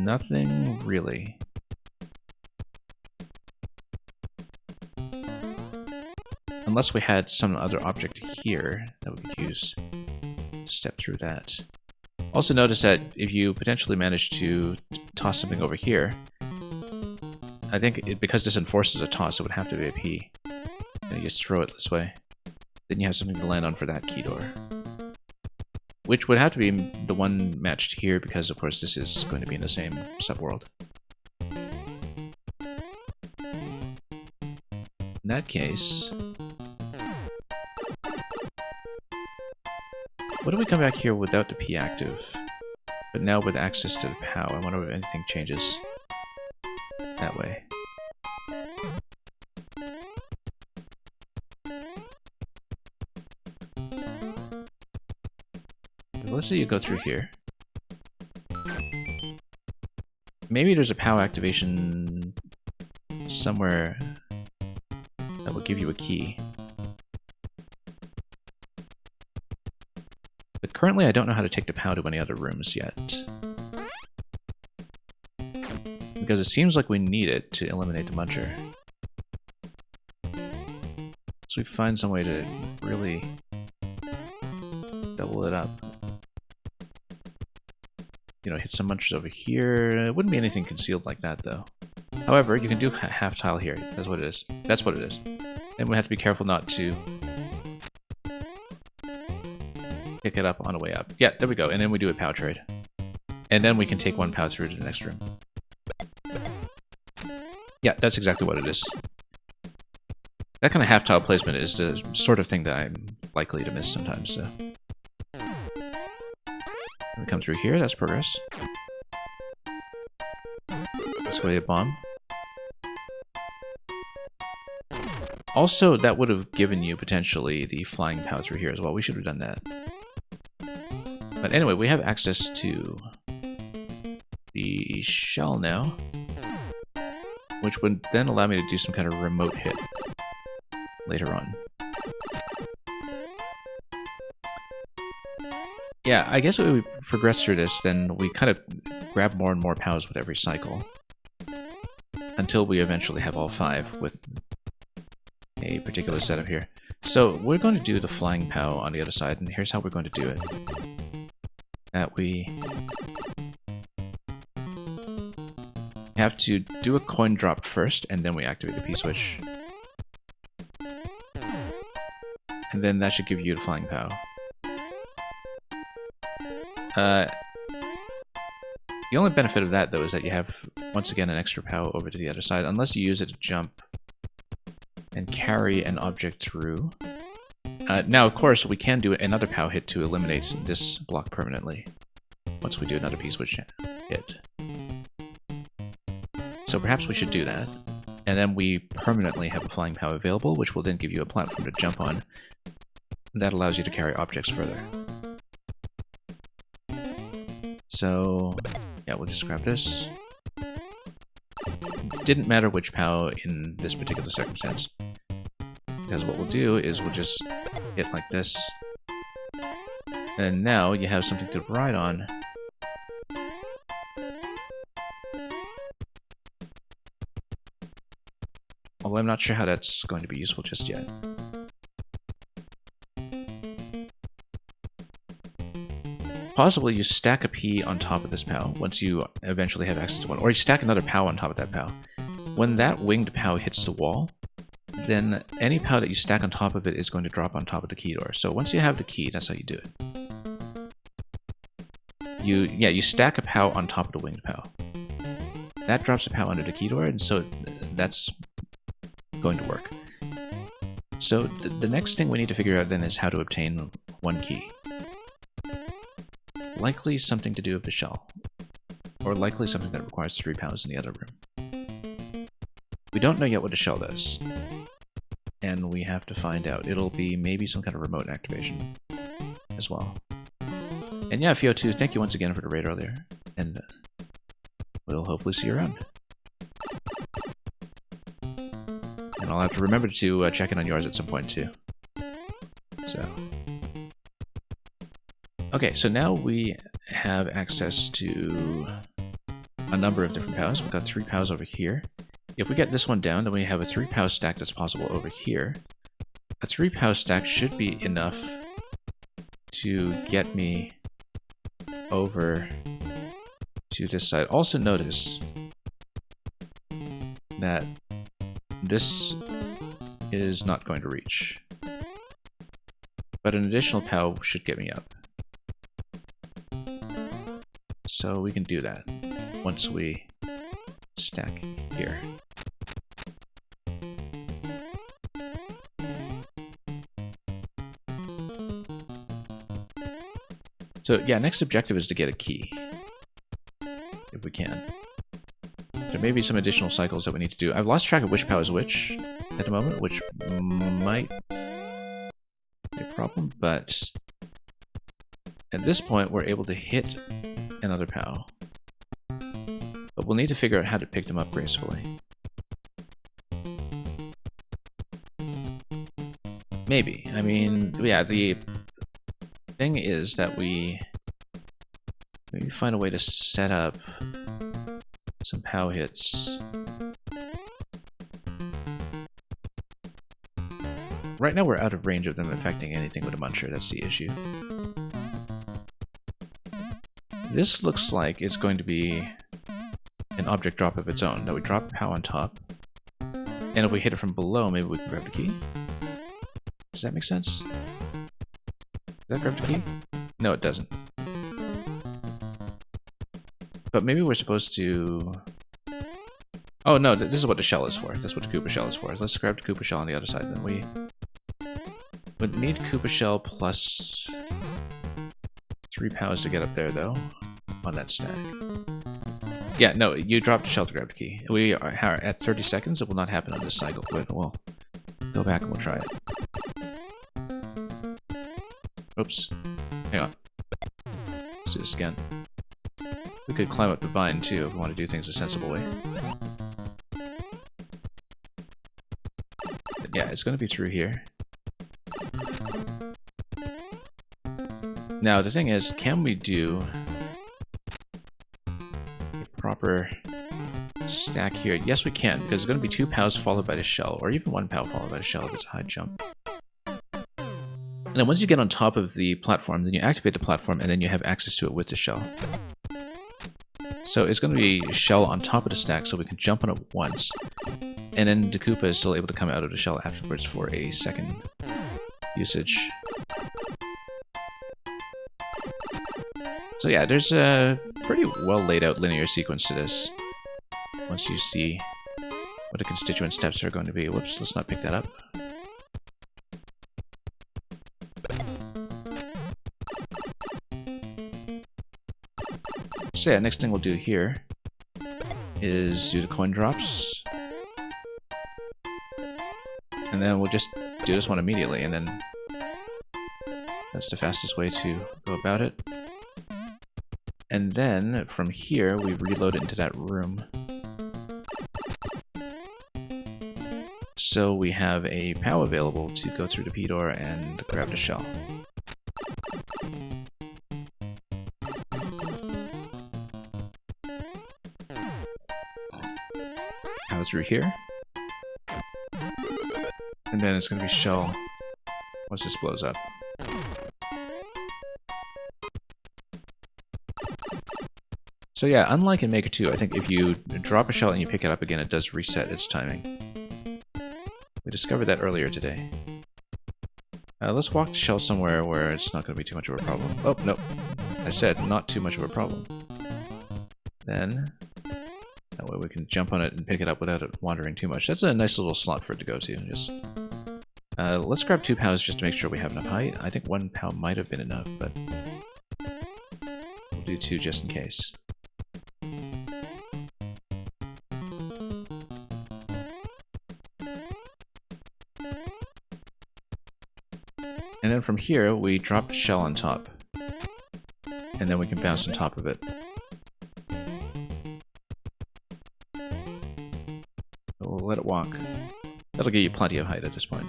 Nothing really. Unless we had some other object here that we could use to step through that. Also notice that if you potentially manage to toss something over here, I think because this enforces a toss, it would have to be a P. And you just throw it this way. then you have something to land on for that key door. Which would have to be the one matched here, because of course this is going to be in the same subworld. In that case, what do we come back here without the P active, but now with access to the POW? I wonder if anything changes that way. Let's say you go through here. Maybe there's a POW activation somewhere that will give you a key. But currently I don't know how to take the POW to any other rooms yet. Because it seems like we need it to eliminate the muncher. So we find some way to really double it up. You know, hit some munchers over here. It wouldn't be anything concealed like that, though. However, you can do half tile here. That's what it is. That's what it is. And we have to be careful not to pick it up on the way up. Yeah, there we go. And then we do a POW trade. And then we can take one POW through to the next room. Yeah, that's exactly what it is. That kind of half tile placement is the sort of thing that I'm likely to miss sometimes, so. We come through here, that's progress. Let's go to a bomb. Also, that would have given you potentially the flying POW through here as well. We should have done that. But anyway, we have access to the shell now, which would then allow me to do some kind of remote hit later on. Yeah, I guess if we progress through this, then we kind of grab more and more POWs with every cycle. Until we eventually have all 5 with a particular setup here. So we're going to do the flying POW on the other side, and here's how we're going to do it. That we have to do a coin drop first, and then we activate the P-switch. And then that should give you the flying POW. The only benefit of that, though, is that you have, once again, an extra POW over to the other side, unless you use it to jump and carry an object through. Now, of course, we can do another POW hit to eliminate this block permanently, once we do another P-switch hit. So perhaps we should do that, and then we permanently have a flying POW available, which will then give you a platform to jump on. That allows you to carry objects further. So, yeah, we'll just grab this. Didn't matter which POW in this particular circumstance. Because what we'll do is we'll just hit like this. And now you have something to ride on. Although I'm not sure how that's going to be useful just yet. Possibly you stack a P on top of this POW once you eventually have access to one, or you stack another POW on top of that POW. When that winged POW hits the wall, then any POW that you stack on top of it is going to drop on top of the key door. So once you have the key, that's how you do it. You stack a POW on top of the winged POW. That drops a POW under the key door, and so that's going to work. So the next thing we need to figure out then is how to obtain one key. Likely something to do with the shell, or likely something that requires 3 POWs in the other room. We don't know yet what the shell does, and we have to find out. It'll be maybe some kind of remote activation as well. And yeah, Fio2, thank you once again for the raid earlier, and we'll hopefully see you around. And I'll have to remember to check in on yours at some point too. So... okay, so now we have access to a number of different POWs. We've got 3 POWs over here. If we get this one down, then we have a 3 POW stack that's possible over here. A 3 POW stack should be enough to get me over to this side. Also notice that this is not going to reach. but an additional POW should get me up. So we can do that once we stack here. So yeah, next objective is to get a key, if we can. There may be some additional cycles that we need to do. I've lost track of which POW is which at the moment, which might be a problem, but at this point we're able to hit another POW. But we'll need to figure out how to pick them up gracefully. Maybe. I mean, yeah, the thing is that we maybe find a way to set up some POW hits. Right now we're out of range of them affecting anything with a muncher, that's the issue. This looks like it's going to be an object drop of its own, that we drop a POW on top, and if we hit it from below, maybe we can grab the key? Does that make sense? Does that grab the key? No, it doesn't. But maybe we're supposed to... Oh no, this is what the shell is for. That's what the Koopa shell is for. Let's grab the Koopa shell on the other side then. We would need Koopa shell plus 3 POWs to get up there though, on that stack. Yeah, no, you dropped the shell to grab the key. We are at 30 seconds, it will not happen on this cycle, but we'll go back and we'll try it. Oops. Hang on. Let's do this again. We could climb up the vine too if we want to do things a sensible way. But yeah, it's going to be through here. Now the thing is, can we do a proper stack here? Yes, we can, because it's going to be 2 POWs followed by the shell, or even 1 POW followed by the shell if it's a high jump. And then once you get on top of the platform, then you activate the platform, and then you have access to it with the shell. So it's going to be a shell on top of the stack, so we can jump on it once, and then the Koopa is still able to come out of the shell afterwards for a second usage. So yeah, there's a pretty well laid out linear sequence to this. Once you see what the constituent steps are going to be. Whoops, let's not pick that up. So yeah, next thing we'll do here is do the coin drops. And then we'll just do this one immediately, and then that's the fastest way to go about it. And then from here, we reload it into that room. So we have a POW available to go through the P door and grab the shell. POW through here. And then it's going to be shell once this blows up. So yeah, unlike in Maker 2, I think if you drop a shell and you pick it up again, it does reset its timing. We discovered that earlier today. Let's walk the shell somewhere where it's not going to be too much of a problem. Oh, no. I said not too much of a problem. Then, that way we can jump on it and pick it up without it wandering too much. That's a nice little slot for it to go to. Just let's grab 2 POWs just to make sure we have enough height. I think 1 POW might have been enough, but we'll do 2 just in case. And then from here, we drop the shell on top. And then we can bounce on top of it. We'll let it walk. That'll give you plenty of height at this point.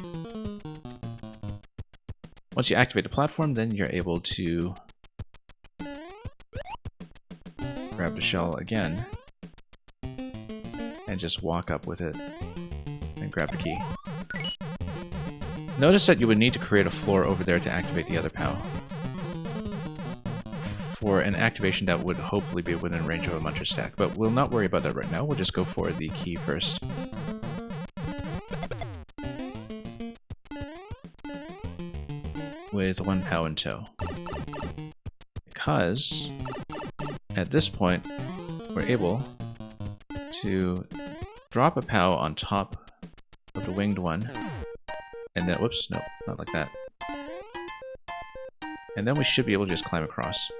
Once you activate the platform, then you're able to grab the shell again. And just walk up with it. And grab the key. Notice that you would need to create a floor over there to activate the other POW. For an activation that would hopefully be within range of a muncher stack, but we'll not worry about that right now, we'll just go for the key first. with 1 POW in tow. Because at this point, we're able to drop a POW on top of the winged one, and then, whoops, no, not like that. And then we should be able to just climb across.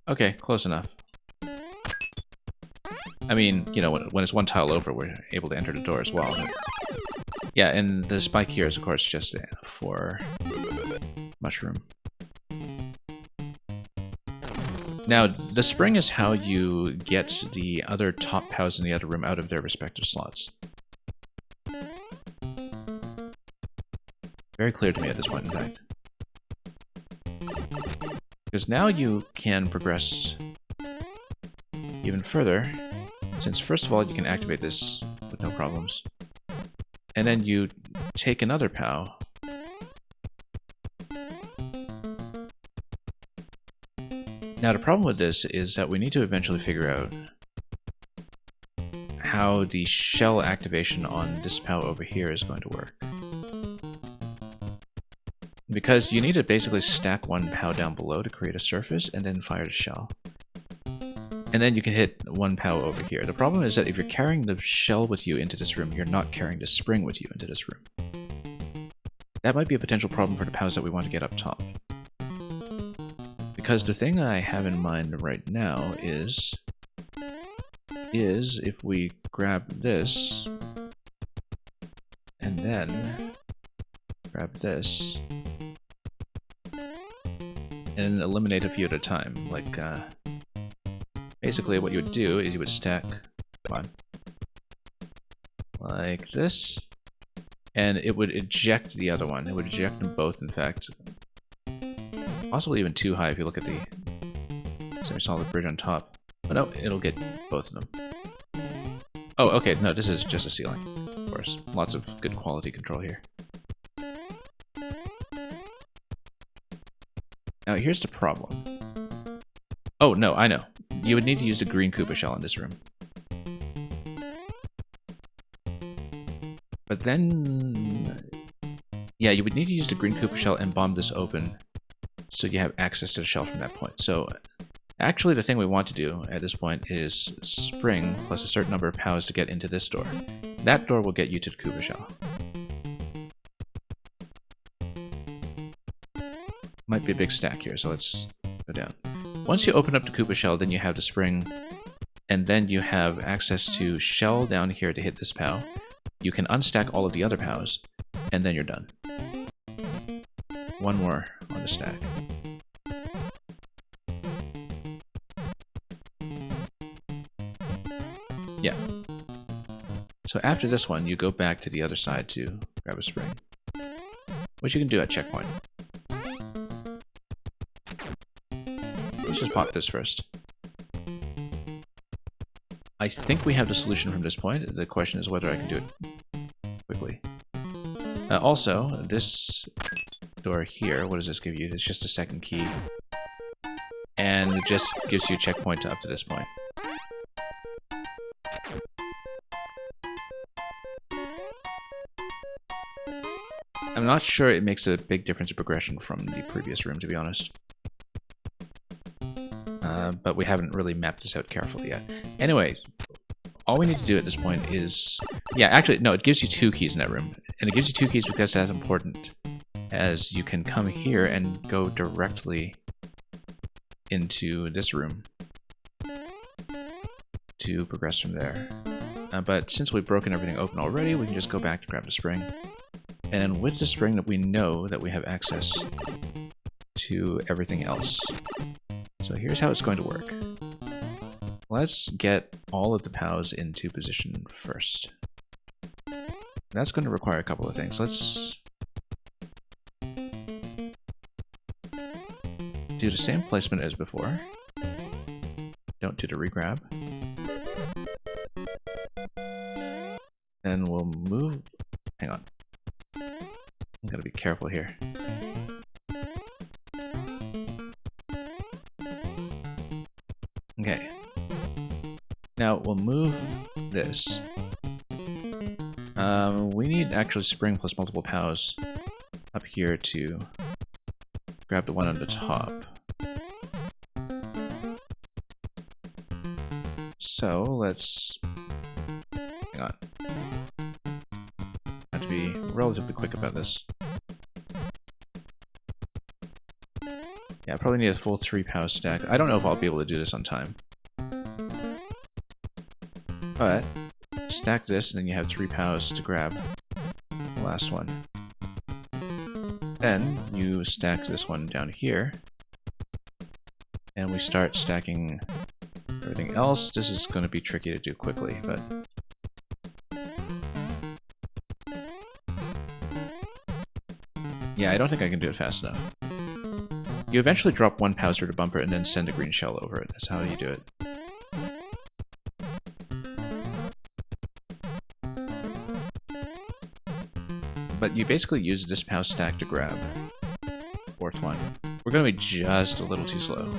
Okay, close enough. I mean, you know, when it's 1 tile over, we're able to enter the door as well. Yeah, and the spike here is, of course, just for mushroom. Now, the spring is how you get the other top POWs in the other room out of their respective slots. Very clear to me at this point, in fact. Because now you can progress even further, since first of all you can activate this with no problems. And then you take another POW. Now the problem with this is that we need to eventually figure out how the shell activation on this POW over here is going to work. Because you need to basically stack 1 POW down below to create a surface and then fire the shell. And then you can hit 1 POW over here. The problem is that if you're carrying the shell with you into this room, you're not carrying the spring with you into this room. That might be a potential problem for the POWs that we want to get up top. Because the thing I have in mind right now is if we grab this, and then grab this, and eliminate a few at a time. Like, basically what you would do is you would stack, come on, like this, and it would eject the other one. It would eject them both, in fact. Possibly even too high if you look at the semi-solid bridge on top. Oh no, it'll get both of them. Oh, okay, no, this is just a ceiling, of course. Lots of good quality control here. Now, here's the problem. Oh, no, I know. You would need to use the green Koopa shell in this room. But then... yeah, you would need to use the green Koopa shell and bomb this open so you have access to the shell from that point. So, actually, the thing we want to do at this point is spring plus a certain number of POWs to get into this door. That door will get you to the Koopa shell. Might be a big stack here, so let's go down. Once you open up the Koopa shell, then you have the spring, and then you have access to shell down here to hit this POW. You can unstack all of the other POWs, and then you're done. 1 more on the stack. Yeah. So after this one, you go back to the other side to grab a spring, which you can do at checkpoint. Let's just pop this first. I think we have the solution from this point. The question is whether I can do it quickly. Also, this door here, what does this give you? It's just a second key. And it just gives you a checkpoint up to this point. I'm not sure it makes a big difference in progression from the previous room, to be honest. But we haven't really mapped this out carefully yet. Anyway, all we need to do at this point is... yeah, actually, no, it gives you 2 keys in that room. And it gives you 2 keys because that's important, as you can come here and go directly into this room to progress from there. But since we've broken everything open already, we can just go back to grab the spring. And with the spring, that we know that we have access to everything else. So here's how it's going to work. Let's get all of the POWs into position first. That's going to require a couple of things. Let's do the same placement as before. Don't do the regrab. Then we'll move... hang on. I'm gonna be careful here. Okay. Now we'll move this. We need actually spring plus multiple POWs up here to grab the one on the top. So let's hang on. I have to be relatively quick about this. Yeah, I probably need a full 3 POW stack. I don't know if I'll be able to do this on time. But stack this, and then you have 3 POWs to grab the last one. Then you stack this one down here, and we start stacking everything else. This is going to be tricky to do quickly, but yeah, I don't think I can do it fast enough. You eventually drop 1 Powser to bumper and then send a green shell over it. That's how you do it. But you basically use this POW stack to grab the 4th one. We're going to be just a little too slow.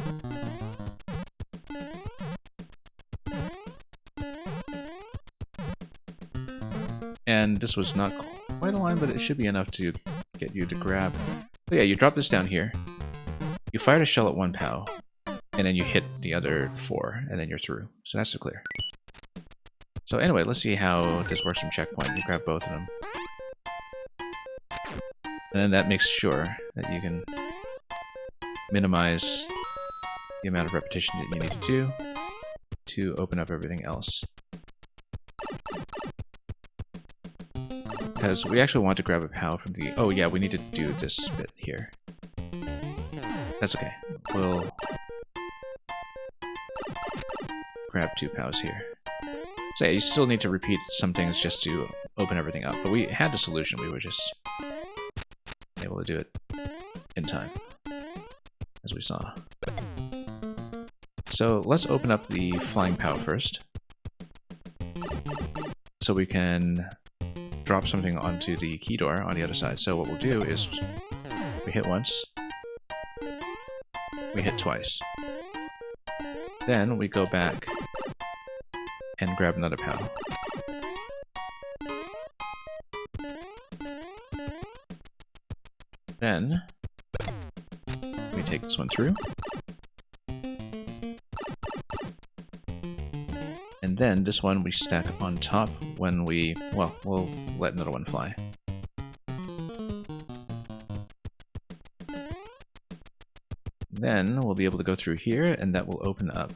And this was not quite a line, but it should be enough to get you to grab. So yeah, you drop this down here. You fired a shell at 1 POW, and then you hit the other 4, and then you're through. So that's the clear. So anyway, let's see how this works from checkpoint. You grab both of them. And then that makes sure that you can minimize the amount of repetition that you need to do to open up everything else. Because we actually want to grab a POW from the... Oh yeah, we need to do this bit here. That's okay. We'll grab 2 POWs here. So yeah, you still need to repeat some things just to open everything up. But we had the solution. We were just able to do it in time, as we saw. So let's open up the flying POW first, so we can drop something onto the key door on the other side. So what we'll do is we hit once, we hit twice, then we go back and grab another POW. Then we take this one through, and then this one we stack on top when we, well, we'll let another one fly. Then we'll be able to go through here, and that will open up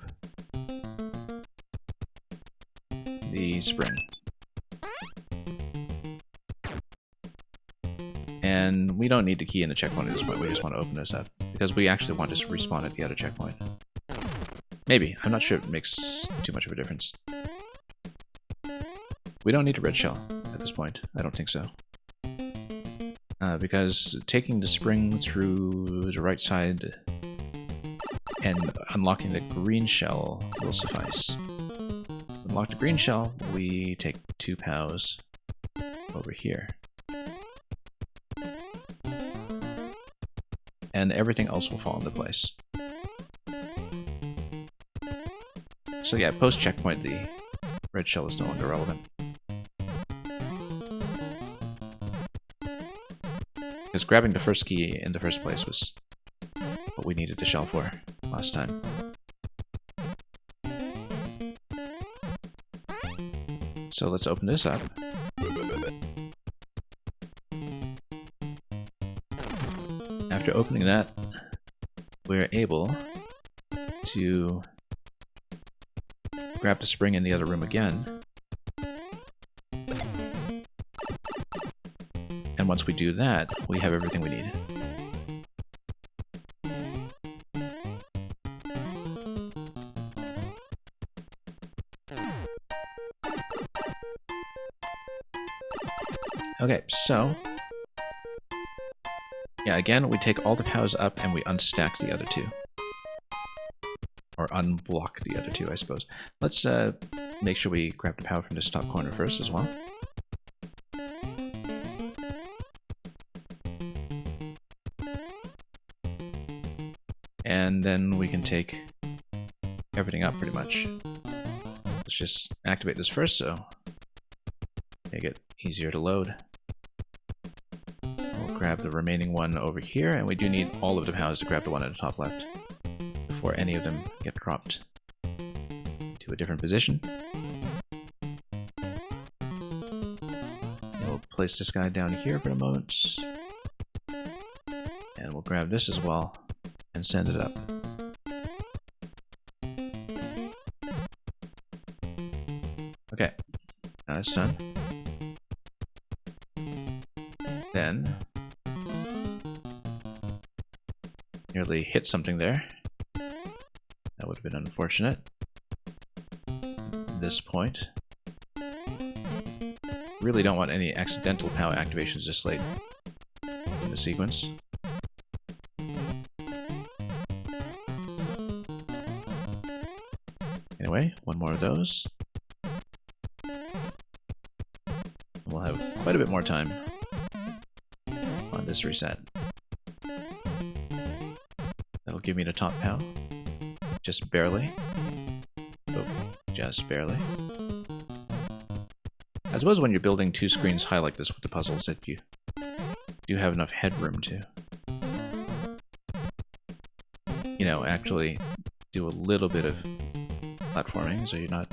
the spring. And we don't need to key in the checkpoint at this point, we just want to open this up, because we actually want to respawn at the other checkpoint. Maybe, I'm not sure it makes too much of a difference. We don't need a red shell at this point, I don't think so. Because taking the spring through the right side and unlocking the green shell will suffice. Unlock the green shell, we take 2 POWs over here. And everything else will fall into place. So yeah, post-checkpoint, the red shell is no longer relevant. Because grabbing the first key in the first place was what we needed the shell for last time. So let's open this up. After opening that, we're able to grab the spring in the other room again. And once we do that, we have everything we need. Okay, so yeah, again, we take all the POWs up and we unstack the other 2. Or unblock the other 2, I suppose. Let's make sure we grab the POW from this top corner first as well. And then we can take everything up pretty much. Let's just activate this first, so make it easier to load. We'll grab the remaining one over here, and we do need all of the POWs to grab the one at the top left before any of them get dropped to a different position. And we'll place this guy down here for a moment. And we'll grab this as well and send it up. Okay, now it's done. Then nearly hit something there. That would have been unfortunate. At this point, really don't want any accidental POW activations this late in the sequence. Anyway, one more of those. We'll have quite a bit more time on this reset. That'll give me the top POW. Just barely. Oh, just barely. I suppose when you're building two screens high like this with the puzzles, that you do have enough headroom to, you know, actually do a little bit of platforming, so you're not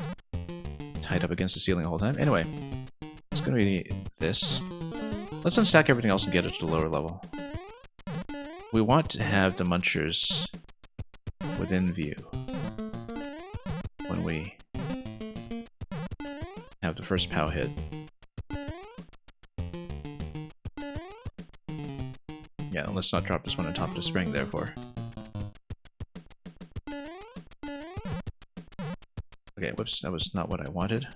tied up against the ceiling the whole time. Anyway, it's going to be this. Let's unstack everything else and get it to the lower level. We want to have the munchers within view when we have the first POW hit. Yeah, let's not drop this one on top of the spring, therefore. Okay, whoops, that was not what I wanted.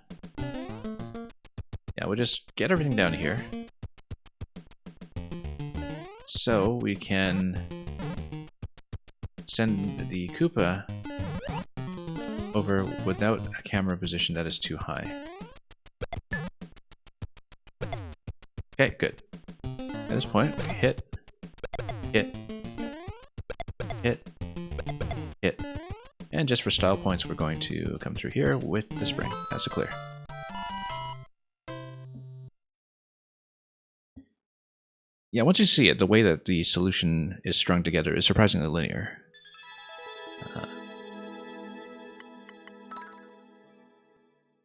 Yeah, we'll just get everything down here. So we can send the Koopa over without a camera position that is too high. Okay, good. At this point, we hit, hit, hit, hit. And just for style points, we're going to come through here with the spring. That's a clear. Yeah, once you see it, the way that the solution is strung together is surprisingly linear.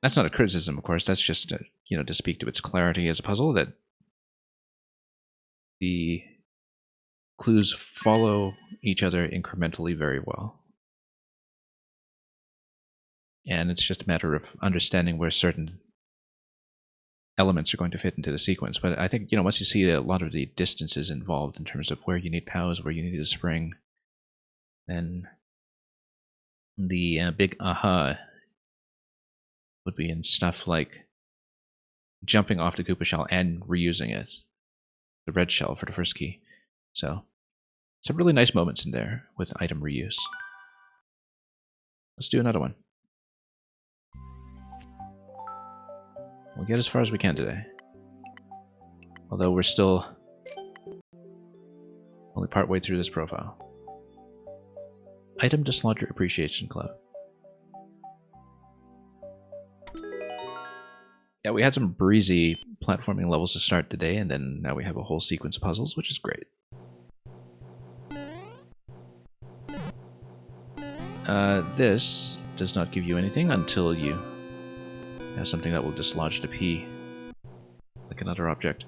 That's not a criticism, of course. That's just to speak to its clarity as a puzzle, that the clues follow each other incrementally very well. And it's just a matter of understanding where certain elements are going to fit into the sequence. But I think, once you see a lot of the distances involved in terms of where you need POWs, where you need a spring, then the big aha would be in stuff like jumping off the Koopa shell and reusing it, the red shell for the first key. So some really nice moments in there with item reuse. Let's do another one. We'll get as far as we can today. Although we're still only partway through this profile. Item Dislodger Appreciation Club. Yeah, we had some breezy platforming levels to start today, and then now we have a whole sequence of puzzles, which is great. This does not give you anything until you have something that will dislodge the P, like another object.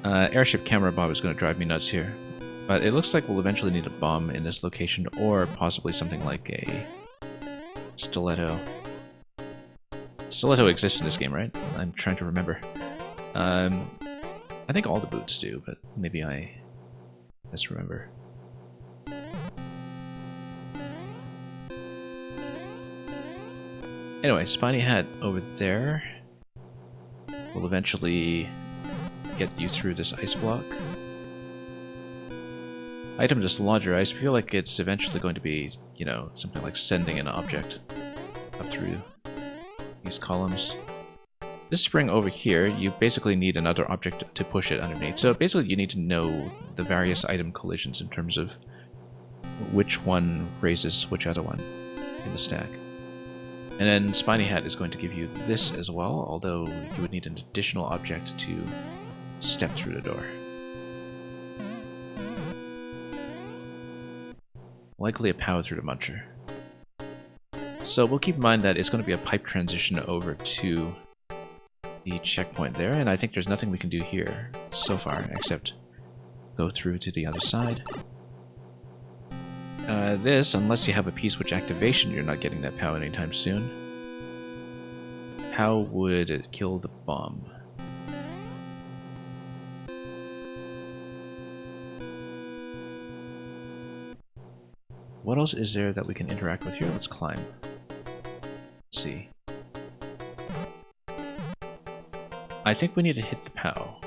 Airship camera bomb is going to drive me nuts here, but it looks like we'll eventually need a bomb in this location, or possibly something like a stiletto. Stiletto exists in this game, right? I'm trying to remember. I think all the boots do, but maybe I misremember. Anyway, Spiny Hat over there will eventually get you through this ice block. Item Dislodger, I feel like it's eventually going to be, something like sending an object up through these columns. This spring over here, you basically need another object to push it underneath. So basically you need to know the various item collisions in terms of which one raises which other one in the stack. And then Spiny Hat is going to give you this as well, although you would need an additional object to step through the door. Likely a power through the muncher. So we'll keep in mind that it's going to be a pipe transition over to the checkpoint there, and I think there's nothing we can do here so far except go through to the other side. This, unless you have a P-switch activation, you're not getting that power anytime soon. How would it kill the bomb? What else is there that we can interact with here? Let's climb. Let's see. I think we need to hit the POW.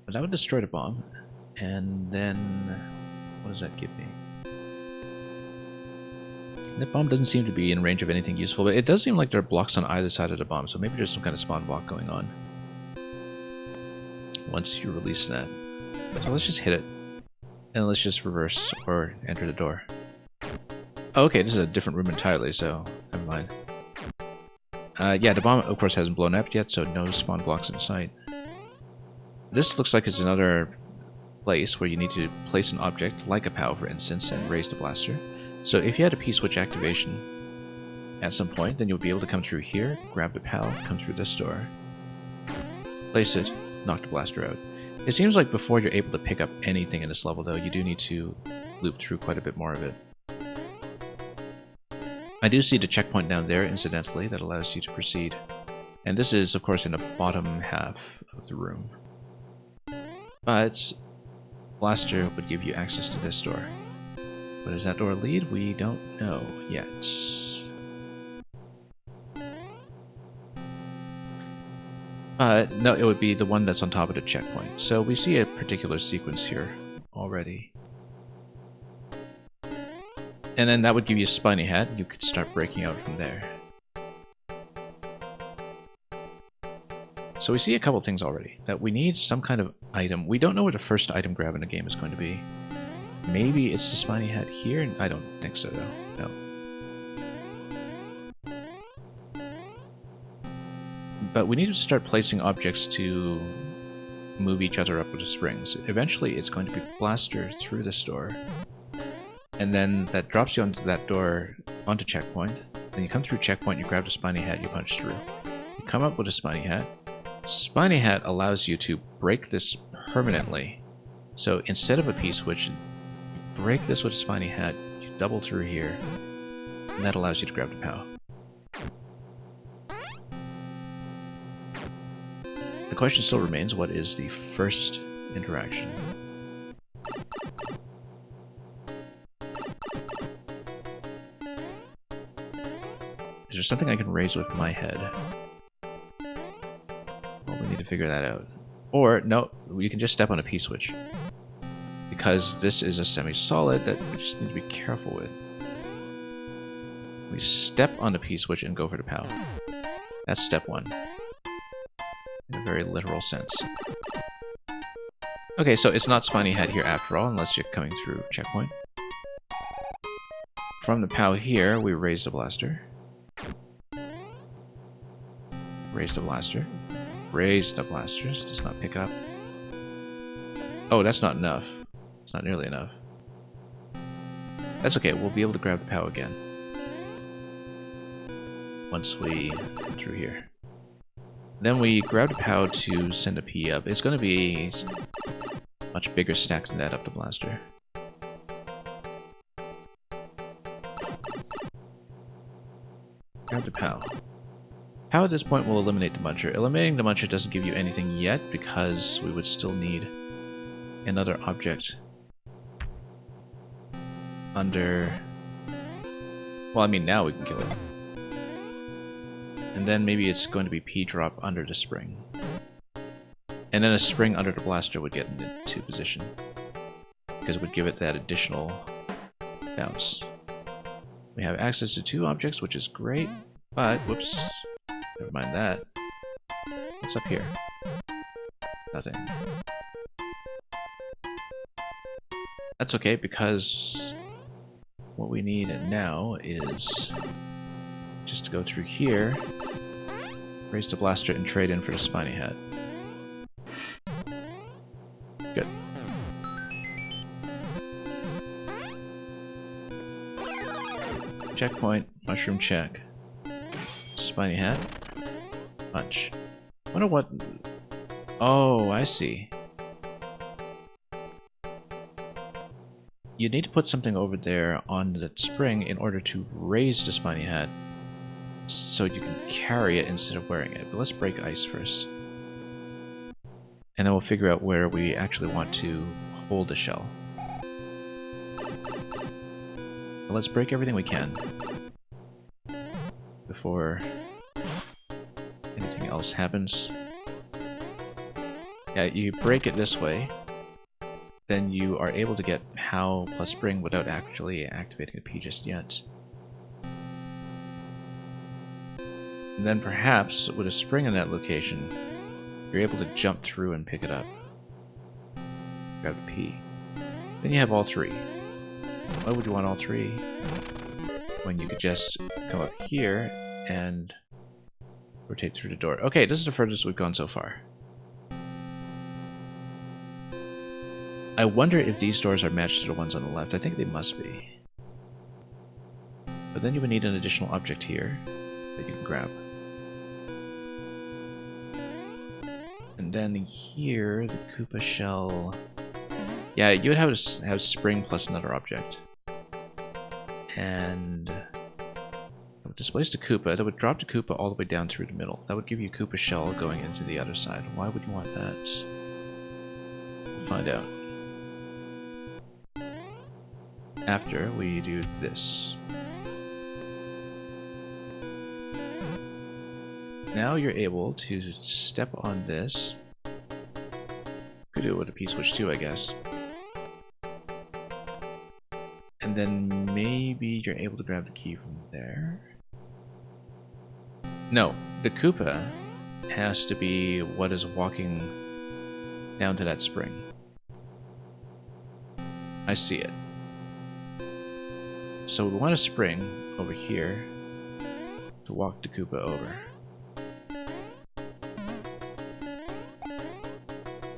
But that would destroy the bomb. And then... what does that give me? That bomb doesn't seem to be in range of anything useful, but it does seem like there are blocks on either side of the bomb, so maybe there's some kind of spawn block going on. Once you release that. So let's just hit it. And let's just reverse or enter the door. Oh, okay, this is a different room entirely, so never mind. Yeah, the bomb, of course, hasn't blown up yet, so no spawn blocks in sight. This looks like it's another place where you need to place an object, like a POW for instance, and raise the blaster. So if you had a P-switch activation at some point, then you'll be able to come through here, grab the POW, come through this door, place it, knock the blaster out. It seems like before you're able to pick up anything in this level, though, you do need to loop through quite a bit more of it. I do see the checkpoint down there, incidentally, that allows you to proceed. And this is, of course, in the bottom half of the room. But blaster would give you access to this door. Where does that door lead? We don't know yet. No, it would be the one that's on top of the checkpoint. So we see a particular sequence here already. And then that would give you a Spiny Hat, and you could start breaking out from there. So we see a couple things already. That we need some kind of item. We don't know where the first item grab in the game is going to be. Maybe it's the Spiny Hat here? I don't think so, though. No. But we need to start placing objects to move each other up with the springs. Eventually, it's going to be blaster through this door. And then that drops you onto that door, onto checkpoint. Then you come through checkpoint, you grab the Spiny Hat, you punch through. You come up with a Spiny Hat. Spiny Hat allows you to break this permanently. So instead of a P-switch, you break this with a Spiny Hat, you double through here, and that allows you to grab the POW. The question still remains, what is the first interaction? Is there something I can raise with my head? Well, we need to figure that out. Or, no, you can just step on a P-switch. Because this is a semi-solid that we just need to be careful with. We step on the P-switch and go for the POW. That's step one. In a very literal sense. Okay, so it's not Spiny Hat here after all, unless you're coming through checkpoint. From the POW here, we raise the blaster. Raise the blaster. Raise the blasters. Does not pick up. Oh, that's not enough. It's not nearly enough. That's okay, we'll be able to grab the POW again. Once we come through here. Then we grab the POW to send a P up. It's going to be a much bigger stack than that up the blaster. Grab the POW. POW at this point will eliminate the muncher. Eliminating the muncher doesn't give you anything yet because we would still need another object under... Well, I mean, now we can kill it. And then maybe it's going to be P-drop under the spring. And then a spring under the blaster would get into position. Because it would give it that additional bounce. We have access to two objects, which is great. But, whoops. Never mind that. What's up here? Nothing. That's okay, because what we need now is just to go through here, raise the blaster, and trade in for the spiny hat. Good. Checkpoint, mushroom check. Spiny hat. Punch. Wonder what... Oh, I see. You need to put something over there on that spring in order to raise the spiny hat so you can carry it instead of wearing it. But let's break ice first. And then we'll figure out where we actually want to hold the shell. But let's break everything we can before anything else happens. Yeah, you break it this way, then you are able to get POW plus spring without actually activating a P just yet. And then perhaps with a spring in that location, you're able to jump through and pick it up. Grab the P. Then you have all three. Why would you want all three when you could just come up here and rotate through the door? Okay, this is the furthest we've gone so far. I wonder if these doors are matched to the ones on the left. I think they must be. But then you would need an additional object here that you can grab. And then here, the Koopa shell... Yeah, you would have spring plus another object. And... that would displace the Koopa. That would drop the Koopa all the way down through the middle. That would give you a Koopa shell going into the other side. Why would you want that? We'll find out. After we do this. Now you're able to step on this. Could do it with a P-switch too, I guess. And then maybe you're able to grab the key from there. No, the Koopa has to be what is walking down to that spring. I see it. So we want a spring over here to walk the Koopa over.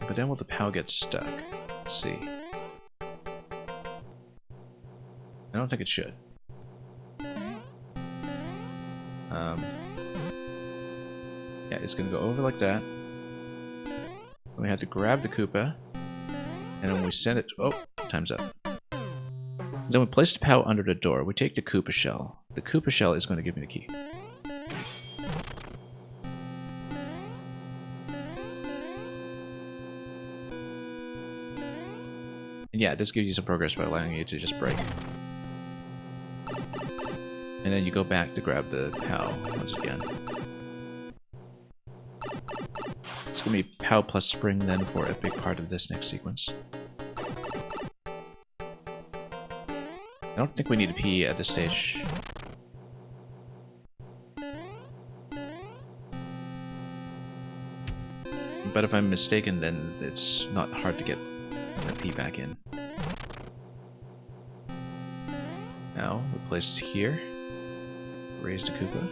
But then will the POW get stuck? Let's see. I don't think it should. Yeah, it's gonna go over like that. We had to grab the Koopa, and then we send it. Oh, time's up. Then we place the POW under the door. We take the Koopa shell. The Koopa shell is going to give me the key. And yeah, this gives you some progress by allowing you to just break. And then you go back to grab the POW once again. It's going to be POW plus spring then for a big part of this next sequence. I don't think we need a P at this stage. But if I'm mistaken, then it's not hard to get a P back in. Now, we place it here. Raise the Koopa.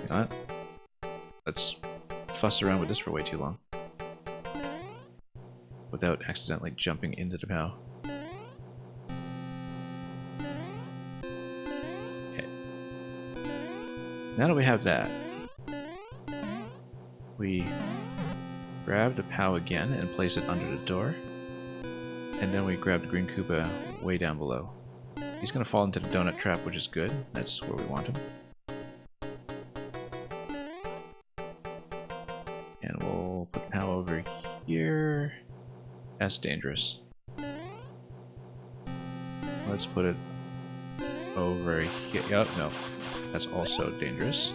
Hang on. Let's fuss around with this for way too long without accidentally jumping into the POW. Okay. Now that we have that, we grab the POW again and place it under the door, and then we grab the green Koopa way down below. He's gonna fall into the donut trap, which is good. That's where we want him. And we'll put the POW over here. That's dangerous. Let's put it over here. Oh, no. That's also dangerous.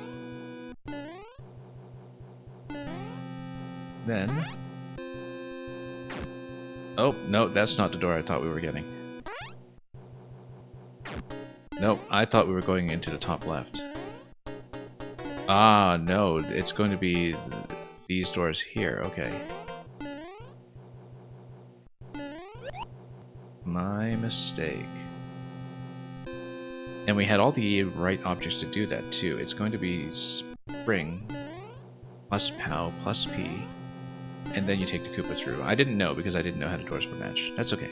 Then... oh, no, that's not the door I thought we were getting. Nope, I thought we were going into the top left. Ah, no, it's going to be these doors here. Okay. My mistake. And we had all the right objects to do that too. It's going to be spring plus POW plus P, and then you take the Koopa through. I didn't know because I didn't know how the doors were matched. That's okay.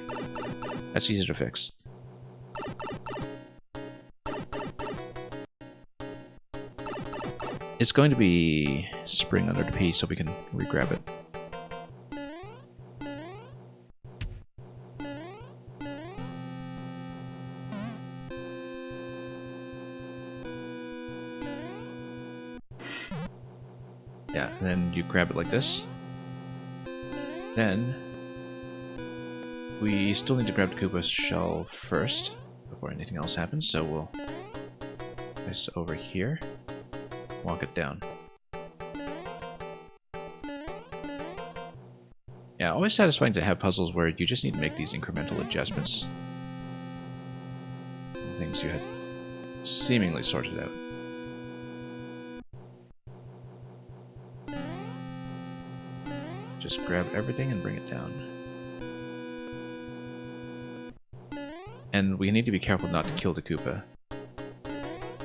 That's easy to fix. It's going to be spring under the P so we can re-grab it. Yeah, and then you grab it like this. Then we still need to grab the Koopa shell first before anything else happens, so we'll place it over here, walk it down. Yeah, always satisfying to have puzzles where you just need to make these incremental adjustments. Things you had seemingly sorted out. Just grab everything and bring it down. And we need to be careful not to kill the Koopa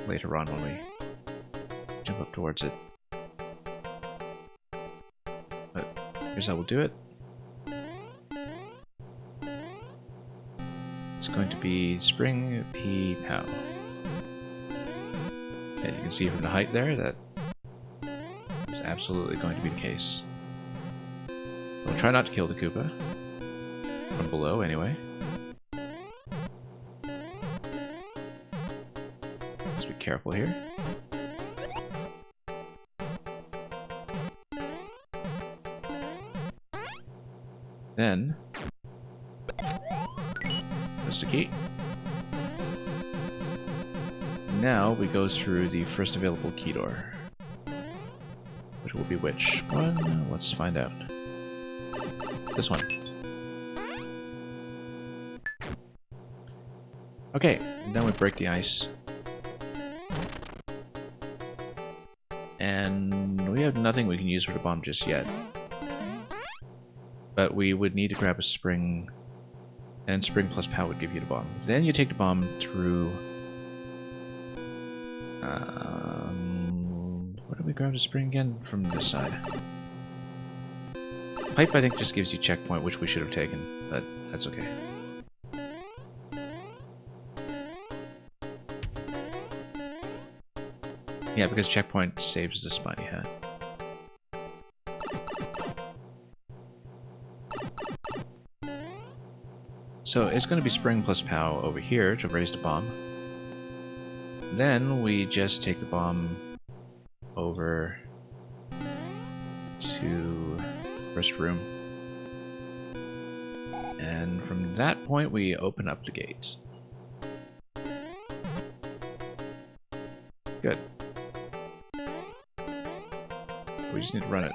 later on when we jump up towards it. But here's how we'll do it. It's going to be spring P POW. And you can see from the height there that is absolutely going to be the case. We'll try not to kill the Koopa. From below, anyway. Let's be careful here. Then, that's the key. Now we go through the first available key door. Which will be which one? Let's find out. This one. Okay, then we break the ice. And we have nothing we can use for the bomb just yet. But we would need to grab a spring, and spring plus POW would give you the bomb. Then you take the bomb through... where do we grab the spring again? From this side. Pipe, I think, just gives you checkpoint, which we should have taken, but that's okay. Yeah, because checkpoint saves the spiny hat. So it's going to be spring plus POW over here to raise the bomb. Then we just take the bomb over to first room. And from that point we open up the gates. Good. We just need to run it.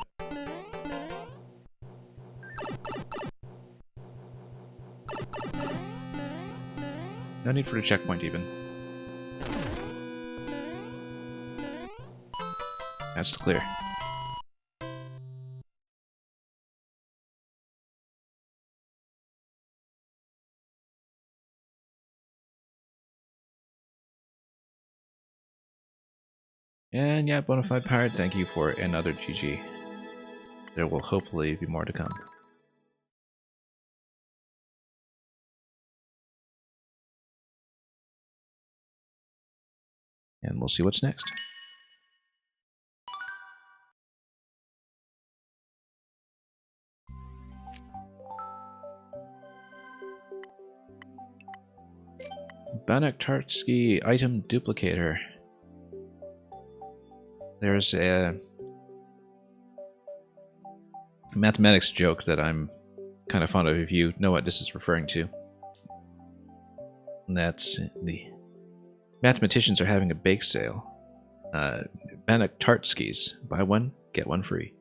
No need for the checkpoint even. That's clear. And yeah, Bonafide Pirate, thank you for another GG. There will hopefully be more to come. And we'll see what's next. Banach-Tarski item duplicator. There's a mathematics joke that I'm kind of fond of if you know what this is referring to. And that's the mathematicians are having a bake sale. Banach-Tarski's. Buy one, get one free.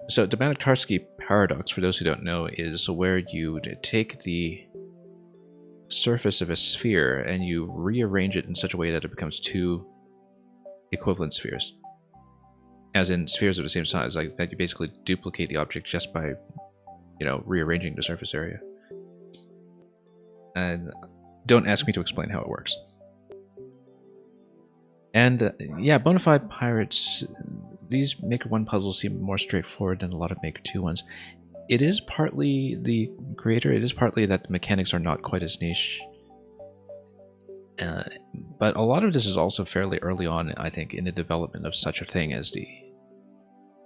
So the Banach-Tarski paradox, for those who don't know, is where you take the surface of a sphere and you rearrange it in such a way that it becomes two equivalent spheres. as in spheres of the same size, like that you basically duplicate the object just by, rearranging the surface area. And don't ask me to explain how it works. And yeah, Bonafide Pirates, these Maker 1 puzzles seem more straightforward than a lot of Maker 2 ones. It is partly the creator, it is partly that the mechanics are not quite as niche. But a lot of this is also fairly early on, I think, in the development of such a thing as the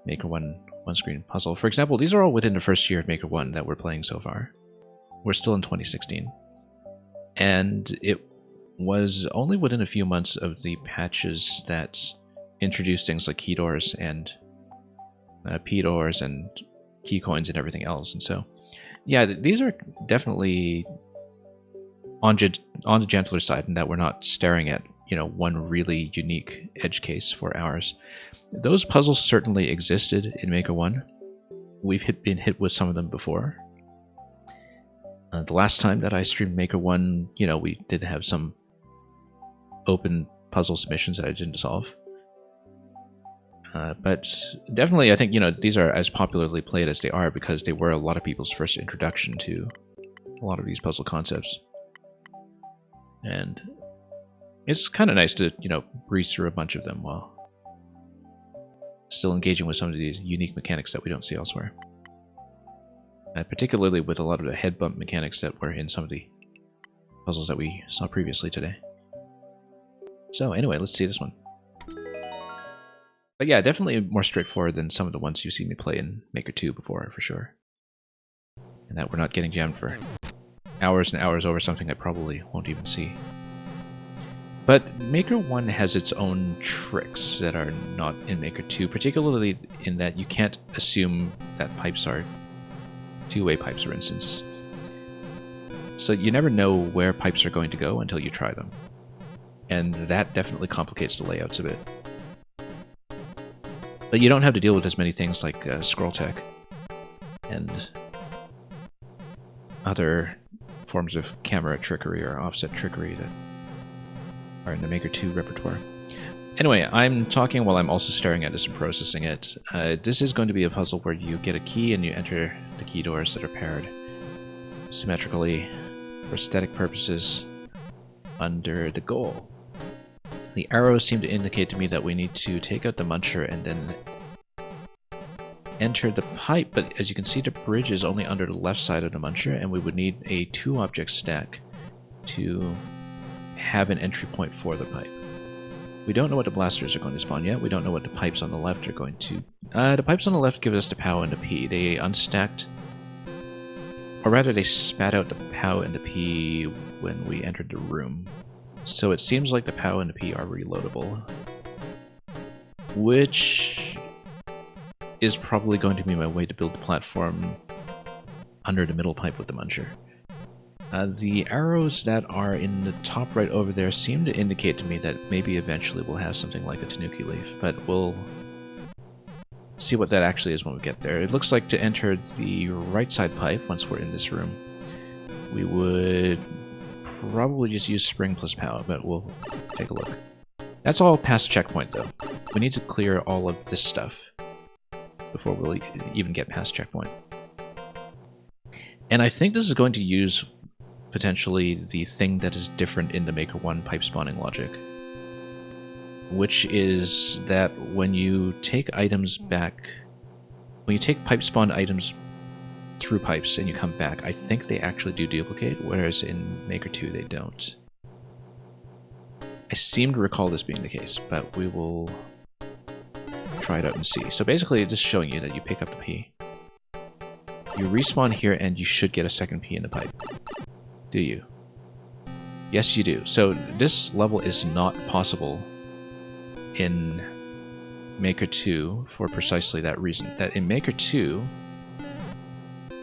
Maker 1 one-screen puzzle. For example, these are all within the first year of Maker 1 that we're playing so far. We're still in 2016. And it was only within a few months of the patches that introduced things like key doors and P doors and key coins and everything else. And so, yeah, these are definitely on the gentler side in that we're not staring at, one really unique edge case for ours. Those puzzles certainly existed in Maker 1. We've been hit with some of them before. The last time that I streamed Maker 1, we did have some open puzzle submissions that I didn't solve. But definitely, I think, these are as popularly played as they are because they were a lot of people's first introduction to a lot of these puzzle concepts. And it's kind of nice to, breeze through a bunch of them while still engaging with some of these unique mechanics that we don't see elsewhere. Particularly with a lot of the head bump mechanics that were in some of the puzzles that we saw previously today. So anyway, let's see this one. But yeah, definitely more straightforward than some of the ones you've seen me play in Maker 2 before, for sure. And that we're not getting jammed for hours and hours over something I probably won't even see. But Maker 1 has its own tricks that are not in Maker 2, particularly in that you can't assume that pipes are two-way pipes, for instance. So you never know where pipes are going to go until you try them. And that definitely complicates the layouts a bit. But you don't have to deal with as many things like scroll tech and other forms of camera trickery or offset trickery that are in the Maker 2 repertoire. Anyway, I'm talking while I'm also staring at this and processing it. This is going to be a puzzle where you get a key and you enter the key doors that are paired symmetrically for aesthetic purposes under the goal. The arrows seem to indicate to me that we need to take out the muncher and then enter the pipe, but as you can see, the bridge is only under the left side of the muncher, and we would need a two-object stack to have an entry point for the pipe. We don't know what the blasters are going to spawn yet. We don't know what the pipes on the left are going to... the pipes on the left give us the POW and the P. They unstacked... Or rather, they spat out the POW and the P when we entered the room. So it seems like the POW and the P are reloadable. Which is probably going to be my way to build the platform under the middle pipe with the muncher. The arrows that are in the top right over there seem to indicate to me that maybe eventually we'll have something like a Tanuki leaf, but we'll see what that actually is when we get there. It looks like to enter the right side pipe, once we're in this room, we would probably just use spring plus POW, but we'll take a look. That's all past checkpoint, though. We need to clear all of this stuff before we'll even get past checkpoint. And I think this is going to use potentially the thing that is different in the Maker 1 pipe spawning logic, which is that when you take items back, when you take pipe spawned items through pipes and you come back, I think they actually do duplicate, whereas in Maker 2 they don't. I seem to recall this being the case, but we will try it out and see. So basically it's just showing you that you pick up the P. You respawn here and you should get a second P in the pipe. Do you? Yes, you do. So this level is not possible in Maker 2 for precisely that reason. That in Maker 2,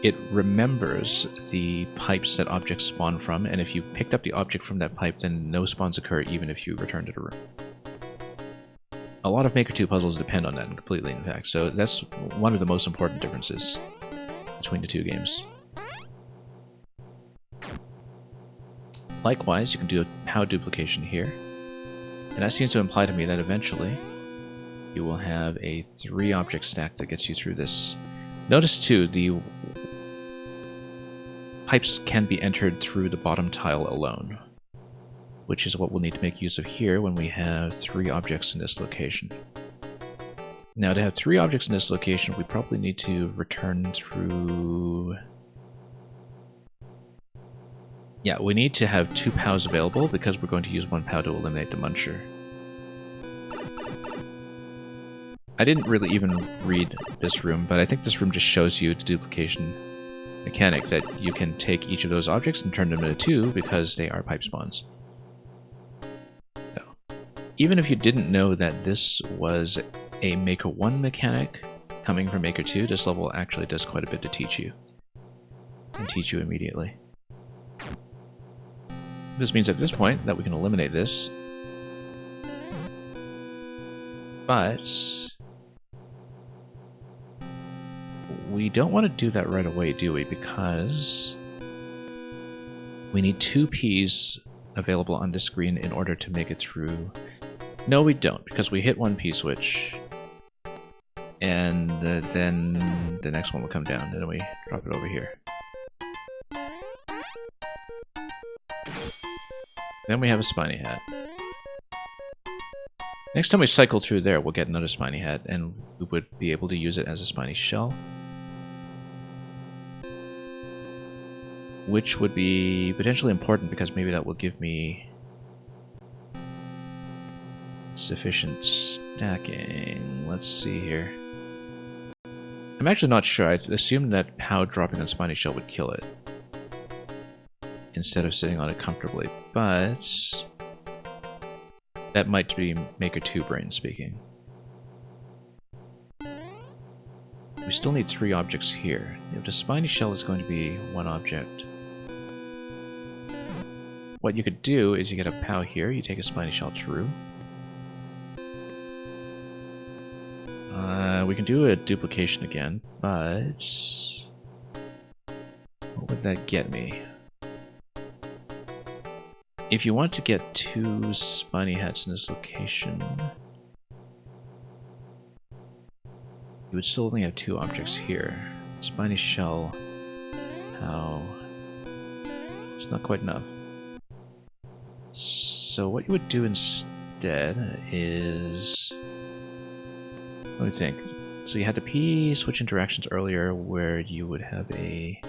it remembers the pipes that objects spawn from, and if you picked up the object from that pipe, then no spawns occur even if you return to the room. A lot of Maker 2 puzzles depend on that completely, in fact, so that's one of the most important differences between the two games. Likewise, you can do a POW duplication here, and that seems to imply to me that eventually you will have a 3-object stack that gets you through this. Notice too, the pipes can be entered through the bottom tile alone, which is what we'll need to make use of here when we have 3 objects in this location. Now, to have 3 objects in this location, we probably need to return through... Yeah, we need to have 2 POWs available because we're going to use 1 POW to eliminate the muncher. I didn't really even read this room, but I think this room just shows you the duplication mechanic, that you can take each of those objects and turn them into 2 because they are pipe spawns. So, even if you didn't know that this was a Maker 1 mechanic coming from Maker 2, this level actually does quite a bit to teach you. And teach you immediately. This means at this point that we can eliminate this. But we don't want to do that right away, do we? Because we need 2 Ps available on the screen in order to make it through. No, we don't, because we hit 1 P switch, and then the next one will come down, and then we drop it over here. Then we have a spiny hat. Next time we cycle through there, we'll get another spiny hat, and we would be able to use it as a spiny shell. Which would be potentially important because maybe that will give me sufficient stacking. Let's see here. I'm actually not sure. I assumed that POW dropping on spiny shell would kill it instead of sitting on it comfortably, but that might be Maker 2 brain speaking. We still need 3 objects here. If the spiny shell is going to be 1 object, what you could do is you get a POW here, you take a spiny shell through. We can do a duplication again, but what would that get me? If you want to get 2 spiny hats in this location, you would still only have 2 objects here. Spiny shell, POW. It's not quite enough. So what you would do instead is... Let me think. So you had the P switch interactions earlier where you would have a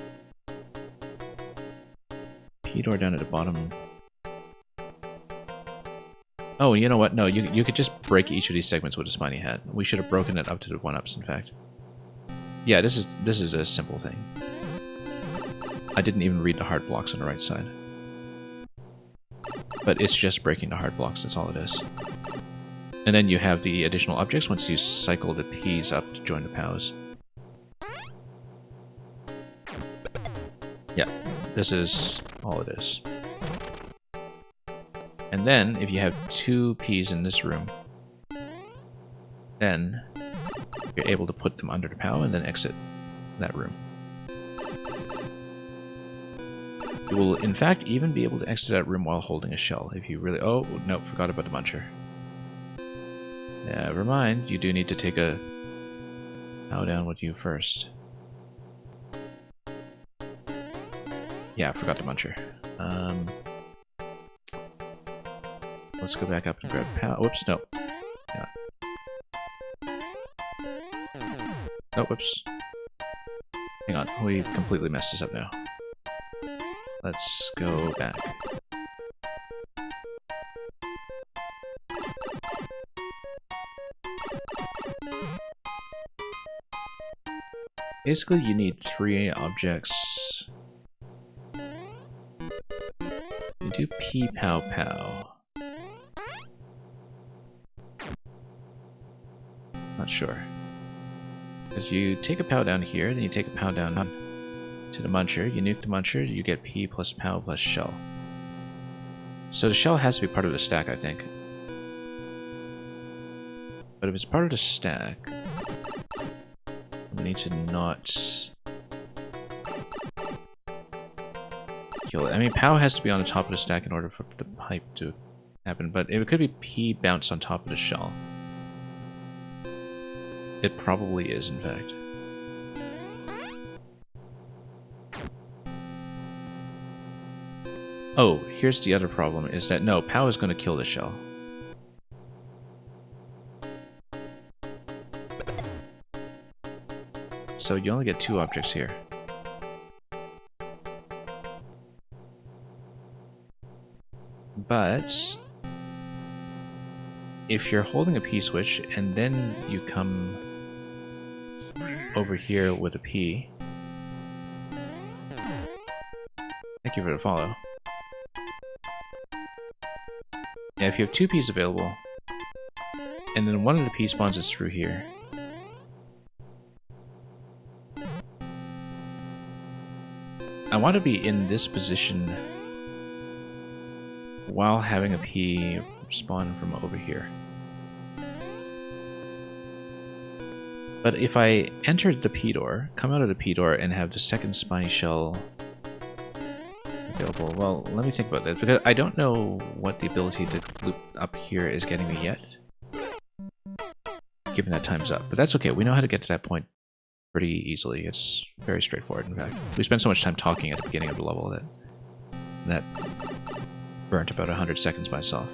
P door down at the bottom. Oh, you know what? No, you could just break each of these segments with a spiny hat. We should have broken it up to the 1-ups, in fact. Yeah, this is a simple thing. I didn't even read the hard blocks on the right side. But it's just breaking the hard blocks, that's all it is. And then you have the additional objects once you cycle the Ps up to join the POWs. Yeah, this is all it is. And then, if you have 2 Ps in this room, then you're able to put them under the POW and then exit that room. You will, in fact, even be able to exit that room while holding a shell, if you really... Oh, no, forgot about the muncher. Never mind, you do need to take a POW down with you first. Yeah, I forgot the muncher. Let's go back up and grab POW. Whoops, no. Yeah. Oh, whoops. Hang on, we completely messed this up now. Let's go back. Basically, you need 3 objects. You do P POW POW. Not sure. Because you take a POW down here, then you take a POW down to the muncher, you nuke the muncher, you get P plus POW plus shell. So the shell has to be part of the stack, I think. But if it's part of the stack, we need to not kill it. I mean, POW has to be on the top of the stack in order for the pipe to happen, but it could be P bounce on top of the shell. It probably is, in fact. Oh, here's the other problem, is that no, POW is going to kill the shell. So you only get 2 objects here. But if you're holding a P switch and then you come over here with a P... Thank you for the follow. Yeah, if you have 2 Ps available, and then one of the P spawns is through here. I want to be in this position while having a P spawn from over here. But if I entered the P door, come out of the P door, and have the second spiny shell available, well, let me think about that, because I don't know what the ability to loop up here is getting me yet, given that time's up. But that's okay, we know how to get to that point pretty easily. It's very straightforward, in fact. We spent so much time talking at the beginning of the level that burnt about 100 seconds by itself.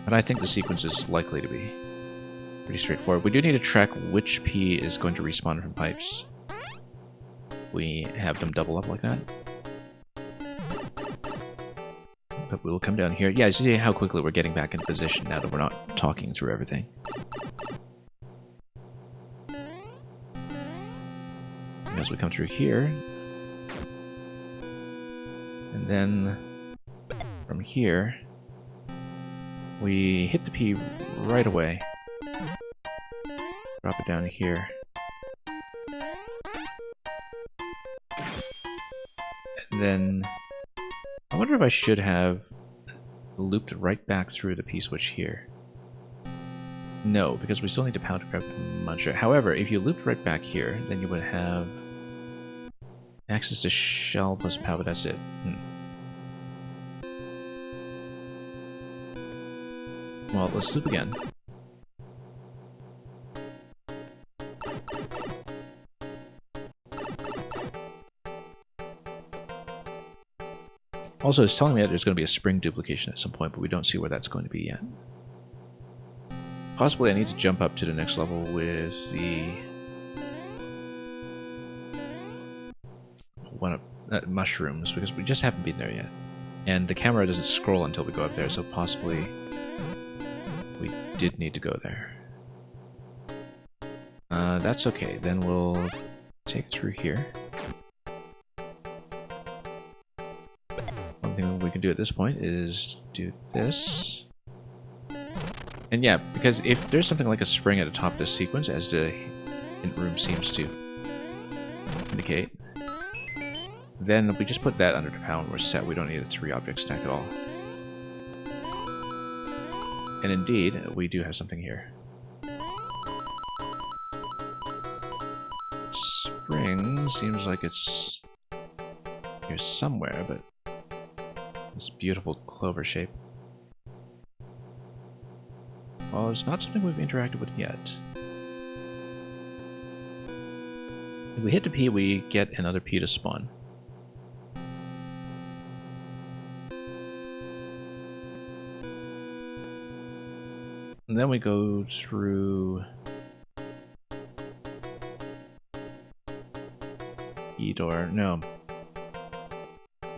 But I think the sequence is likely to be pretty straightforward. We do need to track which P is going to respawn from pipes. We have them double up like that. But we'll come down here. Yeah, you see how quickly we're getting back in position now that we're not talking through everything. And as we come through here, and then from here, we hit the P right away. Drop it down here. And then I wonder if I should have looped right back through the P-switch here. No, because we still need to pound to grab the muncher. However, if you looped right back here, then you would have access to shell plus power, but that's it. Well, let's loop again. Also, it's telling me that there's going to be a spring duplication at some point, but we don't see where that's going to be yet. Possibly I need to jump up to the next level with the mushrooms, because we just haven't been there yet. And the camera doesn't scroll until we go up there, so possibly we did need to go there. That's okay, then we'll take it through here. One thing we can do at this point is do this. And yeah, because if there's something like a spring at the top of this sequence, as the hint room seems to indicate, then we just put that under the power and we're set. We don't need a 3-object stack at all. And indeed, we do have something here. Spring seems like it's here somewhere, but this beautiful clover shape. Well, it's not something we've interacted with yet. If we hit the P, we get another P to spawn. And then we go through E door. No.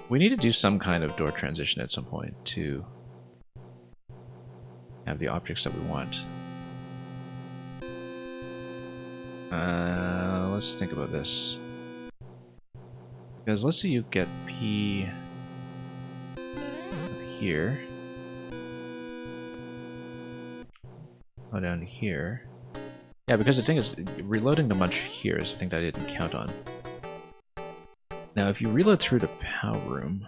We need to do some kind of door transition at some point to have the objects that we want. Let's think about this. Because let's say you get P up here. Oh, down here. Yeah, because the thing is, reloading the munch here is the thing that I didn't count on. Now, if you reload through the power room,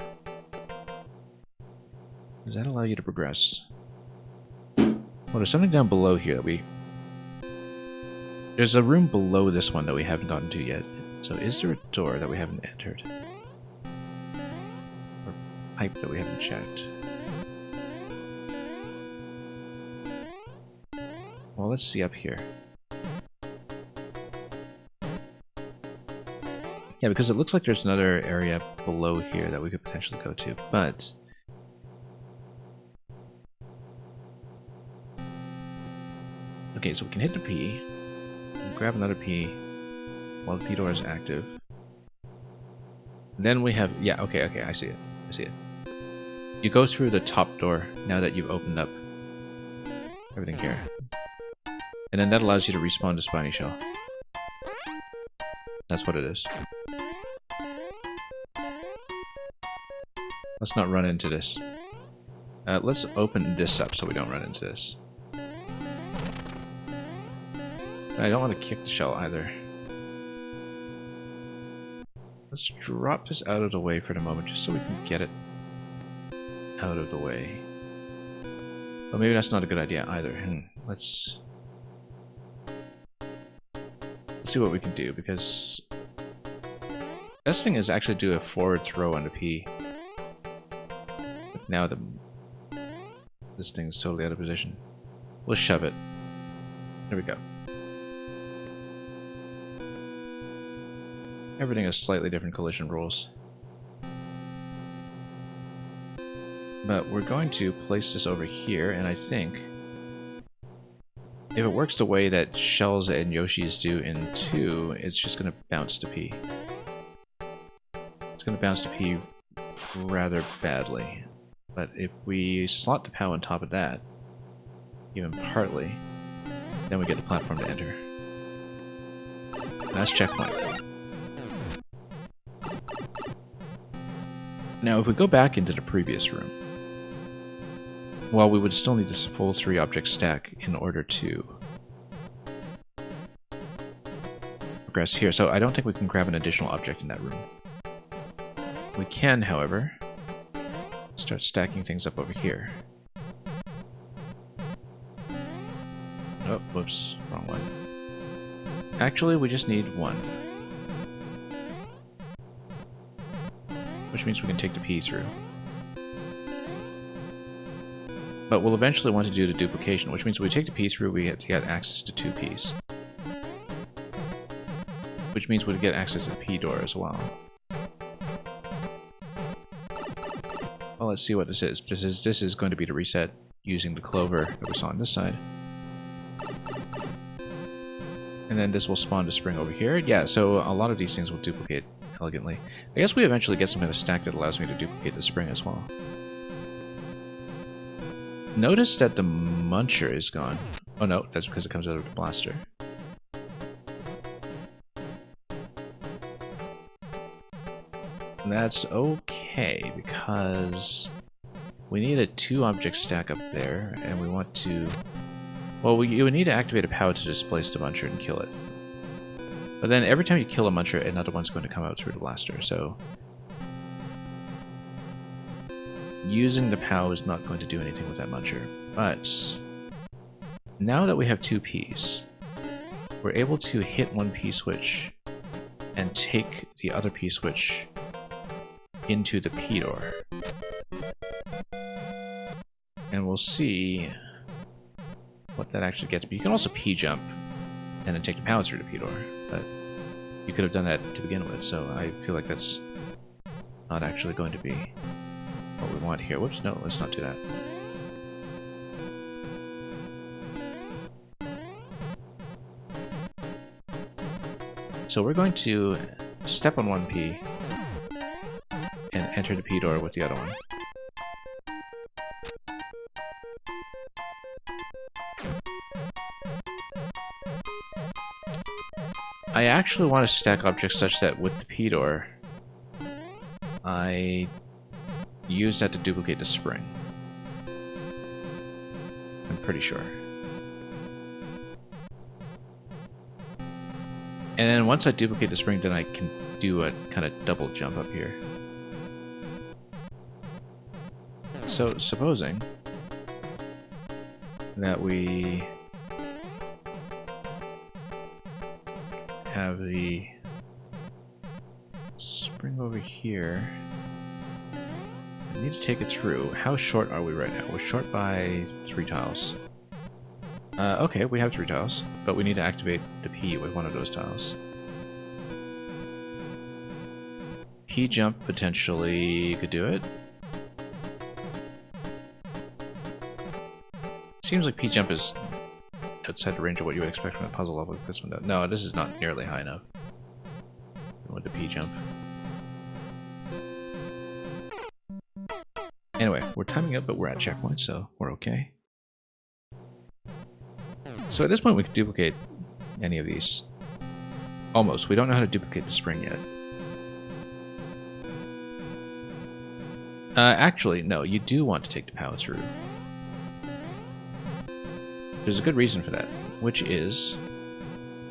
does that allow you to progress? Well, there's something down below here that we... There's a room below this one that we haven't gotten to yet. So is there a door that we haven't entered? Or pipe that we haven't checked? Well, let's see up here. Yeah, because it looks like there's another area below here that we could potentially go to, but... Okay, so we can hit the P, grab another P while the P door is active. Then we have... Yeah, okay, I see it. I see it. You go through the top door now that you've opened up everything here. And then that allows you to respawn to Spiny Shell. That's what it is. Let's not run into this. Let's open this up so we don't run into this. I don't want to kick the shell either. Let's drop this out of the way for the moment just so we can get it out of the way. But maybe that's not a good idea either. Let's see what we can do, because the best thing is actually do a forward throw on the P. But now this thing is totally out of position. We'll shove it. There we go. Everything has slightly different collision rules. But we're going to place this over here, and I think if it works the way that Shells and Yoshis do in 2, it's just going to bounce to P. It's going to bounce to P rather badly. But if we slot the POW on top of that, even partly, then we get the platform to enter. That's checkpoint. Now, if we go back into the previous room, well, we would still need this full 3-object stack in order to progress here. So I don't think we can grab an additional object in that room. We can, however, start stacking things up over here. Oh, whoops, wrong one. Actually, we just need 1. Which means we can take the P through. But we'll eventually want to do the duplication, which means when we take the P through, we get access to 2 Ps. Which means we'll get access to the P door as well. Well, let's see what this is. This is going to be the reset using the clover that we saw on this side. And then this will spawn the spring over here. Yeah, so a lot of these things will duplicate elegantly. I guess we eventually get some kind of stack that allows me to duplicate the spring as well. Notice that the muncher is gone. Oh no, that's because it comes out of the blaster. That's okay, because we need a 2-object stack up there, and we want to... Well, you would need to activate a POW to displace the muncher and kill it. But then every time you kill a muncher, another one's going to come out through the blaster, so... Using the POW is not going to do anything with that muncher. But now that we have 2 Ps, we're able to hit 1 P switch and take the other P switch into the P door. And we'll see what that actually gets. But you can also P jump and then take the POW through the P door. But you could have done that to begin with, so I feel like that's not actually going to be what we want here. Whoops, no, let's not do that. So we're going to step on 1 P and enter the P door with the other one. I actually want to stack objects such that with the P door, I use that to duplicate the spring. I'm pretty sure. And then once I duplicate the spring, then I can do a kind of double jump up here. So, supposing that we have the spring over here, I need to take it through. How short are we right now? We're short by 3 tiles. Okay, we have 3 tiles, but we need to activate the P with one of those tiles. P jump potentially could do it. Seems like P jump is outside the range of what you would expect from a puzzle level like this one. No, this is not nearly high enough. With the P jump. Anyway, we're timing up, but we're at checkpoint, so we're okay. So at this point we can duplicate any of these. Almost. We don't know how to duplicate the spring yet. Actually, no, you do want to take the POW through. There's a good reason for that, which is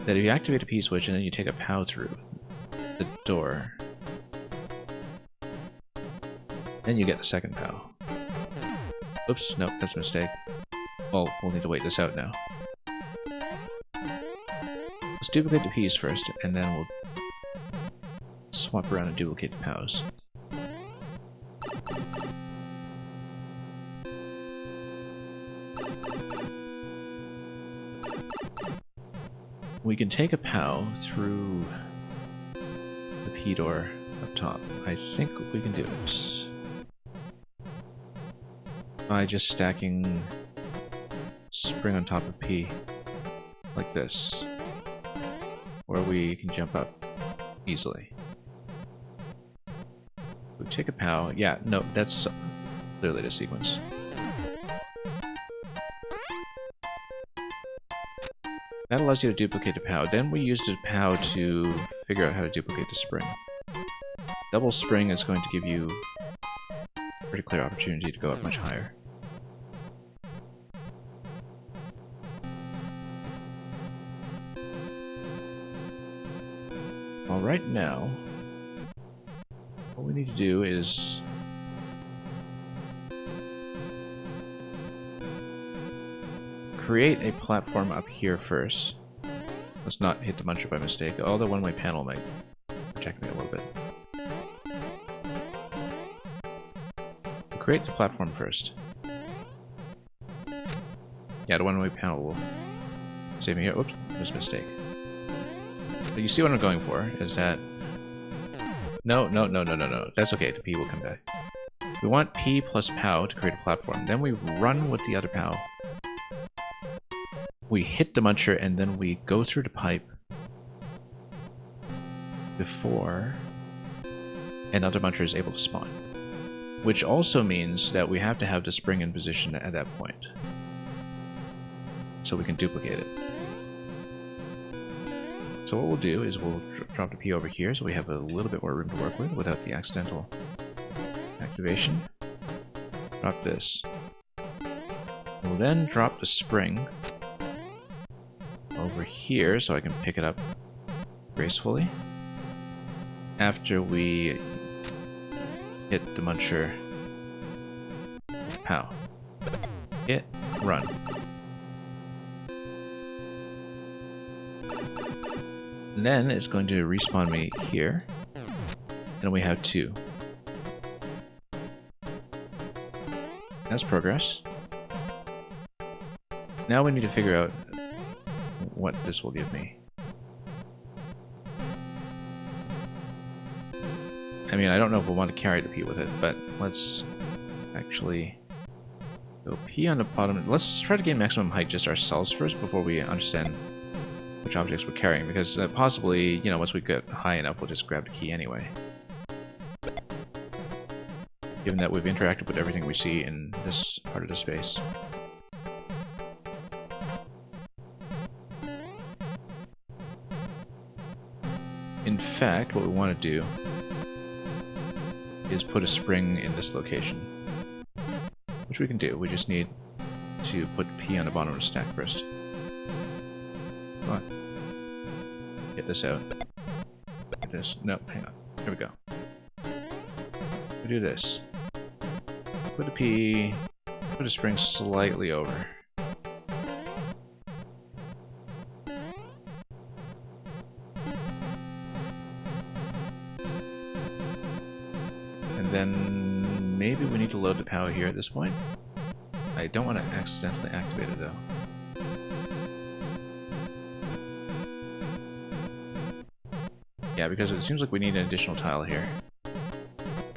that if you activate a P switch and then you take a POW through the door, then you get the second POW. Oops, nope, that's a mistake. Well, we'll need to wait this out now. Let's duplicate the P's first, and then we'll swap around and duplicate the POWs. We can take a POW through the P door up top. I think we can do it by just stacking spring on top of P like this, where we can jump up easily. We take a POW. Yeah, no, that's clearly the sequence. That allows you to duplicate the POW. Then we use the POW to figure out how to duplicate the spring. Double spring is going to give you a pretty clear opportunity to go up much higher. Well, right now, what we need to do is create a platform up here first. Let's not hit the muncher by mistake, although one-way panel might protect me a little bit. Create the platform first. Yeah, the one-way panel will save me here. Oops, there's a mistake. But you see what I'm going for, is that... No. That's okay, the P will come back. We want P plus POW to create a platform. Then we run with the other POW. We hit the muncher, and then we go through the pipe before another muncher is able to spawn. Which also means that we have to have the spring in position at that point, so we can duplicate it. So what we'll do is we'll drop the P over here, so we have a little bit more room to work with without the accidental activation. Drop this. We'll then drop the spring over here so I can pick it up gracefully after we hit the muncher. POW. Hit, run. And then it's going to respawn me here, and we have 2. That's progress. Now we need to figure out what this will give me. I mean, I don't know if we'll want to carry the P with it, but let's actually go P on the bottom. Let's try to gain maximum height just ourselves first before we understand which objects we're carrying, because possibly, you know, once we get high enough, we'll just grab the key anyway. Given that we've interacted with everything we see in this part of the space. In fact, what we want to do is put a spring in this location. Which we can do, we just need to put P on the bottom of the stack first. Come on. Get this out. Get this. No, hang on. Here we go. We do this. Put a P, put a spring slightly over. And then maybe we need to load the POW here at this point. I don't want to accidentally activate it though. Yeah, because it seems like we need an additional tile here.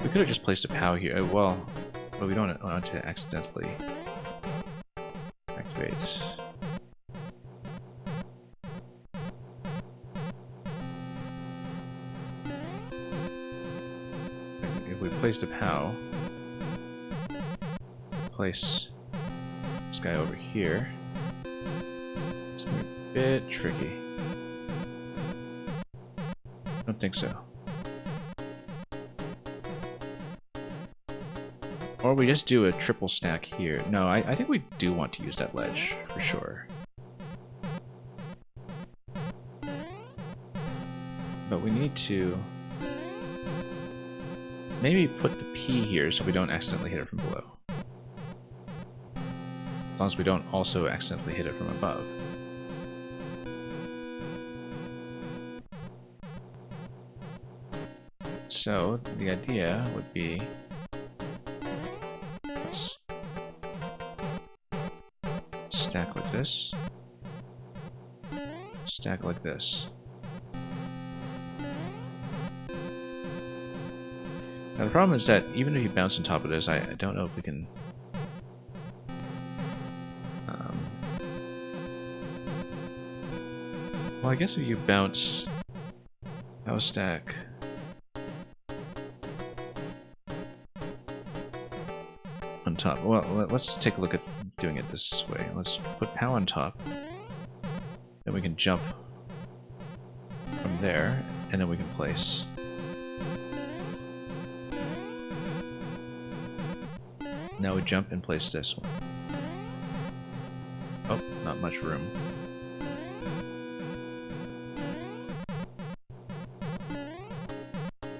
We could have just placed a POW here. Well, but we don't want to accidentally activate. If we placed a POW, place this guy over here, it's gonna be a bit tricky. I don't think so. Or we just do a triple stack here. No, I think we do want to use that ledge, for sure. But we need to maybe put the P here so we don't accidentally hit it from below. As long as we don't also accidentally hit it from above. So, the idea would be... let's stack like this. Stack like this. Now the problem is that even if you bounce on top of this, I don't know if we can... well, I guess if you bounce... I'll stack... on top. Well, let's take a look at doing it this way. Let's put POW on top. Then we can jump from there, and then we can place. Now we jump and place this one. Oh, not much room.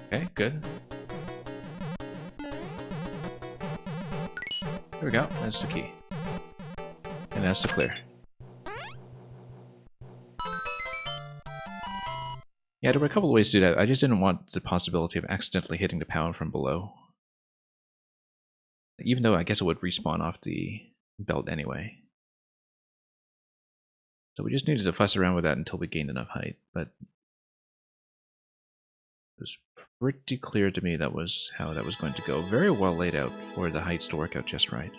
Okay, good. There we go, that's the key. And that's the clear. Yeah, there were a couple of ways to do that. I just didn't want the possibility of accidentally hitting the POW from below. Even though I guess it would respawn off the belt anyway. So we just needed to fuss around with that until we gained enough height, but it was pretty clear to me that was how that was going to go. Very well laid out for the heights to work out just right.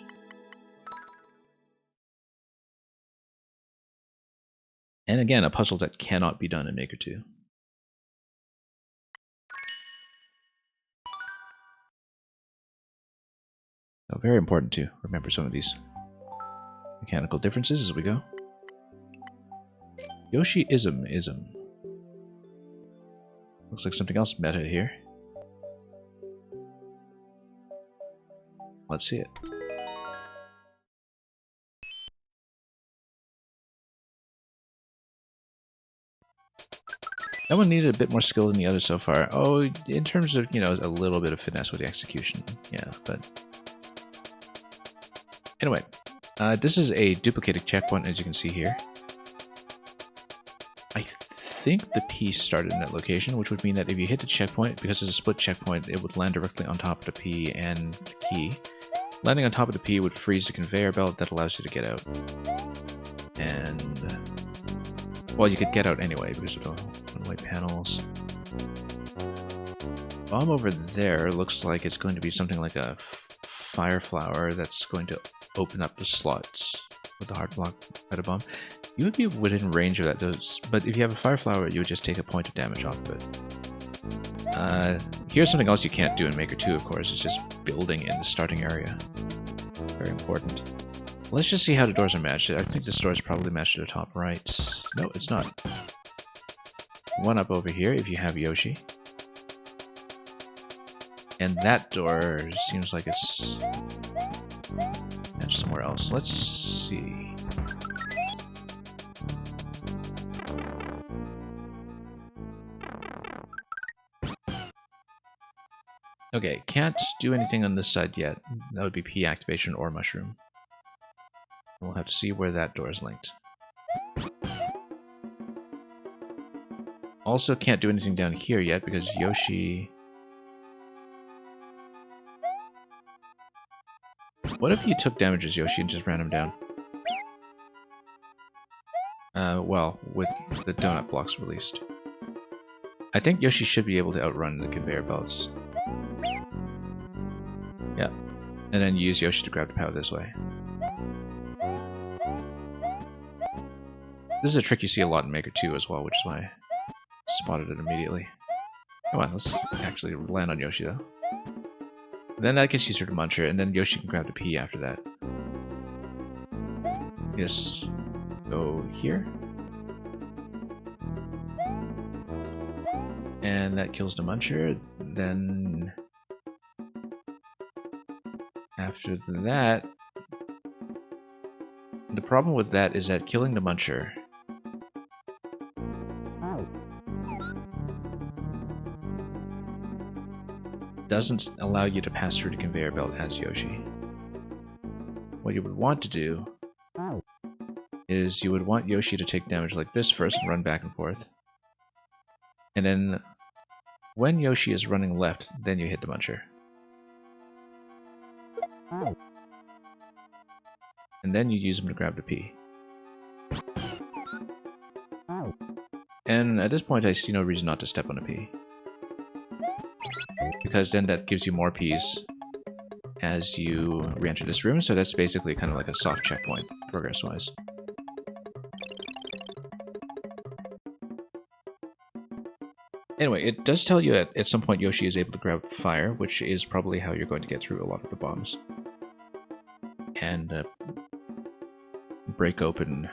And again, a puzzle that cannot be done in Maker 2. So very important to remember some of these mechanical differences as we go. Yoshi-ism. Looks like something else meta here. Let's see it. That one needed a bit more skill than the others so far. Oh, in terms of, you know, a little bit of finesse with the execution. Yeah, but... anyway, this is a duplicated checkpoint, as you can see here. I think the P started in that location, which would mean that if you hit the checkpoint, because it's a split checkpoint, it would land directly on top of the P and the key. Landing on top of the P would freeze the conveyor belt that allows you to get out. And... well, you could get out anyway, because of the white panels. Bomb over there looks like it's going to be something like a fire flower that's going to open up the slots with the hard block meta bomb. You would be within range of that, but if you have a fire flower, you would just take a point of damage off of it. Here's something else you can't do in Maker 2, of course, is just building in the starting area. Very important. Let's just see how the doors are matched. I think this door is probably matched to the top right. No, it's not. One up over here if you have Yoshi. And that door seems like it's matched somewhere else. Let's see. Okay, can't do anything on this side yet. That would be P activation or mushroom. We'll have to see where that door is linked. Also can't do anything down here yet because Yoshi... what if you took damage as Yoshi and just ran him down? Well, with the donut blocks released. I think Yoshi should be able to outrun the conveyor belts. Yeah. And then use Yoshi to grab the POW this way. This is a trick you see a lot in Maker 2 as well, which is why I spotted it immediately. Come on, let's actually land on Yoshi though. Then that gets used to Muncher, and then Yoshi can grab the P after that. Yes. Go here. And that kills the Muncher. Then after that, the problem with that is that killing the Muncher doesn't allow you to pass through the conveyor belt as Yoshi. What you would want to do is you would want Yoshi to take damage like this first and run back and forth. And then when Yoshi is running left, then you hit the Muncher. And then you use him to grab the P. And at this point I see no reason not to step on a P. Because then that gives you more Ps as you re-enter this room, so that's basically kind of like a soft checkpoint, progress-wise. Anyway, it does tell you that at some point Yoshi is able to grab fire, which is probably how you're going to get through a lot of the bombs. And break open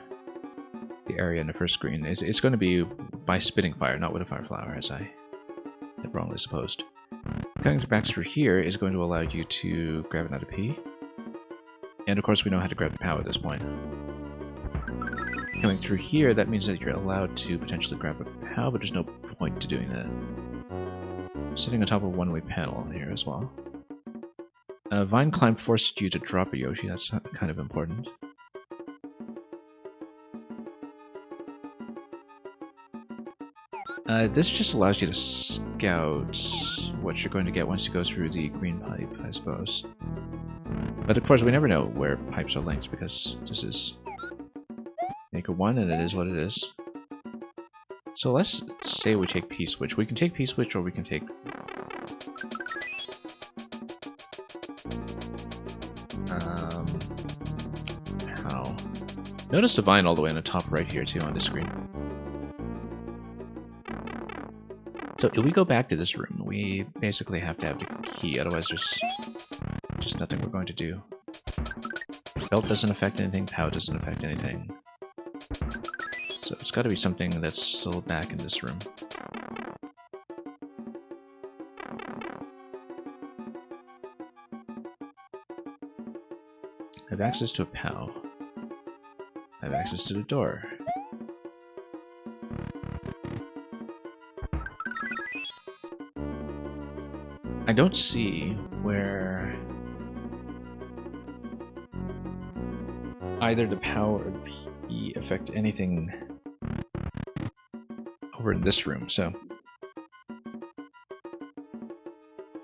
the area in the first screen. It's going to be by spitting fire, not with a fire flower, as I had wrongly supposed. Coming back through here is going to allow you to grab another P. And of course we know how to grab the POW at this point. Coming through here, that means that you're allowed to potentially grab a POW, but there's no point to doing that. Sitting on top of a one-way panel here as well. Vine Climb forced you to drop a Yoshi, that's kind of important. This just allows you to scout what you're going to get once you go through the green pipe, I suppose. But of course we never know where pipes are linked because this is Maker 1 and it is what it is. So let's say we take P-Switch. We can take P-Switch or we can take... how? Notice the vine all the way on the top right here too on the screen. So if we go back to this room, we basically have to have the key, otherwise there's just nothing we're going to do. Belt doesn't affect anything, POW doesn't affect anything. So it's got to be something that's still back in this room. I have access to a POW. I have access to the door. I don't see where either the POW or the P affect anything over in this room, so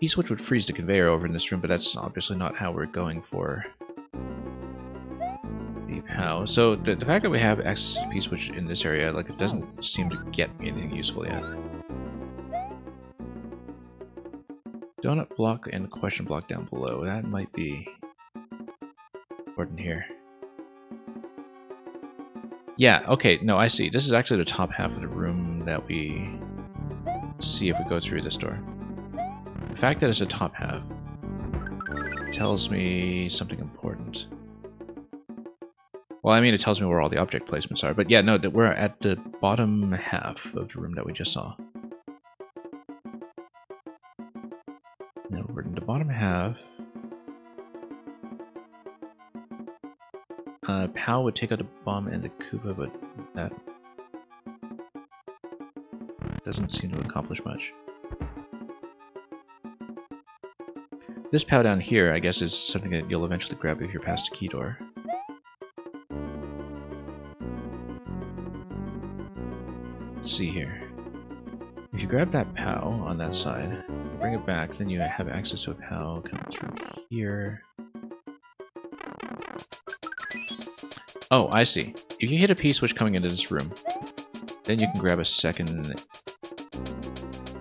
P-Switch would freeze the conveyor over in this room, but that's obviously not how we're going for the POW. So the fact that we have access to the P-Switch in this area, like, it doesn't seem to get me anything useful yet. Donut block and question block down below. That might be important here. Yeah, okay, no, I see. This is actually the top half of the room that we see if we go through this door. The fact that it's the top half tells me something important. Well, I mean, it tells me where all the object placements are, but yeah, no, that we're at the bottom half of the room that we just saw. Now we're in the bottom half. POW would take out the bomb and the Koopa, but that doesn't seem to accomplish much. This POW down here, I guess, is something that you'll eventually grab if you're past a key door. Let's see here. If you grab that POW on that side, bring it back, then you have access to a POW coming through here. Oh, I see. If you hit a P-Switch coming into this room, then you can grab a second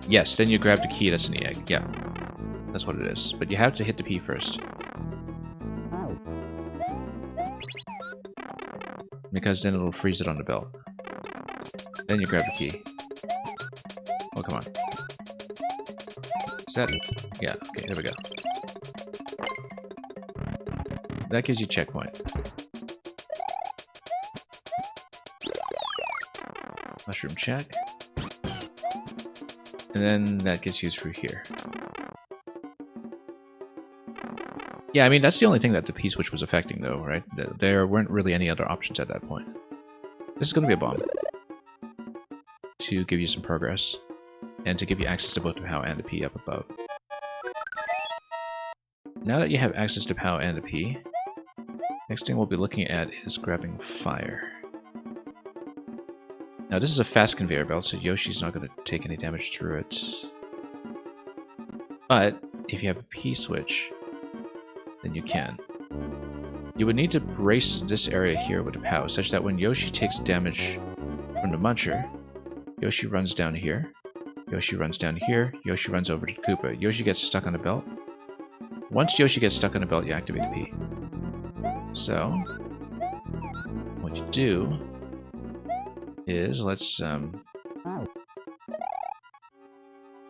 Yes, then you grab the key that's in the egg. Yeah, that's what it is. But you have to hit the P first. Because then it'll freeze it on the belt. Then you grab the key. Oh, come on. Is that... Yeah, okay, there we go. That gives you checkpoint. Mushroom check. And then that gets you through here. Yeah, I mean, that's the only thing that the P-switch was affecting, though, right? There weren't really any other options at that point. This is going to be a bomb. To give you some progress. And to give you access to both the POW and the P up above. Now that you have access to POW and the P, next thing we'll be looking at is grabbing fire. Now this is a fast conveyor belt, so Yoshi's not going to take any damage through it. But if you have a P switch, then you can. You would need to brace this area here with a POW, such that when Yoshi takes damage from the Muncher, Yoshi runs down here, Yoshi runs down here, Yoshi runs over to the Koopa. Yoshi gets stuck on the belt. Once Yoshi gets stuck on the belt, you activate the P. So, what you do is, let's drop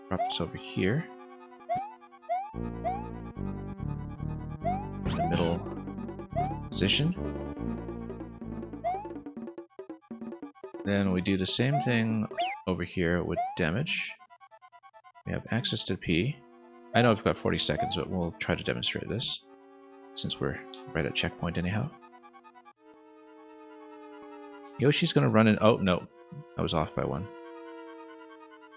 this over here. In the middle position. Then we do the same thing over here with damage. We have access to P. I know I've got 40 seconds, but we'll try to demonstrate this, since we're right at checkpoint anyhow. Yoshi's gonna run in... Oh, no. I was off by one.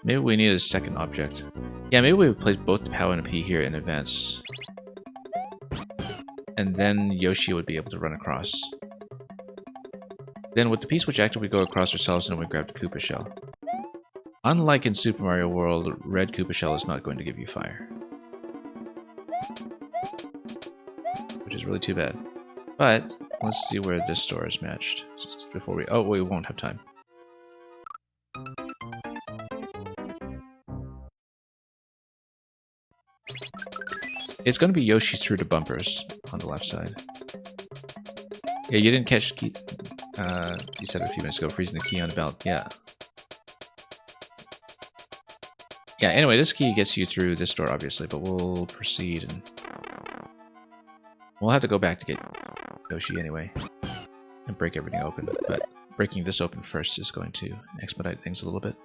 Maybe we need a second object. Yeah, maybe we place both the POW and a P here in advance. And then Yoshi would be able to run across. Then with the P-switch active, we go across ourselves and we grab the Koopa Shell. Unlike in Super Mario World, red Koopa Shell is not going to give you fire. Which is really too bad. But, let's see where this store is matched. Before we... Oh, we won't have time. It's going to be Yoshi through the bumpers on the left side. Yeah, you didn't catch key... you said a few minutes ago, freezing the key on the belt. Yeah. Yeah, anyway, this key gets you through this door, obviously, but we'll proceed and... We'll have to go back to get Yoshi anyway. And break everything open, but breaking this open first is going to expedite things a little bit.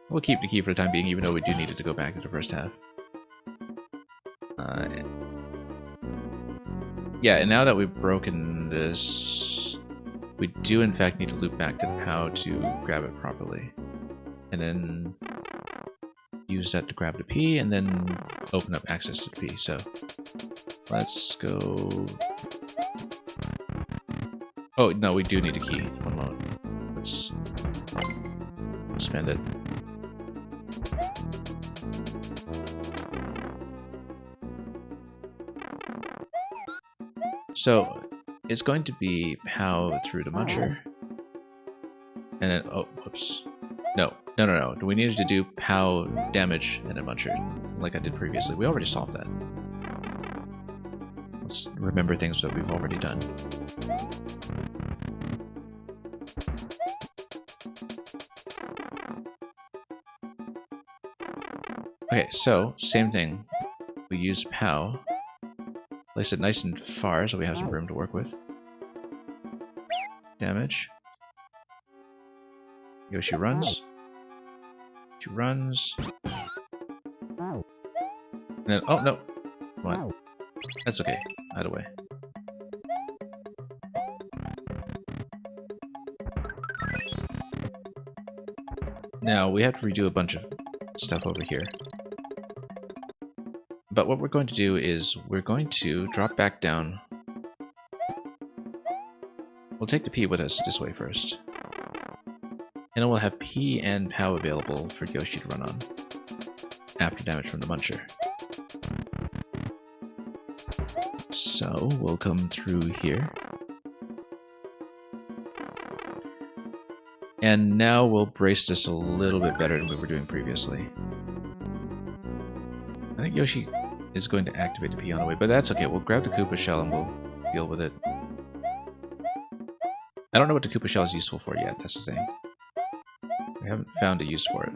We'll keep the key for the time being, even though we do need it to go back to the first half. Yeah, and now that we've broken this, we do in fact need to loop back to how to grab it properly. And then use that to grab the P, and then open up access to the P. So let's go... Oh, no, we do need a key. One moment. Let's spend it. So, it's going to be POW through the Muncher. And then, oh, whoops. No. We needed to do POW damage and then Muncher, like I did previously. We already solved that. Let's remember things that we've already done. Okay, so, same thing. We use POW. Place it nice and far so we have some room to work with. Damage. Yoshi runs. She runs. And then, oh no! Come on. That's okay. Either way. Now, we have to redo a bunch of stuff over here. But what we're going to do is we're going to drop back down. We'll take the P with us this way first. And then we'll have P and POW available for Yoshi to run on after damage from the Muncher. So we'll come through here. And now we'll brace this a little bit better than we were doing previously. I think Yoshi is going to activate the P on the way, but that's okay. We'll grab the Koopa shell and we'll deal with it. I don't know what the Koopa shell is useful for yet, that's the thing. We haven't found a use for it.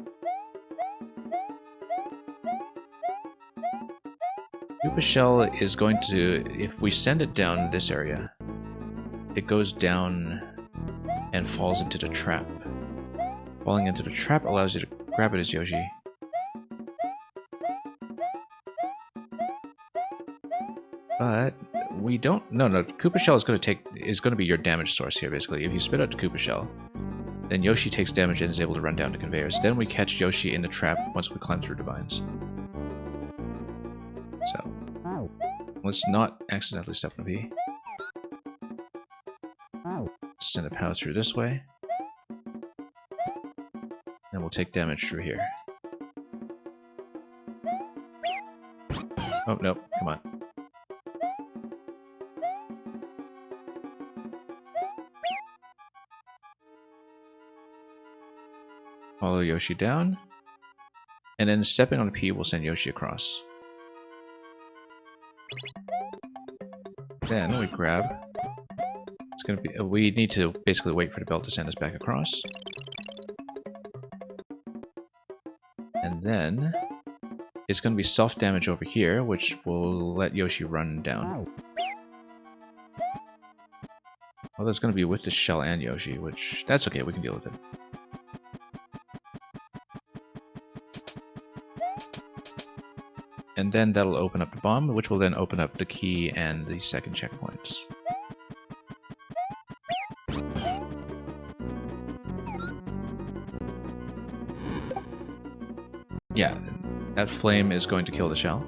Koopa shell is going to, if we send it down this area, it goes down and falls into the trap. Falling into the trap allows you to grab it as Yoshi. But we don't. No, Koopa shell is going to be your damage source here. Basically, if you spit out the Koopa shell, then Yoshi takes damage and is able to run down the conveyors. Then we catch Yoshi in the trap once we climb through the vines. So let's not accidentally step on a P. Let's send a pow through this way. And we'll take damage through here. Oh, no, come on. Follow Yoshi down. And then stepping on a P will send Yoshi across. Then we grab. It's gonna be. We need to basically wait for the belt to send us back across. And then it's going to be self-damage over here, which will let Yoshi run down. Well, that's going to be with the shell and Yoshi, which... that's okay, we can deal with it. And then that'll open up the bomb, which will then open up the key and the second checkpoint. Yeah, that flame is going to kill the shell.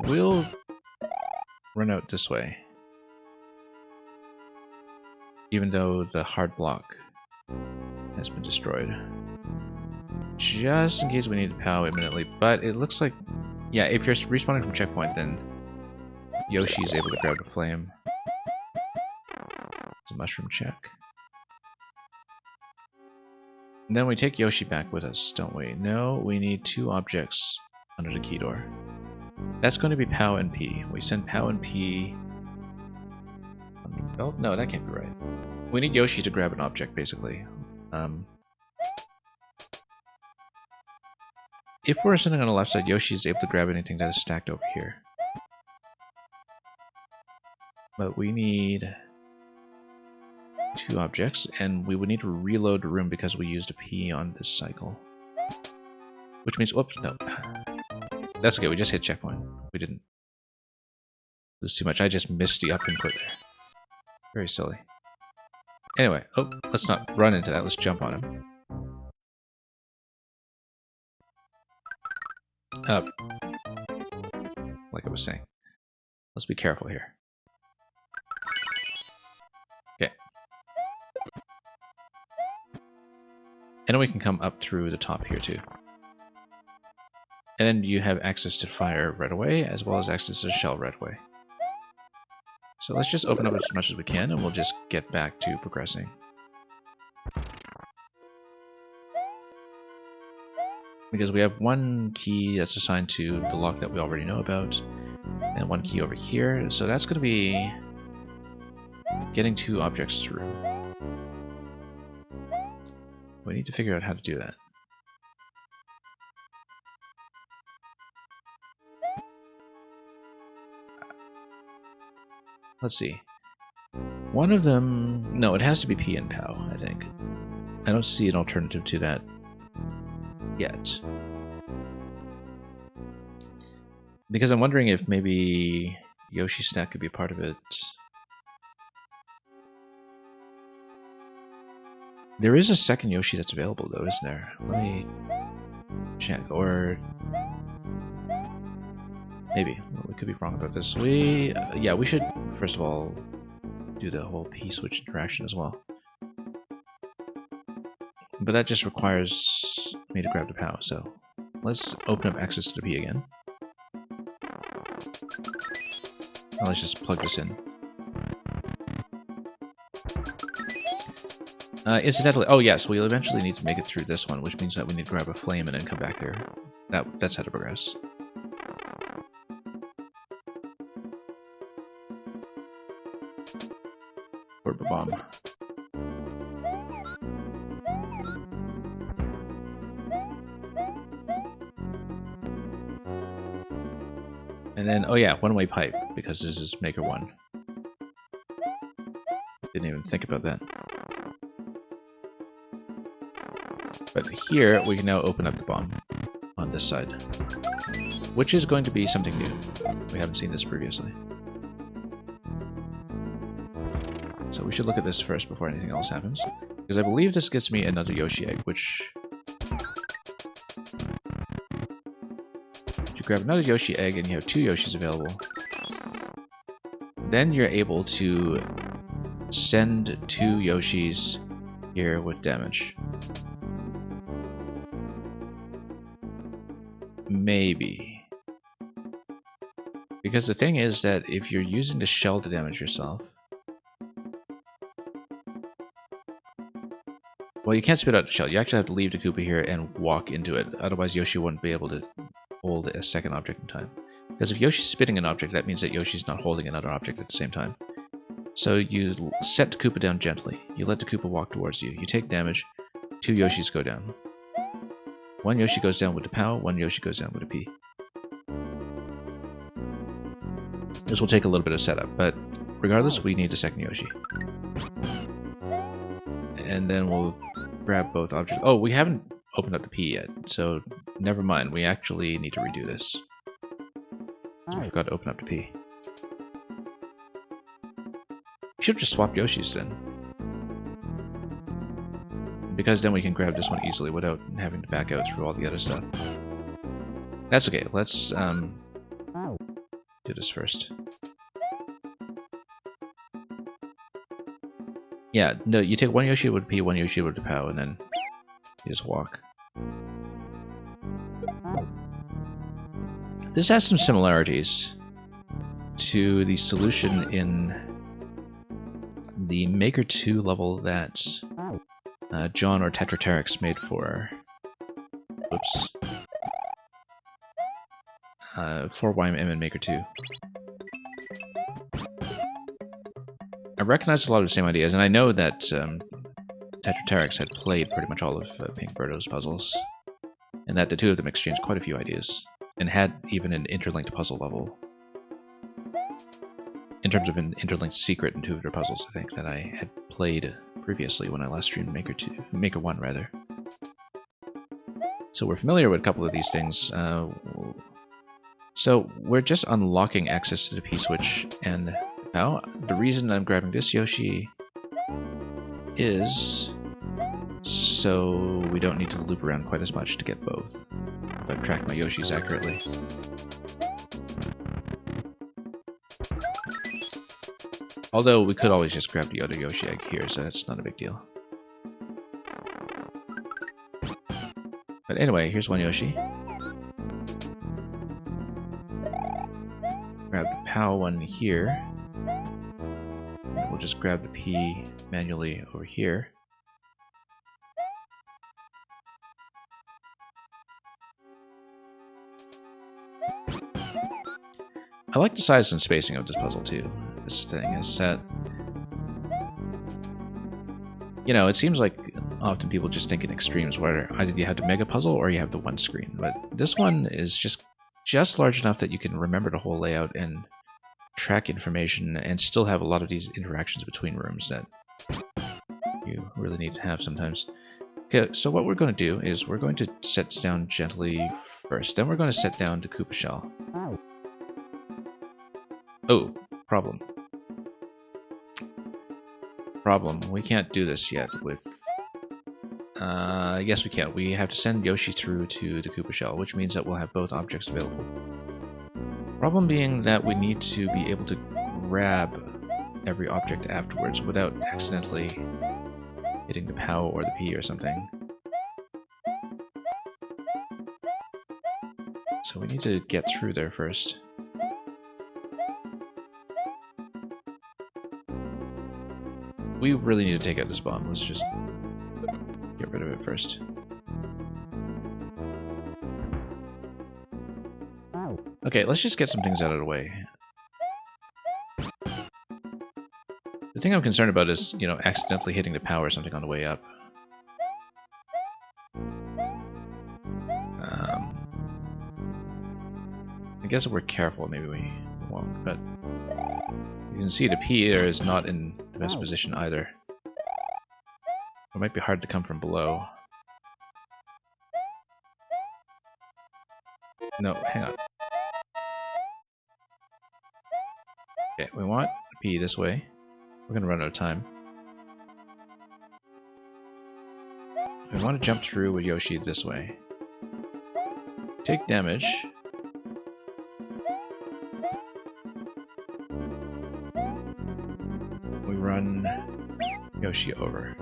We'll run out this way. Even though the hard block has been destroyed. Just in case we need to POW imminently, but it looks like... yeah, if you're respawning from checkpoint, then Yoshi is able to grab the flame. It's a mushroom check. And then we take Yoshi back with us, don't we? No, we need two objects under the key door. That's going to be POW and P. We send POW and P... on the belt? No, that can't be right. We need Yoshi to grab an object, basically. If we're sitting on the left side, Yoshi is able to grab anything that is stacked over here. But we need two objects, and we would need to reload the room because we used a P on this cycle. Which means, whoops, no. That's okay, we just hit checkpoint. We didn't lose too much. I just missed the up input there. Very silly. Anyway, oh, let's not run into that. Let's jump on him. Up. Like I was saying. Let's be careful here. Okay. And then we can come up through the top here too. And then you have access to the fire right away, as well as access to the shell right away. So let's just open up as much as we can, and we'll just get back to progressing. Because we have one key that's assigned to the lock that we already know about, and one key over here, so that's going to be getting two objects through. We need to figure out how to do that. Let's see. One of them... no, it has to be P and POW, I think. I don't see an alternative to that yet. Because I'm wondering if maybe Yoshi Stack could be a part of it. There is a second Yoshi that's available though, isn't there? Let me check, or... maybe. Well, we could be wrong about this. Yeah, we should, first of all, do the whole P-switch interaction as well. But that just requires me to grab the POW, so let's open up access to the P again. Now let's just plug this in. Incidentally, oh yes, we'll eventually need to make it through this one, which means that we need to grab a flame and then come back here. That's how to progress. Or bomb. And then, oh yeah, one-way pipe, because this is Maker 1. Didn't even think about that. But here, we can now open up the bomb on this side, which is going to be something new. We haven't seen this previously. So we should look at this first before anything else happens, because I believe this gets me another Yoshi egg, which... If you grab another Yoshi egg and you have 2 Yoshis available, then you're able to send 2 Yoshis here with damage. Maybe. Because the thing is that if you're using the shell to damage yourself... Well, you can't spit out the shell. You actually have to leave the Koopa here and walk into it. Otherwise, Yoshi wouldn't be able to hold a second object in time. Because if Yoshi's spitting an object, that means that Yoshi's not holding another object at the same time. So you set the Koopa down gently. You let the Koopa walk towards you. You take damage. 2 Yoshis go down. 1 Yoshi goes down with the POW, 1 Yoshi goes down with a P. This will take a little bit of setup, but regardless, we need a second Yoshi. And then we'll grab both objects. Oh, we haven't opened up the P yet, so never mind. We actually need to redo this. I forgot to open up the P. Should have just swapped Yoshis then. Because then we can grab this one easily without having to back out through all the other stuff. That's okay. Let's do this first. Yeah, no, you take 1 Yoshi with P, 1 Yoshi with the POW, and then you just walk. This has some similarities to the solution in the Maker 2 level that John or Tetraterix made for... Oops. For YMM and Maker 2. I recognize a lot of the same ideas, and I know that Tetraterix had played pretty much all of Pink Birdo's puzzles, and that the two of them exchanged quite a few ideas, and had even an interlinked puzzle level. In terms of an interlinked secret in 2 of their puzzles, I think, that I had played previously when I last streamed Maker 1 rather. So we're familiar with a couple of these things. So we're just unlocking access to the P-switch and POW. The reason I'm grabbing this Yoshi is so we don't need to loop around quite as much to get both, if I've tracked my Yoshis accurately. Although we could always just grab the other Yoshi egg here, so that's not a big deal. But anyway, here's 1 Yoshi. Grab the POW one here. And we'll just grab the P manually over here. I like the size and spacing of this puzzle too. This thing is set. You know, it seems like often people just think in extremes where either you have the mega puzzle or you have the one screen, but this one is just large enough that you can remember the whole layout and track information and still have a lot of these interactions between rooms that you really need to have sometimes. Okay, so what we're going to do is we're going to set this down gently first, then we're going to set down the Koopa shell. Oh, problem. We can't do this yet with... yes we can. We have to send Yoshi through to the Koopa shell, which means that we'll have both objects available. Problem being that we need to be able to grab every object afterwards without accidentally hitting the POW or the P or something. So we need to get through there first. we really need to take out this bomb. Let's just get rid of it first. Okay, let's just get some things out of the way. The thing I'm concerned about is, you know, accidentally hitting the power or something on the way up. I guess if we're careful, maybe we won't, but you can see the P there is not in the best position either. It might be hard to come from below. No, hang on. Okay, we want P this way. We're gonna run out of time. We want to jump through with Yoshi this way. Take damage. We run Yoshi over.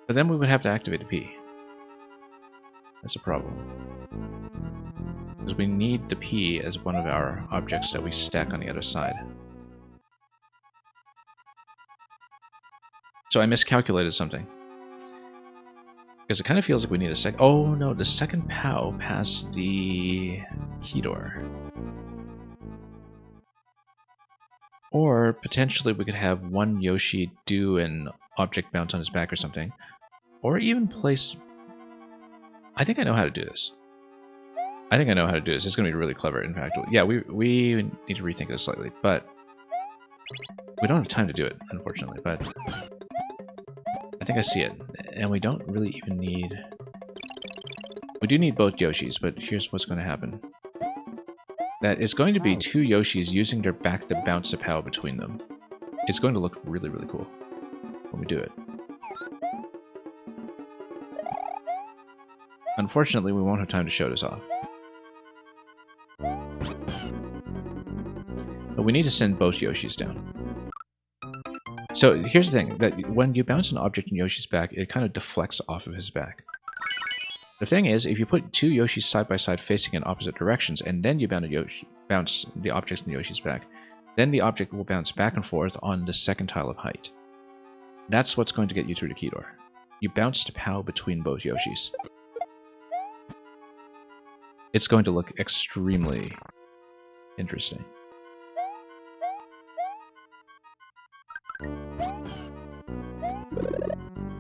But then we would have to activate the P. That's a problem. Because we need the P as one of our objects that we stack on the other side. So I miscalculated something. Because it kind of feels like we need a second... Oh no, the second POW past the key door. Or potentially we could have one Yoshi do an object bounce on his back or something. Or even place... I think I know how to do this. I think I know how to do this. It's going to be really clever, in fact. Yeah, we need to rethink this slightly, but... We don't have time to do it, unfortunately, but... I think I see it. And we don't really even need... We do need both Yoshis, but here's what's going to happen. That it's going to be two Yoshis using their back to bounce the POW between them. It's going to look really, really cool when we do it. Unfortunately, we won't have time to show this off. But we need to send both Yoshis down. So here's the thing, that when you bounce an object in Yoshi's back, it kind of deflects off of his back. The thing is, if you put two Yoshis side by side facing in opposite directions, and then you bounce the objects in Yoshi's back, then the object will bounce back and forth on the second tile of height. That's what's going to get you through the key door. You bounce the POW between both Yoshis. It's going to look extremely interesting.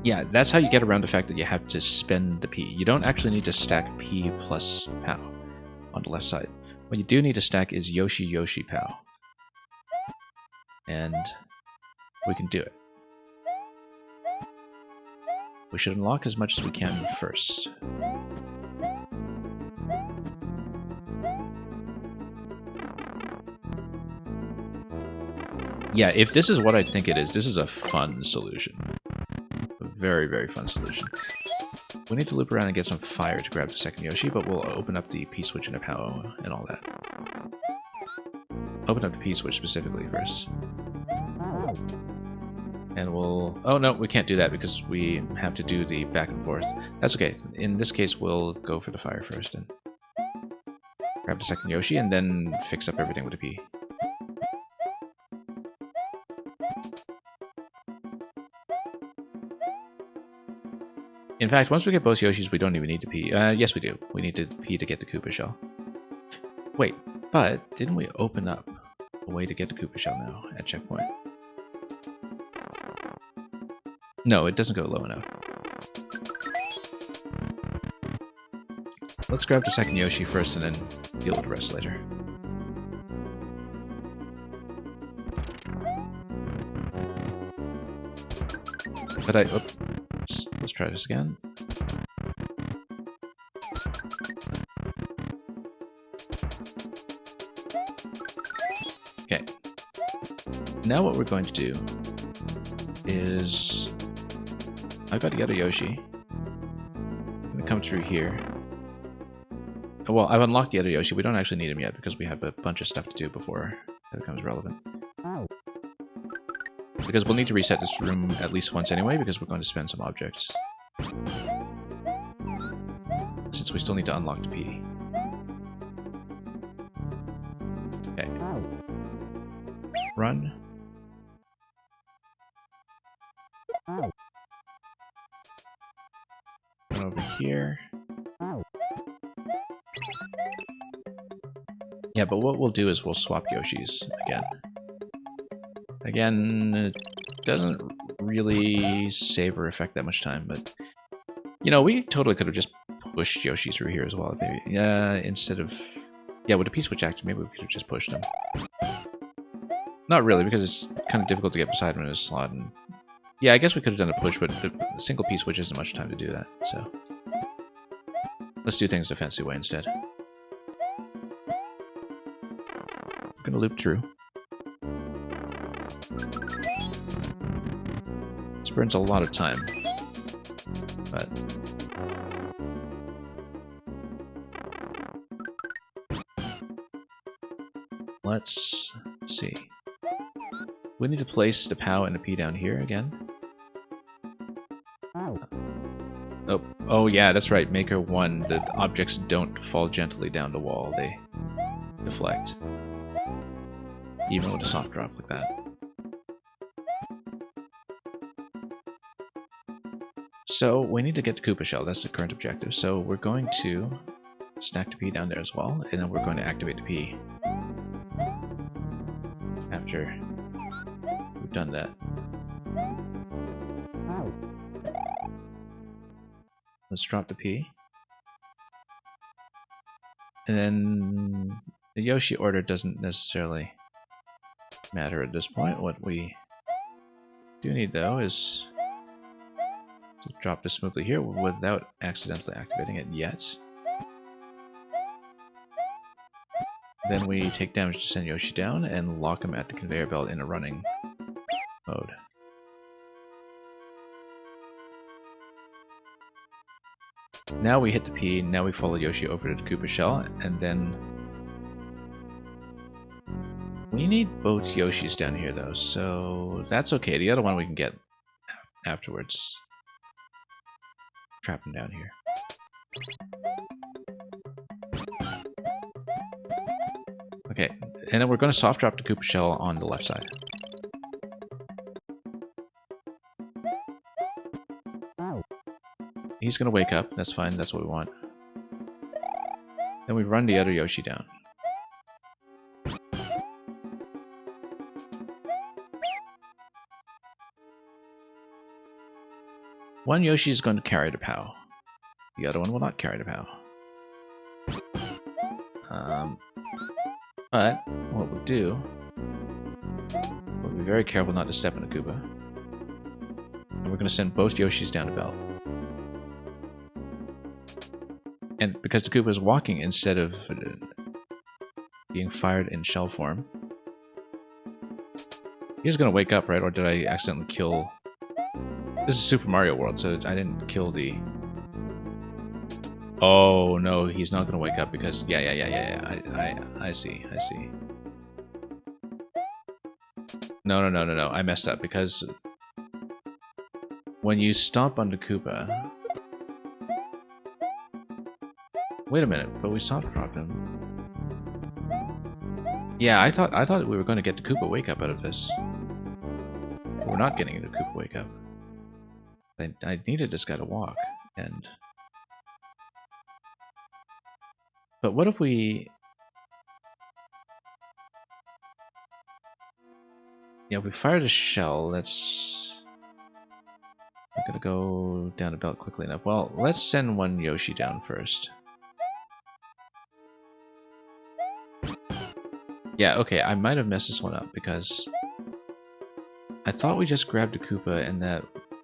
Yeah, that's how you get around the fact that you have to spend the P. You don't actually need to stack P plus POW on the left side. What you do need to stack is Yoshi Yoshi POW. And we can do it. We should unlock as much as we can first. Yeah, if this is what I think it is, this is a fun solution. A very, very fun solution. We need to loop around and get some fire to grab the second Yoshi, but we'll open up the P-switch and the POW and all that. Open up the P-switch specifically first. And we'll... Oh no, we can't do that because we have to do the back and forth. That's okay. In this case, we'll go for the fire first and grab the second Yoshi and then fix up everything with the P. In fact, once we get both Yoshis, we don't even need to P. Yes, we do. We need to P to get the Koopa Shell. Wait, but didn't we open up a way to get the Koopa Shell now at checkpoint? No, it doesn't go low enough. Let's grab the second Yoshi first and then deal with the rest later. But oops, let's try this again. Okay. Now what we're going to do is... I've got the other Yoshi. I'm going to come through here. Well, I've unlocked the other Yoshi. We don't actually need him yet because we have a bunch of stuff to do before that becomes relevant. Because we'll need to reset this room at least once anyway, because we're going to spend some objects. Since we still need to unlock the P. Okay. run. Run over here. Yeah, but what we'll do is we'll swap Yoshis again. Again, it doesn't really save or affect that much time, but you know, we totally could have just pushed Yoshi through here as well, maybe. Yeah, instead of... Yeah, with a P-switch active, maybe we could have just pushed him. Not really, because it's kind of difficult to get beside him in his slot. And yeah, I guess we could have done a push, but a single P-switch isn't much time to do that, so... Let's do things the fancy way instead. I'm gonna loop through. This burns a lot of time, but... Let's see. We need to place the POW and the P down here again. Oh yeah, that's right. Maker 1. The objects don't fall gently down the wall. They deflect. Even with a soft drop like that. So we need to get the Koopa Shell. That's the current objective. So we're going to stack the P down there as well, and then we're going to activate the P. After we've done that. Let's drop the P. And then the Yoshi order doesn't necessarily matter at this point. What we do need though is to drop this smoothly here without accidentally activating it yet. Then we take damage to send Yoshi down and lock him at the conveyor belt in a running mode. Now we hit the P, now we follow Yoshi over to the Koopa Shell, and then... We need both Yoshis down here though, so that's okay. The other one we can get afterwards. Trap him down here. Okay, and then we're going to soft drop the Koopa Shell on the left side. He's going to wake up, that's fine, that's what we want. Then we run the other Yoshi down. One Yoshi is going to carry the POW. The other one will not carry the POW. But what we'll do, we'll be very careful not to step on the Koopa. And we're going to send both Yoshis down the belt. And because the Koopa is walking instead of being fired in shell form, he's going to wake up, right? Or did I accidentally kill... This is Super Mario World, so I didn't kill the... Oh, no, he's not going to wake up because... Yeah. I see. No. I messed up because... When you stomp on the Koopa... Wait a minute, but we soft dropped him. Yeah, I thought we were going to get the Koopa wake up out of this. But we're not getting the Koopa wake up. I needed this guy to walk, and... But what if we... Yeah, if we fire the shell, that's... I'm gonna go down the belt quickly enough. Well, let's send one Yoshi down first. Yeah, okay, I might have messed this one up, because... I thought we just grabbed the Koopa and that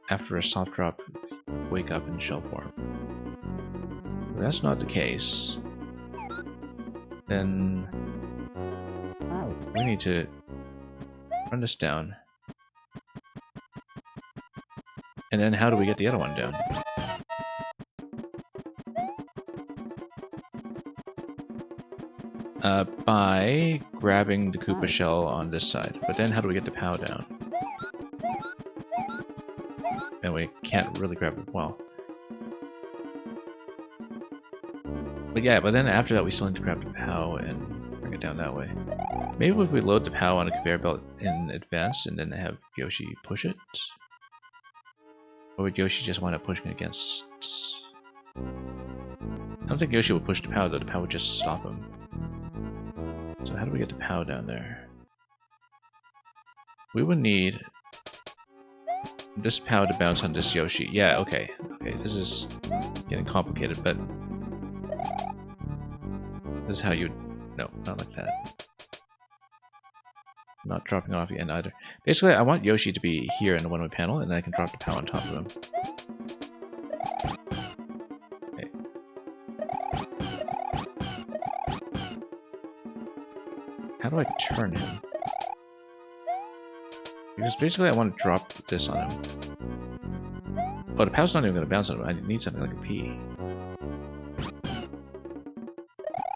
after a soft drop, wake up in shell form. If that's not the case, then we need to run this down. And then how do we get the other one down? By grabbing the Koopa shell on this side. But then how do we get the POW down? And we can't really grab it well. But yeah, but then after that we still need to grab the POW and bring it down that way. Maybe if we load the POW on a conveyor belt in advance and then have Yoshi push it? Or would Yoshi just wind up pushing against... I don't think Yoshi would push the POW though, the POW would just stop him. So how do we get the POW down there? We would need this POW to bounce on this Yoshi. Yeah, okay. Okay, this is getting complicated, but this is how you... No, not like that. Not dropping it off the end either. Basically, I want Yoshi to be here in the one-way panel, and then I can drop the POW on top of him. Okay. How do I turn him? Because basically I want to drop this on him. Oh, the POW's not even going to bounce on him. I need something like a P.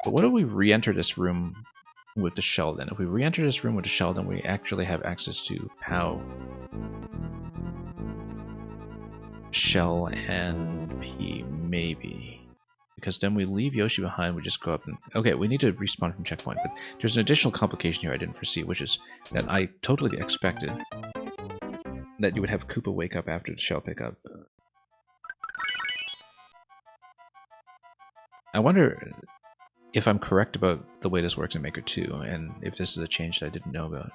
But what if we re-enter this room with the shell then? If we re-enter this room with the shell, then we actually have access to POW, shell, and P, maybe. Because then we leave Yoshi behind, we just go up and... Okay, we need to respawn from checkpoint, but there's an additional complication here I didn't foresee, which is that I totally expected that you would have Koopa wake up after the shell pickup. I wonder if I'm correct about the way this works in Maker 2, and if this is a change that I didn't know about.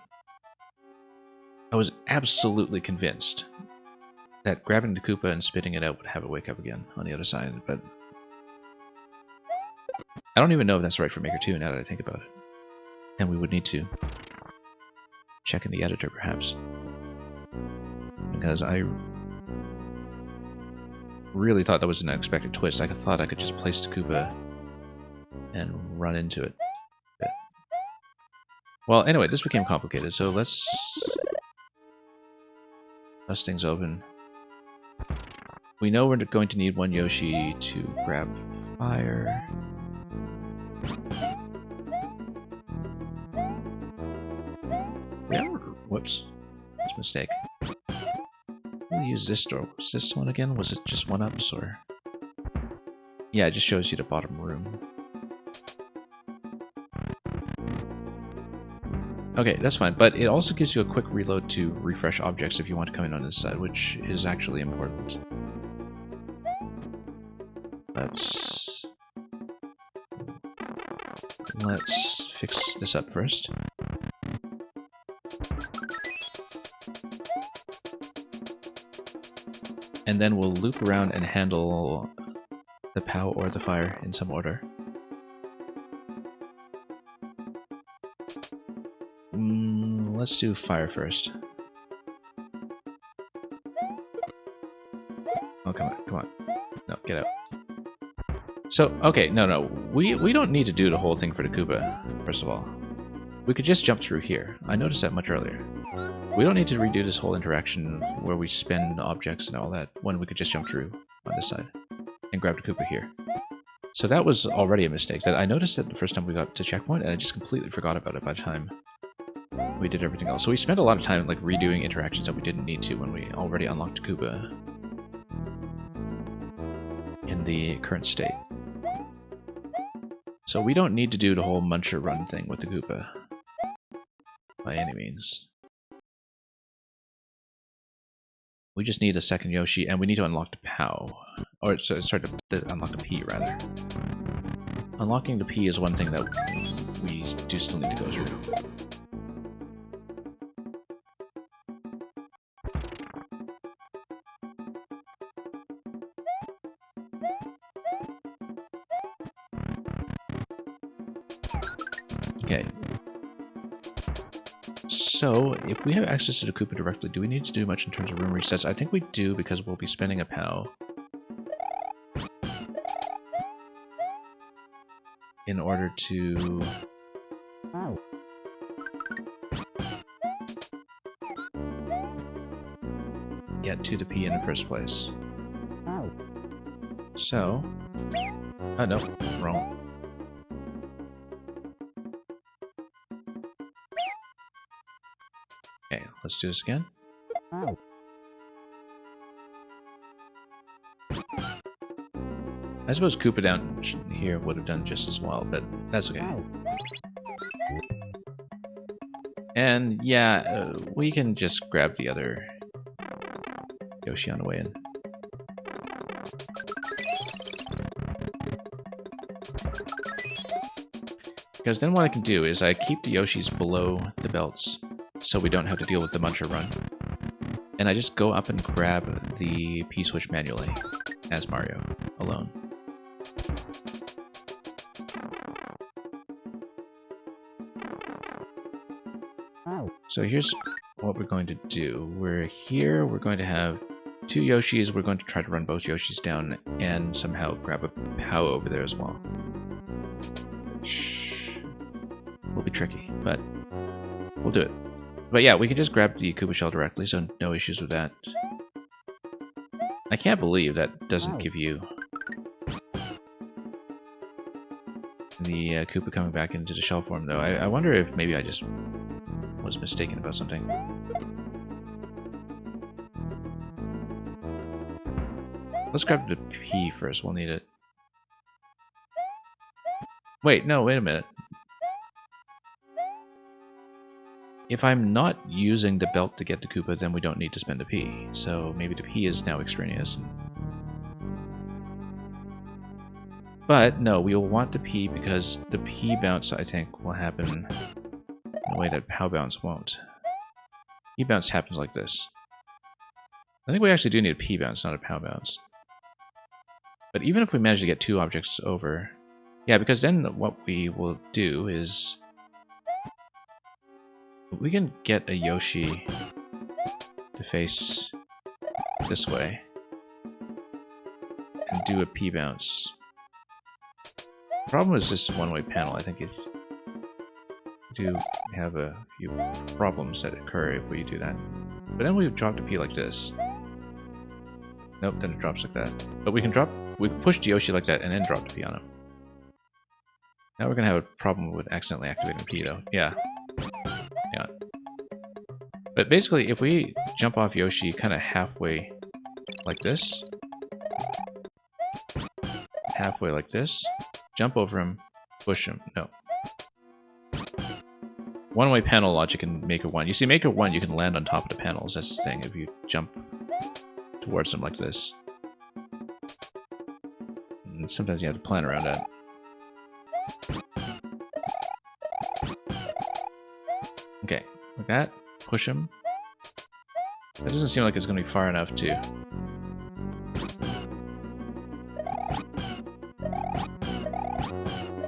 I was absolutely convinced that grabbing the Koopa and spitting it out would have it wake up again on the other side, but I don't even know if that's right for Maker 2 now that I think about it. And we would need to check in the editor, perhaps. Because I really thought that was an unexpected twist. I thought I could just place the Koopa and run into it. But... well, anyway, this became complicated, so let's bust things open. We know we're going to need one Yoshi to grab fire. Whoops. That's a mistake. We'll use this door. Was this one again? Was it just one-ups, or...? Yeah, it just shows you the bottom room. Okay, that's fine, but it also gives you a quick reload to refresh objects if you want to come in on this side, which is actually important. Let's fix this up first. And then we'll loop around and handle the POW or the fire in some order. Let's do fire first. Oh, come on, come on. No, get out. So, okay, no. We don't need to do the whole thing for the Koopa, first of all. We could just jump through here. I noticed that much earlier. We don't need to redo this whole interaction where we spin objects and all that when we could just jump through on this side and grab the Koopa here. So that was already a mistake that I noticed it the first time we got to checkpoint, and I just completely forgot about it by the time we did everything else. So we spent a lot of time like redoing interactions that we didn't need to when we already unlocked Koopa in the current state. So we don't need to do the whole Muncher run thing with the Koopa by any means. We just need a second Yoshi, and we need to unlock the POW. Or, sorry, to unlock the P, rather. Unlocking the P is one thing that we do still need to go through. Okay. So, if we have access to the Koopa directly, do we need to do much in terms of room resets? I think we do, because we'll be spending a POW in order to get to the P in the first place. So... oh, no. Wrong. Okay, let's do this again. I suppose Koopa down here would have done just as well, but that's okay. And yeah, we can just grab the other Yoshi on the way in. Because then what I can do is I keep the Yoshis below the belts so we don't have to deal with the Muncher run. And I just go up and grab the P-switch manually as Mario alone. So here's what we're going to do. We're here, we're going to have 2 Yoshis, we're going to try to run both Yoshis down and somehow grab a POW over there as well. Will be tricky, but we'll do it. But yeah, we can just grab the Koopa Shell directly, so no issues with that. I can't believe that doesn't give you the Koopa coming back into the shell form, though. I wonder if maybe I just was mistaken about something. Let's grab the P first, we'll need it. Wait, no, wait a minute. If I'm not using the belt to get the Koopa, then we don't need to spend a P. So maybe the P is now extraneous. But no, we will want the P because the P bounce, I think, will happen in a way that POW bounce won't. P bounce happens like this. I think we actually do need a P bounce, not a POW bounce. But even if we manage to get 2 objects over... Yeah, because then what we will do is... we can get a Yoshi to face this way and do a P bounce. The problem is this one-way panel. I think we do have a few problems that occur if we do that. But then we drop the P like this. Nope, then it drops like that. But we can push the Yoshi like that and then drop the P on him. Now we're gonna have a problem with accidentally activating P though. Yeah. Yeah. But basically, if we jump off Yoshi kind of halfway like this, halfway like this, jump over him, push him. No. One-way panel logic in Maker 1. You see, Maker 1, you can land on top of the panels. That's the thing, if you jump towards them like this. And sometimes you have to plan around that. Okay, like that. Push him. That doesn't seem like it's going to be far enough to...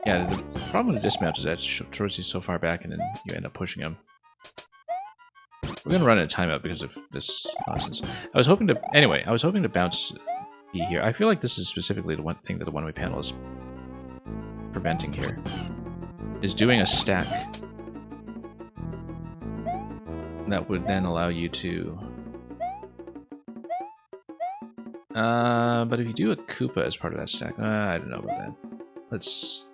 Yeah, the problem with the dismount is that it throws you so far back and then you end up pushing him. We're going to run a timeout because of this nonsense. I was hoping to... Anyway, I was hoping to bounce P here. I feel like this is specifically the one thing that the one-way panel is preventing here. Is doing a stack. That would then allow you to... but if you do a Koopa as part of that stack... I don't know about that. Let's...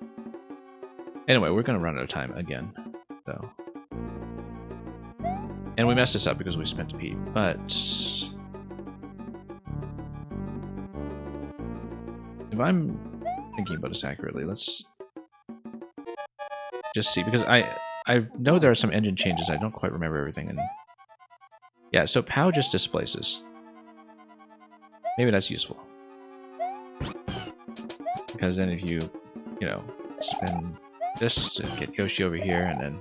Anyway, we're going to run out of time again, though. And we messed this up because we spent a P, but... If I'm thinking about this accurately, let's just see, because I know there are some engine changes, I don't quite remember everything, and... Yeah, so POW just displaces. Maybe that's useful. Because then if you, you know, spin this to get Yoshi over here, and then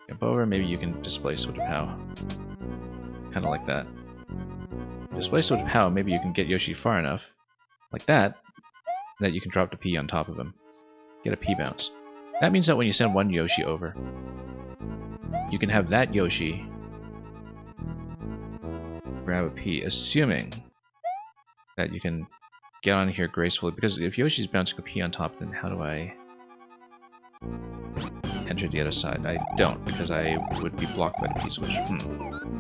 jump over, maybe you can displace with a POW. Kind of like that. Displace with a POW, maybe you can get Yoshi far enough, like that you can drop the P on top of him. Get a P bounce. That means that when you send one Yoshi over, you can have that Yoshi grab a P, assuming that you can get on here gracefully, because if Yoshi's bouncing a P on top, then how do I enter the other side? I don't, because I would be blocked by the P switch.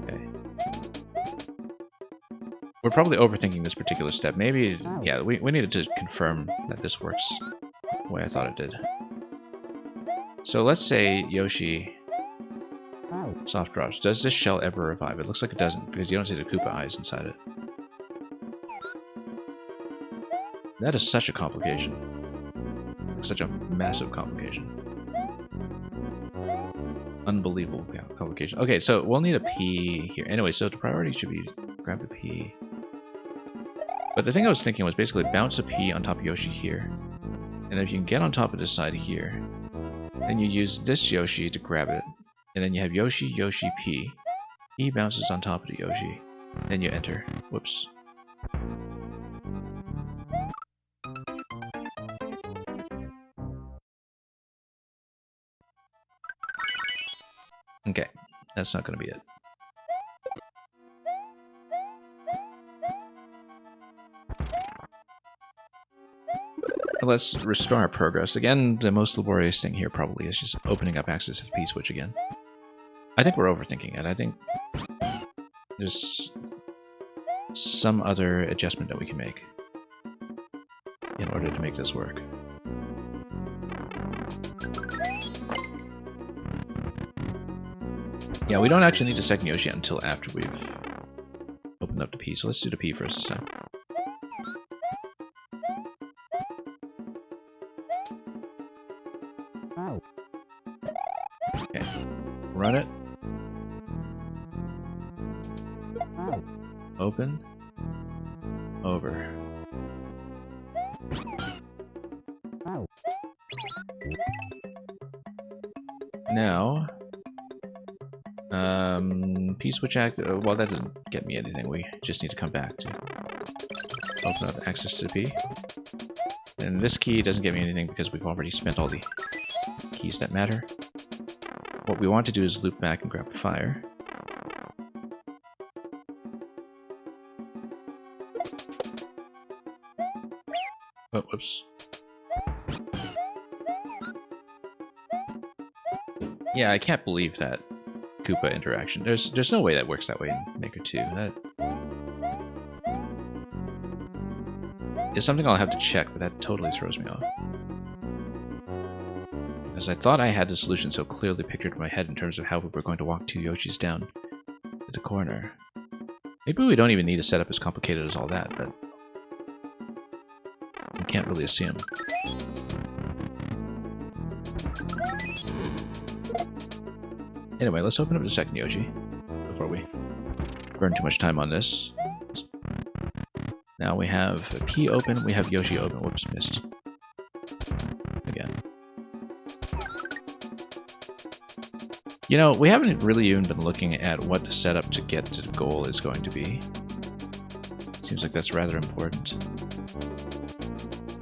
Okay. We're probably overthinking this particular step. Maybe, yeah, we needed to confirm that this works the way I thought it did. So let's say Yoshi soft drops. Does this shell ever revive? It looks like it doesn't, because you don't see the Koopa eyes inside it. That is such a complication. Such a massive complication. Unbelievable complication. Okay, so we'll need a P here. Anyway, so the priority should be grab the P. But the thing I was thinking was basically bounce a P on top of Yoshi here. And if you can get on top of this side here, then you use this Yoshi to grab it. And then you have Yoshi, Yoshi, P. P bounces on top of the Yoshi. Then you enter. Whoops. Okay, that's not going to be it. Let's restore our progress. Again, the most laborious thing here probably is just opening up access to the P-switch again. I think we're overthinking it. I think there's some other adjustment that we can make in order to make this work. Yeah, we don't actually need a second Yoshi until after we've opened up the P, so let's do the P first this time. Okay, run it. Open. Over. Now, P-switch act. Well, that doesn't get me anything. We just need to come back to open up access to the P. And this key doesn't get me anything because we've already spent all the keys that matter. What we want to do is loop back and grab fire. Oh, whoops. Yeah, I can't believe that Koopa interaction. There's no way that works that way in Maker 2. That is something I'll have to check, but that totally throws me off. Because I thought I had the solution so clearly pictured in my head in terms of how we were going to walk two Yoshis down to the corner. Maybe we don't even need to set up as complicated as all that, but we can't really assume. Anyway, let's open up the second Yoshi before we burn too much time on this. Now we have P open, we have Yoshi open. Whoops, missed. Again. You know, we haven't really even been looking at what the setup to get to the goal is going to be. Seems like that's rather important.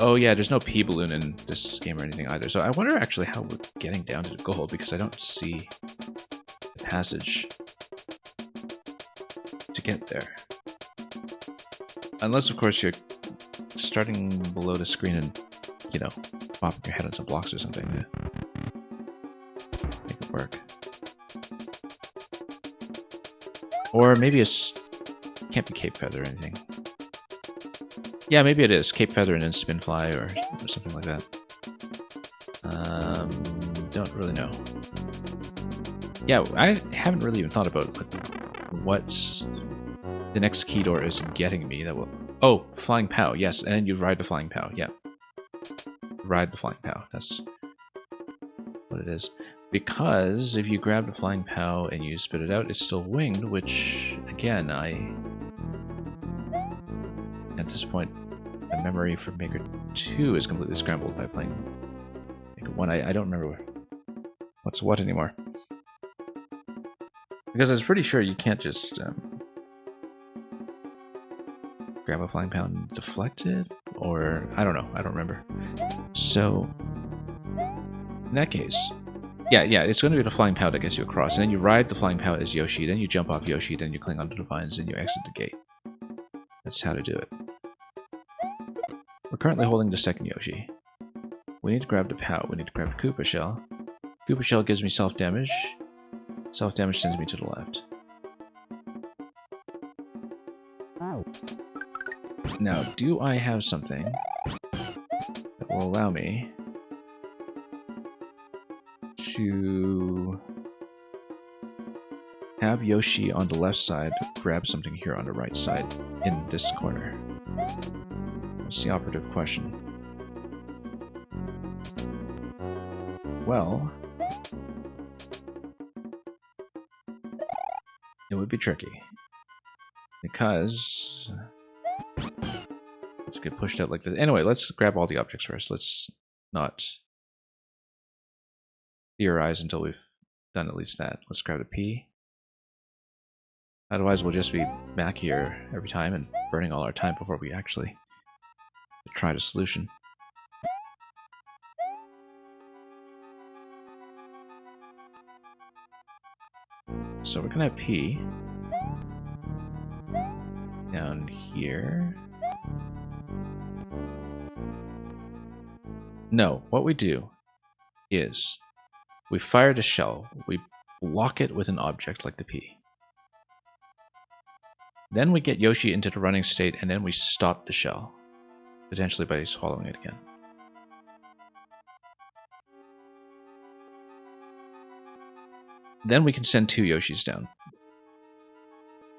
Oh yeah, there's no P balloon in this game or anything either. So I wonder actually how we're getting down to the goal, because I don't see the passage to get there. Unless, of course, you're starting below the screen and, you know, bopping your head on some blocks or something to make it work. Or maybe it's... can't be Cape Feather or anything. Yeah, maybe it is. Cape Feather and then Spin Fly or something like that. Don't really know. Yeah, I haven't really even thought about what the next key door is getting me. That will... Oh, Flying Pow, yes, and you ride the Flying Pow, yeah. Ride the Flying Pow, that's what it is. Because if you grab the Flying Pow and you spit it out, it's still winged, which, again, at this point, the memory for Maker 2 is completely scrambled by playing Maker 1. I don't remember what's what anymore. Because I was pretty sure you can't just grab a Flying Pow and deflect it, or I don't know, I don't remember. So, in that case, yeah, it's going to be the Flying Pow that gets you across, and then you ride the Flying Pow as Yoshi, then you jump off Yoshi, then you cling onto the vines, and you exit the gate. That's how to do it. We're currently holding the second Yoshi. We need to grab the Pow, we need to grab the Koopa Shell. Koopa Shell gives me self-damage. Self-damage sends me to the left. Now, do I have something that will allow me to have Yoshi on the left side grab something here on the right side in this corner? That's the operative question. Well, would be tricky. Because let's get pushed out like this. Anyway, let's grab all the objects first. Let's not theorize until we've done at least that. Let's grab a P. Otherwise, we'll just be back here every time and burning all our time before we actually try the solution. So we're gonna have P down here. No, what we do is we fire the shell, we block it with an object like the P. Then we get Yoshi into the running state, and then we stop the shell, potentially by swallowing it again. Then we can send 2 Yoshis down.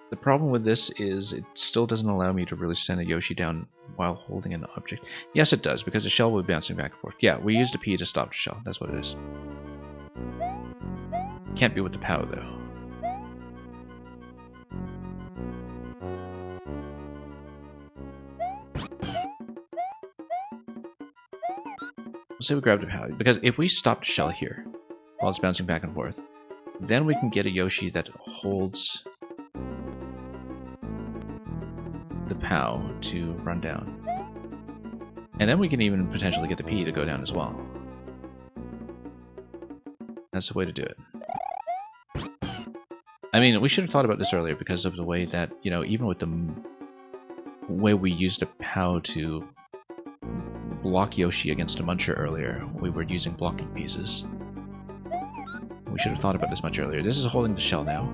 The problem with this is it still doesn't allow me to really send a Yoshi down while holding an object. Yes, it does, because the shell will be bouncing back and forth. Yeah, we used a P to stop the shell. That's what it is. Can't be with the POW, though. Let's say we grab the POW, because if we stop the shell here while it's bouncing back and forth, then we can get a Yoshi that holds the POW to run down. And then we can even potentially get the P to go down as well. That's the way to do it. I mean, we should have thought about this earlier because of the way that, you know, even with the way we used the POW to block Yoshi against a Muncher earlier, we were using blocking pieces. We should have thought about this much earlier. This is holding the shell now.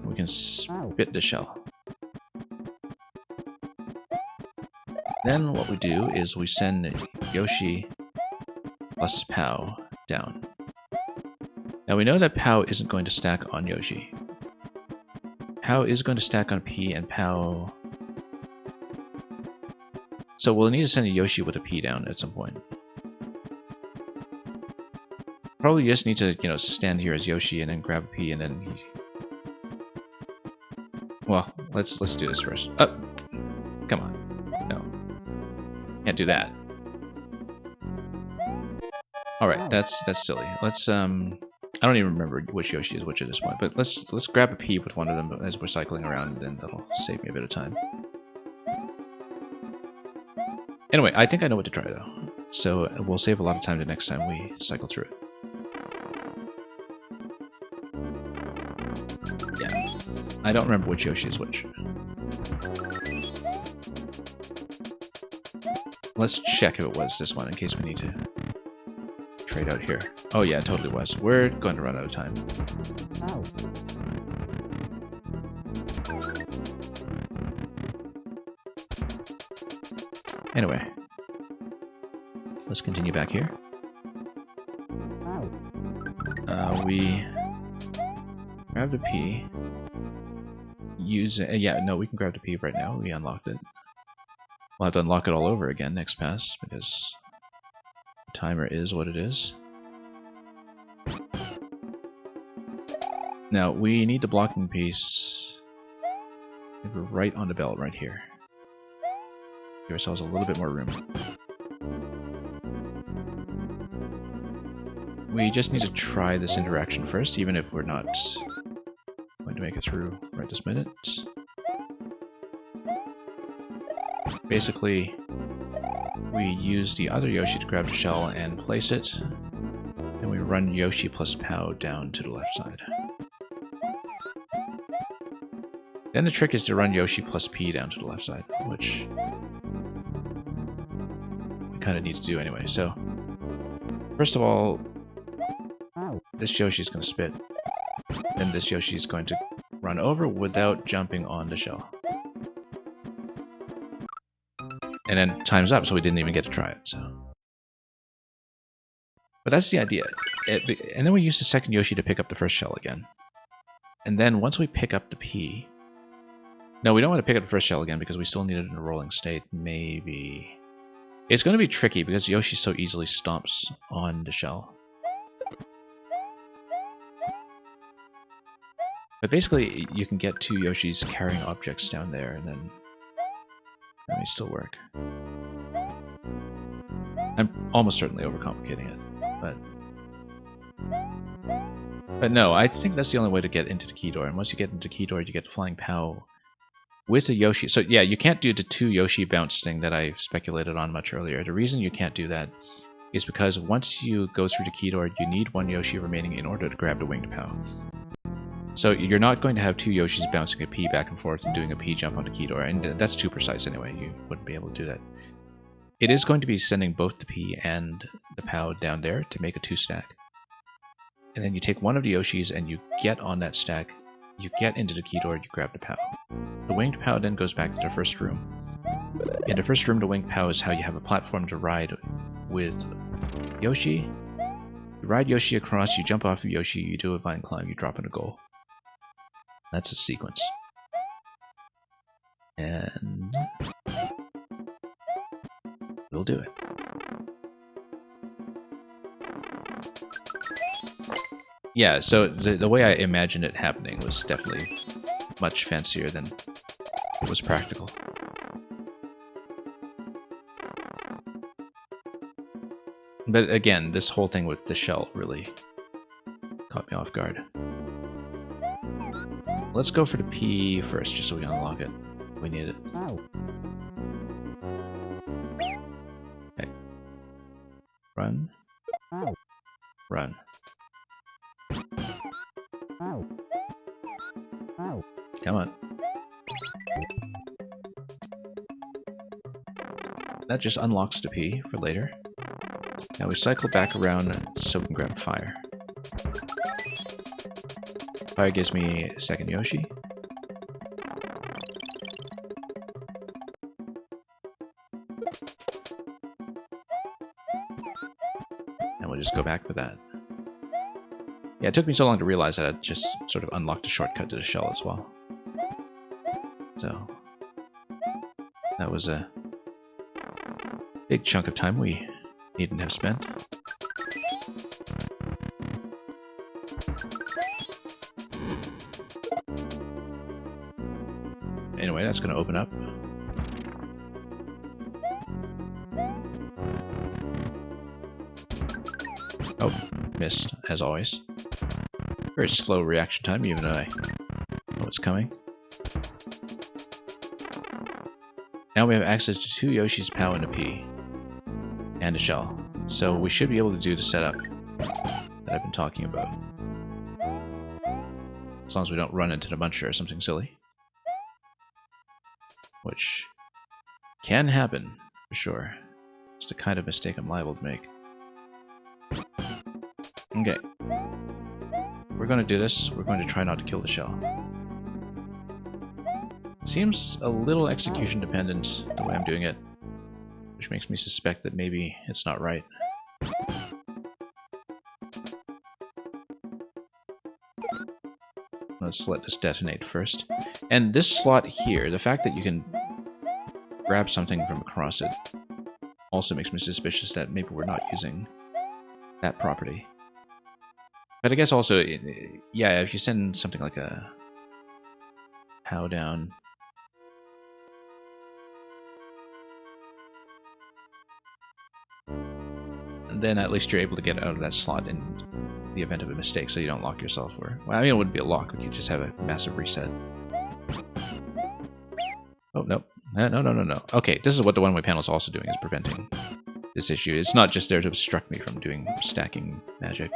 We can spit the shell. Then what we do is we send Yoshi plus POW down. Now we know that POW isn't going to stack on Yoshi. POW is going to stack on P, and POW... So we'll need to send a Yoshi with a P down at some point. Probably just need to, you know, stand here as Yoshi and then grab a P and then he... Well, let's do this first. Oh! Come on. No. Can't do that. Alright, that's silly. Let's, I don't even remember which Yoshi is which at this point, but let's grab a P with one of them as we're cycling around, and then that'll save me a bit of time. Anyway, I think I know what to try, though. So we'll save a lot of time the next time we cycle through it. Yeah. I don't remember which Yoshi is which. Let's check if it was this one in case we need to trade out here. Oh yeah, it totally was. We're going to run out of time. Oh. Anyway, let's continue back here. We grabbed a P. Use it. Yeah, no, we can grab the P right now. We unlocked it. We'll have to unlock it all over again next pass because the timer is what it is. Now we need the blocking piece. We're right on the belt right here. Give ourselves a little bit more room. We just need to try this interaction first, even if we're not going to make it through right this minute. Basically, we use the other Yoshi to grab the shell and place it, and we run Yoshi plus POW down to the left side. Then the trick is to run Yoshi plus P down to the left side, which we kind of need to do anyway. So, first of all, this Yoshi is going to spit. Then this Yoshi is going to run over without jumping on the shell. And then time's up, so we didn't even get to try it. So, but that's the idea. And then we use the second Yoshi to pick up the first shell again. And then once we pick up the P... No, we don't want to pick up the first shell again because we still need it in a rolling state. Maybe... It's going to be tricky because Yoshi so easily stomps on the shell. But basically, you can get 2 Yoshis carrying objects down there, and then that may still work. I'm almost certainly overcomplicating it, but no, I think that's the only way to get into the key door. And once you get into the key door, you get the Flying Pow with a Yoshi. So yeah, you can't do the 2 Yoshi bounce thing that I speculated on much earlier. The reason you can't do that is because once you go through the key door, you need 1 Yoshi remaining in order to grab the Winged Pow. So you're not going to have 2 Yoshis bouncing a P back and forth and doing a P jump on the key door, and that's too precise anyway. You wouldn't be able to do that. It is going to be sending both the P and the Pow down there to make a 2-stack. And then you take one of the Yoshis and you get on that stack, you get into the key door, you grab the Pow. The Winged Pow then goes back to the first room. In the first room, the Winged Pow is how you have a platform to ride with Yoshi. You ride Yoshi across, you jump off of Yoshi, you do a vine climb, you drop in a goal. That's a sequence. And we'll do it. Yeah, so the way I imagined it happening was definitely much fancier than it was practical. But again, this whole thing with the shell really caught me off guard. Let's go for the P first, just so we can unlock it. We need it. Okay. Run. Run. Come on. That just unlocks the P for later. Now we cycle back around so we can grab fire. Fire gives me a second Yoshi. And we'll just go back for that. Yeah, it took me so long to realize that I just sort of unlocked a shortcut to the shell as well. So that was a big chunk of time we needn't have spent. Anyway, that's going to open up. Oh, missed, as always. Very slow reaction time, even though I know what's coming. Now we have access to 2 Yoshi's Pow and a P. And a shell. So we should be able to do the setup that I've been talking about. As long as we don't run into the muncher or something silly. Which can happen, for sure. It's the kind of mistake I'm liable to make. Okay. We're going to do this. We're going to try not to kill the shell. Seems a little execution dependent the way I'm doing it, which makes me suspect that maybe it's not right. Let's let this detonate first. And this slot here, the fact that you can grab something from across it also makes me suspicious that maybe we're not using that property. But I guess also, yeah, if you send something like a Pow down, then at least you're able to get out of that slot in the event of a mistake, so you don't lock yourself. Or, well, I mean, it wouldn't be a lock, but you just have a massive reset. Oh, no. No. Okay, this is what the one-way panel is also doing, is preventing this issue. It's not just there to obstruct me from doing stacking magic.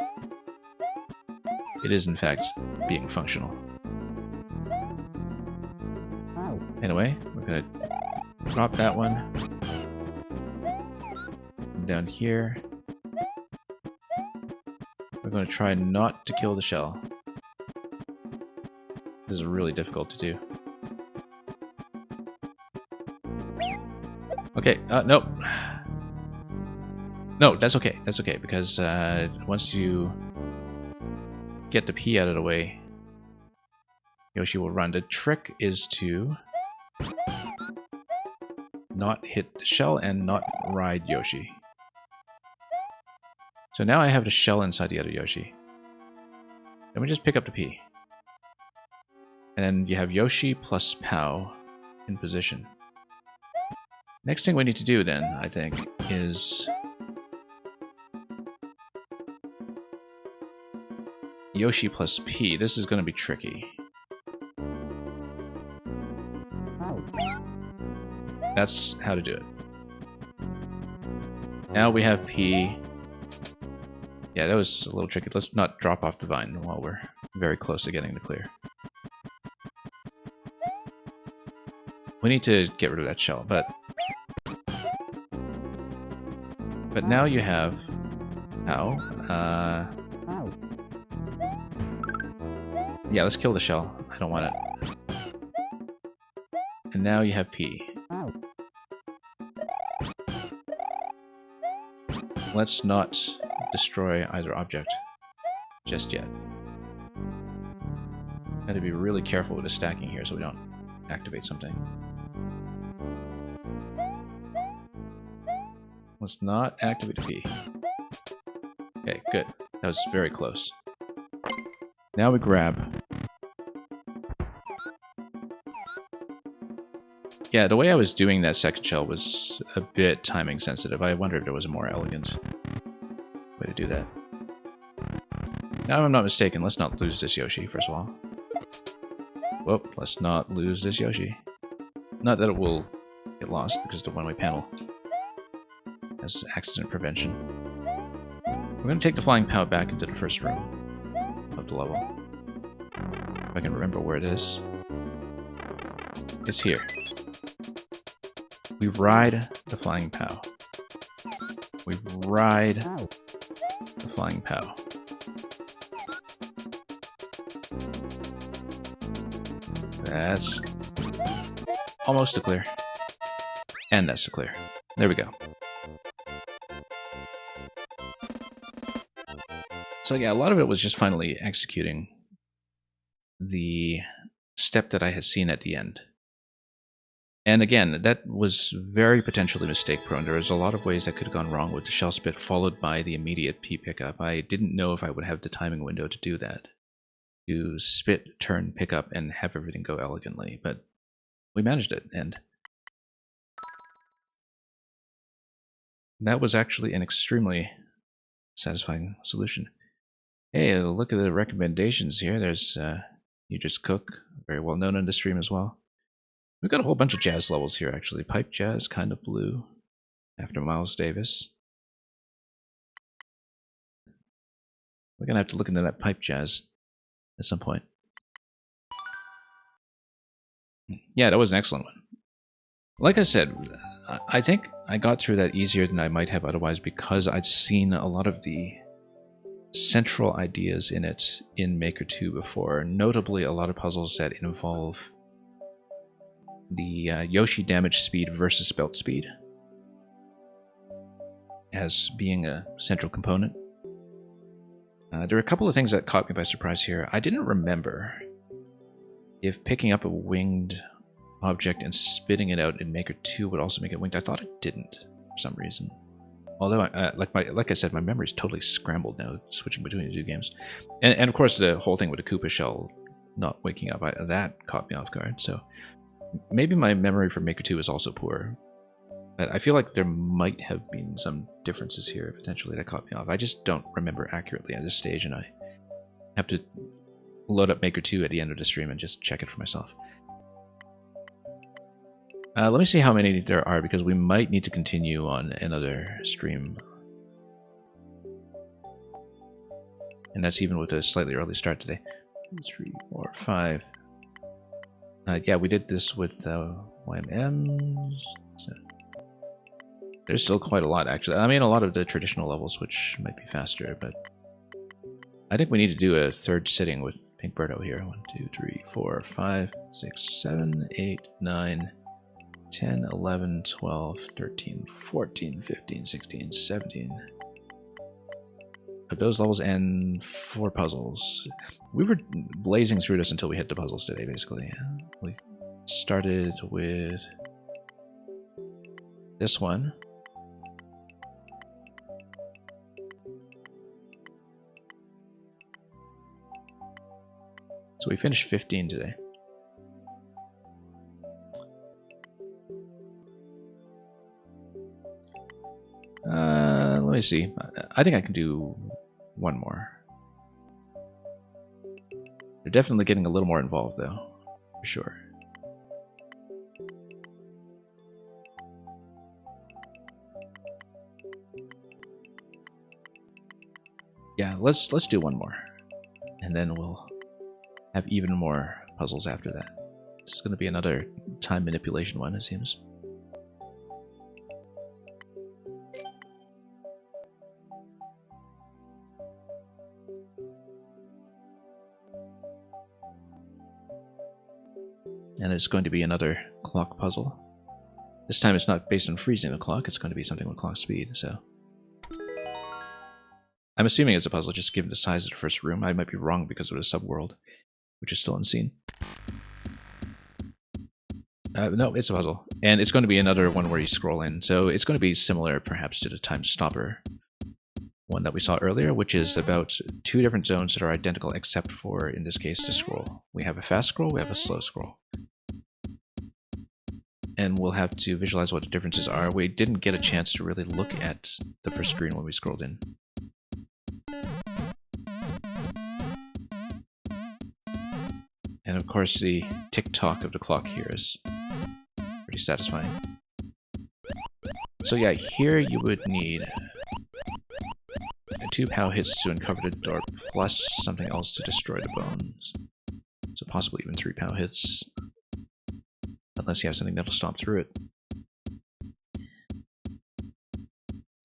It is, in fact, being functional. Anyway, we're going to drop that one. Come down here. We're going to try not to kill the shell. This is really difficult to do. Okay, nope. No, that's okay. That's okay, because once you get the P out of the way, Yoshi will run. The trick is to not hit the shell and not ride Yoshi. So now I have the shell inside the other Yoshi. Let me just pick up the P. And then you have Yoshi plus Pow in position. Next thing we need to do then, I think, is Yoshi plus P. This is going to be tricky. That's how to do it. Now we have P. Yeah, that was a little tricky. Let's not drop off the vine while we're very close to getting the clear. We need to get rid of that shell, but now you have Pow. Yeah, let's kill the shell. I don't want it. And now you have P. Let's not destroy either object just yet. Got to be really careful with the stacking here so we don't activate something. Let's not activate a P. Okay, good. That was very close. Now we grab. Yeah, the way I was doing that second shell was a bit timing sensitive. I wonder if there was a more elegant way to do that. Now, if I'm not mistaken, let's not lose this Yoshi, first of all. Whoop, let's not lose this Yoshi. Not that it will get lost, because the one-way panel has accident prevention. We're going to take the flying Pow back into the first room of the level. If I can remember where it is. It's here. We ride the flying Pow. We ride the flying Pow. That's almost to clear. And that's to clear. There we go. So yeah, a lot of it was just finally executing the step that I had seen at the end. And again, that was very potentially mistake-prone. There was a lot of ways that could have gone wrong with the shell spit, followed by the immediate P pickup. I didn't know if I would have the timing window to do that. To spit, turn, pick up, and have everything go elegantly. But we managed it, and that was actually an extremely satisfying solution. Hey, look at the recommendations here. There's You Just Cook, very well known in the stream as well. We've got a whole bunch of jazz levels here, actually. Pipe Jazz, Kind of Blue, after Miles Davis. We're going to have to look into that Pipe Jazz at some point. Yeah, that was an excellent one. Like I said, I think I got through that easier than I might have otherwise because I'd seen a lot of the central ideas in it in Maker 2 before. Notably, a lot of puzzles that involve the Yoshi damage speed versus belt speed as being a central component. There are a couple of things that caught me by surprise here. I didn't remember if picking up a winged object and spitting it out in Maker 2 would also make it winged. I thought it didn't for some reason. Although, like I said, my memory's totally scrambled now, switching between the two games. And of course, the whole thing with the Koopa shell not waking up, that caught me off guard. So maybe my memory for Maker 2 is also poor. But I feel like there might have been some differences here, potentially, that caught me off. I just don't remember accurately at this stage, and I have to load up Maker 2 at the end of the stream and just check it for myself. Let me see how many there are, because we might need to continue on another stream. And that's even with a slightly early start today. 3, 4, 5. Yeah, we did this with YMM. So there's still quite a lot, actually. I mean, a lot of the traditional levels, which might be faster, but I think we need to do a third sitting with Pink Birdo here. 1, 2, 3, 4, 5, 6, 7, 8, 9, 10, 11, 12, 13, 14, 15, 16, 17. Of those levels and 4 puzzles. We were blazing through this until we hit the puzzles today, basically. We started with this one. So we finished 15 today. let me see. I think I can do one more. They're definitely getting a little more involved, though, for sure. Yeah, let's do one more, and then we'll have even more puzzles after that. This is going to be another time manipulation one, it seems. And it's going to be another clock puzzle. This time it's not based on freezing the clock, it's going to be something with clock speed, so... I'm assuming it's a puzzle, just given the size of the first room. I might be wrong because of the subworld, which is still unseen. No, it's a puzzle. And it's going to be another one where you scroll in, so it's going to be similar, perhaps, to the time stopper one that we saw earlier, which is about 2 different zones that are identical, except for, in this case, the scroll. We have a fast scroll, we have a slow scroll. And we'll have to visualize what the differences are. We didn't get a chance to really look at the first screen when we scrolled in. And of course the tick-tock of the clock here is pretty satisfying. So yeah, here you would need 2 POW hits to uncover the door, plus something else to destroy the bones. So possibly even 3 POW hits. Unless you have something that'll stomp through it.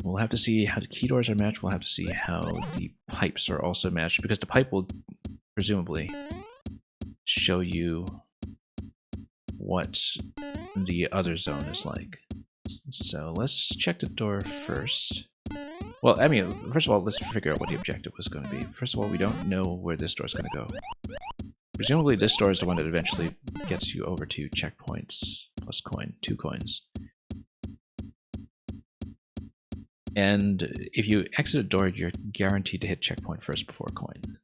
We'll have to see how the key doors are matched. We'll have to see how the pipes are also matched, because the pipe will presumably show you what the other zone is like. So let's check the door first. Well, I mean, first of all, let's figure out what the objective was going to be. First of all, we don't know where this door is going to go. Presumably this door is the one that eventually gets you over to checkpoints plus coin, 2 coins. And if you exit a door, you're guaranteed to hit checkpoint first before coin.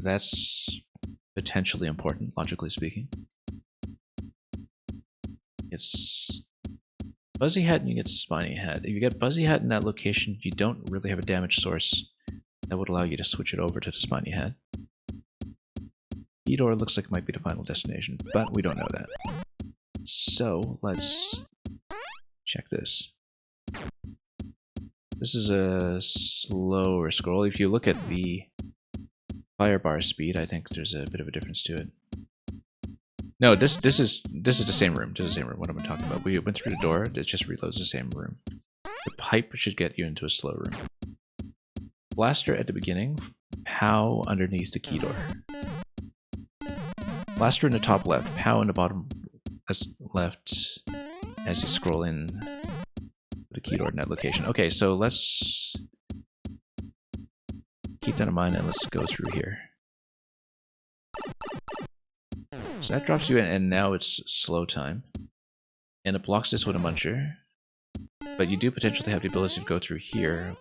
That's potentially important, logically speaking. It's Buzzy Hat and you get Spiny Hat. If you get Buzzy Hat in that location, you don't really have a damage source that would allow you to switch it over to the Spiny Hat. Door looks like it might be the final destination, but we don't know that. So let's check this. This is a slower scroll. If you look at the fire bar speed, I think there's a bit of a difference to it. No, this is the same room. This is the same room. What am I talking about? We went through the door. It just reloads the same room. The pipe should get you into a slow room. Blaster at the beginning. POW underneath the key door. Blaster in the top left. POW in the bottom left as you scroll in the key door in that location. Okay, so let's keep that in mind and let's go through here. So that drops you in, and now it's slow time. And it blocks this with a muncher. But you do potentially have the ability to go through here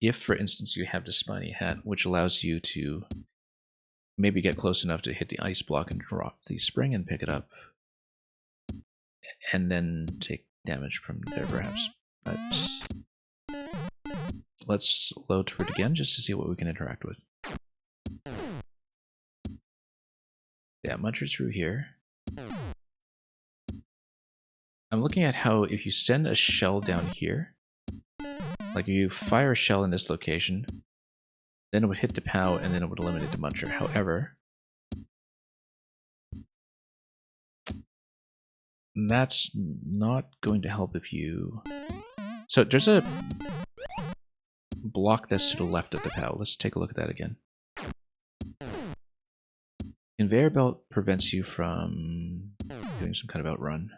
if, for instance, you have the Spiny Hat, which allows you to maybe get close enough to hit the ice block and drop the spring and pick it up. And then take damage from there, perhaps. But let's load through it again just to see what we can interact with. Yeah, muncher through here. I'm looking at how if you send a shell down here, like if you fire a shell in this location, then it would hit the POW and then it would eliminate the muncher. However, that's not going to help if you... So there's a block that's to the left of the POW. Let's take a look at that again. Conveyor belt prevents you from doing some kind of outrun.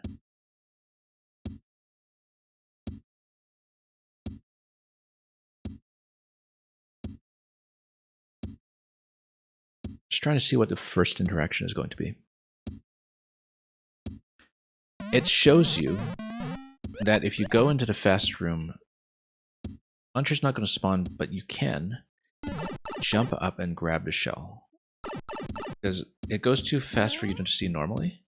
Just trying to see what the first interaction is going to be. It shows you that if you go into the fast room, Muncher's not going to spawn, but you can jump up and grab the shell. Because it goes too fast for you to see normally.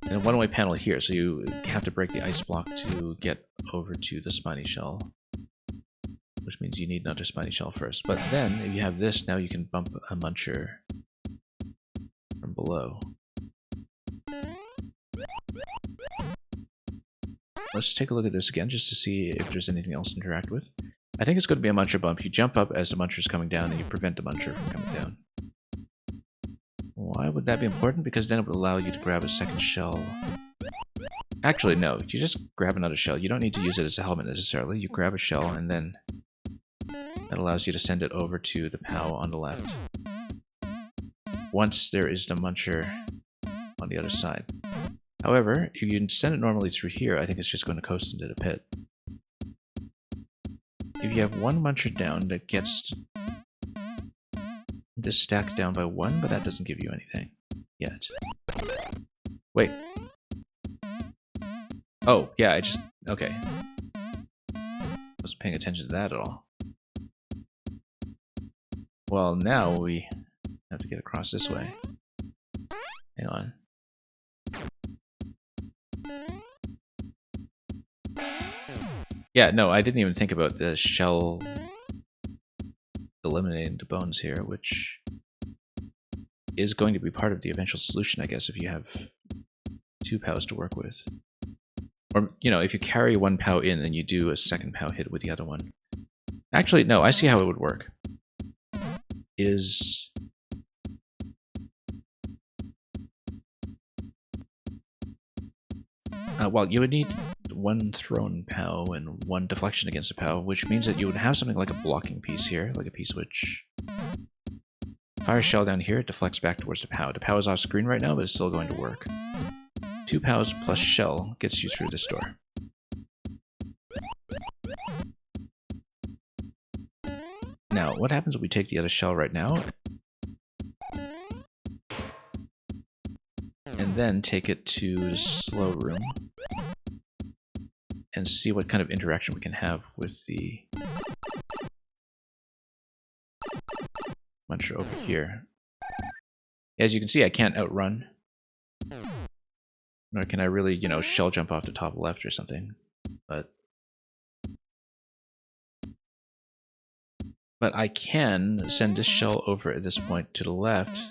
and a one-way panel here, so you have to break the ice block to get over to the spiny shell, which means you need another spiny shell first. But then, if you have this, now you can bump a muncher from below. Let's take a look at this again, just to see if there's anything else to interact with. I think it's going to be a muncher bump. You jump up as the muncher is coming down, and you prevent the muncher from coming down. Why would that be important? Because then it would allow you to grab a second shell. Actually, no. You just grab another shell. You don't need to use it as a helmet necessarily. You grab a shell, and then that allows you to send it over to the POW on the left. Once there is the muncher on the other side. However, if you send it normally through here, I think it's just going to coast into the pit. If you have one muncher down, that gets this stack down by 1, but that doesn't give you anything yet. Wait. Oh, yeah, I just... okay. Wasn't paying attention to that at all. Well, now we have to get across this way. Hang on. Yeah, no, I didn't even think about the shell eliminating the bones here, which is going to be part of the eventual solution, I guess, if you have 2 POWs to work with. Or, you know, if you carry one POW in and you do a second POW hit with the other one. Actually, no, I see how it would work. Well, you would need one thrown POW and one deflection against a POW, which means that you would have something like a blocking piece here, like a piece which fires shell down here, it deflects back towards the POW. The POW is off screen right now, but it's still going to work. 2 POWs plus shell gets you through this door. Now, what happens if we take the other shell right now and then take it to the slow room and see what kind of interaction we can have with the muncher over here. As you can see, I can't outrun, nor can I really, you know, shell jump off the top left or something, but I can send this shell over at this point to the left,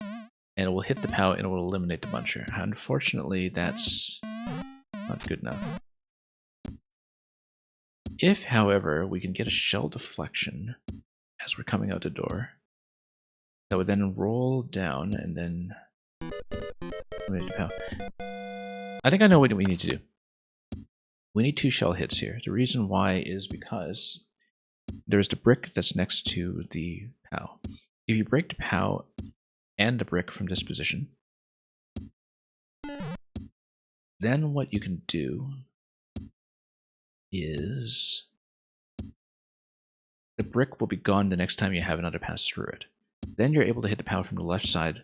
and it will hit the POW and it will eliminate the muncher. Unfortunately, that's not good enough. If, however, we can get a shell deflection as we're coming out the door, that would then roll down and then eliminate the POW. I think I know what we need to do. We need 2 shell hits here. The reason why is because there's the brick that's next to the POW. If you break the POW and the brick from this position, then what you can do is the brick will be gone the next time you have another pass through it. Then you're able to hit the POW from the left side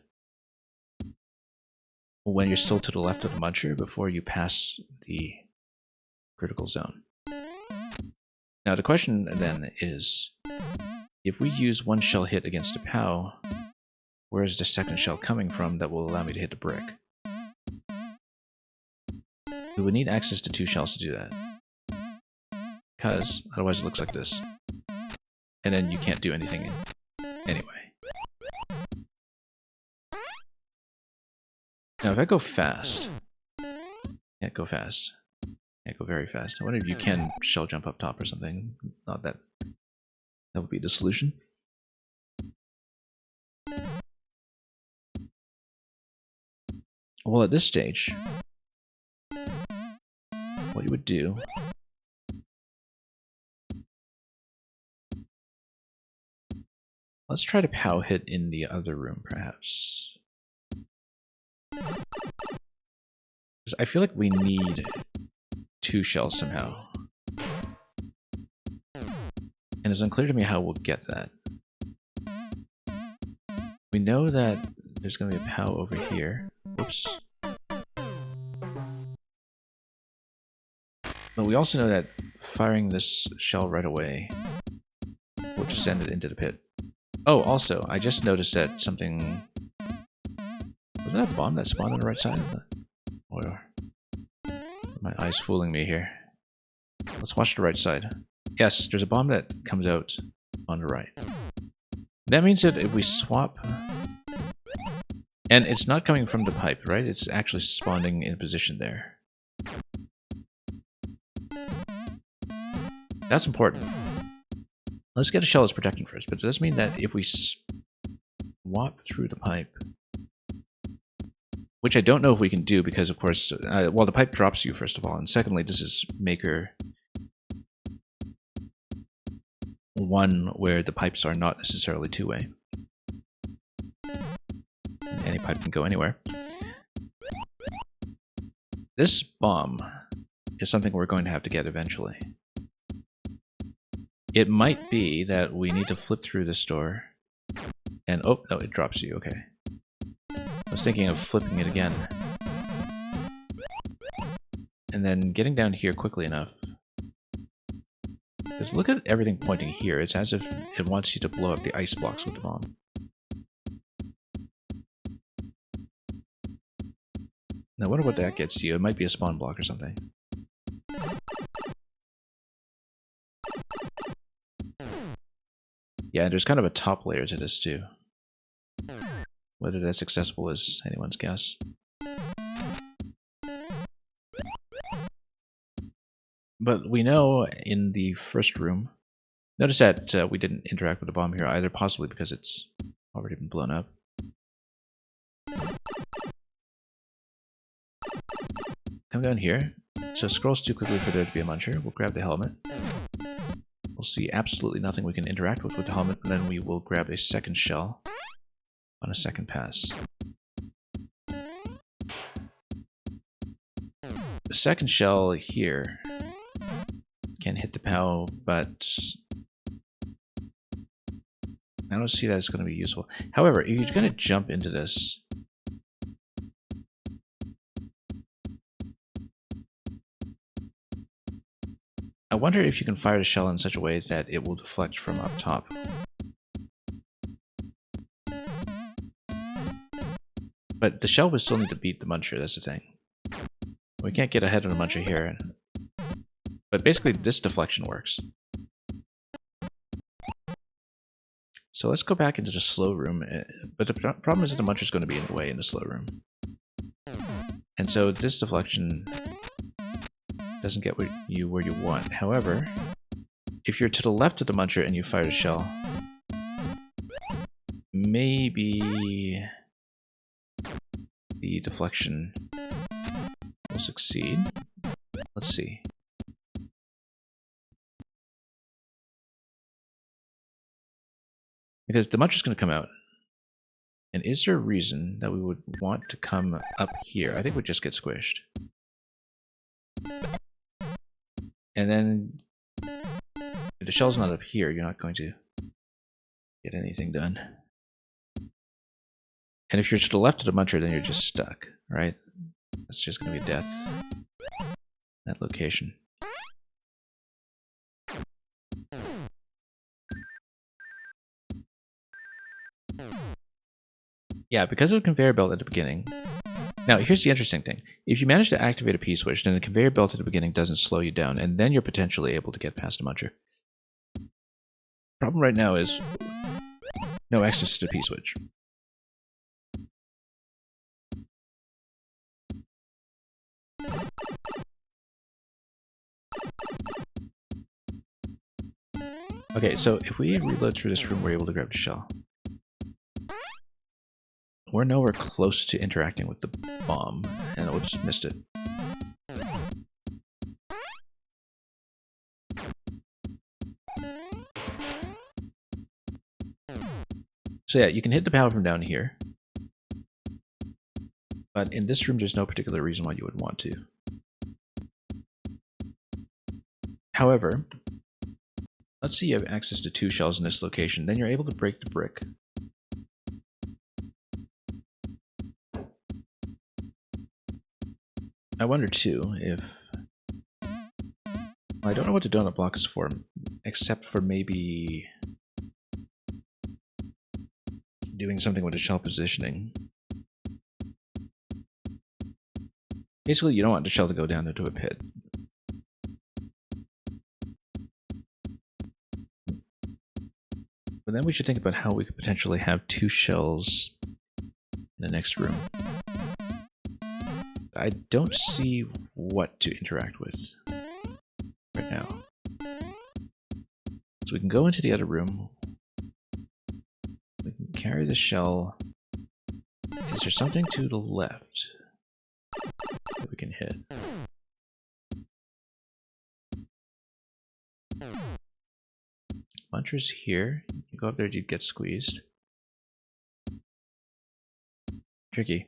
when you're still to the left of the muncher before you pass the critical zone. Now the question then is, if we use 1 shell hit against a POW, where is the second shell coming from that will allow me to hit the brick? We would need access to 2 shells to do that, because otherwise it looks like this. And then you can't do anything anyway. Now if I go fast, can't go fast. Can't go very fast. I wonder if you can shell jump up top or something. Not that. That would be the solution. Well, at this stage, what you would do let's try to POW hit in the other room, perhaps. Because I feel like we need 2 shells somehow. And it's unclear to me how we'll get that. We know that there's going to be a POW over here. Oops. But we also know that firing this shell right away will just send it into the pit. Oh, also, I just noticed that something... Was that a bomb that spawned on the right side of the... Or my eyes fooling me here. Let's watch the right side. Yes, there's a bomb that comes out on the right. That means that if we swap... And it's not coming from the pipe, right? It's actually spawning in position there. That's important. Let's get a shell as protection first, but it does mean that if we swap through the pipe, which I don't know if we can do because, of course, well, the pipe drops you, first of all, and secondly, this is Maker 1, where the pipes are not necessarily two-way. Any pipe can go anywhere. This bomb is something we're going to have to get eventually. It might be that we need to flip through this door and... oh, no, it drops you, okay. I was thinking of flipping it again. And then getting down here quickly enough. Because look at everything pointing here. It's as if it wants you to blow up the ice blocks with the bomb. Now, I wonder what that gets you. It might be a spawn block or something. Yeah, there's kind of a top layer to this too. Whether that's accessible is anyone's guess. But we know in the first room... Notice that we didn't interact with the bomb here either, possibly because it's already been blown up. Come down here. So it scrolls too quickly for there to be a muncher. We'll grab the helmet. We'll see absolutely nothing we can interact with the helmet, and then we will grab a second shell on a second pass. The second shell here can hit the POW, but I don't see that it's going to be useful. However, if you're going to jump into this, I wonder if you can fire the shell in such a way that it will deflect from up top. But the shell would still need to beat the muncher, that's the thing. We can't get ahead of the muncher here. But basically, this deflection works. So let's go back into the slow room. But the problem is that the muncher is going to be in the way in the slow room. And so this deflection doesn't get you where you want. However, if you're to the left of the muncher and you fire the shell, maybe the deflection will succeed. Let's see. Because the muncher's going to come out. And is there a reason that we would want to come up here? I think we'd just get squished. And then, if the shell's not up here, you're not going to get anything done. And if you're to the left of the muncher, then you're just stuck, right? That's just going to be death. That location. Yeah, because of the conveyor belt at the beginning. Now, here's the interesting thing. If you manage to activate a P-switch, then the conveyor belt at the beginning doesn't slow you down, and then you're potentially able to get past a muncher. Problem right now is no access to the P-switch. Okay, so if we reload through this room, we're able to grab the shell. We're nowhere close to interacting with the bomb, and oops, missed it. So yeah, you can hit the power from down here, but in this room there's no particular reason why you would want to. However, let's say you have access to 2 shells in this location, then you're able to break the brick. I wonder too if... I don't know what the donut block is for, except for maybe doing something with the shell positioning. Basically, you don't want the shell to go down into a pit. But then we should think about how we could potentially have 2 shells in the next room. I don't see what to interact with right now. So we can go into the other room. We can carry the shell. Is there something to the left that we can hit? Muncher's here. You go up there, you'd get squeezed. Tricky.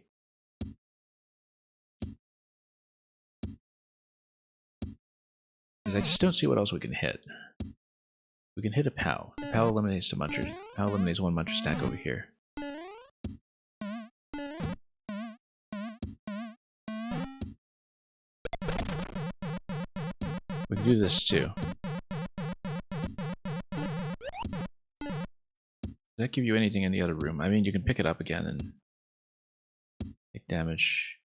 Because I just don't see what else we can hit. We can hit a POW. The POW eliminates the Muncher. POW eliminates 1 Muncher stack over here. We can do this too. Does that give you anything in the other room? I mean, you can pick it up again and take damage.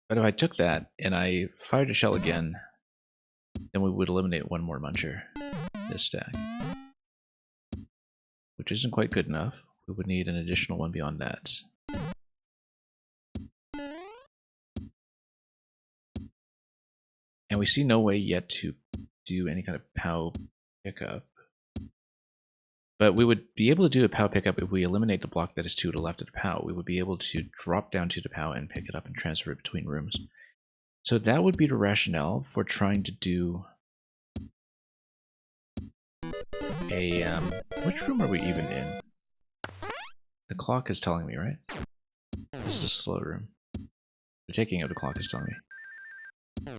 But if I took that and I fired a shell again, then we would eliminate 1 more Muncher this stack. Which isn't quite good enough. We would need an additional one beyond that. And we see no way yet to do any kind of POW pickup. But we would be able to do a POW pickup if we eliminate the block that is to the left of the POW. We would be able to drop down to the POW and pick it up and transfer it between rooms. So that would be the rationale for trying to do a... which room are we even in? The clock is telling me, right? This is a slow room. The ticking of the clock is telling me.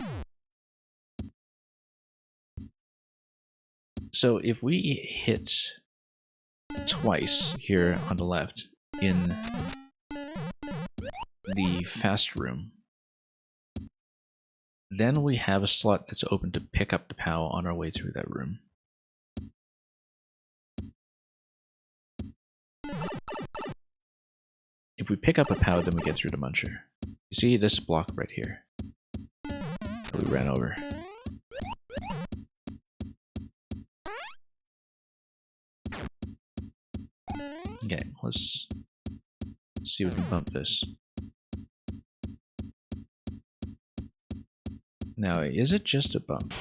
So if we hit twice here on the left in the fast room, then we have a slot that's open to pick up the POW on our way through that room. If we pick up a POW, then we get through the Muncher. You see this block right here that we ran over. Okay, let's see if we can bump this. Now, is it just a bump?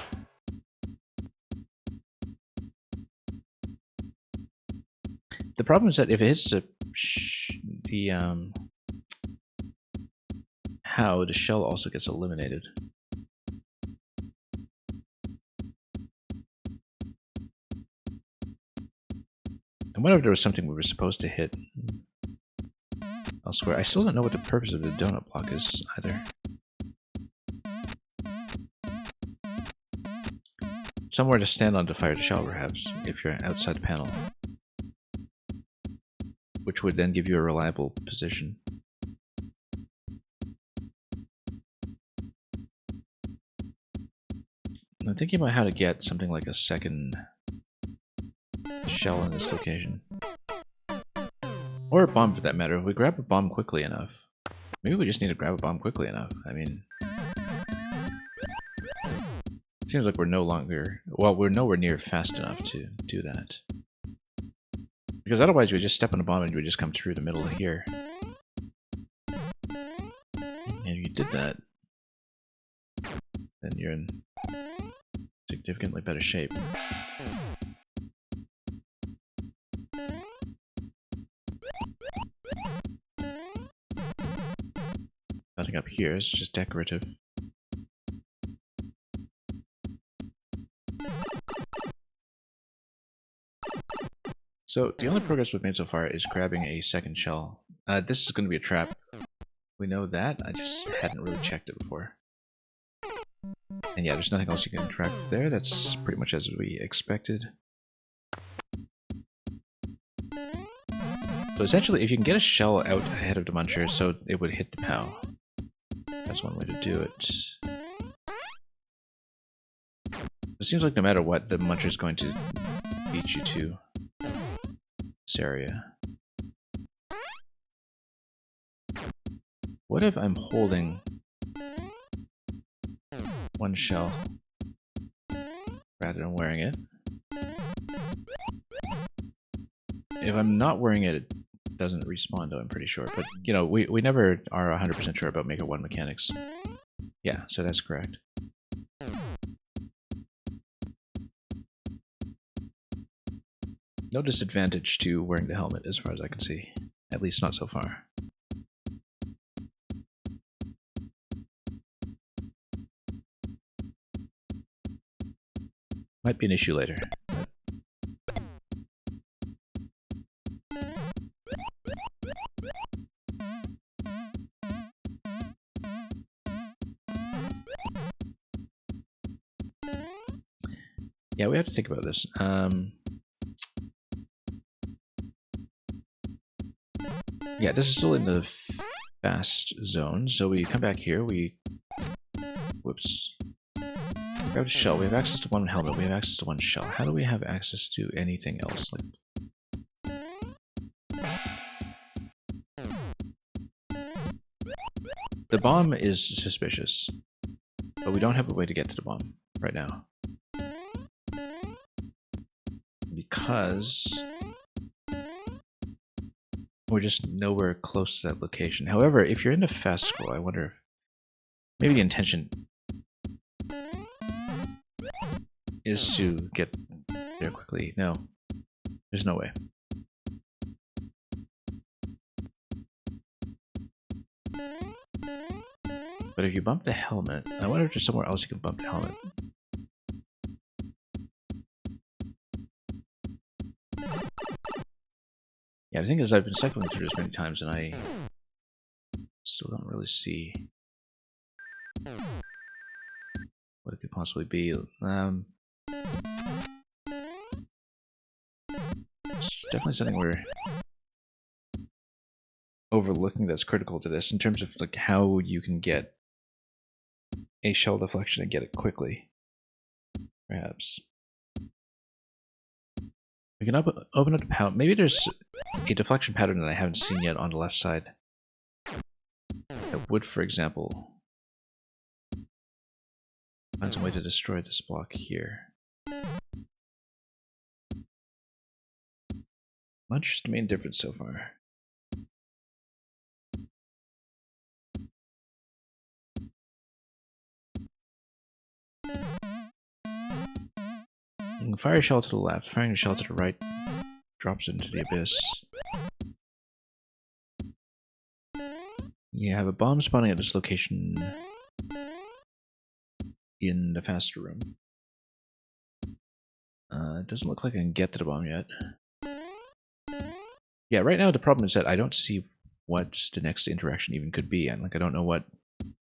The problem is that if it hits how the shell also gets eliminated. And what if there was something we were supposed to hit elsewhere? I still don't know what the purpose of the donut block is either. Somewhere to stand on to fire the shell, perhaps, if you're outside the panel. Which would then give you a reliable position. I'm thinking about how to get something like a second shell in this location. Or a bomb for that matter. If we grab a bomb quickly enough. Maybe we just need to grab a bomb quickly enough. I mean... it seems like we're no longer... well, we're nowhere near fast enough to do that. Because otherwise we just step on a bomb and we just come through the middle of here. And if you did that, then you're in significantly better shape. Nothing up here, it's just decorative. So, the only progress we've made so far is grabbing a second shell. This is going to be a trap. We know that, I just hadn't really checked it before. And yeah, there's nothing else you can interact with there, that's pretty much as we expected. So essentially, if you can get a shell out ahead of the Muncher so it would hit the POW, that's one way to do it. It seems like no matter what, the Muncher is going to beat you to this area. What if I'm holding one shell rather than wearing it? If I'm not wearing it, it doesn't respawn though, I'm pretty sure. But, you know, we never are 100% sure about Maker 1 mechanics. Yeah, so that's correct. No disadvantage to wearing the helmet as far as I can see. At least not so far. Might be an issue later. Yeah, we have to think about this. Yeah, this is still in the fast zone, so we come back here, we... Whoops. Grab a shell, we have access to one helmet, we have access to one shell. How do we have access to anything else? Like... The bomb is suspicious, but we don't have a way to get to the bomb right now. Because we're just nowhere close to that location. However, if you're in the fast scroll, I wonder if maybe the intention is to get there quickly. No, there's no way. But if you bump the helmet, I wonder if there's somewhere else you can bump the helmet. Yeah, the thing is, I've been cycling through this many times, and I still don't really see what it could possibly be. It's definitely something we're overlooking that's critical to this in terms of like how you can get a shell deflection and get it quickly. Perhaps. We can open up the pattern. Maybe there's a deflection pattern that I haven't seen yet on the left side. That would, for example, find some way to destroy this block here. Muncher's the main difference so far. You can fire a shell to the left, firing a shell to the right drops into the abyss. You have a bomb spawning at this location in the faster room. It doesn't look like I can get to the bomb yet. Yeah, right now the problem is that I don't see what the next interaction even could be, and like I don't know what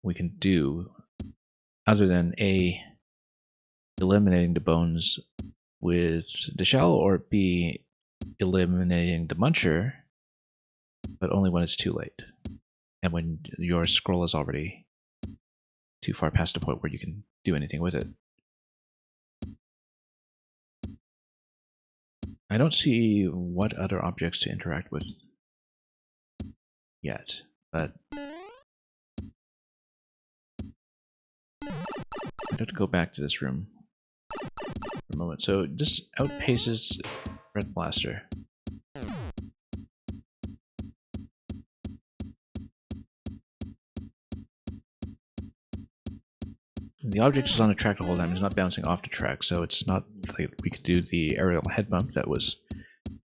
we can do other than A, eliminating the bones with the shell, or B, eliminating the Muncher, but only when it's too late. And when your scroll is already too far past the point where you can do anything with it. I don't see what other objects to interact with yet, but I have to go back to this room for a moment. So this outpaces Red Blaster. The object is on the track the whole time. It's not bouncing off the track, so it's not like we could do the aerial head bump that was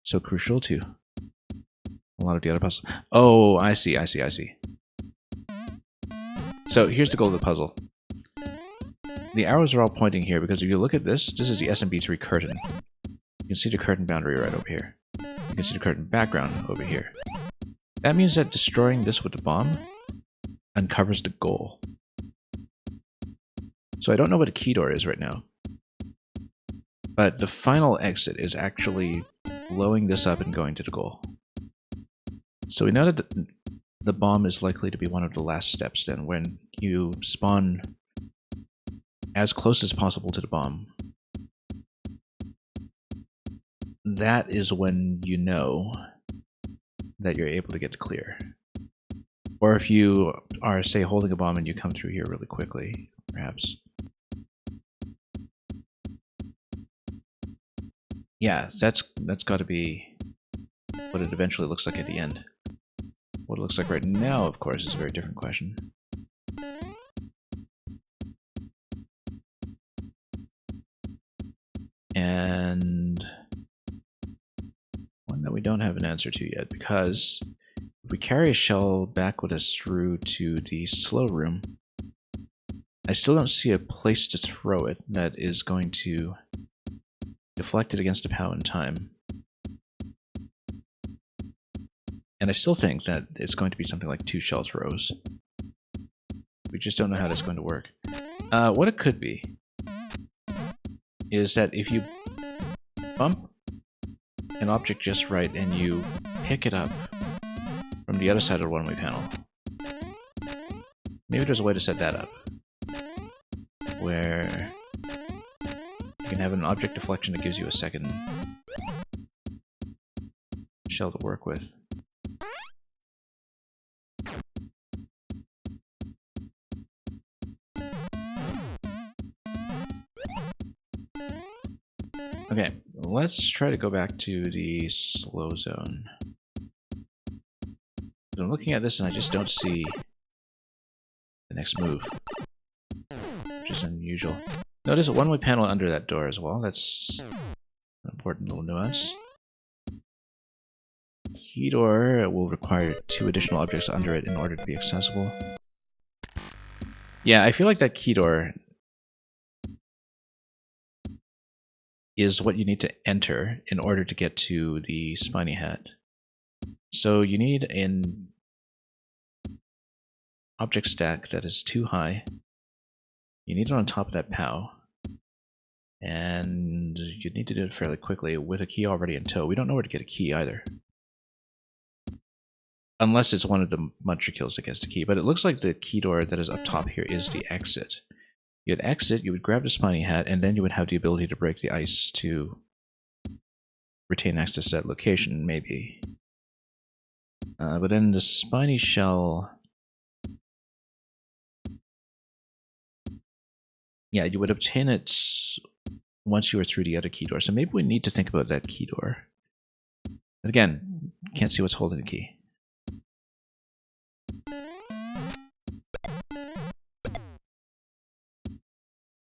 so crucial to a lot of the other puzzles. Oh, I see. So here's the goal of the puzzle. The arrows are all pointing here because if you look at this, this is the SMB3 curtain. You can see the curtain boundary right over here. You can see the curtain background over here. That means that destroying this with the bomb uncovers the goal. So I don't know what a key door is right now. But the final exit is actually blowing this up and going to the goal. So we know that the bomb is likely to be one of the last steps then, when you spawn as close as possible to the bomb that is when you know that you're able to get to clear. Or if you are, say, holding a bomb and you come through here really quickly, perhaps. Yeah, that's got to be what it eventually looks like at the end. What it looks like right now, of course, is a very different question. And one that we don't have an answer to yet, because if we carry a shell back with us through to the slow room, I still don't see a place to throw it that is going to deflect it against a POW in time. And I still think that it's going to be something like 2 shell throws. We just don't know how that's going to work. What it could be is that if you bump an object just right and you pick it up from the other side of the one-way panel, maybe there's a way to set that up where you can have an object deflection that gives you a second shell to work with. Okay, let's try to go back to the slow zone. I'm looking at this and I just don't see the next move, which is unusual. Notice a one-way panel under that door as well. That's an important little nuance. Key door will require 2 additional objects under it in order to be accessible. Yeah, I feel like that key door is what you need to enter in order to get to the spiny hat. So you need an object stack that is too high. You need it on top of that POW. And you need to do it fairly quickly with a key already in tow. We don't know where to get a key either. Unless it's one of the muncher kills that gets the key. But it looks like the key door that is up top here is the exit. You'd exit, you would grab the spiny hat, and then you would have the ability to break the ice to retain access to that location, maybe. But then the spiny shell... Yeah, you would obtain it once you were through the other key door. So maybe we need to think about that key door. But again, can't see what's holding the key.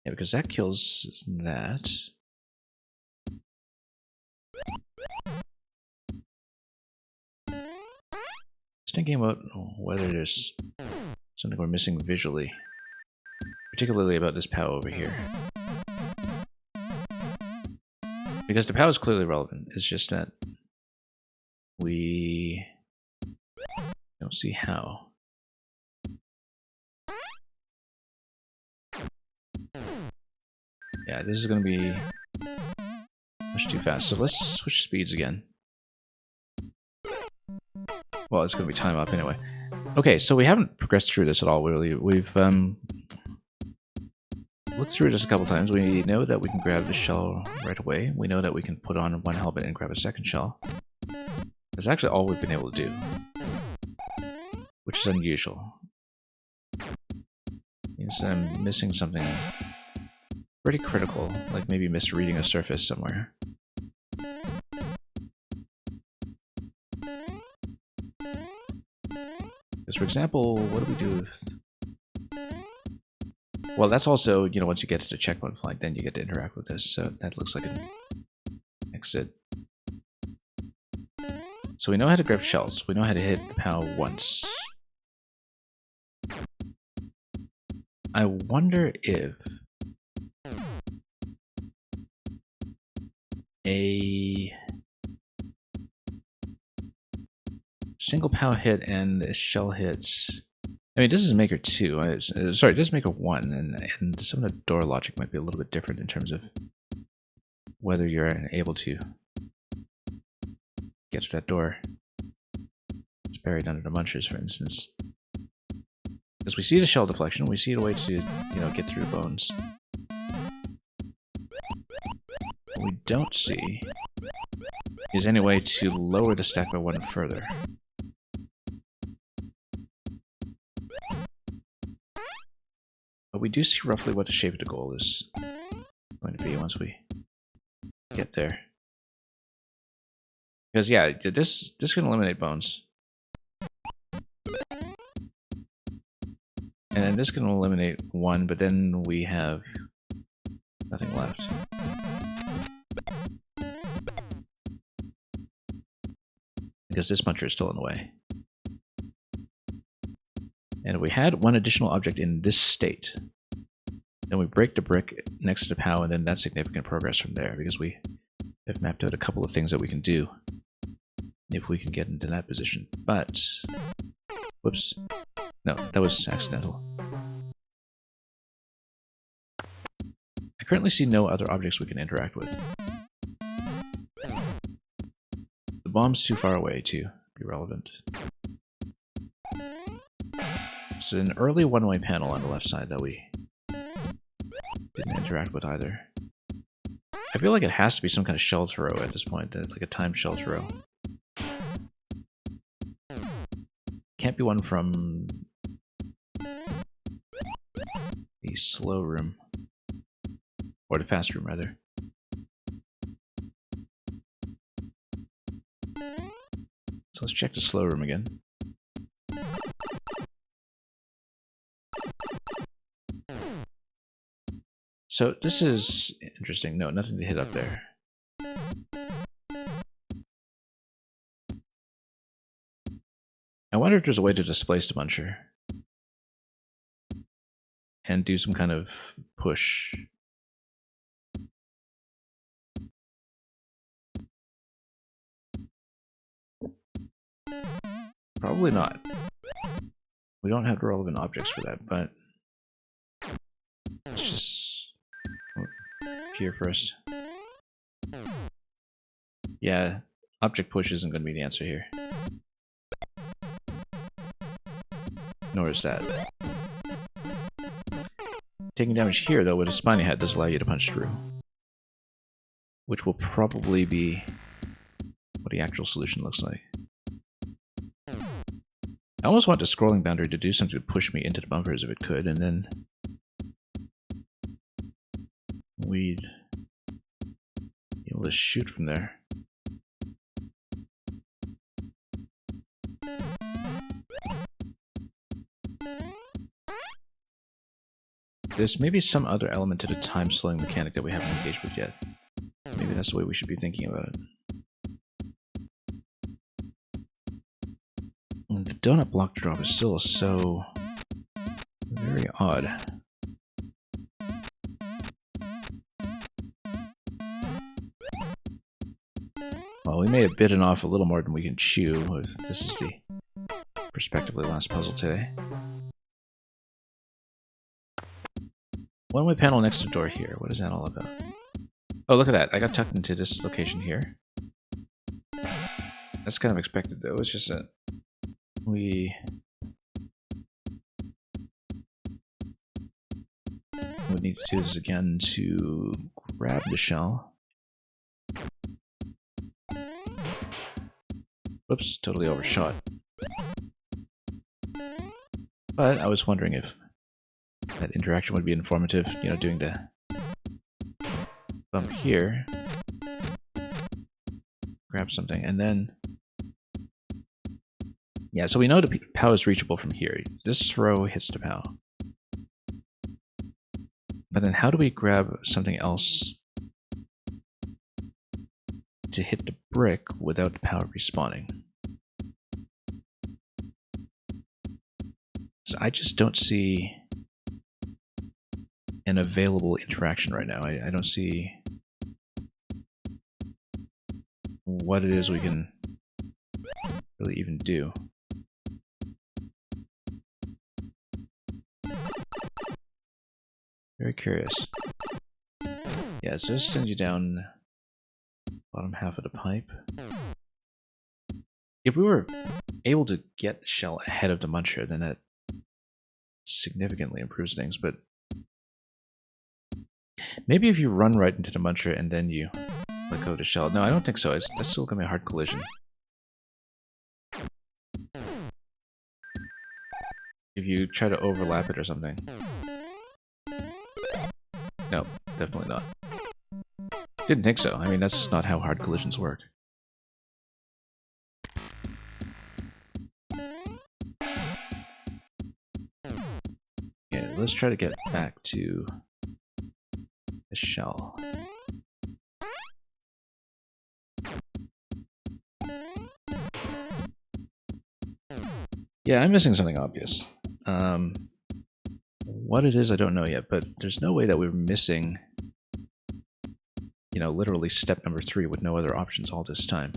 Yeah, because that kills that. Just thinking about whether there's something we're missing visually. Particularly about this POW over here. Because the POW is clearly relevant, it's just that we don't see how. Yeah, this is going to be much too fast, so let's switch speeds again. Well, it's going to be time up anyway. Okay, so we haven't progressed through this at all, really. We've looked through this a couple times. We know that we can grab the shell right away. We know that we can put on one helmet and grab a second shell. That's actually all we've been able to do, which is unusual. Means I'm missing something pretty critical, like maybe misreading a surface somewhere. Because, for example, what do we do if... Well, that's also, you know, once you get to the checkpoint flag, then you get to interact with this, so that looks like an exit. So we know how to grab shells. We know how to hit the POW once. I wonder if a single POW hit and a shell hits... I mean, this is Maker 2. Sorry, this is Maker 1, and some of the door logic might be a little bit different in terms of whether you're able to get to that door. It's buried under the munchers, for instance. Because we see the shell deflection, we see a way to, you know, get through the bones. What we don't see is any way to lower the stack by 1 further. But we do see roughly what the shape of the goal is going to be once we get there. Because yeah, this can eliminate bones. And then this can eliminate 1, but then we have nothing left. Because this puncher is still in the way. And if we had 1 additional object in this state, then we break the brick next to the POW, and then that's significant progress from there, because we have mapped out a couple of things that we can do if we can get into that position. But, whoops, no, that was accidental. I currently see no other objects we can interact with. The bomb's too far away to be relevant. It's an early one-way panel on the left side that we didn't interact with either. I feel like it has to be some kind of shell throw at this point, like a timed shell throw. Can't be one from the slow room. Or the fast room, rather. So let's check the slow room again. So this is interesting. No, nothing to hit up there. I wonder if there's a way to displace the muncher and do some kind of push. Probably not. We don't have the relevant objects for that, but let's just here first. Yeah, object push isn't going to be the answer here. Nor is that. Taking damage here, though, with a spiny head does allow you to punch through. Which will probably be what the actual solution looks like. I almost want the scrolling boundary to do something to push me into the bumpers if it could, and then we'd be able to shoot from there. There's maybe some other element to the time slowing mechanic that we haven't engaged with yet. Maybe that's the way we should be thinking about it. And the donut block drop is still so very odd. Well, we may have bitten off a little more than we can chew if this is the perspective of the last puzzle today. One-way panel next to the door here. What is that all about? Oh, look at that. I got tucked into this location here. That's kind of expected, though. It's just that we would need to do this again to grab the shell. Whoops, totally overshot. But I was wondering if that interaction would be informative, you know, doing the bump here, grab something, and then yeah, so we know the POW is reachable from here. This throw hits the POW. But then how do we grab something else to hit the brick without the POW respawning? So I just don't see an available interaction right now. I don't see what it is we can really even do. Very curious. Yeah, so this sends you down bottom half of the pipe. If we were able to get the shell ahead of the muncher, then that significantly improves things, but maybe if you run right into the muncher and then you let go of the shell. No, I don't think so. That's still gonna be a hard collision. If you try to overlap it or something. No, definitely not. Didn't think so. I mean, that's not how hard collisions work. Yeah, let's try to get back to the shell. Yeah, I'm missing something obvious. What it is, I don't know yet, but there's no way that we're missing, you know, literally step number 3 with no other options all this time.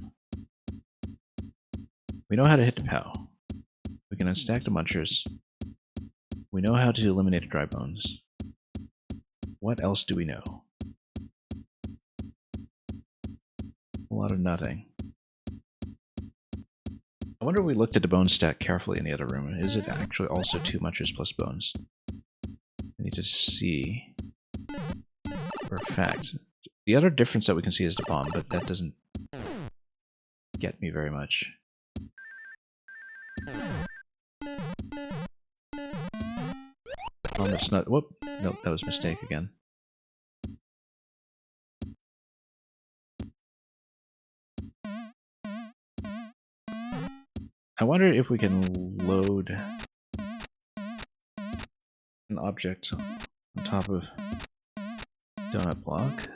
We know how to hit the POW. We can unstack the munchers. We know how to eliminate the dry bones. What else do we know? A lot of nothing. I wonder if we looked at the bone stack carefully in the other room. Is it actually also 2 munchers plus bones? I need to see for a fact. The other difference that we can see is the bomb, but that doesn't get me very much. Oh, that's not. Whoop. Nope, that was a mistake again. I wonder if we can load an object on top of donut block.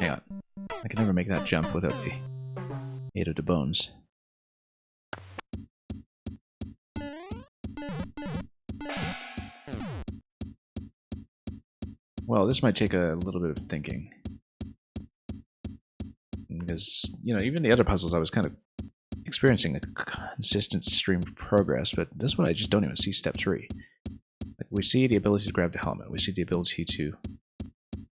Hang on. I can never make that jump without the aid of the bones. Well, this might take a little bit of thinking. Because, you know, even the other puzzles I was kind of experiencing a consistent stream of progress, but this one I just don't even see step 3. Like, we see the ability to grab the helmet, we see the ability to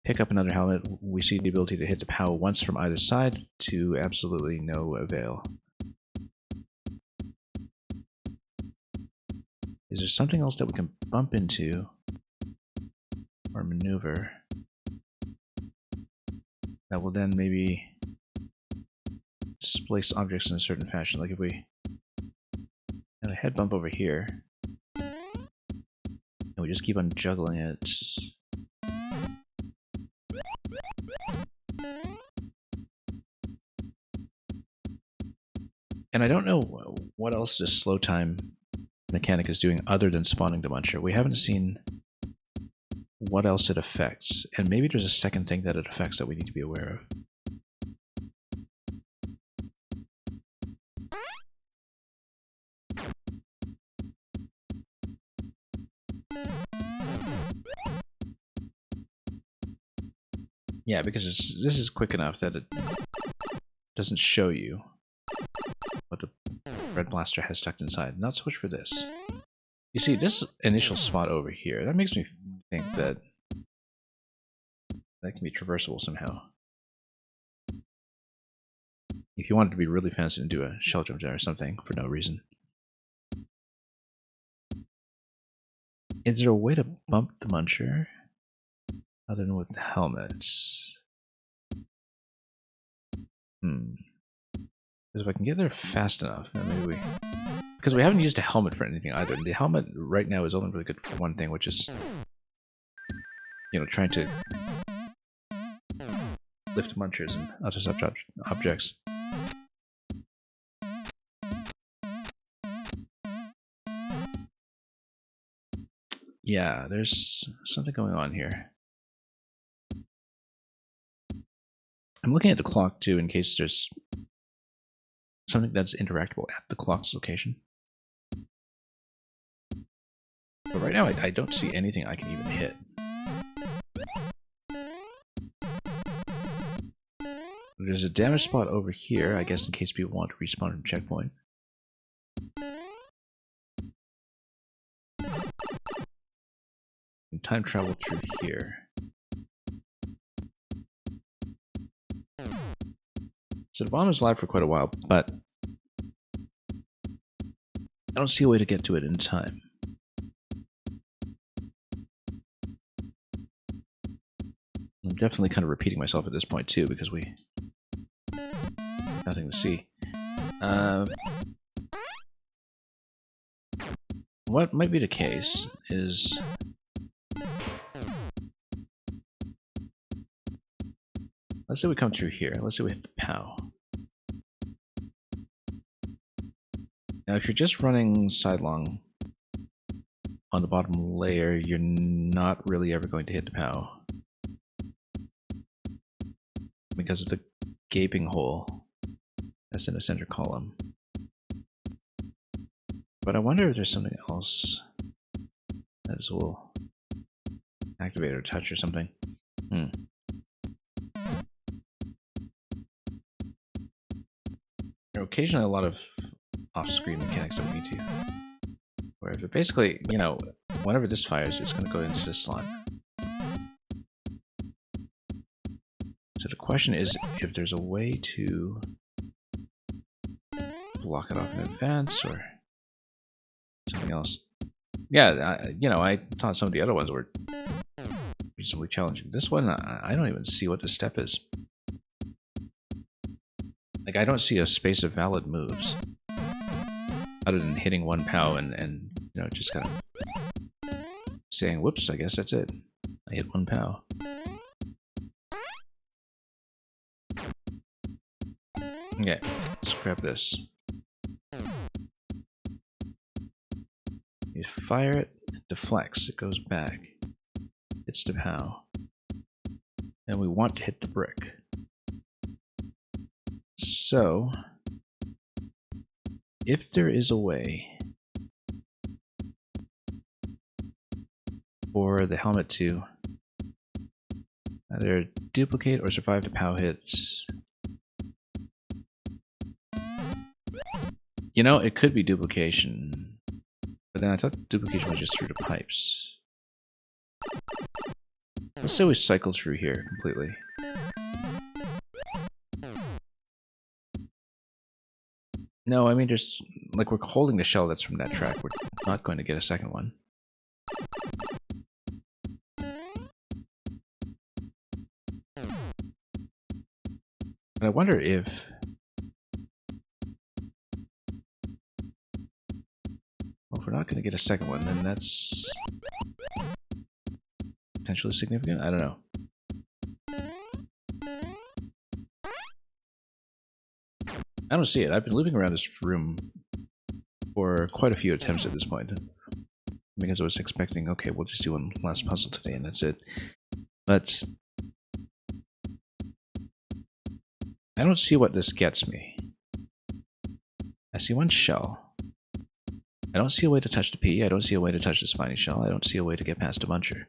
pick up another helmet, we see the ability to hit the POW once from either side to absolutely no avail. Is there something else that we can bump into or maneuver that will then maybe displace objects in a certain fashion? Like if we had a head bump over here and we just keep on juggling it. And I don't know what else this slow time mechanic is doing other than spawning the muncher. We haven't seen what else it affects, and maybe there's a second thing that it affects that we need to be aware of. Yeah, because this is quick enough that it doesn't show you what the red blaster has tucked inside. Not so much for this. You see, this initial spot over here, that makes me think that that can be traversable somehow. If you wanted to be really fancy and do a shell jump there or something for no reason. Is there a way to bump the muncher other than with helmets? Because if I can get there fast enough, then maybe we... Because we haven't used a helmet for anything either. The helmet right now is only really good for one thing, which is, you know, trying to lift munchers and other such objects. Yeah, there's something going on here. I'm looking at the clock too in case there's something that's interactable at the clock's location. But right now I don't see anything I can even hit. There's a damage spot over here, I guess in case people want to respawn from checkpoint. And time travel through here. So the bomb is alive for quite a while, but I don't see a way to get to it in time. I'm definitely kind of repeating myself at this point too, because we nothing to see. What might be the case is let's say we come through here. Let's say we hit the POW. Now, if you're just running sidelong on the bottom layer, you're not really ever going to hit the POW because of the gaping hole that's in the center column. But I wonder if there's something else that is a little activated or touch or something. There are occasionally a lot of off-screen mechanics that we need to. Where basically, you know, whenever this fires, it's going to go into this slot. So the question is if there's a way to block it off in advance or something else. Yeah, you know, I thought some of the other ones were reasonably challenging. This one, I don't even see what the step is. Like, I don't see a space of valid moves other than hitting one POW and you know, just kind of saying, whoops, I guess that's it. I hit one POW. Okay, let's grab this. You fire it, it deflects, it goes back. Hits the POW. And we want to hit the brick. So, if there is a way for the helmet to either duplicate or survive the POW hits, you know, it could be duplication, but then I thought duplication was just through the pipes. Let's say we cycle through here completely. No, I mean just, like, we're holding the shell that's from that track. We're not going to get a second one. But I wonder if... well, if we're not going to get a second one, then that's potentially significant? I don't know. I don't see it. I've been looping around this room for quite a few attempts at this point. Because I was expecting, okay, we'll just do one last puzzle today and that's it. But I don't see what this gets me. I see one shell. I don't see a way to touch the P. I don't see a way to touch the spiny shell. I don't see a way to get past a muncher.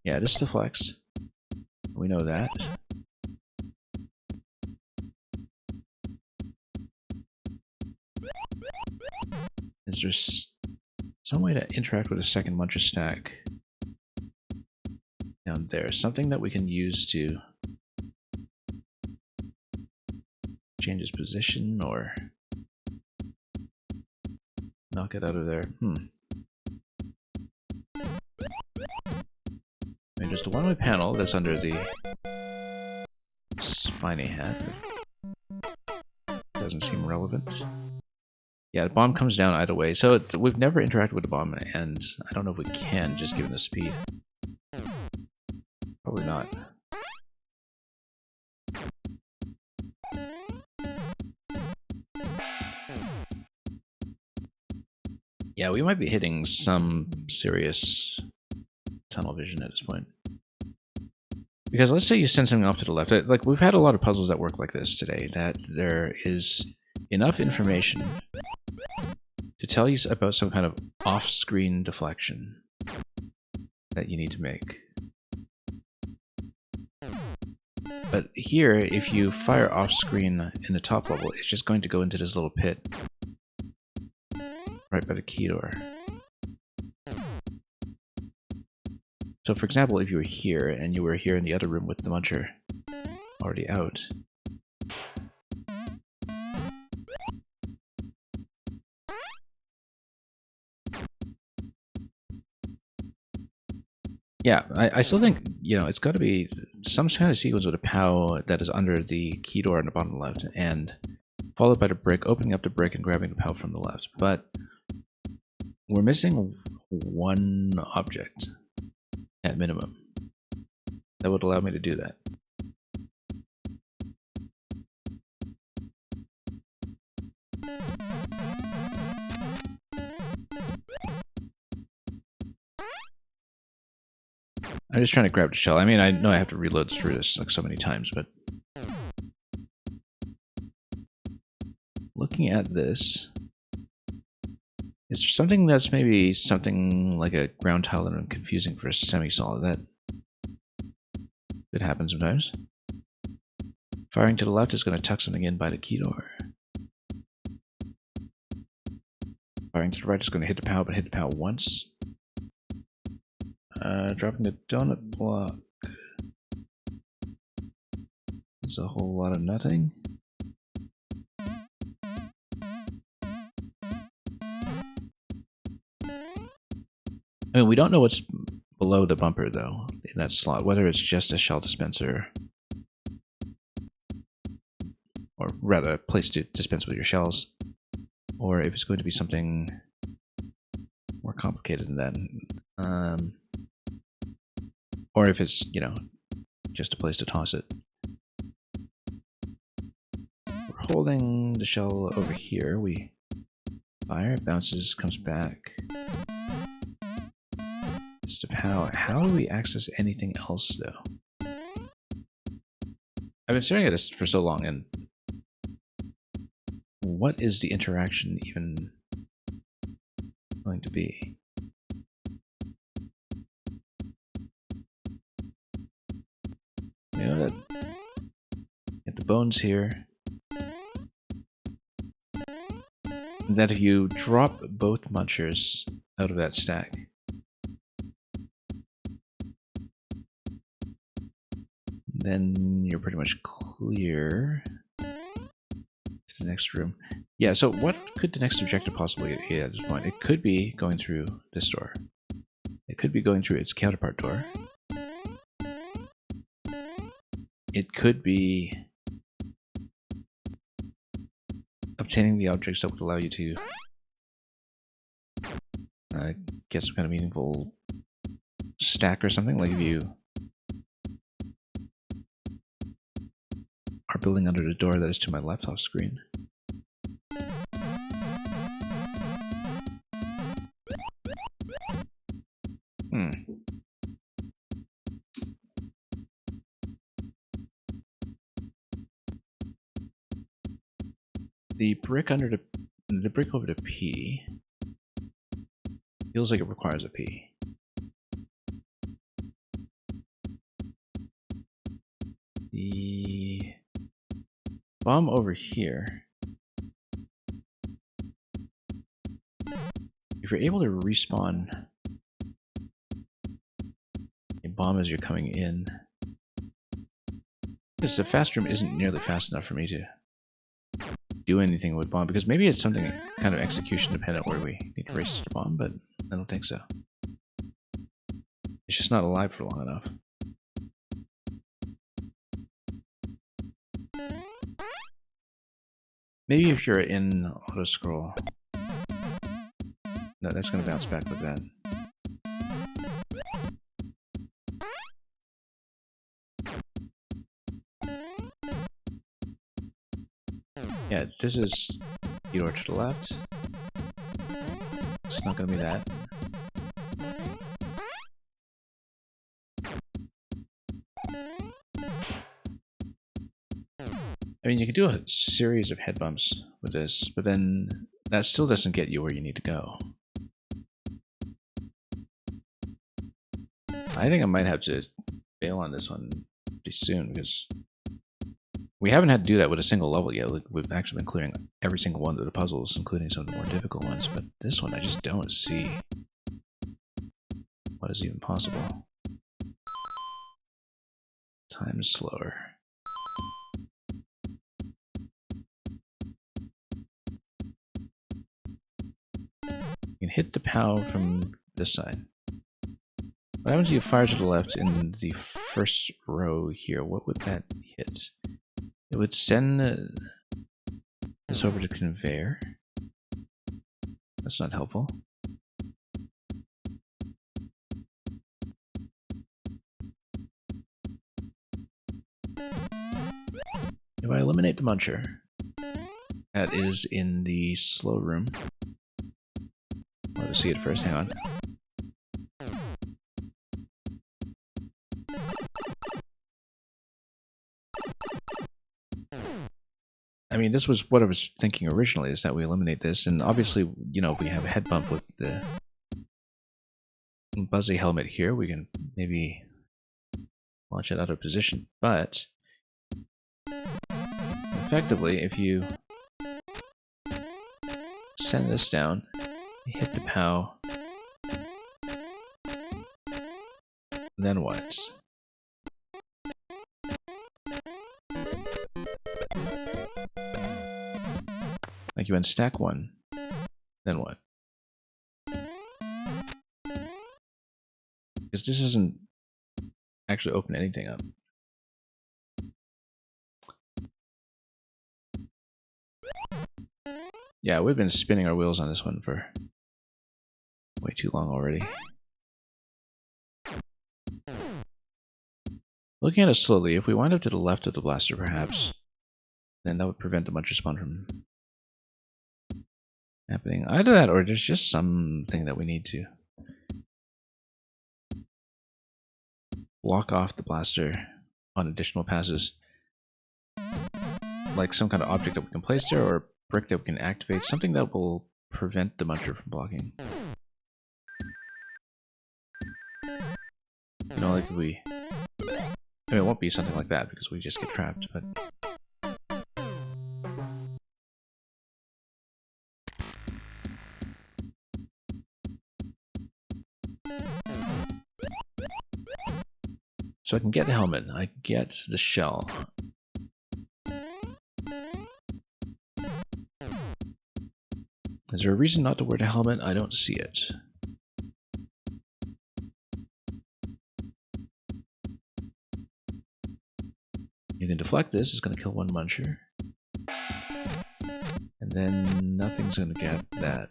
Yeah, this deflects. We know that. Is there some way to interact with a second muncher stack down there? Something that we can use to change its position or knock it out of there? I mean, just a one-way panel that's under the spiny hat. Doesn't seem relevant. Yeah, the bomb comes down either way. So we've never interacted with the bomb, and I don't know if we can, just given the speed. Probably not. Yeah, we might be hitting some serious tunnel vision at this point. Because let's say you send something off to the left. Like, we've had a lot of puzzles that work like this today, that there is enough information to tell you about some kind of off-screen deflection that you need to make. But here, if you fire off-screen in the top level, it's just going to go into this little pit right by the key door. So for example, if you were here and you were here in the other room with the muncher already out, yeah, I still think, you know, it's got to be some kind of sequence with a POW that is under the key door on the bottom left, and followed by the brick, opening up the brick and grabbing the POW from the left. But we're missing one object at minimum that would allow me to do that. I'm just trying to grab the shell. I mean, I know I have to reload through this like so many times, but looking at this, is there something that's maybe something like a ground tile that I'm confusing for a semi-solid? That it happens sometimes. Firing to the left is going to tuck something in by the key door. Firing to the right is going to hit the POW, but hit the POW once. Dropping the donut block is a whole lot of nothing. I mean, we don't know what's below the bumper, though, in that slot, whether it's just a shell dispenser, or rather, a place to dispense with your shells, or if it's going to be something more complicated than that. Or if it's, you know, just a place to toss it. We're holding the shell over here. We fire, it bounces, comes back. It's the POW. How do we access anything else, though? I've been staring at this for so long, and what is the interaction even going to be? You know that get the bones here. And that if you drop both munchers out of that stack, then you're pretty much clear to the next room. Yeah, so what could the next objective possibly be at this point? It could be going through this door. It could be going through its counterpart door. It could be obtaining the objects that would allow you to get some kind of meaningful stack or something. Like if you are building under the door that is to my left off screen. The brick under the brick over to P feels like it requires a P. The bomb over here, if you're able to respawn a bomb as you're coming in, because the fast room isn't nearly fast enough for me to do anything with bomb, because maybe it's something kind of execution dependent where we need to race to the bomb, but I don't think so. It's just not alive for long enough. Maybe if you're in auto scroll. No, that's gonna bounce back like that. Yeah, this is the door to the left. It's not gonna be that. I mean, you can do a series of head bumps with this, but then that still doesn't get you where you need to go. I think I might have to bail on this one pretty soon, because we haven't had to do that with a single level yet. Like, we've actually been clearing every single one of the puzzles, including some of the more difficult ones, but this one I just don't see what is even possible. times slower. You can hit the POW from this side. What happens if you fire to the left in the first row here? What would that hit? It would send this over to conveyor. That's not helpful. If I eliminate the muncher, that is in the slow room. Let's see it first, hang on. I mean, this was what I was thinking originally, is that we eliminate this, and obviously, you know, if we have a head bump with the Buzzy helmet here, we can maybe launch it out of position, but effectively, if you send this down, hit the POW, then what? Like you unstack one, then what? Because this doesn't actually open anything up. Yeah, we've been spinning our wheels on this one for way too long already. Looking at it slowly, if we wind up to the left of the blaster perhaps, then that would prevent the muncher spawn from happening. Either that or there's just something that we need to block off the blaster on additional passes. Like some kind of object that we can place there, or a brick that we can activate, something that will prevent the muncher from blocking. You know, like if we... I mean, it won't be something like that because we just get trapped, but... So I can get the helmet, I get the shell. Is there a reason not to wear the helmet? I don't see it. You can deflect this, it's going to kill one muncher. And then nothing's going to get that.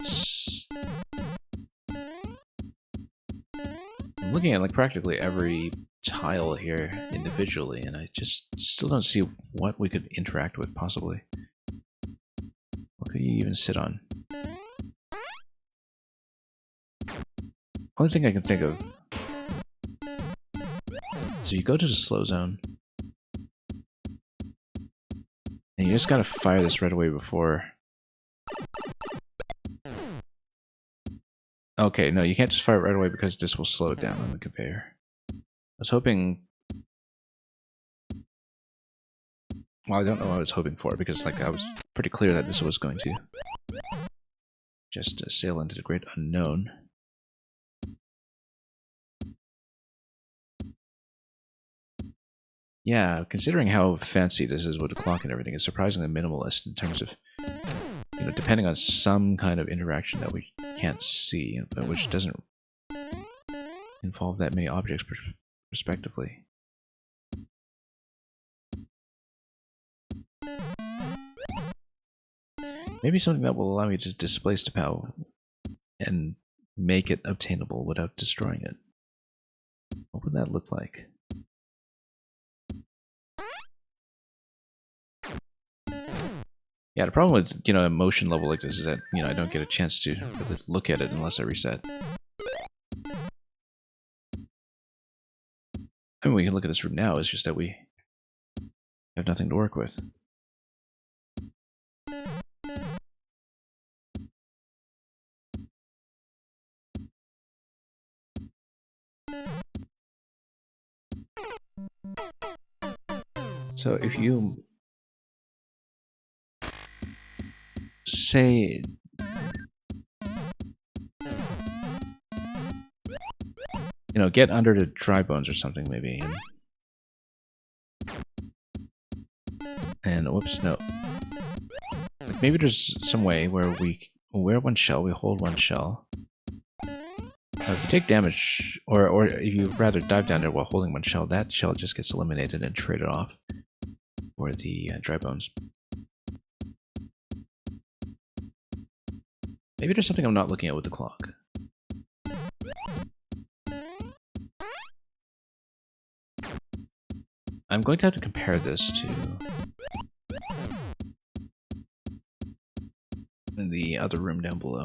I'm looking at like practically every tile here individually, and I just still don't see what we could interact with possibly. What could you even sit on? Only thing I can think of. So you go to the slow zone, and you just gotta fire this right away before. Okay, no, you can't just fire it right away because this will slow it down on the conveyor. I was hoping... Well, I don't know what I was hoping for, because like I was pretty clear that this was going to just sail into the great unknown. Yeah, considering how fancy this is with the clock and everything, it's surprisingly minimalist in terms of, you know, depending on some kind of interaction that we can't see, but which doesn't involve that many objects respectively. Maybe something that will allow me to displace the POW and make it obtainable without destroying it. What would that look like? Yeah, the problem with, you know, a motion level like this is that, you know, I don't get a chance to really look at it unless I reset. I mean, we can look at this room now, it's just that we have nothing to work with. So if you say, you know, get under the dry bones or something maybe, and And whoops, no. Like maybe there's some way where we wear one shell, we hold one shell. If you take damage, or if you rather dive down there while holding one shell, that shell just gets eliminated and traded off for the dry bones. Maybe there's something I'm not looking at with the clock. I'm going to have to compare this to the other room down below.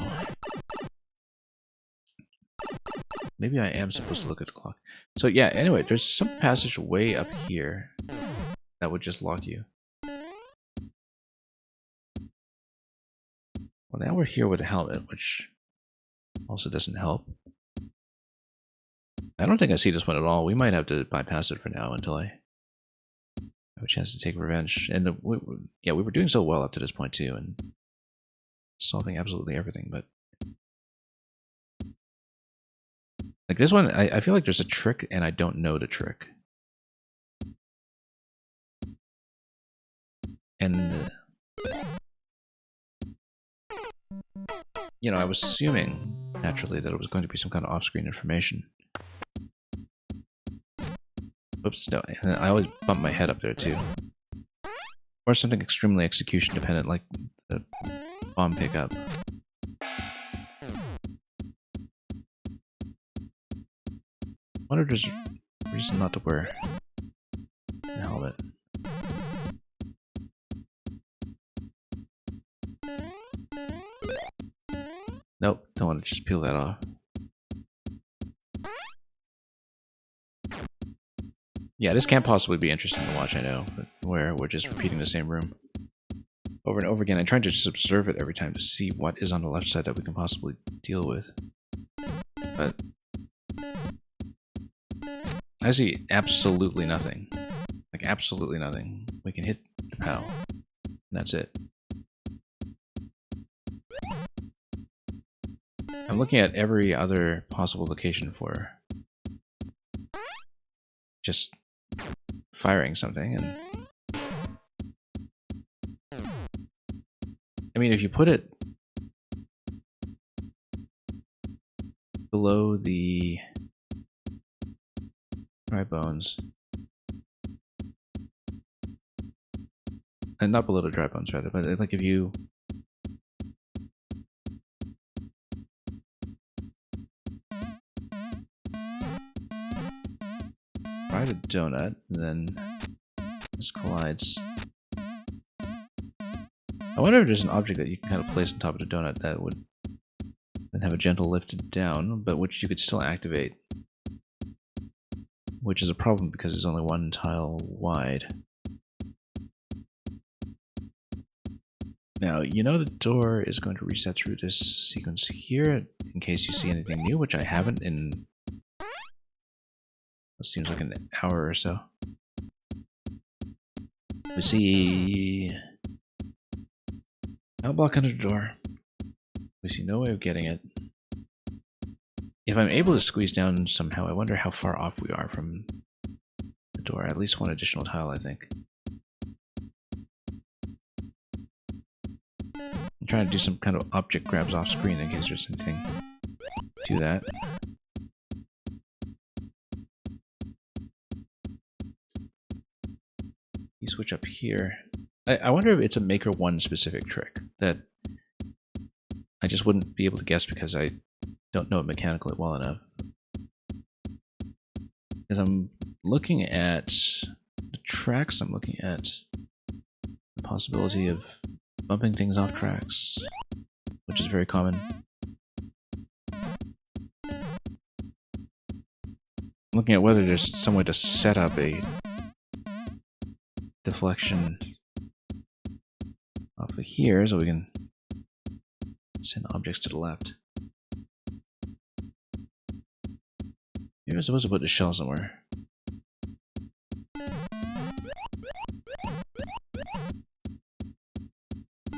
Maybe I am supposed to look at the clock. So yeah, anyway, there's some passage way up here that would just lock you. Well, now we're here with a helmet, which also doesn't help. I don't think I see this one at all. We might have to bypass it for now until I have a chance to take revenge. And yeah, we were doing so well up to this point too, and solving absolutely everything, but like this one, I feel like there's a trick and I don't know the trick. And you know, I was assuming naturally that it was going to be some kind of off-screen information. Oops, no, and I always bump my head up there too. Or something extremely execution dependent like the bomb pickup. I wonder if there's a reason not to wear a helmet. Nope, don't want to just peel that off. Yeah, this can't possibly be interesting to watch, I know, but where we're just repeating the same room over and over again and trying to just observe it every time to see what is on the left side that we can possibly deal with. But I see absolutely nothing. Like, absolutely nothing. We can hit the POW, and that's it. I'm looking at every other possible location for just firing something, and I mean, if you put it below the dry bones, and not below the dry bones rather, but like if you try the donut, and then this collides. I wonder if there's an object that you can kind of place on top of the donut that would then have a gentle lift down, but which you could still activate. Which is a problem because it's only one tile wide. Now, you know the door is going to reset through this sequence here, in case you see anything new, which I haven't in what seems like an hour or so. We see L block under the door. We see no way of getting it. If I'm able to squeeze down somehow, I wonder how far off we are from the door. At least one additional tile, I think. I'm trying to do some kind of object grabs off screen in case there's anything to that. You switch up here. I wonder if it's a Maker 1 specific trick that I just wouldn't be able to guess because I don't know it mechanically well enough. Because I'm looking at the tracks, I'm looking at the possibility of bumping things off tracks, which is very common. I'm looking at whether there's some way to set up a deflection off of here so we can send objects to the left. Maybe I'm supposed to put the shell somewhere.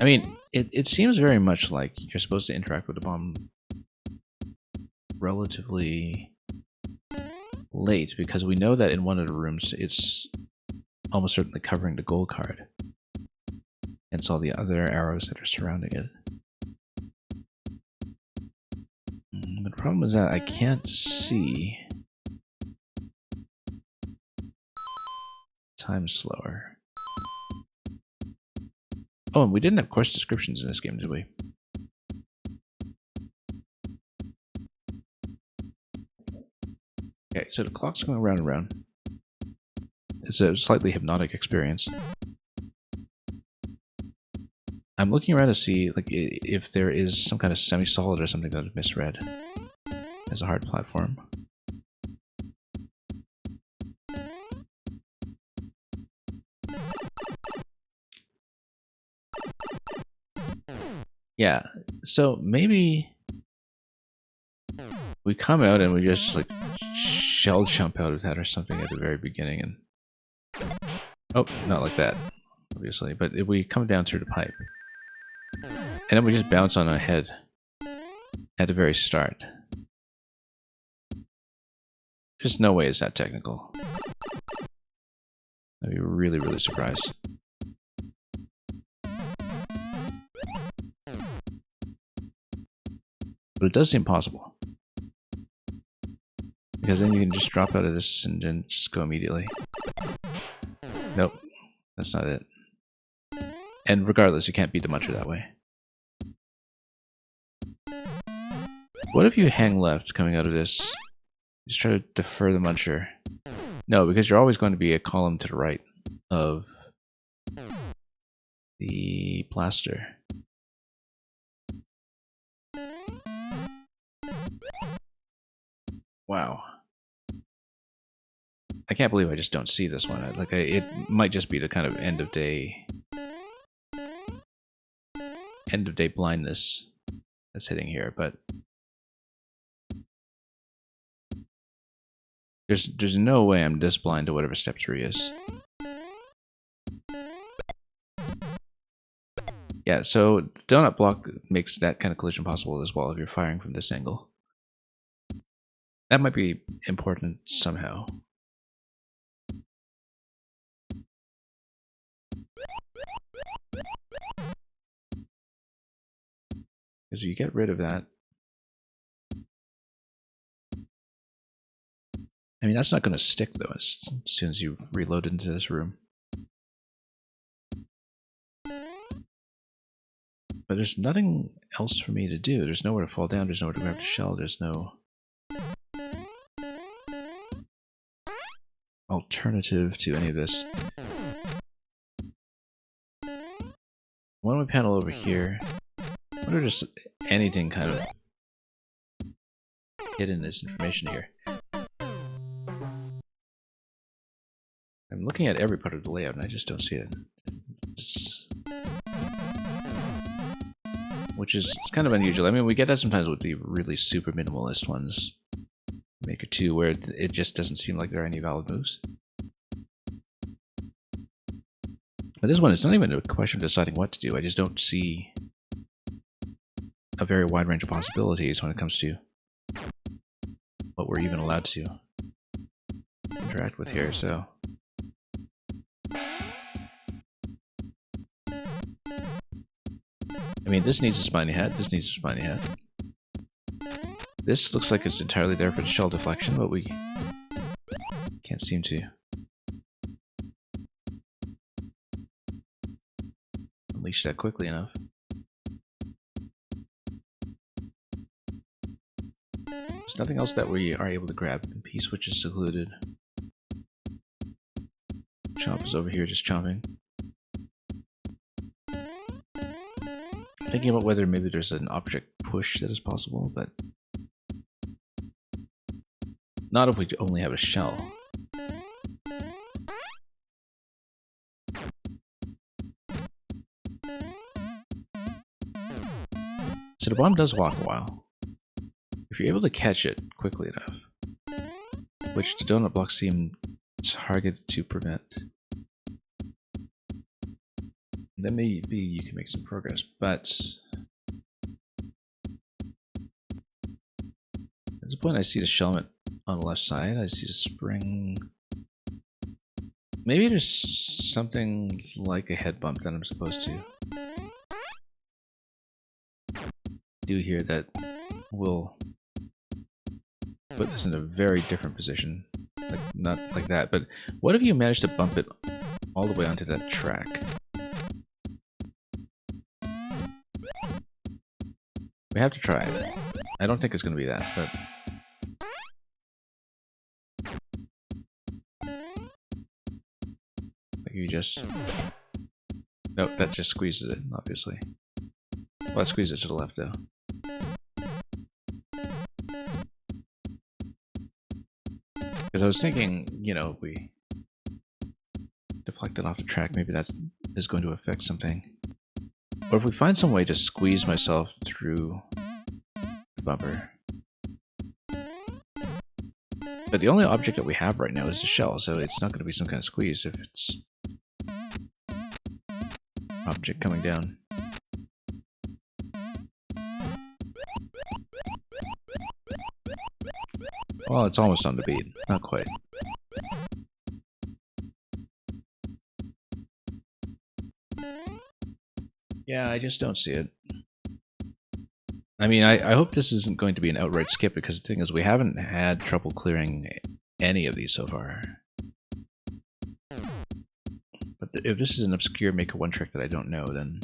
I mean, it seems very much like you're supposed to interact with the bomb relatively late, because we know that in one of the rooms it's almost certainly covering the gold card. hence all the other arrows that are surrounding it. The problem is that I can't see. Time slower. Oh, and we didn't have course descriptions in this game, did we? Okay, so the clock's going round and round. It's a slightly hypnotic experience. I'm looking around to see like if there is some kind of semi-solid or something that I've misread as a hard platform. Yeah, so maybe we come out and we just like shell jump out of that or something at the very beginning and... Oh, not like that, obviously, but if we come down through the pipe and then we just bounce on our head at the very start. There's no way it's that technical. I'd be really, really surprised. But it does seem possible. Because then you can just drop out of this and then just go immediately. Nope, that's not it. And regardless, you can't beat the muncher that way. What if you hang left coming out of this? Just try to defer the muncher. No, because you're always going to be a column to the right of the blaster. Wow. I can't believe I just don't see this one. Like, it might just be the kind of end of day blindness that's hitting here, but there's no way I'm this blind to whatever step 3 is. Yeah, so the donut block makes that kind of collision possible as well if you're firing from this angle. That might be important somehow. Because if you get rid of that... I mean, that's not going to stick, though, as soon as you reload into this room. But there's nothing else for me to do. There's nowhere to fall down, there's nowhere to grab the shell, there's no alternative to any of this. One way panel over here. I wonder if there's anything kind of hidden in this information here. I'm looking at every part of the layout and I just don't see it. Which is kind of unusual. I mean, we get that sometimes with the really super minimalist ones. Maker 2, where it just doesn't seem like there are any valid moves. But this one, it's not even a question of deciding what to do. I just don't see a very wide range of possibilities when it comes to what we're even allowed to interact with here, so... I mean, this needs a spiny head, this needs a spiny head. This looks like it's entirely there for the shell deflection, but we can't seem to unleash that quickly enough. There's nothing else that we are able to grab. P-switch is secluded. Chomp is over here just chomping. Thinking about whether maybe there's an object push that is possible, but not if we only have a shell. So the bomb does walk a while. If you're able to catch it quickly enough, which the donut blocks seem targeted to prevent, then maybe you can make some progress, but at this point I see the shellmet on the left side, I see the spring. Maybe there's something like a head bump that I'm supposed to do here that will put this in a very different position. Like, not like that, but what if you managed to bump it all the way onto that track? We have to try it. I don't think it's going to be that, but... Like you just... Nope, that just squeezes it, obviously. Well, that squeezes it to the left, though. Because I was thinking, you know, if we deflect it off the track, maybe that is going to affect something. Or if we find some way to squeeze myself through the bumper. But the only object that we have right now is the shell, so it's not going to be some kind of squeeze if it's object coming down. Well, it's almost on the beat. Not quite. Yeah, I just don't see it. I mean, I hope this isn't going to be an outright skip, because the thing is, we haven't had trouble clearing any of these so far. But if this is an obscure Maker 1 trick that I don't know, then...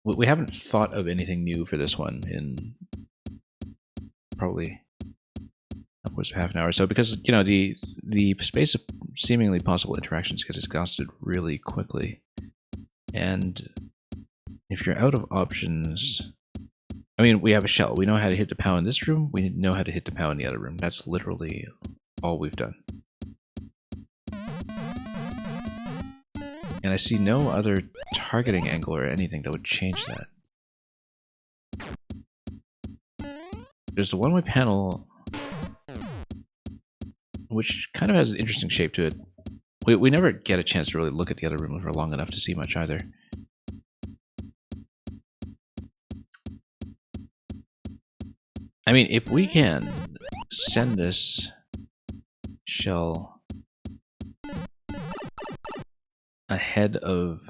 We haven't thought of anything new for this one in probably upwards of half an hour or so, because, you know, the space of seemingly possible interactions gets exhausted really quickly. And if you're out of options... I mean, we have a shell. We know how to hit the POW in this room. We know how to hit the POW in the other room. That's literally all we've done. And I see no other targeting angle or anything that would change that. There's the one-way panel, which kind of has an interesting shape to it. We never get a chance to really look at the other room for long enough to see much either. I mean, if we can send this shell ahead of...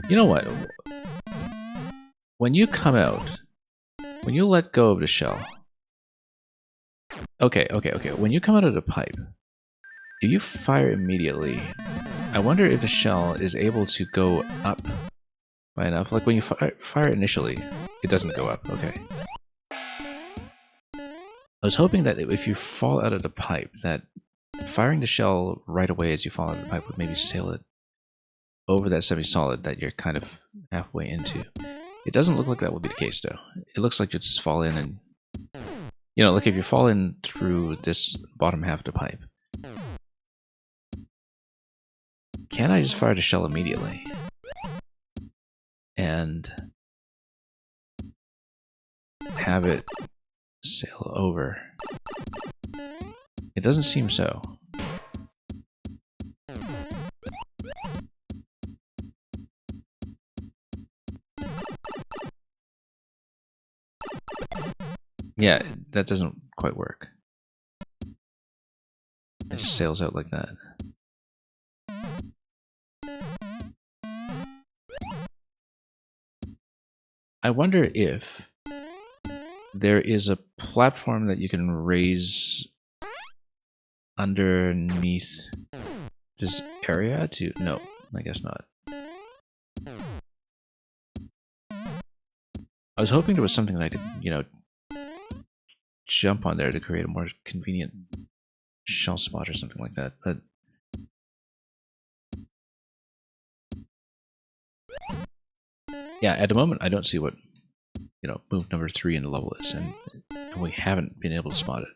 You know what? When you come out, when you let go of the shell... Okay. When you come out of the pipe, if you fire immediately, I wonder if the shell is able to go up by enough. Like when you fire initially, it doesn't go up. Okay. I was hoping that if you fall out of the pipe, that firing the shell right away as you fall out of the pipe would maybe sail it over that semi-solid that you're kind of halfway into. It doesn't look like that would be the case, though. It looks like you'll just fall in and... You know, like if you fall in through this bottom half of the pipe, can I just fire the shell immediately? And have it sail over? It doesn't seem so. Yeah, that doesn't quite work. It just sails out like that. I wonder if there is a platform that you can raise underneath this area to... No, I guess not. I was hoping there was something that I could, you know, jump on there to create a more convenient shell spot or something like that, but... Yeah, at the moment, I don't see what, you know, move number 3 in the level is, and we haven't been able to spot it.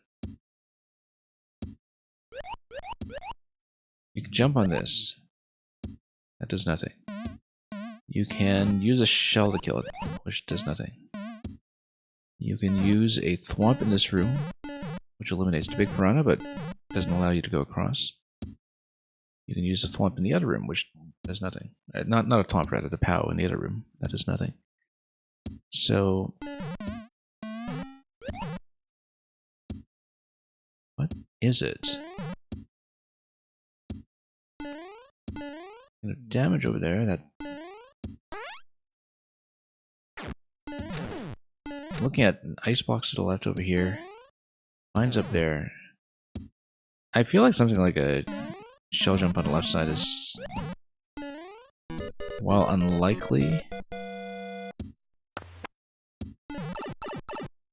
You can jump on this. That does nothing. You can use a shell to kill it, which does nothing. You can use a thwomp in this room, which eliminates the big piranha, but doesn't allow you to go across. You can use a thwomp in the other room, which does nothing. Not a thwomp, rather, the POW in the other room. That does nothing. So... what is it? damage over there. That looking at an ice box to the left over here. Mine's up there. I feel like something like a shell jump on the left side is, while unlikely,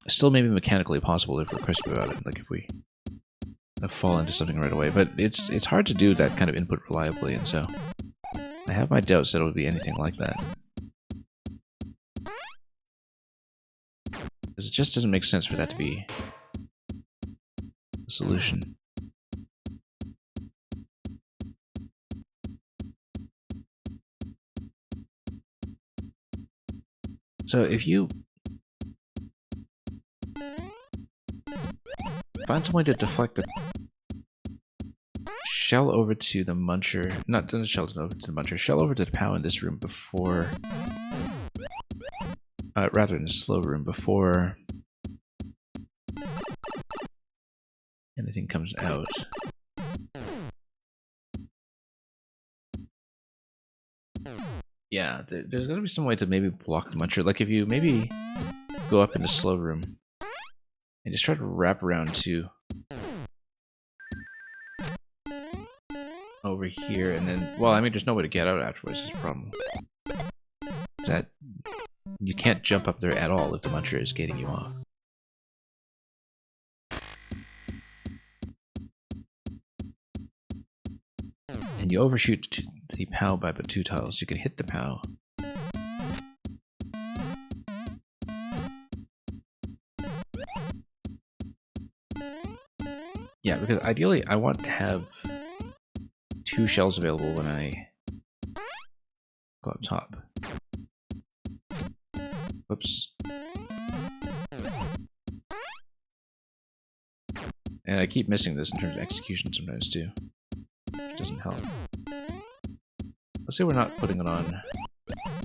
still maybe mechanically possible if we're crisp about it. Like if we fall into something right away. But it's hard to do that kind of input reliably, and so I have my doubts that it would be anything like that. Because it just doesn't make sense for that to be the solution. So if you find some way to deflect the shell over to the muncher, not the shell over to the muncher, shell over to the POW in this room before, rather in the slow room before anything comes out. Yeah, there's gotta be some way to maybe block the muncher. Like if you maybe go up in the slow room and just try to wrap around to over here, and then, well, I mean, there's no way to get out afterwards. Is the problem. Is that you can't jump up there at all if the muncher is gating you off. And you overshoot the POW by about 2 tiles. You can hit the POW. Yeah, because ideally I want to have 2 shells available when I go up top. Whoops. And I keep missing this in terms of execution sometimes too. Which doesn't help. Let's say we're not putting it on.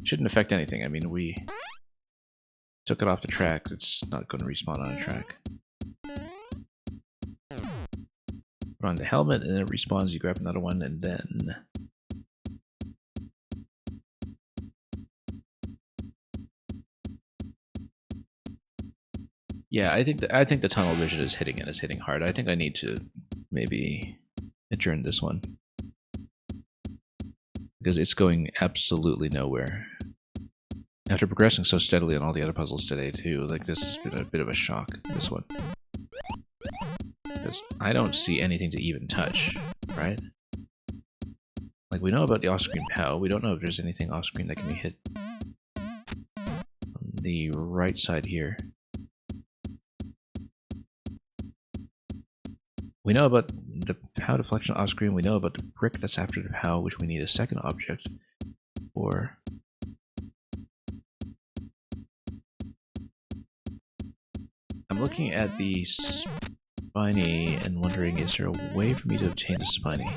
Shouldn't affect anything. I mean, we took it off the track. It's not going to respawn on a track. Put on the helmet and then it respawns. You grab another one and then yeah, I think the tunnel vision is hitting it. It's hitting hard. I think I need to maybe adjourn this one because it's going absolutely nowhere. After progressing so steadily on all the other puzzles today too, like this has been a bit of a shock, this one. Because I don't see anything to even touch, right? Like we know about the off-screen POW, we don't know if there's anything off-screen that can be hit on the right side here. We know about the POW deflection off-screen, we know about the brick that's after the POW, which we need a second object for. I'm looking at the spiny and wondering, is there a way for me to obtain the spiny?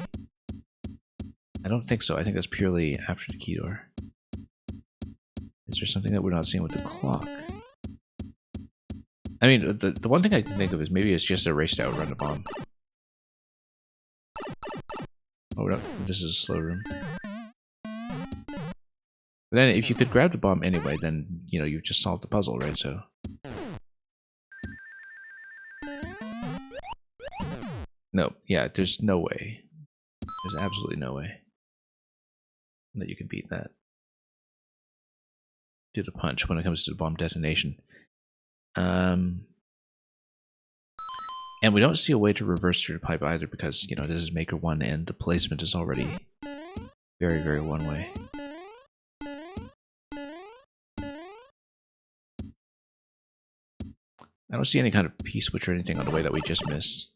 I don't think so. I think that's purely after the key door. Is there something that we're not seeing with the clock? I mean, the one thing I can think of is maybe it's just a race to outrun the bomb. Oh no, this is a slow room. But then if you could grab the bomb anyway, then, you know, you've just solved the puzzle, right? So no, yeah, there's no way. There's absolutely no way that you can beat that. Do the punch when it comes to the bomb detonation. And we don't see a way to reverse through the pipe either because, you know, this is Maker 1 and the placement is already very, very one-way. I don't see any kind of P-switch or anything on the way that we just missed.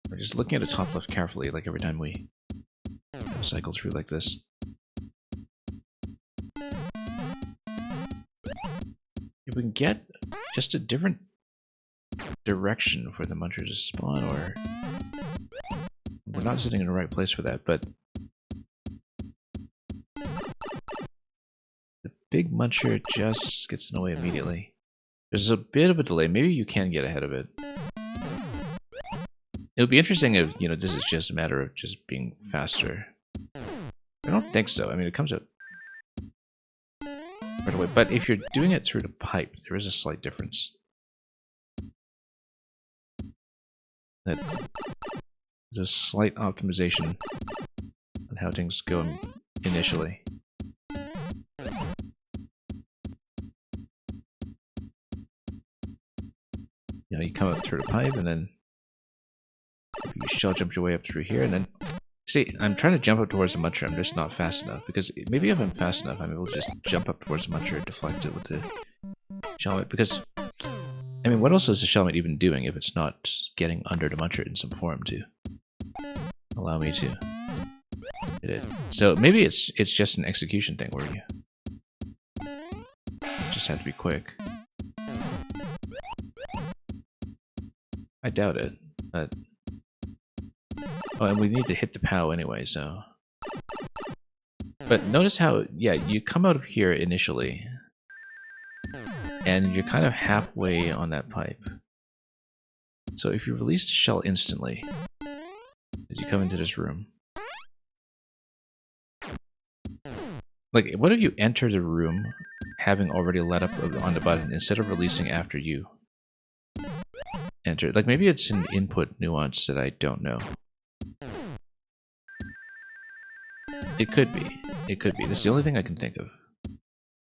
We're just looking at the top left carefully, like every time we cycle through like this. If we can get just a different direction for the muncher to spawn, or we're not sitting in the right place for that, but the big muncher just gets in the way immediately. There's a bit of a delay. Maybe you can get ahead of it. It would be interesting if, you know, this is just a matter of just being faster. I don't think so. I mean, it comes out right away. But if you're doing it through the pipe, there is a slight difference. That there's a slight optimization on how things go initially. You know, you come up through the pipe, and then you shell jump your way up through here, and then... See, I'm trying to jump up towards the muncher, I'm just not fast enough, because maybe if I'm fast enough, I'm able to just jump up towards the muncher and deflect it with the shellmate, because... I mean, what else is the shellmate even doing if it's not getting under the muncher in some form to allow me to hit it? So maybe it's just an execution thing where you just have to be quick. I doubt it, but... Oh, and we need to hit the POW anyway, so... But notice how, yeah, you come out of here initially, and you're kind of halfway on that pipe. So if you release the shell instantly, as you come into this room... Like, what if you enter the room having already let up on the button instead of releasing after you enter? Like, maybe it's an input nuance that I don't know. It could be. It could be. That's the only thing I can think of.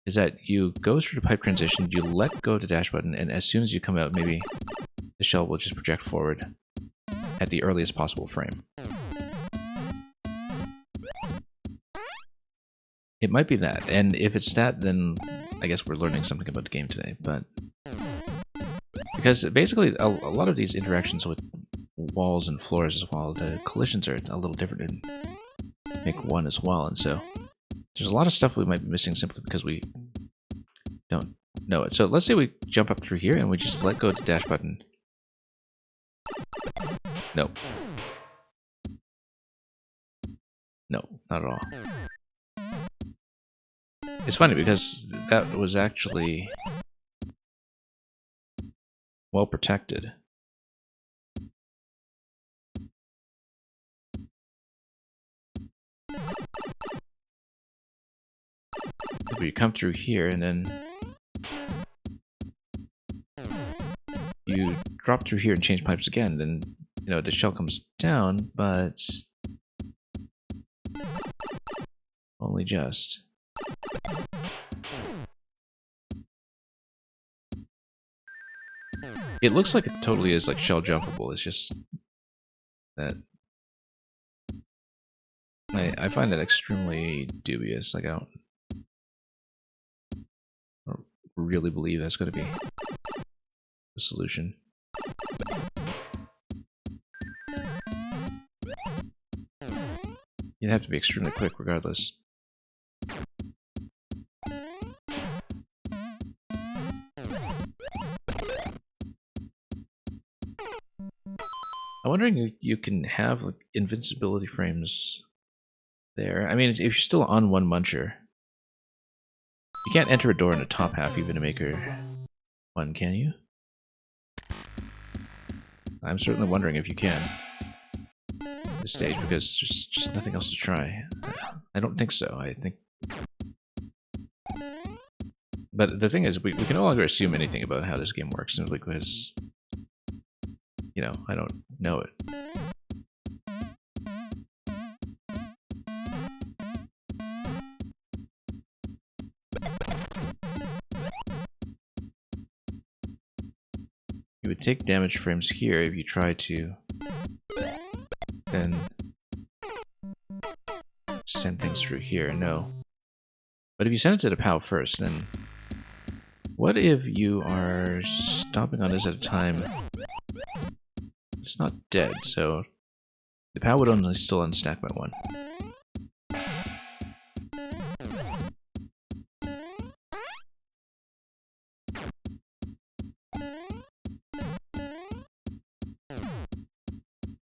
Is that you go through the pipe transition, you let go of the dash button, and as soon as you come out, maybe the shell will just project forward at the earliest possible frame. It might be that, and if it's that, then I guess we're learning something about the game today, but... Because basically, a lot of these interactions with walls and floors as well, the collisions are a little different in Make 1 as well, and so there's a lot of stuff we might be missing simply because we don't know it. So let's say we jump up through here and we just let go of the dash button. No. No, not at all. It's funny because that was actually well protected. If you come through here and then you drop through here and change pipes again, then, you know, the shell comes down, but only just. It looks like it totally is like shell jumpable, it's just that I find that extremely dubious. Like, I don't really believe that's going to be the solution. You'd have to be extremely quick regardless. I'm wondering if you can have like, invincibility frames there. I mean, if you're still on one muncher, you can't enter a door in the top half even to Maker 1, can you? I'm certainly wondering if you can at this stage, because there's just nothing else to try. I don't think so. I think... But the thing is, we can no longer assume anything about how this game works simply because, you know, I don't know it. You would take damage frames here if you try to then send things through here. No. But if you send it to the POW first, then what if you are stomping on this at a time? It's not dead, so the POW would only still unstack by 1.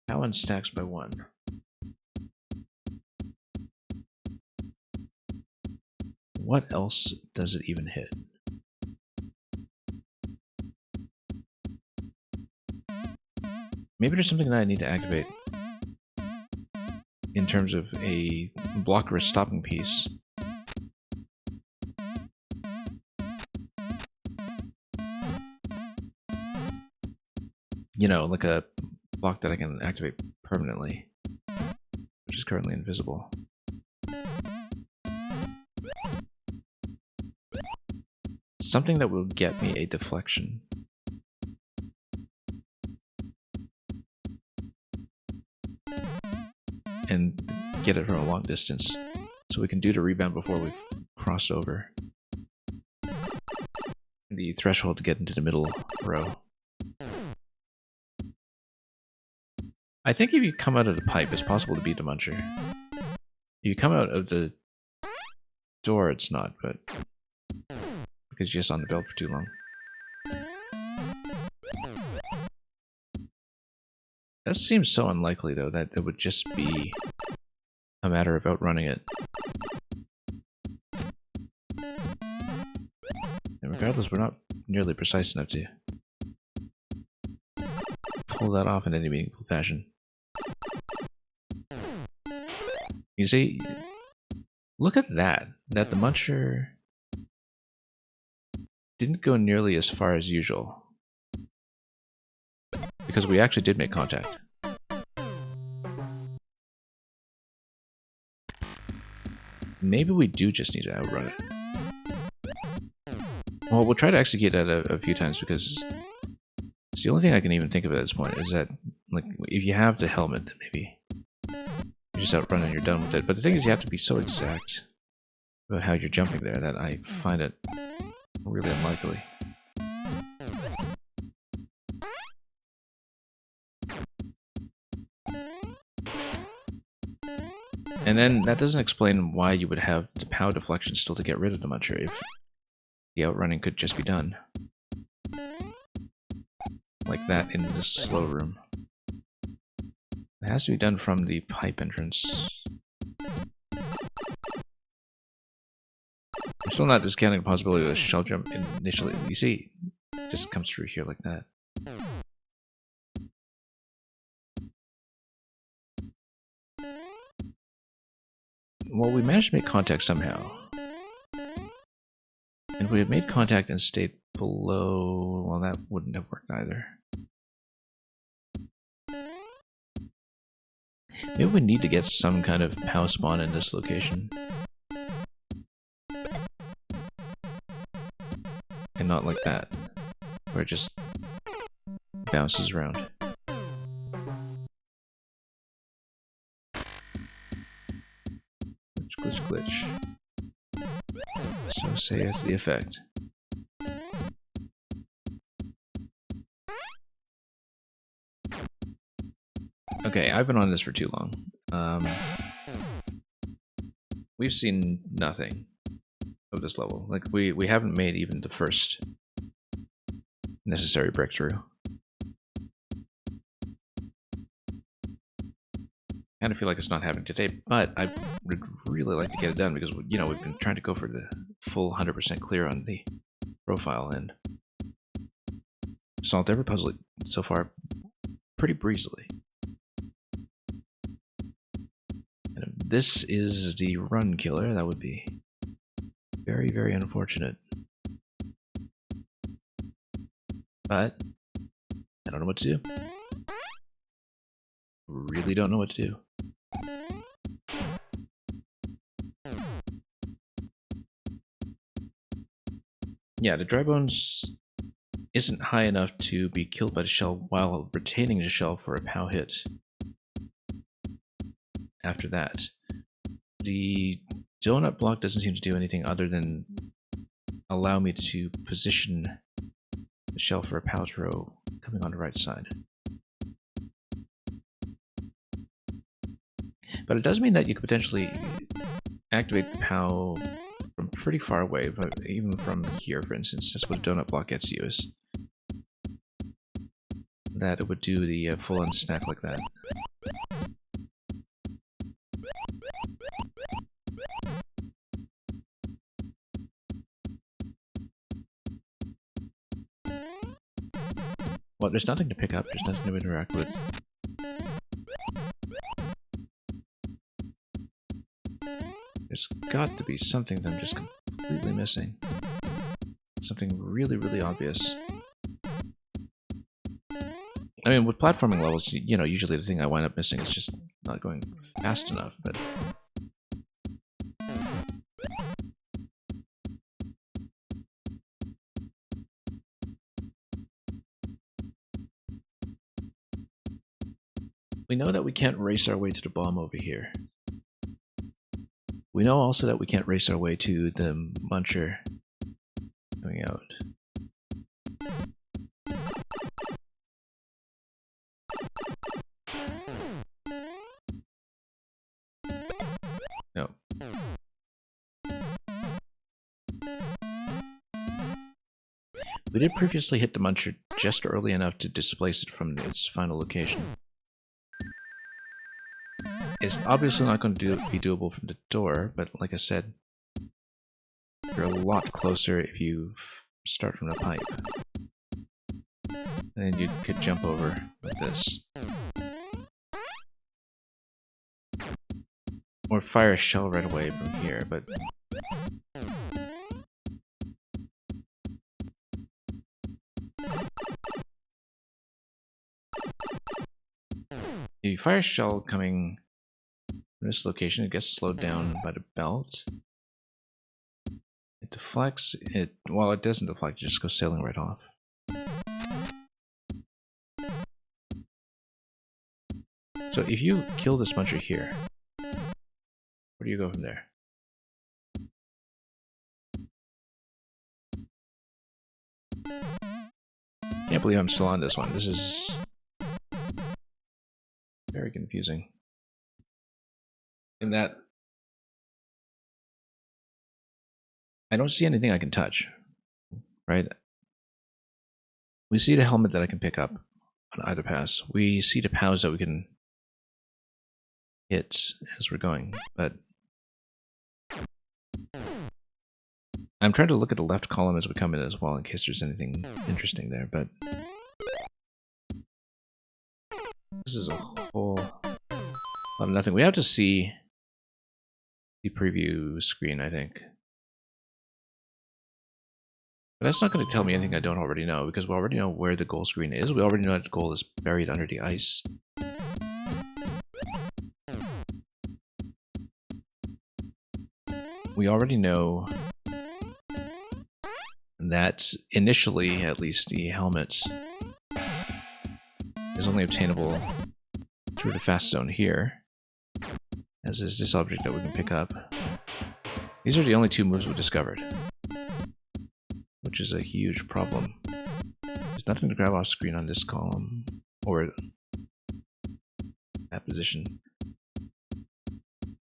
POW unstacks by 1. What else does it even hit? Maybe there's something that I need to activate in terms of a blocker stopping piece. You know, like a block that I can activate permanently, which is currently invisible. Something that will get me a deflection. And get it from a long distance. So we can do the rebound before we've crossed over the threshold to get into the middle row. I think if you come out of the pipe, it's possible to beat the muncher. If you come out of the door, it's not, but because you're just on the belt for too long. That seems so unlikely, though, that it would just be a matter of outrunning it. And regardless, we're not nearly precise enough to pull that off in any meaningful fashion. You see, look at that. That the muncher didn't go nearly as far as usual. Because we actually did make contact. Maybe we do just need to outrun it. Well, we'll try to execute that a few times because it's the only thing I can even think of at this point is that, like, if you have the helmet, then maybe you just outrun and you're done with it. But the thing is, you have to be so exact about how you're jumping there that I find it really unlikely. And then that doesn't explain why you would have the POW deflection still to get rid of the muncher if the outrunning could just be done. Like that in the slow room. It has to be done from the pipe entrance. I'm still not discounting the possibility of a shell jump initially. You see, it just comes through here like that. Well, we managed to make contact somehow. And if we had made contact and stayed below, well, that wouldn't have worked either. Maybe we need to get some kind of POW spawn in this location. And not like that, where it just bounces around. Glitch, glitch. So saith the effect. Okay, I've been on this for too long. We've seen nothing of this level. Like, we haven't made even the first necessary breakthrough. I kind of feel like it's not happening today, but I would really like to get it done because, you know, we've been trying to go for the full 100% clear on the profile and solved every puzzle so far pretty breezily. And if this is the run killer, that would be very, very unfortunate. But I don't know what to do. Really don't know what to do. Yeah, the dry bones isn't high enough to be killed by the shell while retaining the shell for a POW hit. After that, the donut block doesn't seem to do anything other than allow me to position the shell for a POW throw coming on the right side. But it does mean that you could potentially activate the POW from pretty far away, but even from here, for instance. That's what a donut block gets you, is that it would do the full-on snack like that. Well, there's nothing to pick up, there's nothing to interact with. There's got to be something that I'm just completely missing. Something really, really obvious. I mean, with platforming levels, you know, usually the thing I wind up missing is just not going fast enough, but... We know that we can't race our way to the bomb over here. We know also that we can't race our way to the muncher coming out. No. We did previously hit the muncher just early enough to displace it from its final location. It's obviously not going to be doable from the door, but like I said, you're a lot closer if you start from the pipe. And then you could jump over like this. Or fire a shell right away from here, but... If you fire a shell coming from this location, it gets slowed down by the belt. It deflects, well, it doesn't deflect, it just goes sailing right off. So if you kill this muncher here, where do you go from there? Can't believe I'm still on this one. This is very confusing. In that I don't see anything I can touch, right? We see the helmet that I can pick up on either pass. We see the POWs that we can hit as we're going, but I'm trying to look at the left column as we come in as well in case there's anything interesting there, but this is a whole lot of nothing. We have to see the preview screen, I think. But that's not going to tell me anything I don't already know, because we already know where the goal screen is. We already know that the goal is buried under the ice. We already know that initially, at least, the helmet is only obtainable through the fast zone here, as is this object that we can pick up. These are the only two moves we discovered, which is a huge problem. There's nothing to grab off screen on this column, or that position.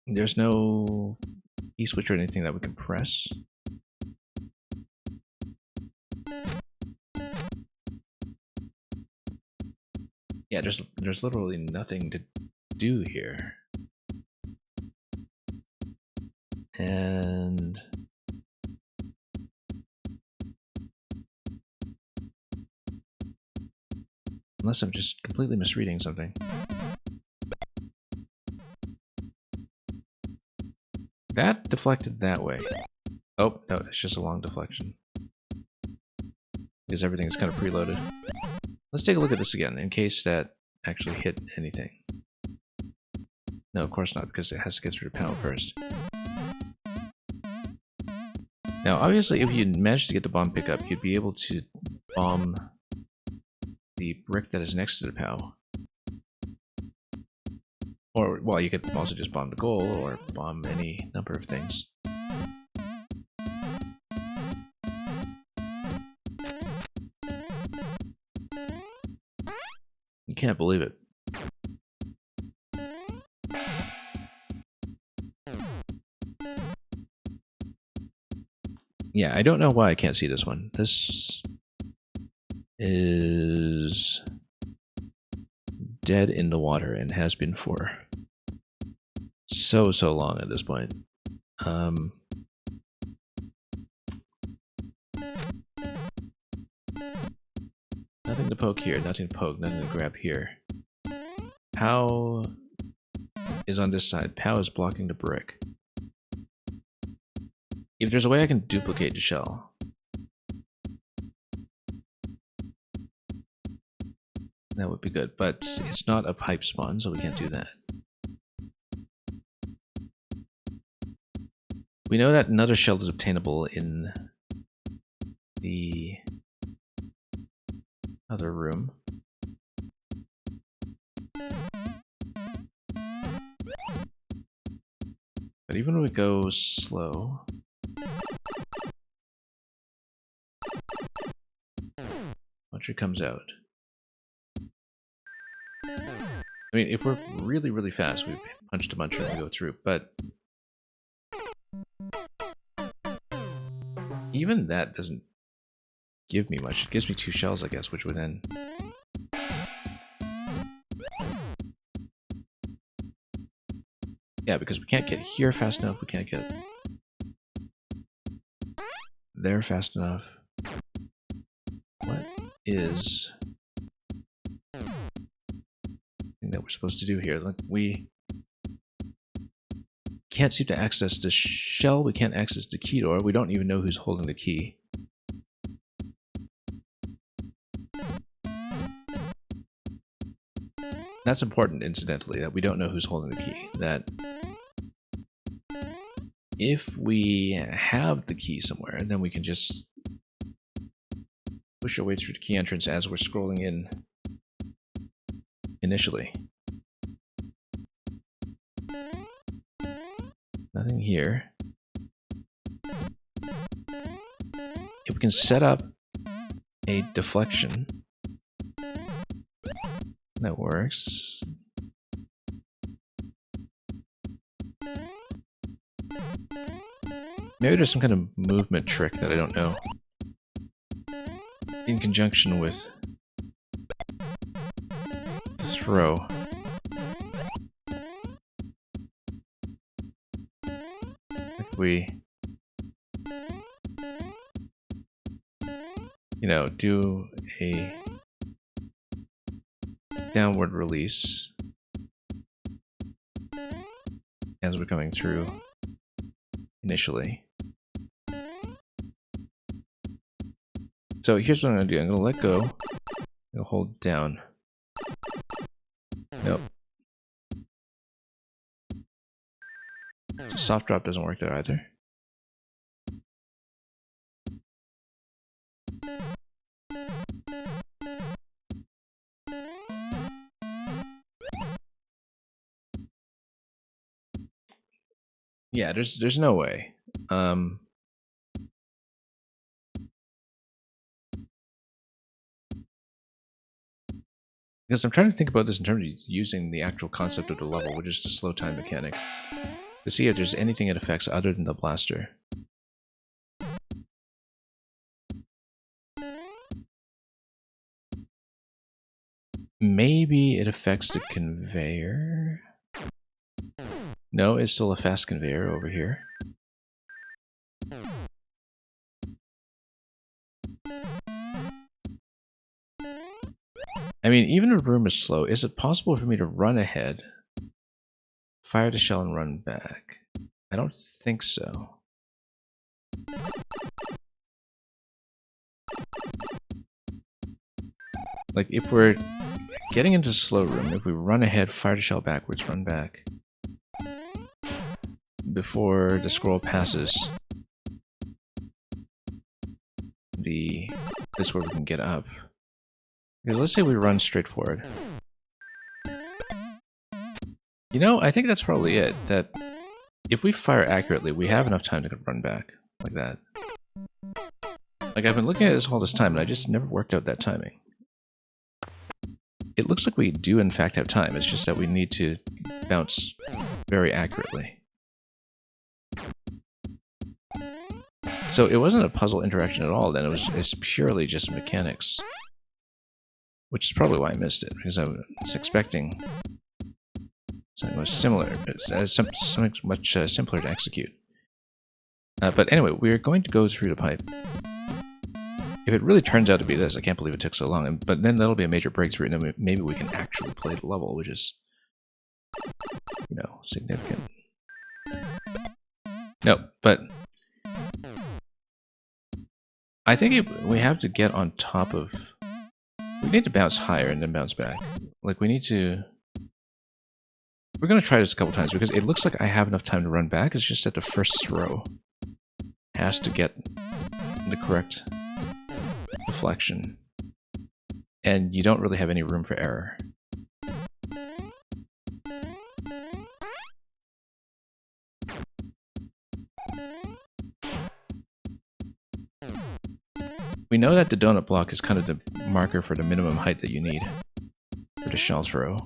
There's no E-switch or anything that we can press. Yeah, there's literally nothing to do here. And unless I'm just completely misreading something. That deflected that way. Oh, no, it's just a long deflection. Because everything is kind of preloaded. Let's take a look at this again, in case that actually hit anything. No, of course not, because it has to get through the panel first. Now, obviously, if you manage to get the bomb pickup, you'd be able to bomb the brick that is next to the POW. Or, well, you could also just bomb the goal, or bomb any number of things. You can't believe it. Yeah, I don't know why I can't see this one. This is dead in the water and has been for so long at this point. Nothing nothing to poke here, nothing to poke, nothing to grab here. Pow is on this side. Pow is blocking the brick. If there's a way I can duplicate the shell, that would be good, but it's not a pipe spawn, so we can't do that. We know that another shell is obtainable in the other room. But even when we go slow, once it comes out. I mean, if we're really, really fast, we punch to muncher and go through, but even that doesn't give me much. It gives me 2 shells, I guess, which would then... Yeah, because we can't get here fast enough, we can't get there fast enough. What is the thing that we're supposed to do here? Like, we can't seem to access the shell, we can't access the key door, we don't even know who's holding the key. That's important, incidentally, that we don't know who's holding the key. That if we have the key somewhere, then we can just push our way through the key entrance as we're scrolling in initially. Nothing here. If we can set up a deflection, that works. Maybe there's some kind of movement trick that I don't know. In conjunction with the throw. If we, you know, do a downward release as we're coming through initially. So here's what I'm going to do. I'm going to let go. I'm going to hold down. Nope. Soft drop doesn't work there either. Yeah, there's no way. Because I'm trying to think about this in terms of using the actual concept of the level, which is the slow time mechanic, to see if there's anything it affects other than the blaster. Maybe it affects the conveyor. No, it's still a fast conveyor over here. I mean, even if the room is slow, is it possible for me to run ahead, fire the shell, and run back? I don't think so. Like, if we're getting into the slow room, if we run ahead, fire the shell backwards, run back, before the scroll passes this where we can get up. Because let's say we run straight forward. You know, I think that's probably it. That if we fire accurately, we have enough time to run back like that. Like, I've been looking at this all this time, and I just never worked out that timing. It looks like we do in fact have time. It's just that we need to bounce very accurately. So it wasn't a puzzle interaction at all then, it's purely just mechanics. Which is probably why I missed it, because I was expecting something much similar, but something much simpler to execute. But anyway, we're going to go through the pipe. if it really turns out to be this, I can't believe it took so long. But then that'll be a major breakthrough, and then maybe we can actually play the level, which is, you know, significant. No, but I think we have to get on top of. We need to bounce higher and then bounce back. Like, we need to. We're going to try this a couple times because it looks like I have enough time to run back. It's just that the first throw has to get the correct deflection. And you don't really have any room for error. We know that the donut block is kind of the marker for the minimum height that you need for the shell throw.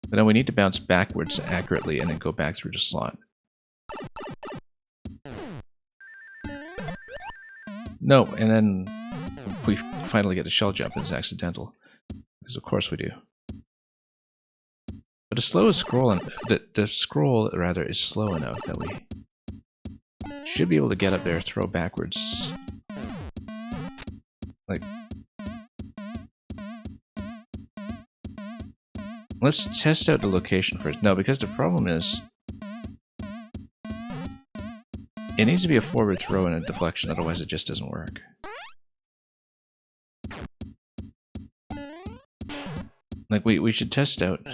But then we need to bounce backwards accurately and then go back through the slot. No, and then we finally get a shell jump and it's accidental. Because of course we do. But the scroll rather is slow enough that we should be able to get up there, throw backwards. Like, let's test out the location first. No, because the problem is it needs to be a forward throw and a deflection, otherwise it just doesn't work. Like, we should test out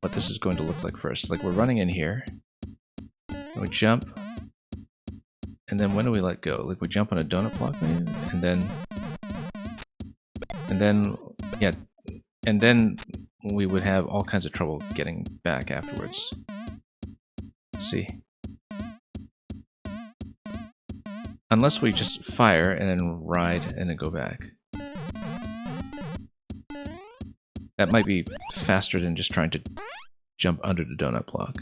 what this is going to look like first. Like, we're running in here, and we jump, and then when do we let go? Like, we jump on a donut block maybe, and then we would have all kinds of trouble getting back afterwards. See? Unless we just fire and then ride and then go back. That might be faster than just trying to jump under the donut block.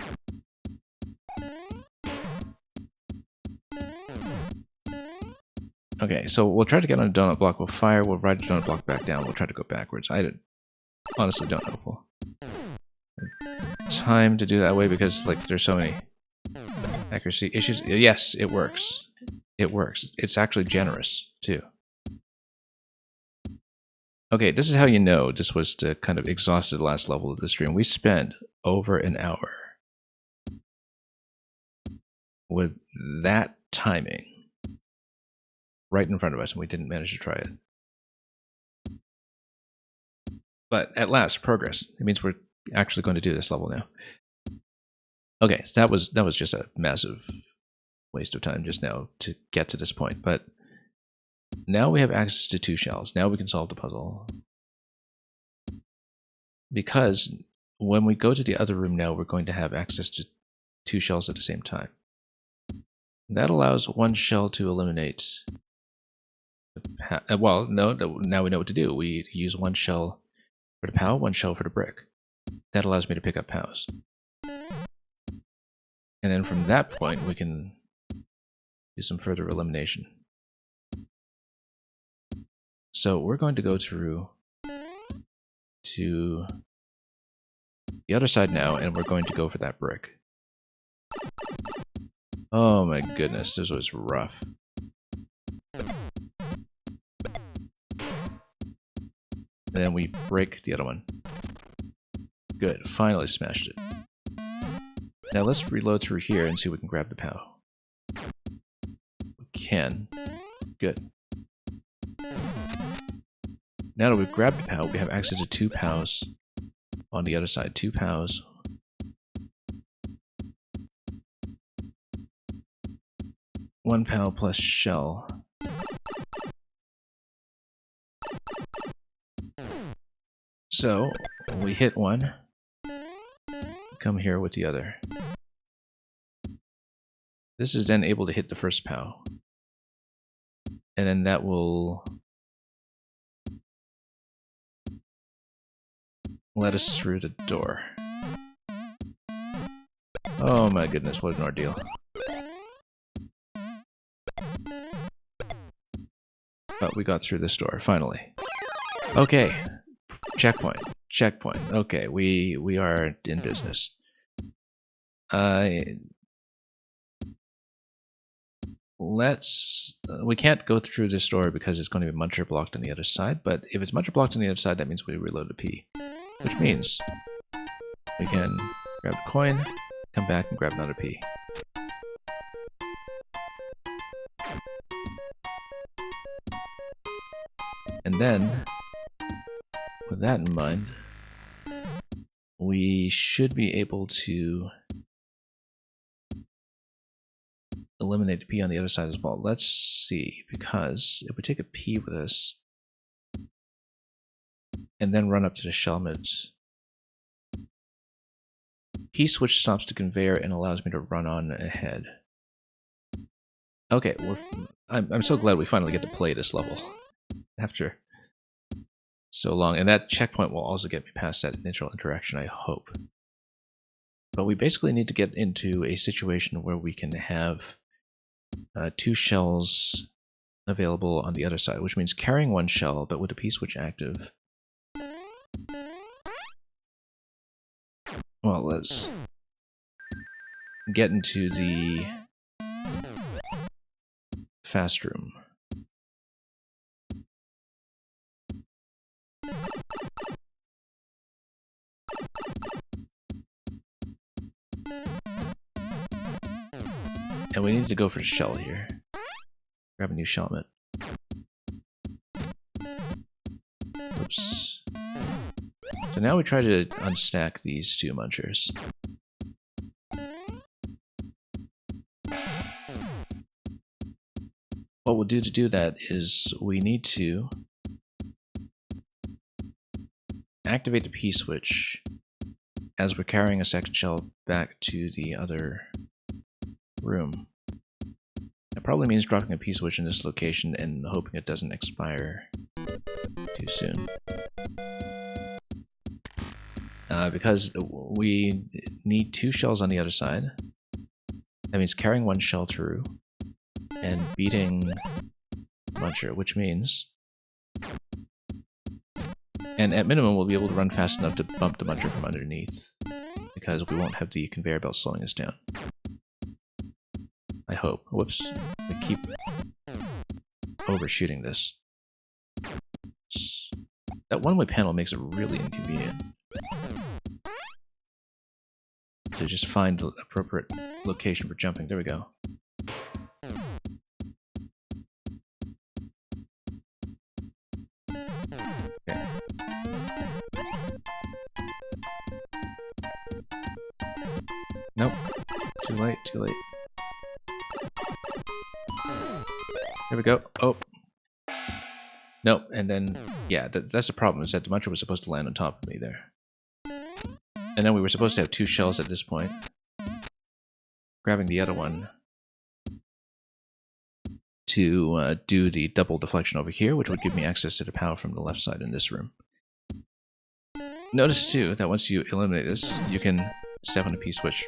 Okay, so we'll try to get on a donut block, we'll fire, we'll ride the donut block back down, we'll try to go backwards. I honestly don't know if we'll have time to do that way because, like, there's so many accuracy issues. Yes, it works. It works. It's actually generous, too. Okay, this is how you know this was the kind of exhausted last level of the stream. We spent over an hour with that timing right in front of us, and we didn't manage to try it. But at last, progress. It means we're actually going to do this level now. Okay, so that was just a massive waste of time just now to get to this point. But now we have access to 2 shells. Now we can solve the puzzle. Because when we go to the other room now, we're going to have access to 2 shells at the same time. That allows 1 shell to eliminate. Well, no, now we know what to do. We use 1 shell for the POW, 1 shell for the brick. That allows me to pick up POWs. And then from that point, we can do some further elimination. So we're going to go through to the other side now, and we're going to go for that brick. Oh my goodness, this was rough. And then we break the other one. Good, finally smashed it. Now let's reload through here and see if we can grab the POW. We can. Good. Now that we've grabbed the POW, we have access to 2 POWs on the other side. 2 POWs. One POW plus shell. So, we hit one. Come here with the other. This is then able to hit the first POW. And then that will let us through the door. Oh my goodness, what an ordeal. But we got through this door, finally. Okay. Checkpoint. Checkpoint. Okay, we are in business. let's... we can't go through this door because it's going to be muncher blocked on the other side, but if it's muncher blocked on the other side, that means we reload a P. Which means we can grab the coin, come back and grab another P. And then, with that in mind, we should be able to eliminate the P on the other side as well. Let's see, because if we take a P with us, and then run up to the shellments, P switch stops the conveyor and allows me to run on ahead. Okay, I'm so glad we finally get to play this level after so long, and that checkpoint will also get me past that initial interaction, I hope. But we basically need to get into a situation where we can have 2 shells available on the other side, which means carrying 1 shell, but with a P switch active. Well, let's get into the fast room. And we need to go for the shell here. Grab a new shellmet. Oops. So now we try to unstack these 2 munchers. What we'll do to do that is we need to activate the P switch as we're carrying a second shell back to the other room. That probably means dropping a P switch in this location and hoping it doesn't expire too soon. Because we need 2 shells on the other side. That means carrying 1 shell through and beating muncher, which means... and at minimum we'll be able to run fast enough to bump the muncher from underneath, because we won't have the conveyor belt slowing us down. I hope. Whoops. We keep overshooting this. That one-way panel makes it really inconvenient to just find the appropriate location for jumping. There we go. Okay. Nope. Too late, too late. There we go. Oh. Nope, and then, yeah, that's the problem, is that the muncher was supposed to land on top of me there. And then we were supposed to have 2 shells at this point. Grabbing the other one to do the double deflection over here, which would give me access to the power from the left side in this room. Notice too that once you eliminate this, you can step on a P switch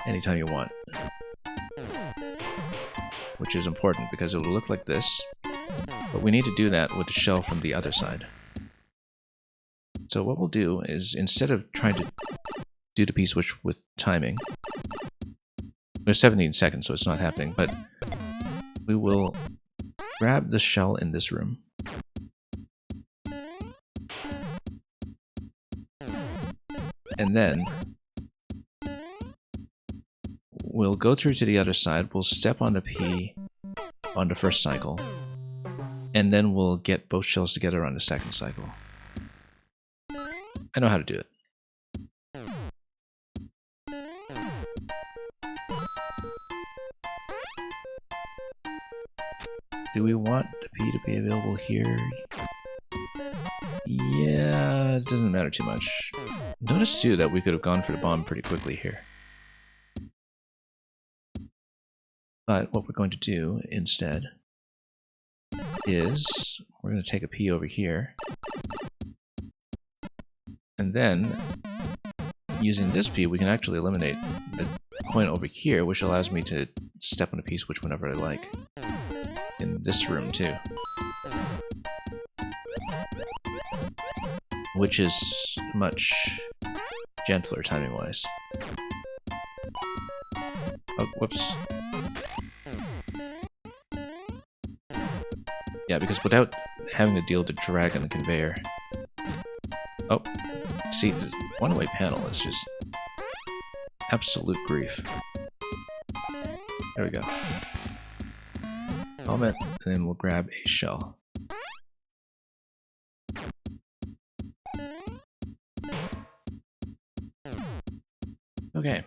anytime you want. Which is important because it will look like this, but we need to do that with the shell from the other side. So what we'll do is, instead of trying to do the P switch with timing, there's 17 seconds, so it's not happening, but we will grab the shell in this room. And then we'll go through to the other side, we'll step on the P on the first cycle, and then we'll get both shells together on the second cycle. I know how to do it. Do we want the P to be available here? Yeah, it doesn't matter too much. Notice too that we could have gone for the bomb pretty quickly here. But what we're going to do instead is we're going to take a P over here, and then using this P we can actually eliminate the coin over here, which allows me to step on a P switch whenever I like. In this room too. Which is much gentler timing-wise. Oh, whoops. Yeah, because without having to deal with the drag on the conveyor... Oh, see, the one-way panel is just absolute grief. There we go. Helmet, and then we'll grab a shell. Okay.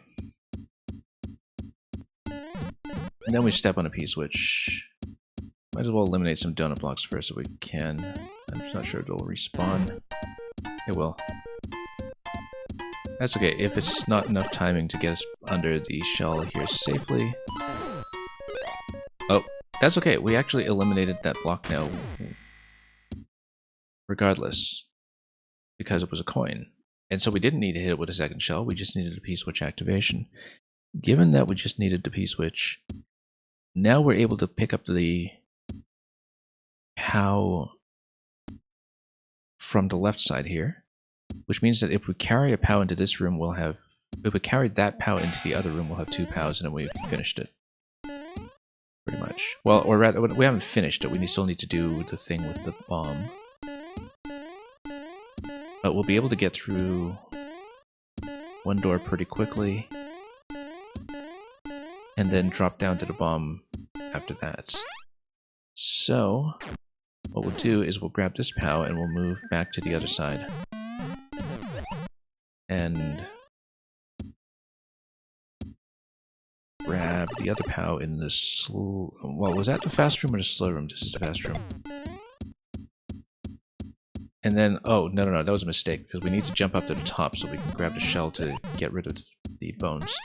And then we step on a P-switch. Might as well eliminate some donut blocks first if we can. I'm just not sure if it'll respawn. It will. That's okay, if it's not enough timing to get us under the shell here safely. Oh, that's okay, we actually eliminated that block now. Regardless. Because it was a coin. And so we didn't need to hit it with a second shell, we just needed a P-switch activation. Given that we just needed the P-switch, now we're able to pick up the POW from the left side here, which means that if we carry a POW into this room, we'll have, if we carry that POW into the other room, we'll have 2 POWs and then we've finished it. Pretty much. Well, or rather, we haven't finished it, we still need to do the thing with the bomb. But we'll be able to get through one door pretty quickly, and then drop down to the bomb after that. So, what we'll do is we'll grab this POW and we'll move back to the other side. And grab the other POW in the slow... Well, was that the fast room or the slow room? This is the fast room. And then, oh, no, that was a mistake, because we need to jump up to the top so we can grab the shell to get rid of the bones.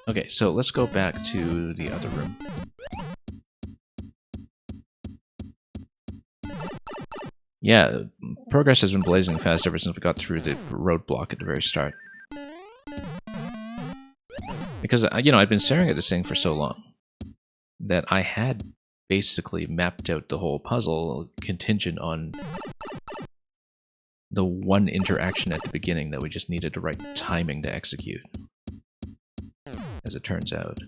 Okay, so let's go back to the other room. Yeah, progress has been blazing fast ever since we got through the roadblock at the very start. Because, you know, I've been staring at this thing for so long that I had basically mapped out the whole puzzle contingent on the one interaction at the beginning that we just needed the right timing to execute. As it turns out.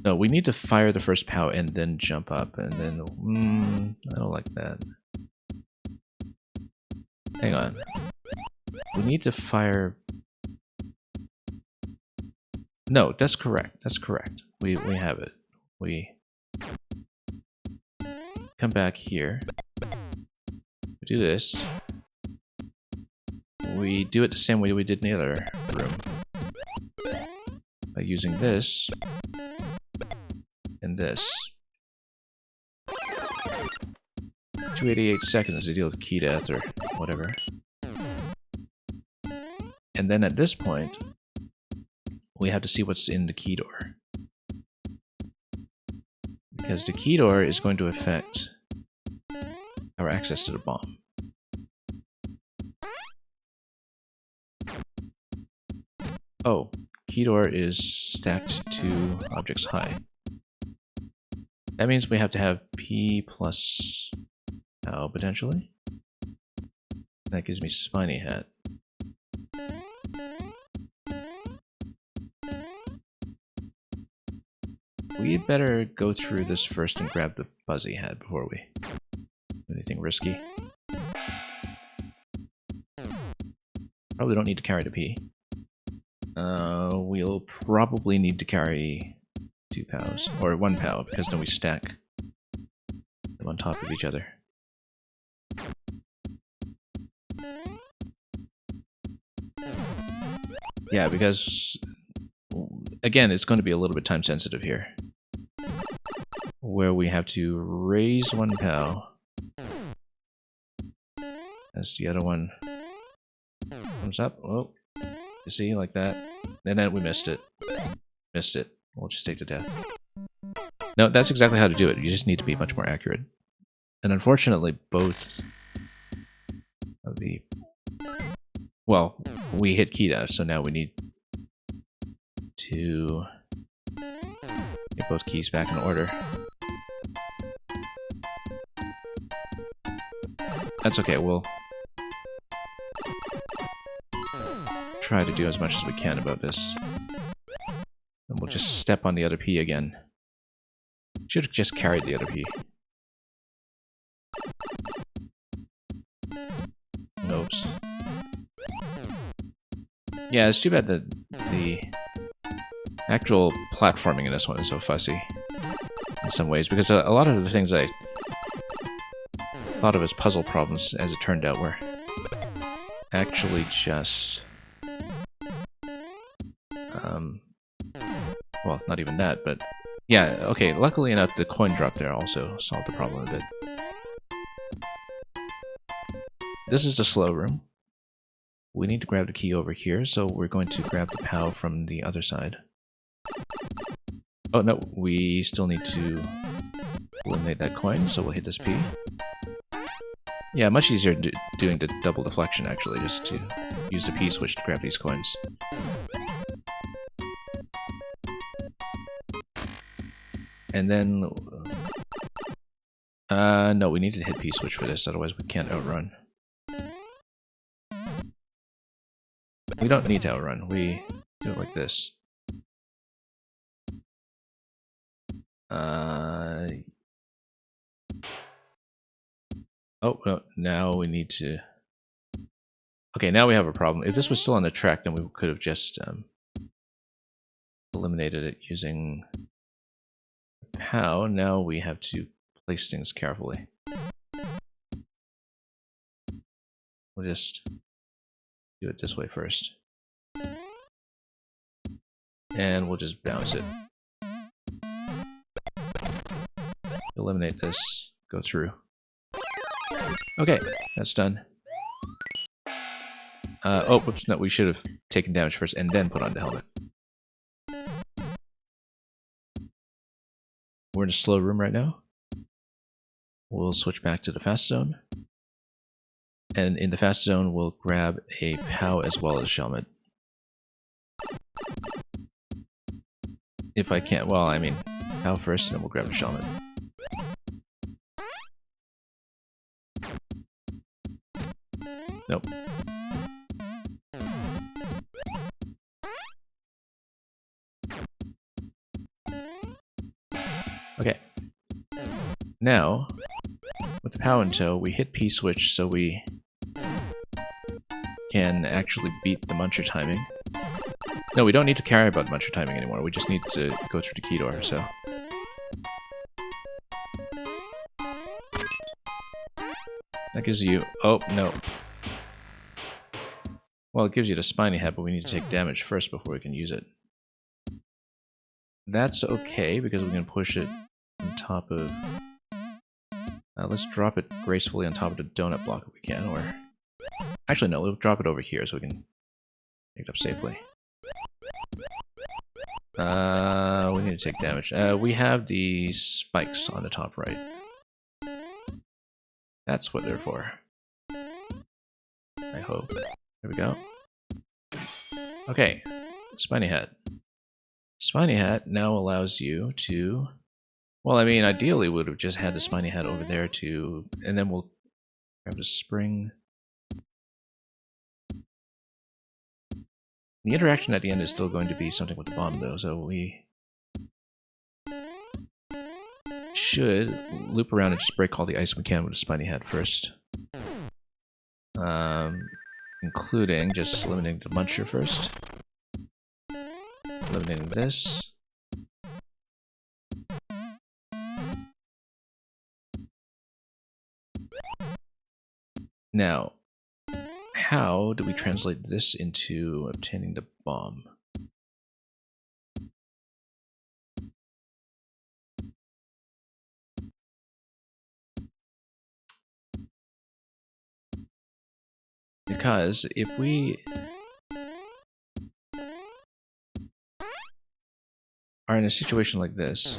No, we need to fire the first POW and then jump up, and then... I don't like that. Hang on. We need to fire... No, that's correct. That's correct. We have it. We come back here. We do this. We do it the same way we did in the other room. By using this and this. 288 seconds to deal with key death or whatever. And then at this point, we have to see what's in the key door. Because the key door is going to affect our access to the bomb. Oh, key door is stacked to objects high. That means we have to have P plus POW potentially. That gives me spiny hat. We better go through this first and grab the fuzzy hat before we do anything risky. Probably don't need to carry the P. We'll probably need to carry 2 POWs, or 1 POW, because then we stack them on top of each other. Yeah, because, again, it's going to be a little bit time sensitive here. Where we have to raise 1 POW as the other one comes up. Oh, you see, like that. And then we missed it. Missed it. We'll just take the death. No, that's exactly how to do it. You just need to be much more accurate. And unfortunately, both of the... Well, we hit key dash, so now we need to get both keys back in order. That's okay, we'll try to do as much as we can about this. And we'll just step on the other P again. Should have just carried the other P. Oops. Yeah, it's too bad that the actual platforming in this one is so fussy in some ways, because a lot of the things I thought of as puzzle problems, as it turned out, were actually just well, not even that, but yeah, okay, luckily enough the coin drop there also solved the problem a bit. This is the slow room. We need to grab the key over here, so we're going to grab the POW from the other side. Oh no, we still need to eliminate that coin, so we'll hit this P. Yeah, much easier doing the double deflection actually, just to use the P switch to grab these coins. And then... no, we need to hit P switch for this, otherwise we can't outrun. We don't need to outrun, we do it like this. Oh, no, now we need to... Okay, now we have a problem. If this was still on the track, then we could have just eliminated it using POW. Now we have to place things carefully. We'll just do it this way first. And we'll just bounce it. Eliminate this, go through. Okay, that's done. Oh, whoops, no, we should have taken damage first and then put on the helmet. We're in a slow room right now. We'll switch back to the fast zone. And in the fast zone, we'll grab a POW as well as helmet. If I can, well, I mean, POW first and then we'll grab the helmet. Nope. Okay. Now, with the POW in tow, we hit P switch so we can actually beat the muncher timing. No, we don't need to carry about the muncher timing anymore. We just need to go through the key door, so. That gives you... Oh, no. Well, it gives you the spiny head, but we need to take damage first before we can use it. That's okay, because we can push it on top of... let's drop it gracefully on top of the donut block if we can, or... Actually, no, we'll drop it over here so we can pick it up safely. We need to take damage. We have the spikes on the top right. That's what they're for. I hope. There we go. Okay, Spiny Hat. Spiny Hat now allows you to... Well, I mean, ideally we would have just had the Spiny Hat over there to... And then we'll grab the spring. The interaction at the end is still going to be something with the bomb, though, so we should loop around and just break all the ice we can with the Spiny Hat first. Including just eliminating the muncher first. Eliminating this. Now, how do we translate this into obtaining the bomb? Because if we are in a situation like this,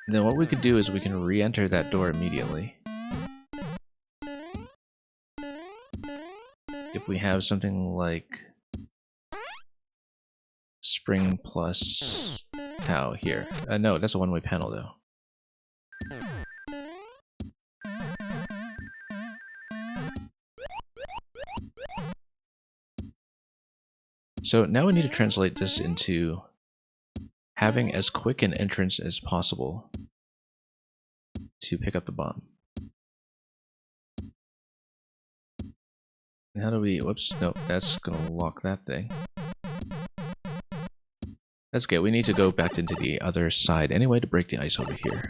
then what we could do is we can re-enter that door immediately. If we have something like spring plus POW here. No, that's a one-way panel though. So now we need to translate this into having as quick an entrance as possible to pick up the bomb. And how do we, whoops, no, that's gonna lock that thing. That's okay, we need to go back into the other side anyway to break the ice over here.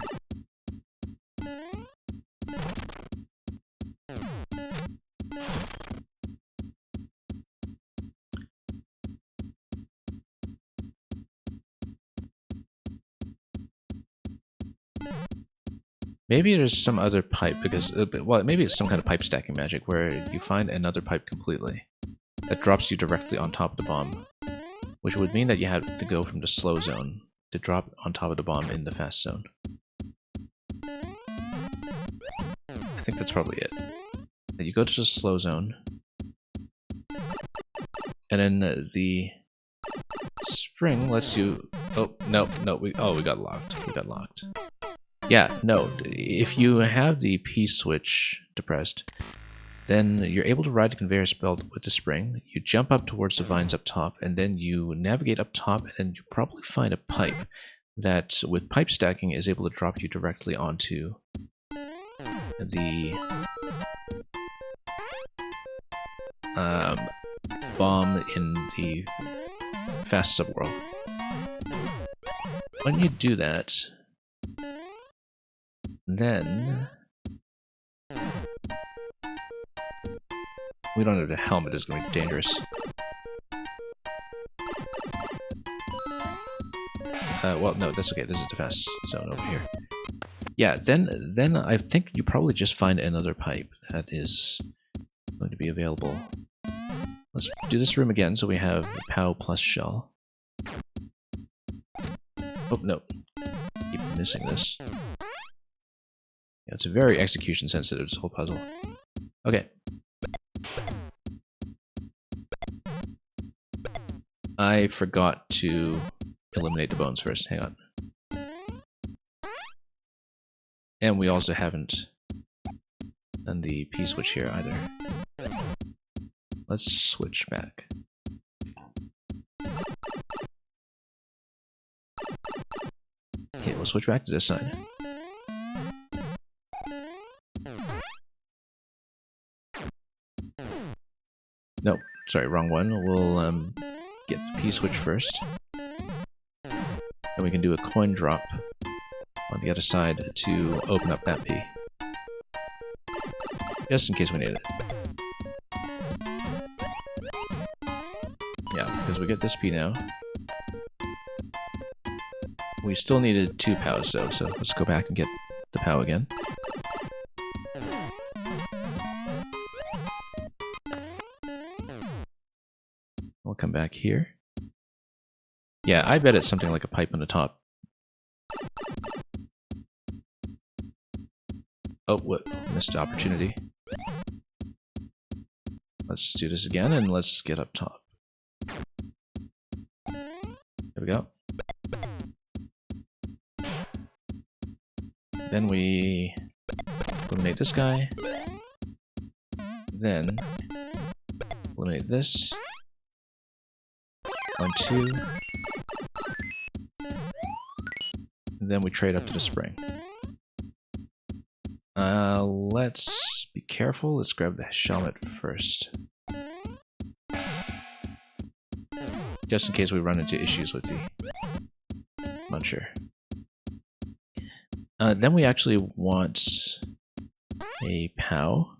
Maybe there's some other pipe, because, well, maybe it's some kind of pipe stacking magic where you find another pipe completely that drops you directly on top of the bomb, which would mean that you have to go from the slow zone to drop on top of the bomb in the fast zone. I think that's probably it. You go to the slow zone, and then the spring lets you... Oh, no, we got locked. We got locked. Yeah, no, if you have the P switch depressed, then you're able to ride the conveyor belt with the spring. You jump up towards the vines up top, and then you navigate up top, and you probably find a pipe that, with pipe stacking, is able to drop you directly onto the bomb in the fast subworld. When you do that, then we don't have the helmet, it's going to be dangerous. Well, no, that's okay. This is the fast zone over here. Yeah, then I think you probably just find another pipe that is going to be available. Let's do this room again, so we have POW plus shell. Oh, no. Keep missing this. Yeah, it's very execution sensitive, this whole puzzle. Okay. I forgot to eliminate the bones first. Hang on. And we also haven't done the P switch here either. Let's switch back. Okay, we'll switch back to this side. No, sorry, wrong one. We'll get the P switch first. And we can do a coin drop on the other side to open up that P. Just in case we need it. Yeah, because we get this P now. We still needed 2 POWs though, so let's go back and get the POW again. We'll come back here. Yeah, I bet it's something like a pipe on the top. Oh, what? Missed the opportunity. Let's do this again, and let's get up top. There we go. Then we eliminate this guy. Then eliminate this. 1, 2. And then we trade up to the spring. Let's be careful. Let's grab the helmet first. Just in case we run into issues with the muncher. Then we actually want a POW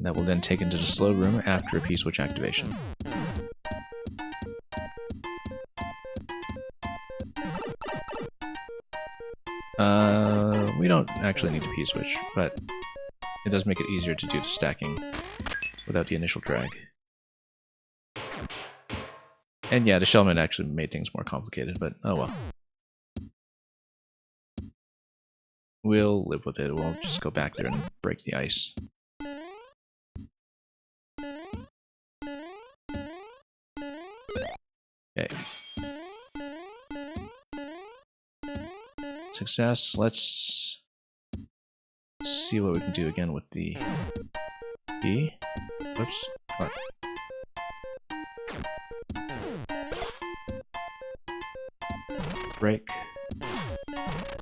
that will then take into the slow room after a P switch activation. We don't actually need to P switch, but it does make it easier to do the stacking without the initial drag. And yeah, the shellman actually made things more complicated, but oh well. We'll live with it. We'll just go back there and break the ice. Okay. Success. Let's see what we can do again with the B. Whoops. What? break,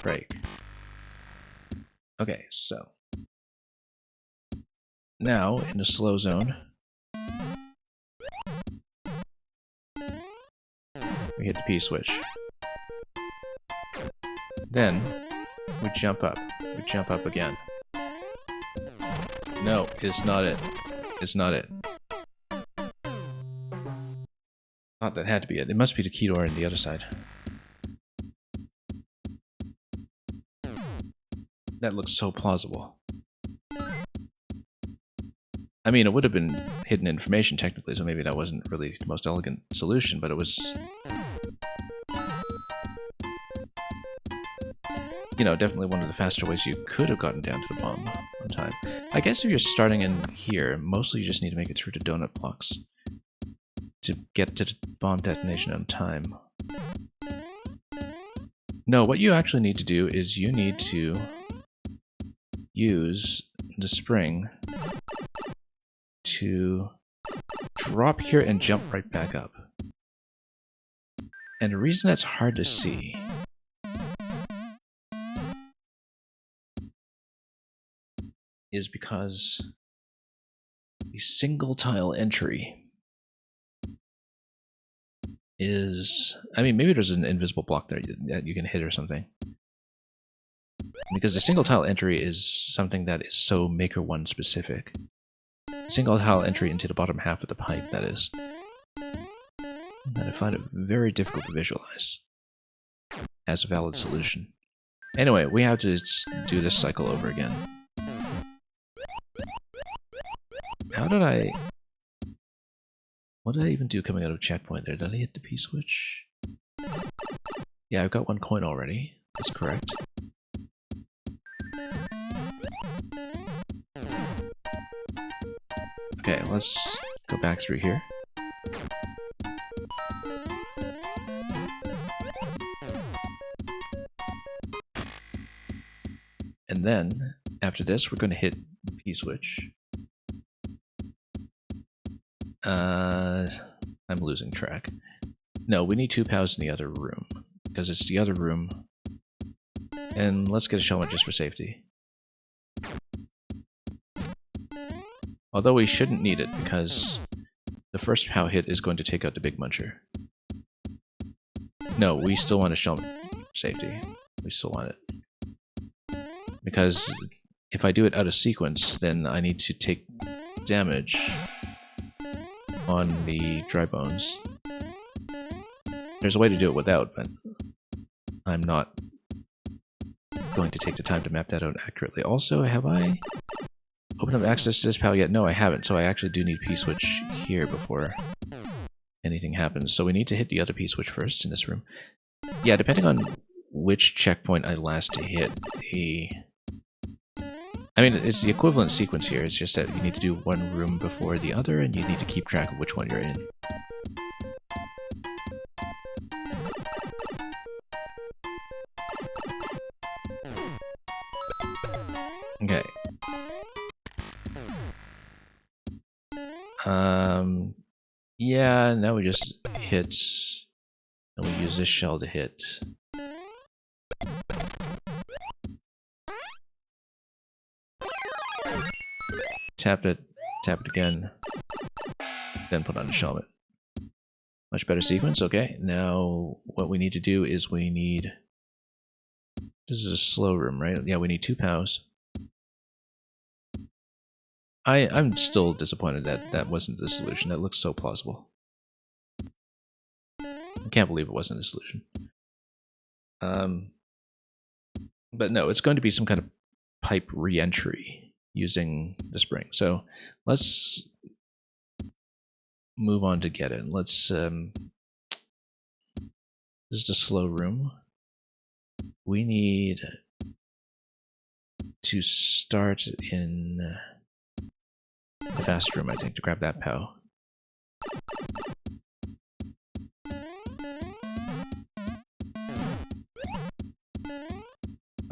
break. Okay, so now in the slow zone, we hit the P switch. Then we jump up. We jump up again. No, it's not it. It's not it. Thought that had to be it. It must be the key door on the other side. That looks so plausible. I mean, it would have been hidden information technically, so maybe that wasn't really the most elegant solution, but it was, you know, definitely one of the faster ways you could have gotten down to the bomb on time. I guess if you're starting in here, mostly you just need to make it through the donut blocks to get to the bomb detonation on time. No, what you actually need to do is you need to use the spring to drop here and jump right back up. And the reason that's hard to see is because the single tile entry is, I mean, maybe there's an invisible block there that you can hit or something. Because the single tile entry is something that is so Maker 1 specific. Single tile entry into the bottom half of the pipe, that is. And I find it very difficult to visualize as a valid solution. Anyway, we have to do this cycle over again. How did I... What did I even do coming out of checkpoint there? Did I hit the P switch? Yeah, I've got one coin already. That's correct. Okay, let's go back through here. And then, after this, we're going to hit P switch. I'm losing track. No, we need 2 POWs in the other room, because it's the other room. And let's get a shellment just for safety. Although we shouldn't need it, because the first POW hit is going to take out the big muncher. No, we still want a shellment safety. We still want it. Because if I do it out of sequence, then I need to take damage on the dry bones. There's a way to do it without, but I'm not going to take the time to map that out accurately. Also, have I opened up access to this POW yet? No, I haven't, so I actually do need P-switch here before anything happens. So we need to hit the other P-switch first in this room. Yeah, depending on which checkpoint I last hit, I mean, it's the equivalent sequence here, it's just that you need to do one room before the other, and you need to keep track of which one you're in. Okay. Yeah, now we just hit, and we use this shell to hit. Tap it again, then put on the shellment. Much better sequence, okay. Now what we need to do is we need, this is a slow room, right? Yeah, we need 2 POWs. I'm still disappointed that that wasn't the solution. That looks so plausible. I can't believe it wasn't the solution. But no, it's going to be some kind of pipe re-entry using the spring. So let's move on to get it. Let's this is the slow room. We need to start in the fast room, I think, to grab that POW.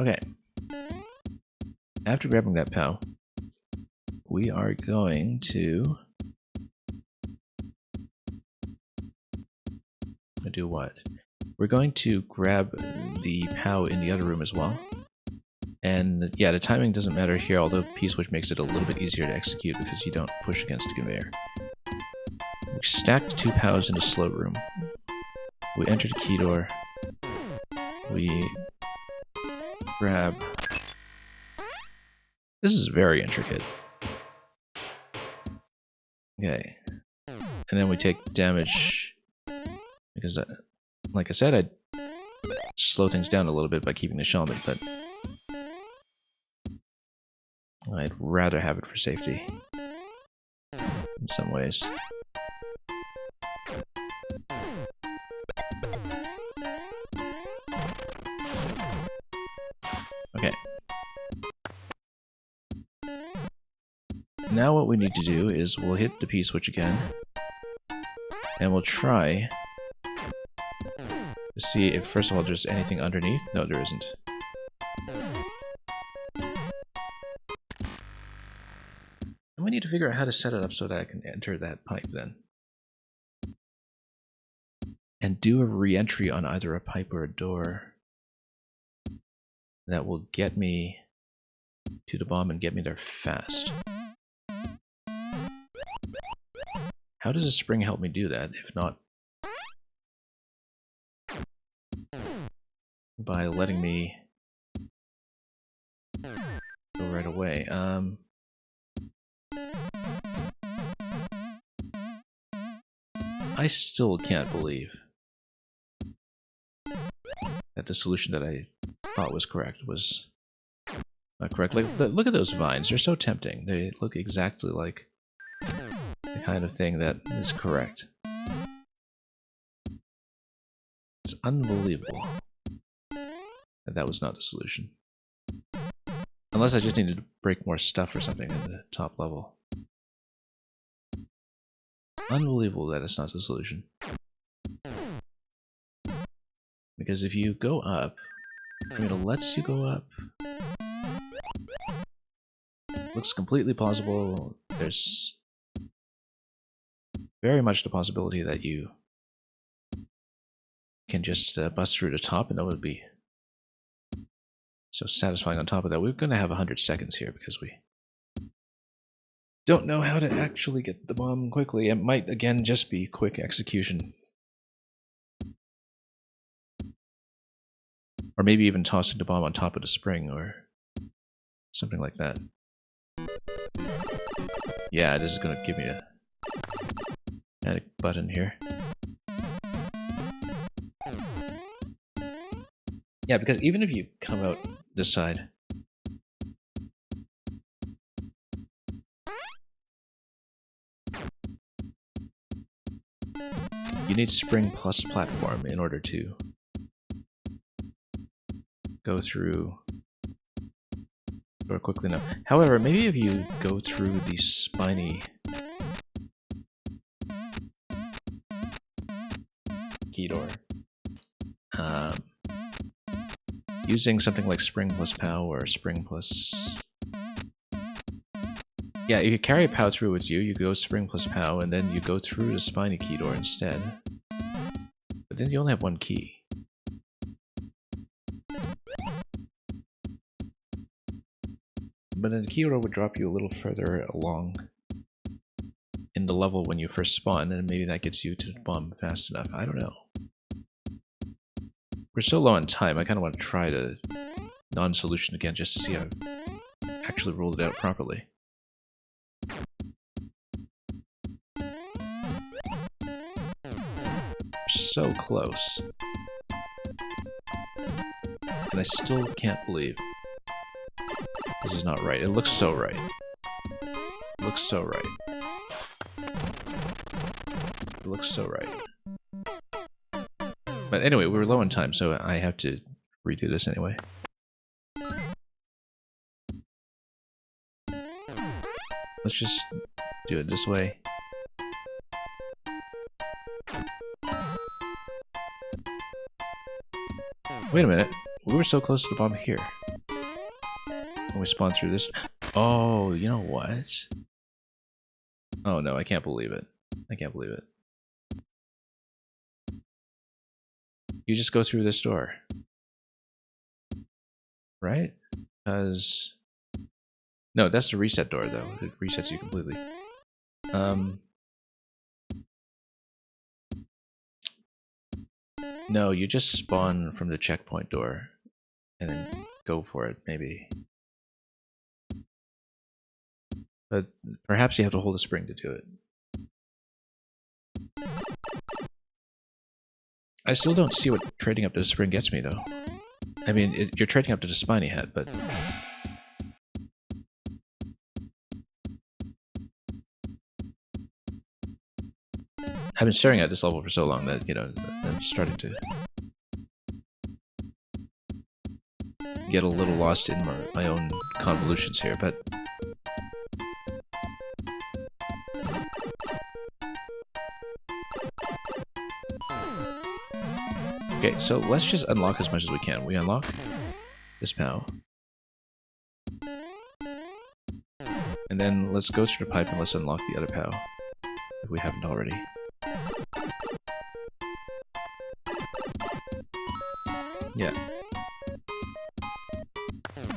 Okay. After grabbing that POW, we are going to do what? we're going to grab the POW in the other room as well. And yeah, the timing doesn't matter here, although P-switch makes it a little bit easier to execute because you don't push against the conveyor. We stacked 2 POWs in the slow room. We enter the key door. We grab... This is very intricate. Okay. And then we take damage because, like I said, I'd slow things down a little bit by keeping the shaman, but I'd rather have it for safety in some ways. Okay. Now what we need to do is we'll hit the P-switch again, and we'll try to see if, first of all, there's anything underneath. No, there isn't. And we need to figure out how to set it up so that I can enter that pipe then. And do a re-entry on either a pipe or a door that will get me to the bomb and get me there fast. How does a spring help me do that, if not by letting me go right away? I still can't believe that the solution that I thought was correct was not correct. Like, look at those vines. They're so tempting. They look exactly like the kind of thing that is correct. It's unbelievable that that was not the solution. Unless I just needed to break more stuff or something in the top level. Unbelievable that it's not the solution. Because if you go up, I mean, it lets you go up. Looks completely plausible. There's very much the possibility that you can just bust through the top, and that would be so satisfying. On top of that, we're going to have 100 seconds here because we don't know how to actually get the bomb quickly. It might, again, just be quick execution. Or maybe even tossing the bomb on top of the spring or something like that. Yeah, this is going to give me a panic button here. Yeah, because even if you come out this side, you need spring plus platform in order to go through door quickly enough. However, maybe if you go through the spiny key door, using something like spring plus POW or spring plus... Yeah, if you carry a POW through with you, you go spring plus POW, and then you go through the spiny key door instead. But then you only have one key. But then the key door would drop you a little further along in the level when you first spawn, and maybe that gets you to the bomb fast enough. I don't know. We're so low on time, I kind of want to try the non-solution again just to see how I've actually ruled it out properly. So close. And I still can't believe this is not right. It looks so right. It looks so right. It looks so right. But anyway, we're low on time, so I have to redo this anyway. Let's just do it this way. Wait a minute. We were so close to the bomb here. When we spawned through this... Oh, you know what? Oh no, I can't believe it. I can't believe it. you just go through this door. Right? Because... No, that's the reset door, though. It resets you completely. No, you just spawn from the checkpoint door. And then go for it, maybe. But perhaps you have to hold a spring to do it. I still don't see what trading up to the spring gets me, though. I mean, you're trading up to the spiny head, but... I've been staring at this level for so long that, you know, I'm starting to get a little lost in my own convolutions here, but... Okay, so let's just unlock as much as we can. We unlock this POW. And then let's go through the pipe and let's unlock the other POW, if we haven't already. Yeah.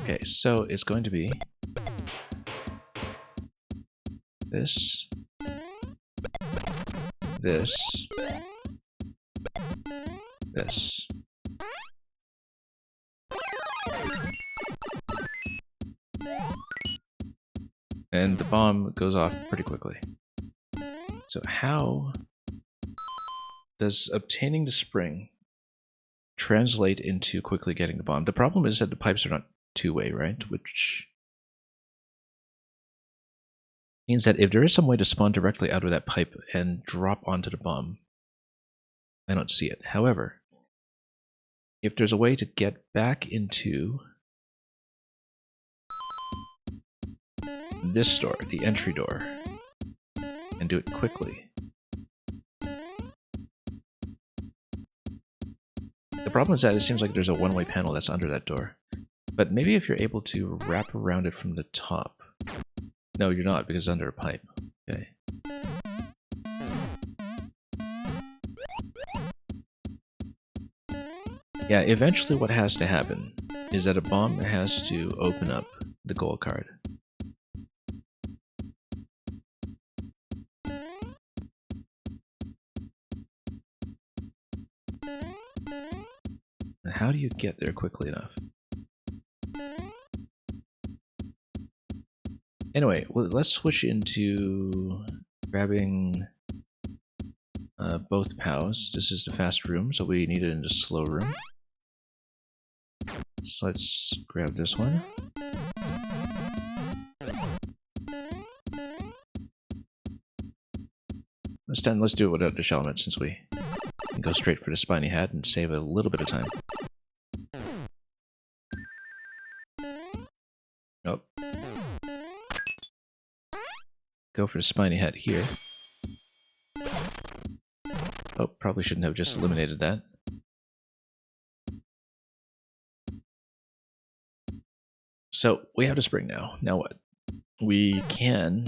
Okay, so it's going to be this, this, this. And the bomb goes off pretty quickly. So how does obtaining the spring translate into quickly getting the bomb? The problem is that the pipes are not two-way, right? Which means that if there is some way to spawn directly out of that pipe and drop onto the bomb, I don't see it. However, if there's a way to get back into this door, the entry door, and do it quickly. The problem is that it seems like there's a one-way panel that's under that door. But maybe if you're able to wrap around it from the top. No, you're not, because it's under a pipe. Okay. Yeah, eventually what has to happen is that a bomb has to open up the gold card. How do you get there quickly enough? Anyway, well, let's switch into grabbing both POWs. This is the fast room, so we need it in the slow room. So let's grab this one. Let's do it without the shell since we can go straight for the spiny hat and save a little bit of time. Oh. Go for the spiny hat here. Oh, probably shouldn't have just eliminated that. So, we have the spring now. Now what? We can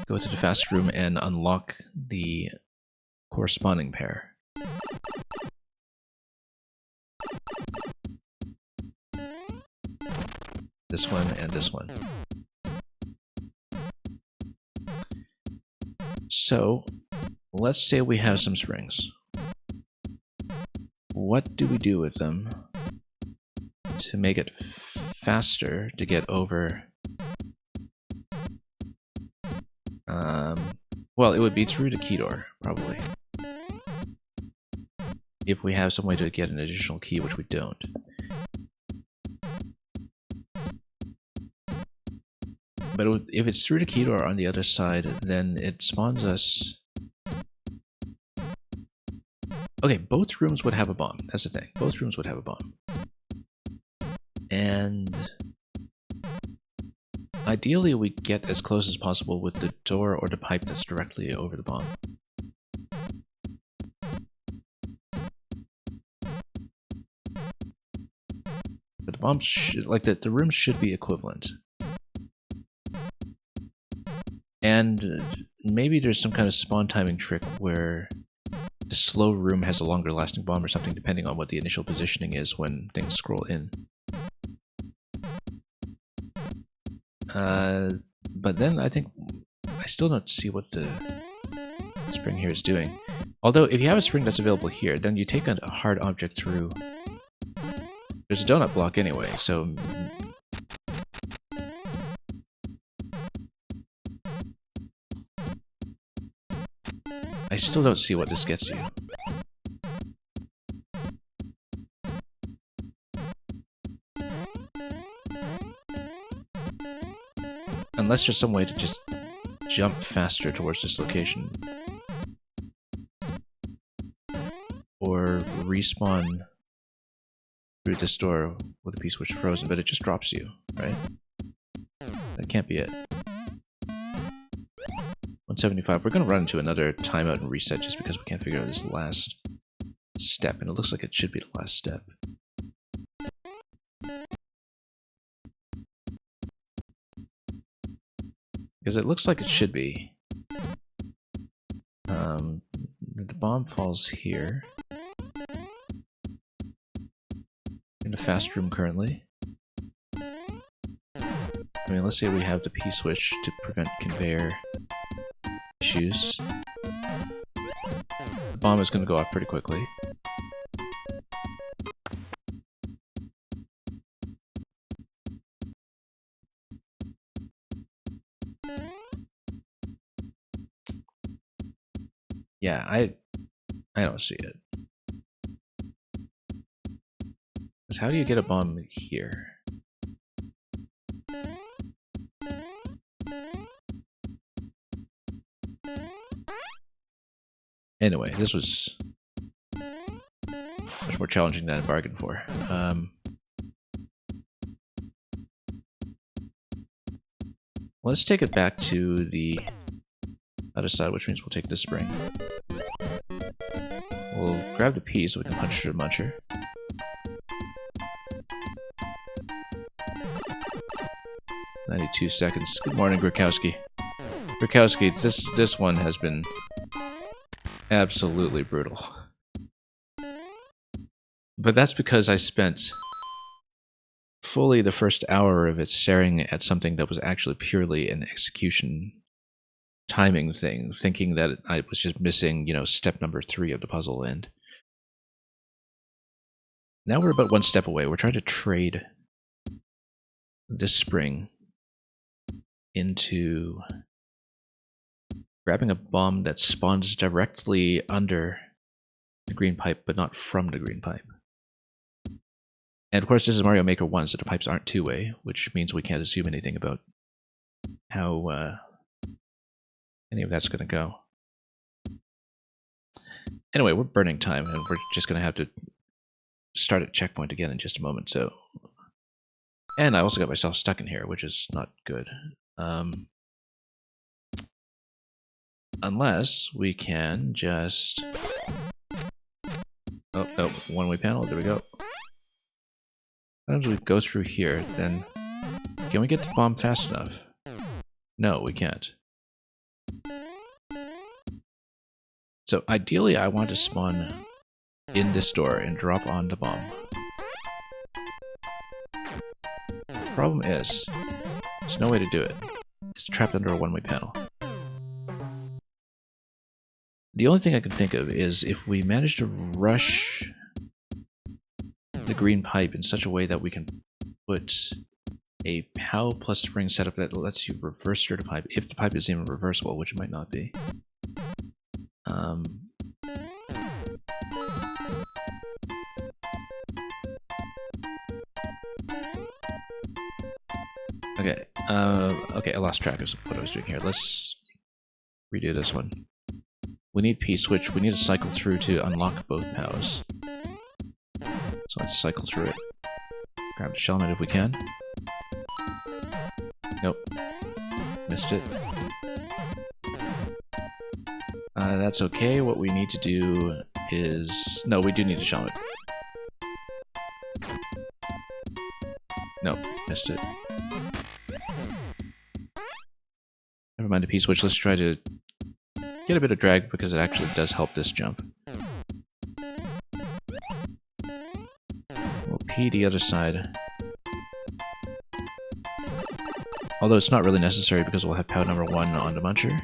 go to the fast room and unlock the corresponding pair. This one and this one. So, let's say we have some springs. What do we do with them to make it faster to get over? Well, it would be through the key door, probably. If we have some way to get an additional key, which we don't. But if it's through the key door on the other side, then it spawns us... Okay, both rooms would have a bomb. That's the thing. Both rooms would have a bomb. And... ideally, we get as close as possible with the door or the pipe that's directly over the bomb. But the bombs should, like the rooms should be equivalent. And maybe there's some kind of spawn timing trick where the the slow room has a longer lasting bomb or something, depending on what the initial positioning is when things scroll in. But then I think I still don't see what the spring here is doing. Although, if you have a spring that's available here, then you take a hard object through. There's a donut block anyway, so I still don't see what this gets you. Unless there's some way to just jump faster towards this location. Or respawn through this door with a P-switch frozen, but it just drops you, right? That can't be it. 175. We're going to run into another timeout and reset just because we can't figure out this last step, and it looks like it should be the last step. Because it looks like it should be. The bomb falls here. In a fast room currently. I mean, let's say we have the P-switch to prevent conveyor issues. The bomb is going to go off pretty quickly. Yeah, I don't see it. Because how do you get a bomb here? Anyway, this was much more challenging than I bargained for. Let's take it back to the other side, which means we'll take this spring. We'll grab the P so we can punch through the muncher. "92 seconds. Good morning, Grokowski. Grokowski, this one has been absolutely brutal. But that's because I spent fully the first hour of it staring at something that was actually purely an execution timing thing, thinking that I was just missing, step number 3 of the puzzle, and now we're about one step away. We're trying to trade this spring into grabbing a bomb that spawns directly under the green pipe, but not from the green pipe. And of course, this is Mario Maker 1, so the pipes aren't two-way, which means we can't assume anything about how any of that's going to go. Anyway, we're burning time, and we're just going to have to start at checkpoint again in just a moment. So, and I also got myself stuck in here, which is not good. Unless we can just... Oh, no, one-way panel, there we go. Sometimes we go through here, then... Can we get the bomb fast enough? No, we can't. So ideally I want to spawn in this door and drop on the bomb. The problem is, there's no way to do it. It's trapped under a one-way panel. The only thing I can think of is if we manage to rush the green pipe in such a way that we can put a POW plus spring setup that lets you reverse stir the pipe, if the pipe is even reversible, which it might not be. Okay, I lost track of what I was doing here. Let's redo this one. We need P-switch. We need to cycle through to unlock both POWs. So let's cycle through it. Grab the shell nut if we can. Nope. Missed it. That's okay. What we need to do is... No, we do need a shell nut. Nope. Missed it. Never mind the P-switch. Let's try to get a bit of drag because it actually does help this jump. repeat the other side. Although it's not really necessary because we'll have POW number 1 on the muncher.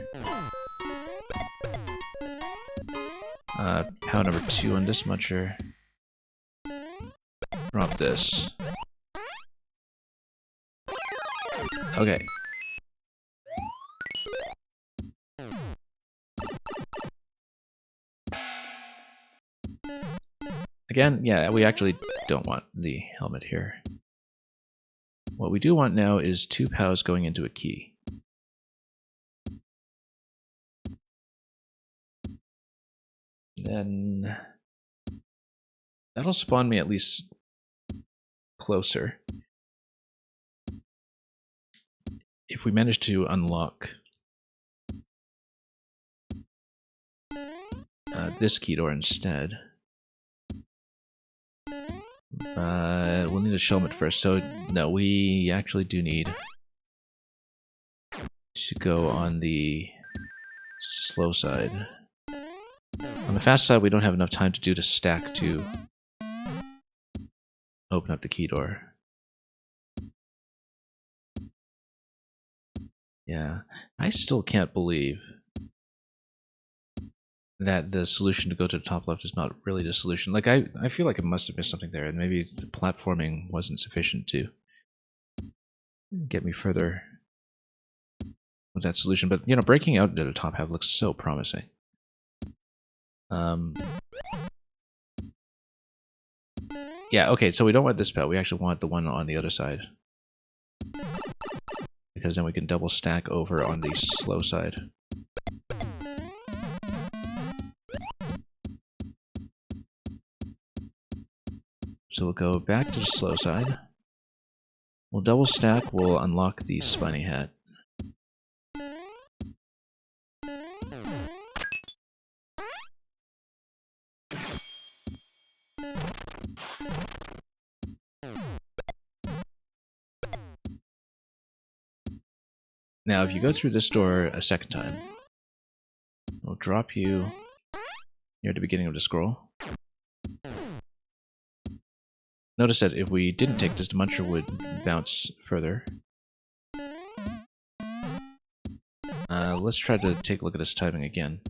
POW number 2 on this muncher. Drop this. Okay. Again, yeah, we actually don't want the helmet here. What we do want now is 2 POWs going into a key. Then that'll spawn me at least closer. If we manage to unlock this key door instead, we'll need a shellmet first. So no, we actually do need to go on the slow side. On the fast side, we don't have enough time to do the stack to open up the key door. Yeah, I still can't believe that the solution to go to the top left is not really the solution. Like, I feel like I must have missed something there, and maybe the platforming wasn't sufficient to get me further with that solution. But, you know, breaking out to the top half looks so promising. Yeah, okay, so we don't want this POW. We actually want the one on the other side. Because then we can double stack over on the slow side. So we'll go back to the slow side. We'll double stack, we'll unlock the spiny hat. Now, if you go through this door a second time, we'll drop you near the beginning of the scroll. Notice that if we didn't take this, the muncher would bounce further. Let's try to take a look at this timing again.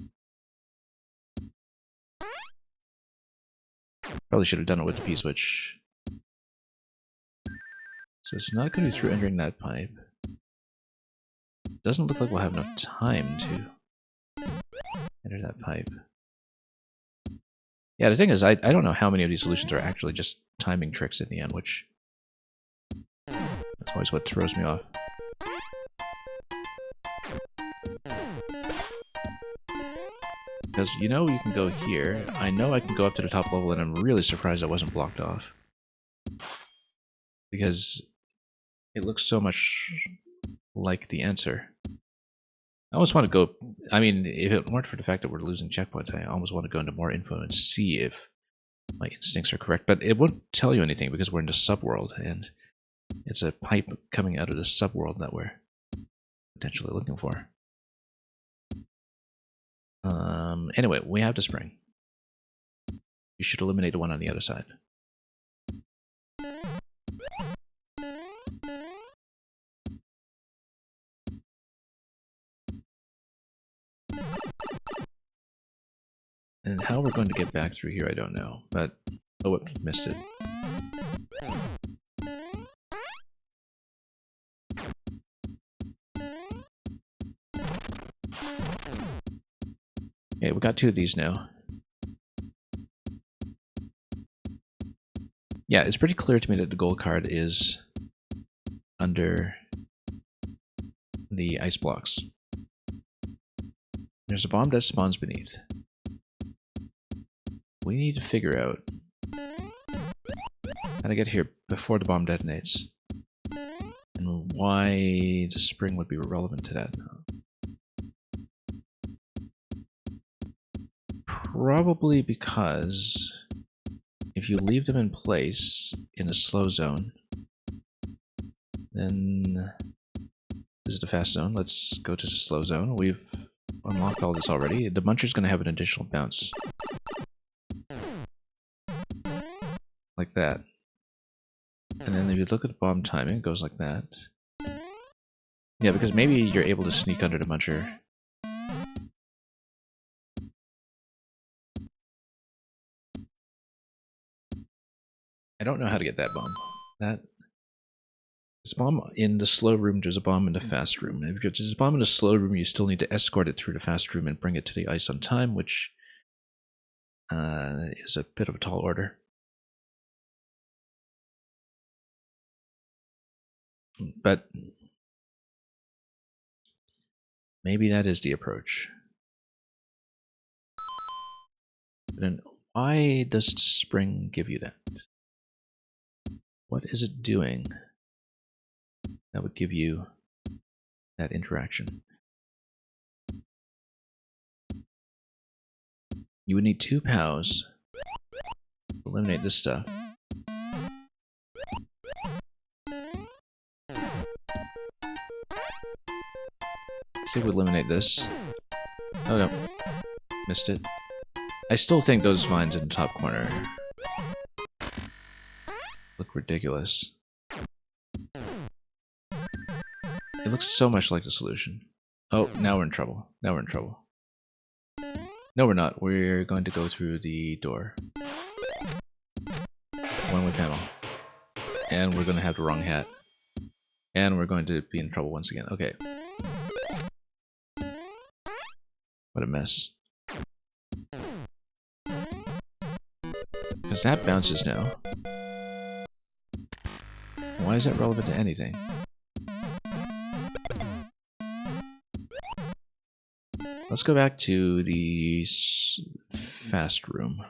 Probably should have done it with the P-switch. So it's not going to be through entering that pipe. Doesn't look like we'll have enough time to enter that pipe. Yeah, the thing is, I don't know how many of these solutions are actually just timing tricks in the end, which that's always what throws me off. Because, you know, you can go here. I know I can go up to the top level, and I'm really surprised I wasn't blocked off. Because it looks so much like the answer. I almost want to go, I mean, if it weren't for the fact that we're losing checkpoints, I almost want to go into more info and see if my instincts are correct. But it won't tell you anything because we're in the subworld, and it's a pipe coming out of the subworld that we're potentially looking for. Anyway, we have the spring. You should eliminate the one on the other side. And how we're going to get back through here, I don't know. But, oh, whoops, missed it. Okay, we got 2 of these now. Yeah, it's pretty clear to me that the gold card is under the ice blocks. There's a bomb that spawns beneath. We need to figure out how to get here before the bomb detonates, and why the spring would be relevant to that. Probably because if you leave them in place in the slow zone, then this is the fast zone. Let's go to the slow zone. We've unlocked all this already. The muncher's going to have an additional bounce. Like that. And then if you look at the bomb timing, it goes like that. Yeah, because maybe you're able to sneak under the muncher. I don't know how to get that bomb. There's a bomb in the slow room, there's a bomb in the fast room. If there's a bomb in the slow room, you still need to escort it through the fast room and bring it to the ice on time, which is a bit of a tall order. But maybe that is the approach. But then why does spring give you that? What is it doing that would give you that interaction? You would need 2 POWs to eliminate this stuff. See if we eliminate this. Oh no. Missed it. I still think those vines in the top corner look ridiculous. It looks so much like the solution. Oh, now we're in trouble. Now we're in trouble. No, we're not. We're going to go through the door. One-way panel. And we're going to have the wrong hat. And we're going to be in trouble once again. Okay. What a mess. Because that bounces now. Why is that relevant to anything? Let's go back to the fast room.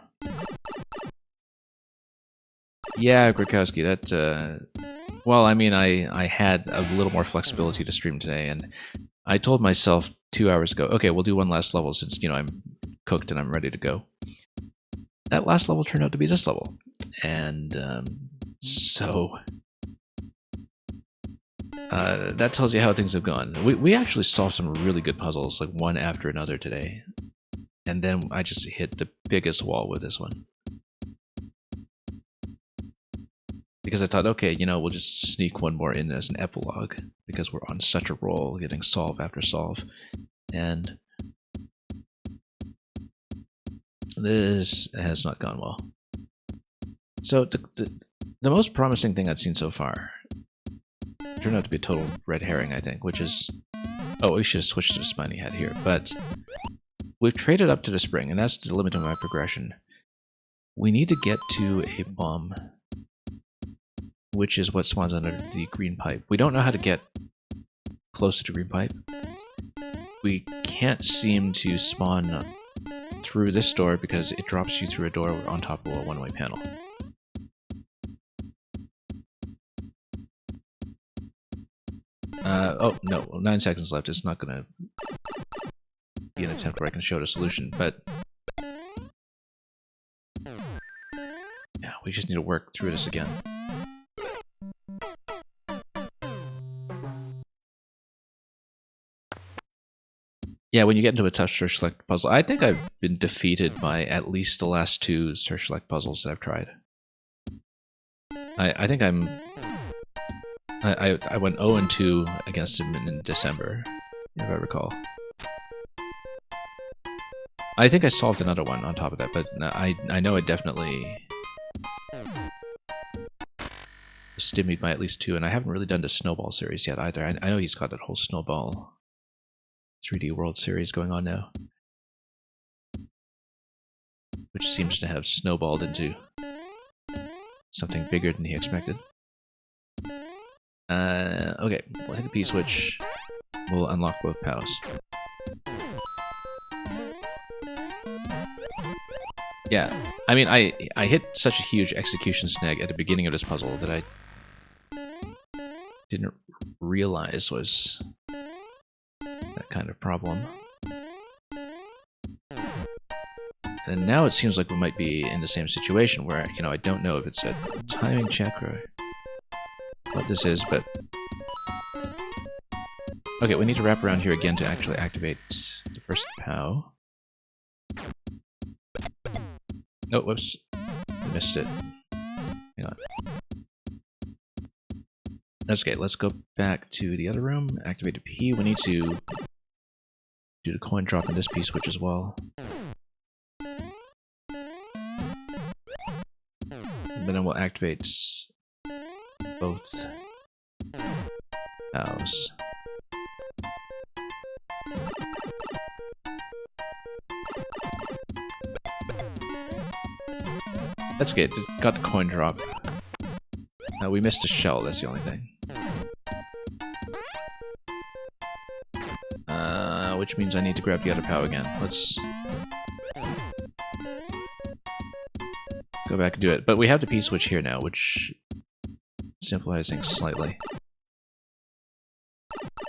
Yeah, Grakowski, that, well, I mean, I had a little more flexibility to stream today, and I told myself 2 hours ago, okay, we'll do one last level since, you know, I'm cooked and I'm ready to go. That last level turned out to be this level. And, so... that tells you how things have gone. We actually solved some really good puzzles, like one after another today. And then I just hit the biggest wall with this one. Because I thought, okay, you know, we'll just sneak one more in as an epilogue. Because we're on such a roll, getting solve after solve. And this has not gone well. So the most promising thing I'd seen so far turned out to be a total red herring, I think, which is... Oh, we should have switched to the spiny head here, but we've traded up to the spring, and that's the limit of my progression. We need to get to a bomb, which is what spawns under the green pipe. We don't know how to get close to the green pipe. We can't seem to spawn through this door because it drops you through a door on top of a one-way panel. Oh, no, 9 seconds left. It's not going to be an attempt where I can show the solution, but... Yeah, we just need to work through this again. Yeah, when you get into a tough search select puzzle, I think I've been defeated by at least the last 2 search select puzzles that I've tried. I think I went 0-2 against him in December, if I recall. I think I solved another one on top of that, but I know it definitely stymied by at least 2, and I haven't really done the Snowball series yet either. I know he's got that whole Snowball 3D World series going on now, which seems to have snowballed into something bigger than he expected. Okay, we'll hit the P-switch. We'll unlock both POWs. Yeah, I mean, I hit such a huge execution snag at the beginning of this puzzle that I didn't realize was that kind of problem. And now it seems like we might be in the same situation where, you know, I don't know if it's a timing check or what this is, but... Okay, we need to wrap around here again to actually activate the first POW. Oh, whoops. I missed it. Hang on. That's okay. Let's go back to the other room. Activate a P. We need to do the coin drop in this P switch as well. And then we'll activate both cows. That's good. Just got the coin drop. We missed a shell. That's the only thing. Which means I need to grab the other POW again. Let's go back and do it. But we have the P switch here now, which simplifies things slightly.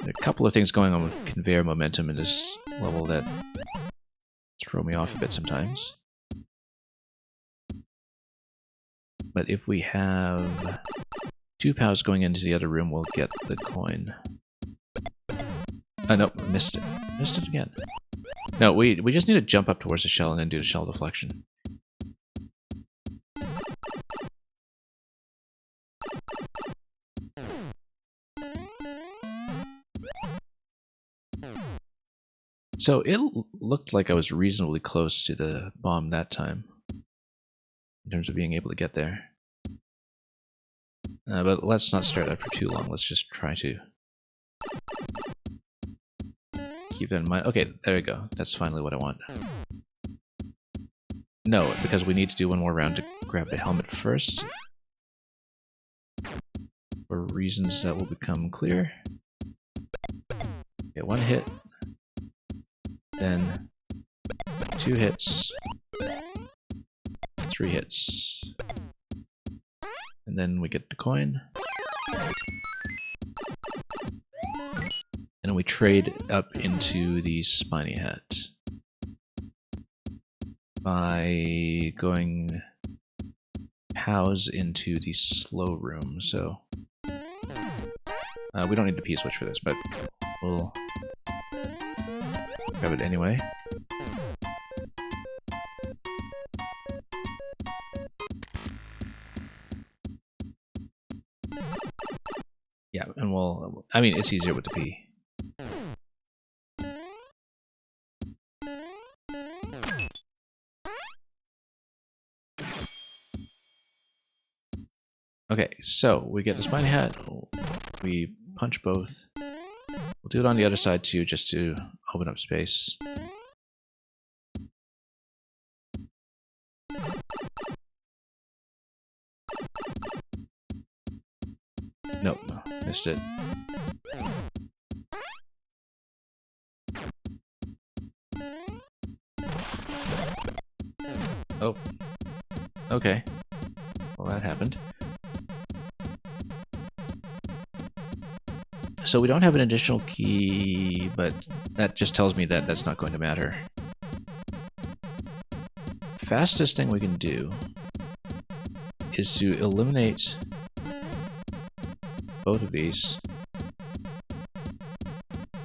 There are a couple of things going on with conveyor momentum in this level that throw me off a bit sometimes. But if we have 2 POWs going into the other room, we'll get the coin. Oh, nope, missed it. Missed it again. No, we just need to jump up towards the shell and then do the shell deflection. So it looked like I was reasonably close to the bomb that time, in terms of being able to get there. But let's not start out for too long. Let's just try to keep that in mind. Okay, there we go. That's finally what I want. No, because we need to do one more round to grab the helmet first. For reasons that will become clear. Get 1 hit. Then 2 hits. 3 hits. And then we get the coin. And then we trade up into the spiny hat by going POWs into the slow room. So we don't need the P switch for this, but we'll grab it anyway. Yeah, and we'll... I mean, it's easier with the P. Okay, so we get the spiny hat, we punch both. We'll do it on the other side too, just to open up space. Nope, missed it. Oh. Okay. Well, that happened. So we don't have an additional key, but that just tells me that that's not going to matter. Fastest thing we can do is to eliminate both of these,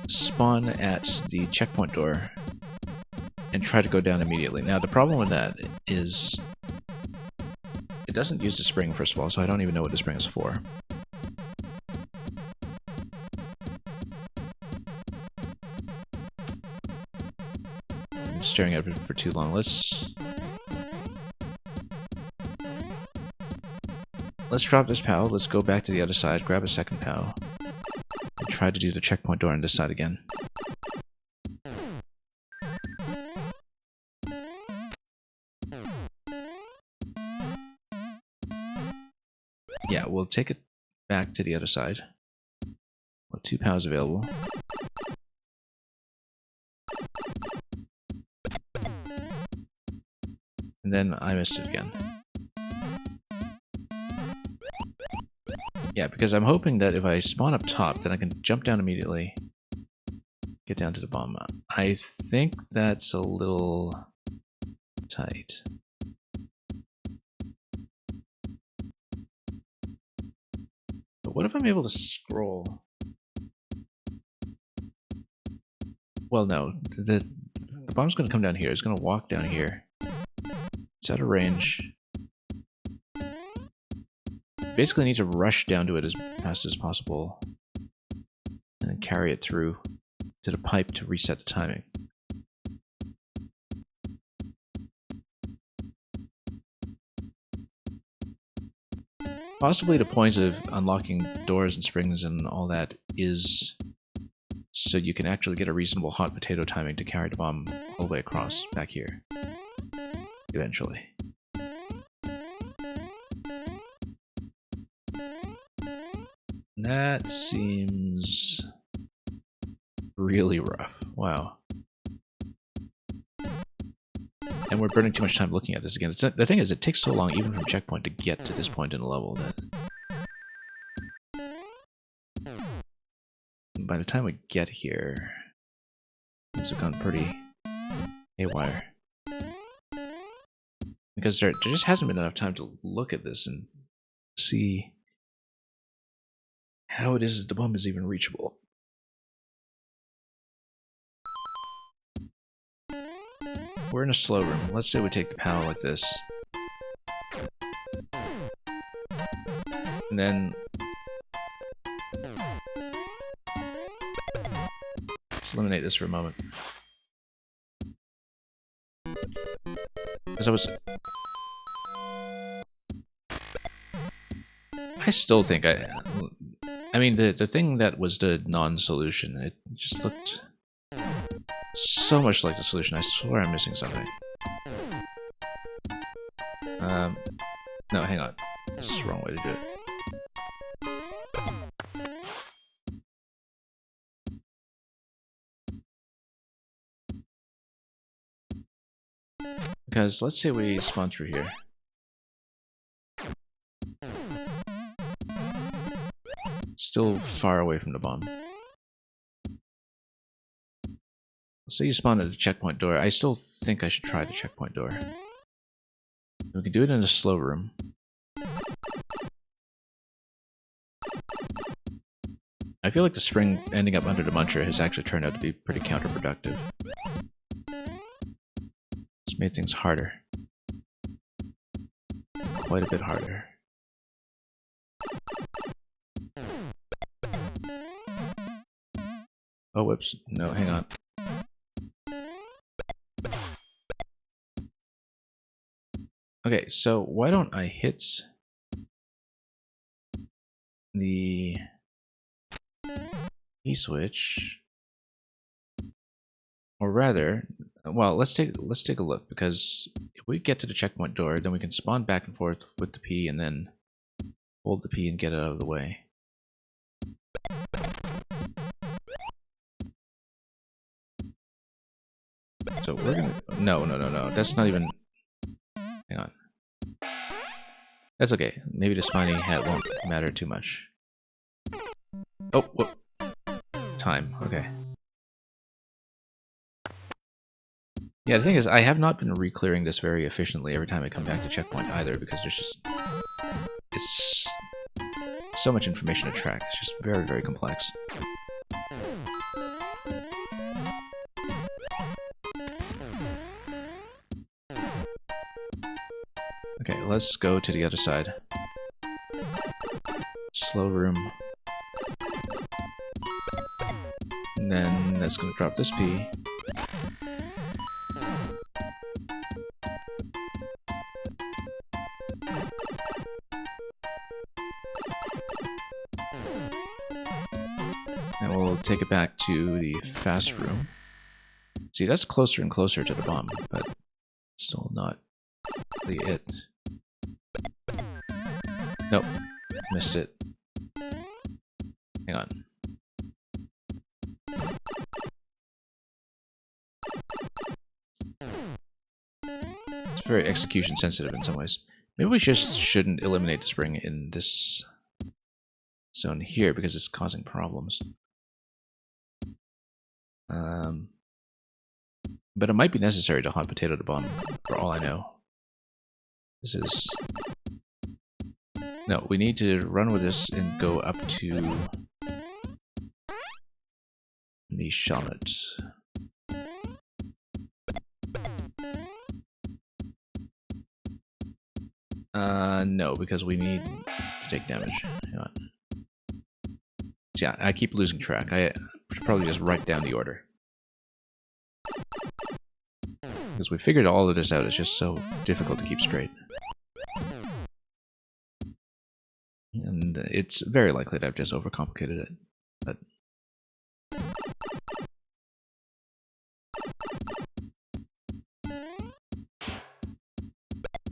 spawn at the checkpoint door, and try to go down immediately. Now the problem with that is it doesn't use the spring, first of all, so I don't even know what the spring is for. I'm staring at it for too long. Let's drop this POW, let's go back to the other side, grab a second POW, and try to do the checkpoint door on this side again. Yeah, we'll take it back to the other side. We'll have 2 POWs available. And then I missed it again. Yeah, because I'm hoping that if I spawn up top, then I can jump down immediately, get down to the bomb. I think that's a little tight. But what if I'm able to scroll? Well, no. The bomb's going to come down here. It's going to walk down here. It's out of range. basically need to rush down to it as fast as possible and then carry it through to the pipe to reset the timing. Possibly the point of unlocking doors and springs and all that is so you can actually get a reasonable hot potato timing to carry the bomb all the way across back here. Eventually. That seems really rough. Wow. And we're burning too much time looking at this again. The thing is, it takes so long, even from checkpoint, to get to this point in the level that by the time we get here, things have gone pretty haywire. Because there just hasn't been enough time to look at this and see how it is that the bomb is even reachable. We're in a slow room. Let's say we take the power like this. And then let's eliminate this for a moment. Because I still think I mean the thing that was the non-solution, it just looked so much like the solution. I swear I'm missing something. No, hang on. This is the wrong way to do it. Because let's say we spawn through here. Still far away from the bomb. Let's say you spawn at a checkpoint door. I still think I should try the checkpoint door. We can do it in a slow room. I feel like the spring ending up under the muncher has actually turned out to be pretty counterproductive. It's made things harder. Quite a bit harder. Oh, whoops. No, hang on. Okay, so why don't I hit the E-switch, or rather, well, let's take a look, because if we get to the checkpoint door, then we can spawn back and forth with the P and then hold the P and get it out of the way. So we're gonna no. That's not even. Hang on. That's okay. Maybe the spiny hat won't matter too much. Oh, whoa. Time. Okay. Yeah, the thing is, I have not been re-clearing this very efficiently every time I come back to checkpoint either, because there's just... It's so much information to track. It's just very, very complex. Okay, let's go to the other side. Slow room. And then that's going to drop this P. And we'll take it back to the fast room. See, that's closer and closer to the bomb, but still not really it. Nope, missed it. Hang on. It's very execution sensitive in some ways. Maybe we just shouldn't eliminate the spring in this zone here because it's causing problems. But it might be necessary to hot potato the bomb, for all I know. This is... No, we need to run with this and go up to the shallot. No, because we need to take damage. Hang on. See, I keep losing track. I should probably just write down the order. Because we figured all of this out, it's just so difficult to keep straight. And it's very likely that I've just overcomplicated it. But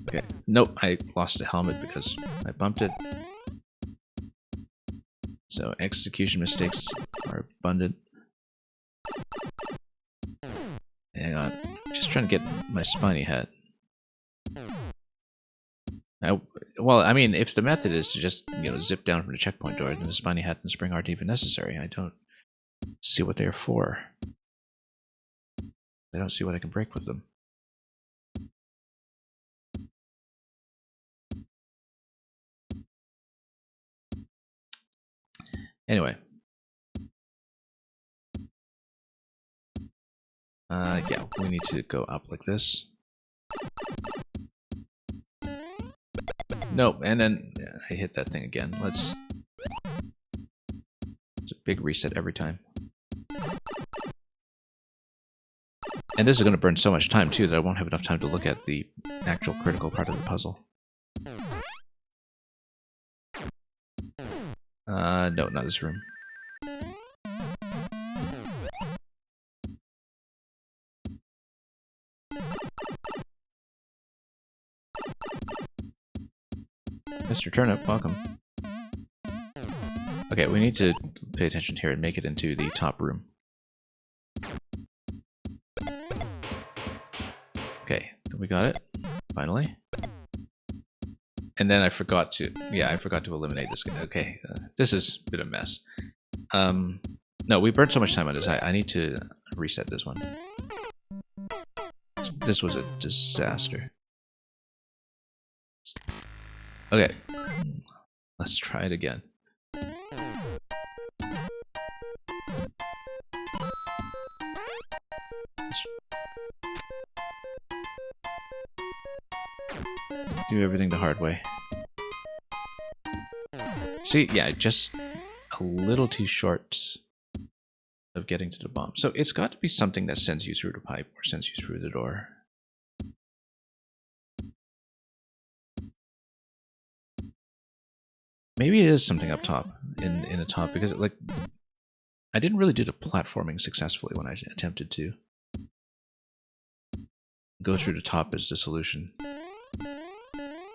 okay. Nope, I lost the helmet because I bumped it. So execution mistakes are abundant. Hang on. Just trying to get my spiny hat. Well, I mean, if the method is to just, zip down from the checkpoint door, then the spiny hat and spring aren't even necessary. I don't see what they're for. I don't see what I can break with them. Anyway. Yeah, we need to go up like this. Nope, and then I hit that thing again. It's a big reset every time. And this is going to burn so much time, too, that I won't have enough time to look at the actual critical part of the puzzle. No, not this room. Mr. Turnip, welcome. Okay, we need to pay attention here and make it into the top room. Okay, we got it, finally. And then I forgot to, eliminate this guy. Okay, this is a bit of a mess. No, we burned so much time on this, I need to reset this one. This was a disaster. Okay, let's try it again. Do everything the hard way. See, yeah, just a little too short of getting to the bomb. So it's got to be something that sends you through the pipe or sends you through the door. Maybe it is something up top, in the top, because like I didn't really do the platforming successfully when I attempted to go through the top as the solution.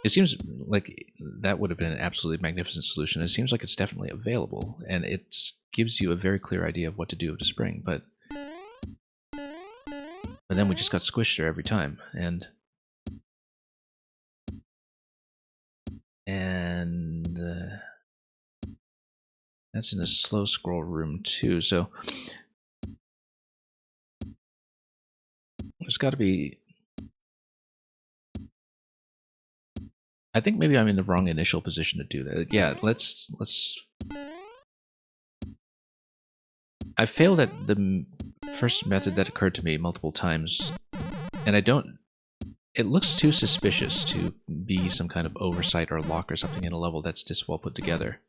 It seems like that would have been an absolutely magnificent solution. It seems like it's definitely available, and it gives you a very clear idea of what to do with the spring, but then we just got squished there every time, and that's in a slow scroll room too, so there's got to be... I think maybe I'm in the wrong initial position to do that. Yeah, let's... I failed at the first method that occurred to me multiple times, and I don't... It looks too suspicious to be some kind of oversight or lock or something in a level that's just well put together.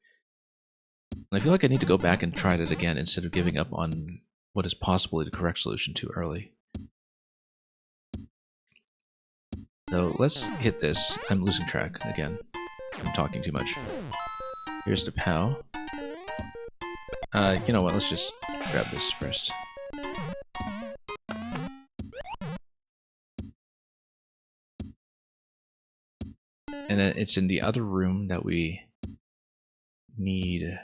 And I feel like I need to go back and try it again instead of giving up on what is possibly the correct solution too early. So let's hit this. I'm losing track again. I'm talking too much. Here's the POW. You know what? Let's just grab this first. And then it's in the other room that we need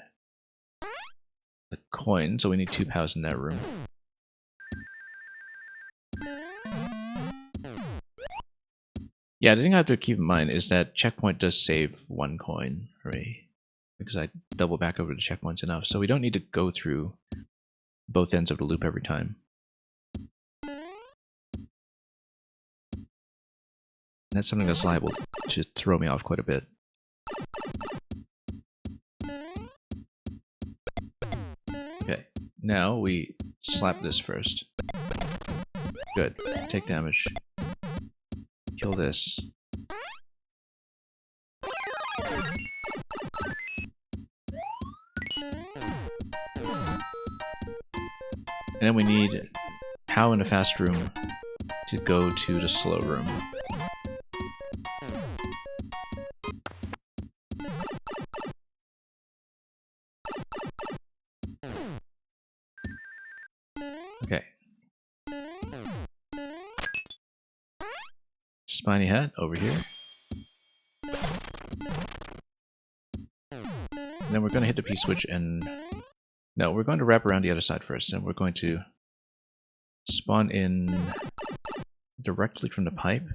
the coin, so we need 2 POWs in that room. Yeah, the thing I have to keep in mind is that checkpoint does save 1 coin, right? Because I double back over the checkpoints enough, so we don't need to go through both ends of the loop every time. And that's something that's liable to throw me off quite a bit. Okay, now we slap this first. Good. Take damage. Kill this. And then we need How in a fast room to go to the slow room. Okay. Spiny hat over here. And then we're going to hit the P-switch and... No, we're going to wrap around the other side first, and we're going to spawn in directly from the pipe,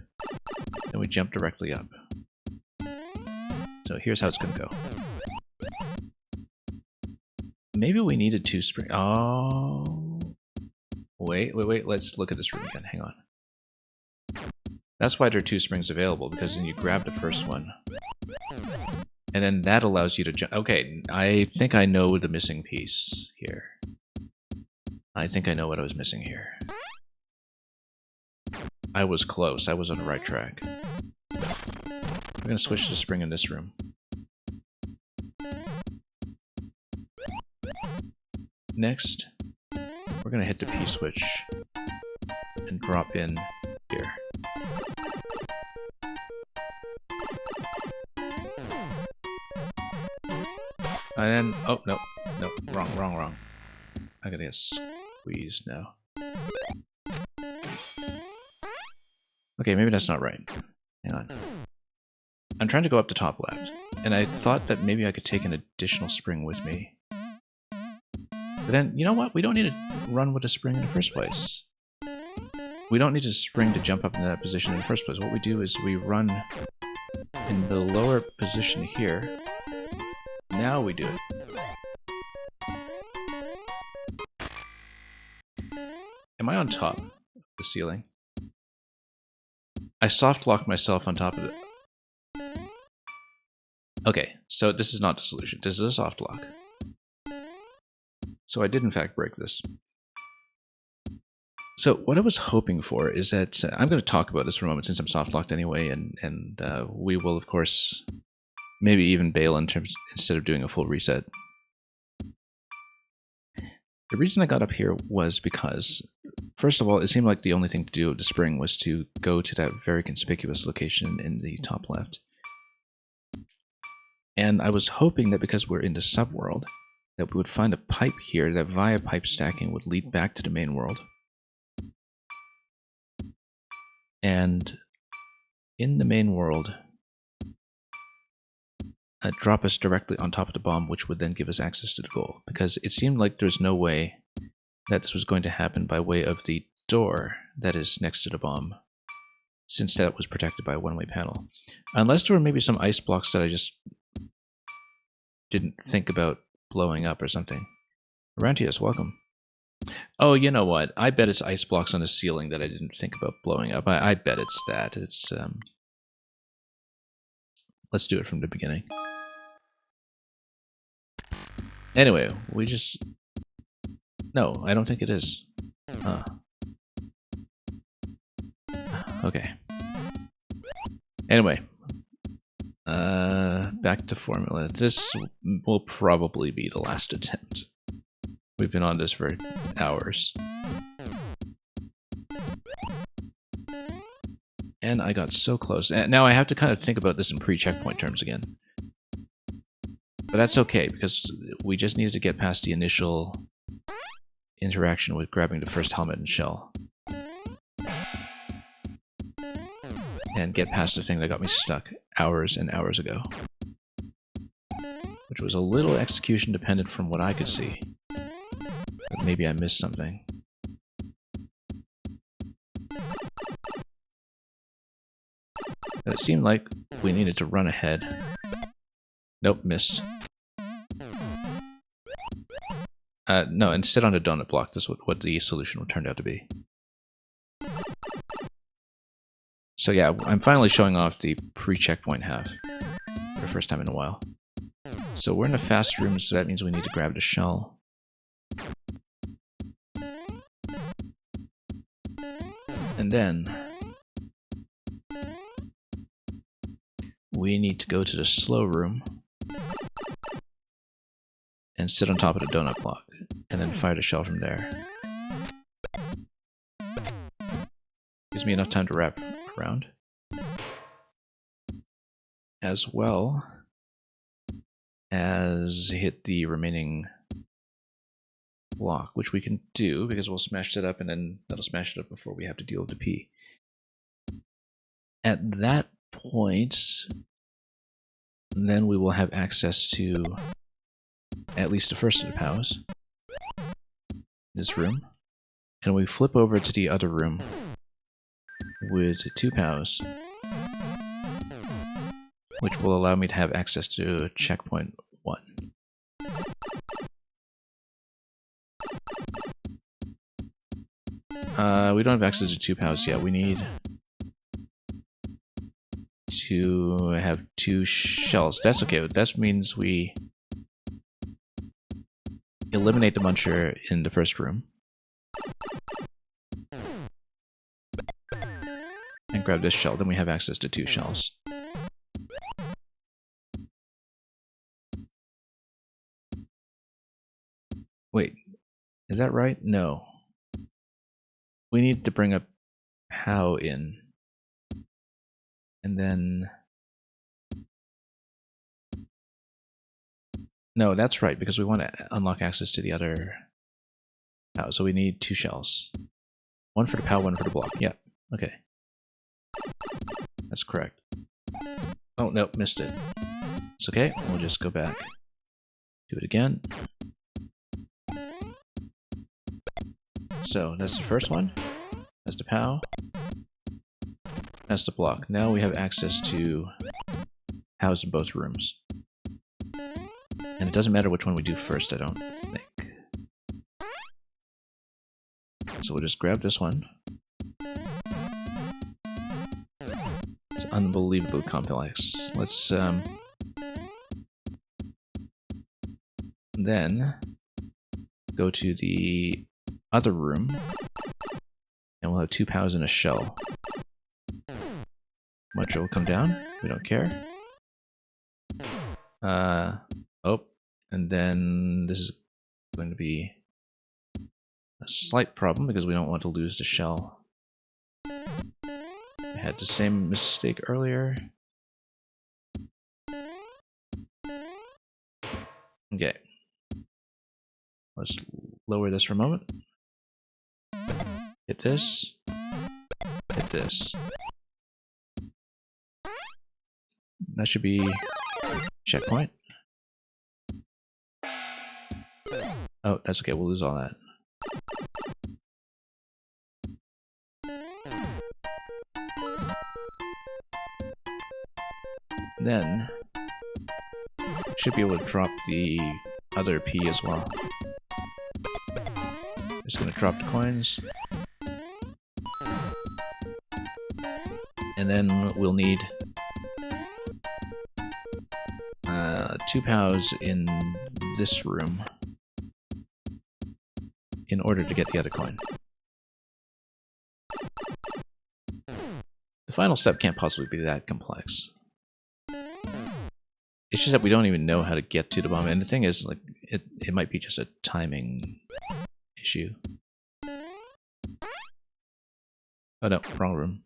and we jump directly up. So here's how it's going to go. Maybe we needed 2 springs. Oh... Wait, let's look at this room again, hang on. That's why there are 2 springs available, because then you grab the first one. And then that allows you to jump. Okay, I think I know the missing piece here. I think I know what I was missing here. I was close, I was on the right track. I'm gonna switch to spring in this room. Next, we're gonna hit the P-switch and drop in here. And then, oh, no, wrong. I'm gonna get squeezed now. Okay, maybe that's not right. Hang on. I'm trying to go up the top left, and I thought that maybe I could take an additional spring with me. But then, you know what? We don't need to run with a spring in the first place. We don't need a spring to jump up in that position in the first place. What we do is we run in the lower position here. Now we do it. Am I on top of the ceiling? I soft locked myself on top of it. Okay, so this is not the solution. This is a soft lock. So I did in fact break this. So what I was hoping for is that I'm going to talk about this for a moment since I'm soft locked anyway, and we will of course maybe even bail instead of doing a full reset. The reason I got up here was because, first of all, it seemed like the only thing to do with the spring was to go to that very conspicuous location in the top left. And I was hoping that because we're in the subworld, that we would find a pipe here that via pipe stacking would lead back to the main world. And in the main world, drop us directly on top of the bomb, which would then give us access to the goal. Because it seemed like there's no way that this was going to happen by way of the door that is next to the bomb, since that was protected by a one-way panel. Unless there were maybe some ice blocks that I just didn't think about blowing up or something. Arantius, welcome. Oh, you know what? I bet it's ice blocks on the ceiling that I didn't think about blowing up. I bet it's that. It's let's do it from the beginning. Anyway, we just... No, I don't think it is. Okay. Anyway. Back to formula. This will probably be the last attempt. We've been on this for hours. And I got so close. And now I have to kind of think about this in pre-checkpoint terms again. But that's okay, because we just needed to get past the initial interaction with grabbing the first helmet and shell. And get past the thing that got me stuck hours and hours ago. Which was a little execution dependent from what I could see. But maybe I missed something. But it seemed like we needed to run ahead. Nope, missed. No, and sit on a donut block. That's what the solution turned out to be. So yeah, I'm finally showing off the pre-checkpoint half for the first time in a while. So we're in a fast room, so that means we need to grab the shell. And then we need to go to the slow room and sit on top of the donut block, and then fire the shell from there. Gives me enough time to wrap around. As well as hit the remaining block, which we can do because we'll smash that up and then that'll smash it up before we have to deal with the P. At that point, then we will have access to at least the first of the POWs, this room, and we flip over to the other room with 2 POWs, which will allow me to have access to checkpoint 1. We don't have access to 2 POWs yet. We need to have 2 shells. That's okay. That means we eliminate the muncher in the first room and grab this shell. Then we have access to 2 shells. Wait, is that right? No. We need to bring a POW in. And then... No, that's right, because we want to unlock access to the other POW. So we need 2 shells. 1 for the POW, 1 for the block. Yep, okay. That's correct. Oh, nope, missed it. It's okay, we'll just go back. Do it again. So, that's the first one. That's the POW. That's the block. Now we have access to POWs in both rooms. And it doesn't matter which one we do first, I don't think. So we'll just grab this one. It's unbelievably complex. Let's then go to the other room, and we'll have 2 POWs in a shell. Muncher will come down, we don't care. Oh, and then this is going to be a slight problem because we don't want to lose the shell. I had the same mistake earlier. Okay. Let's lower this for a moment. Hit this. Hit this. That should be checkpoint. Oh, that's okay, we'll lose all that. Then, should be able to drop the other P as well. Just gonna drop the coins. And then we'll need 2 POWs in this room in order to get the other coin. The final step can't possibly be that complex. It's just that we don't even know how to get to the bomb, and the thing is, like, it might be just a timing issue. Oh no, wrong room.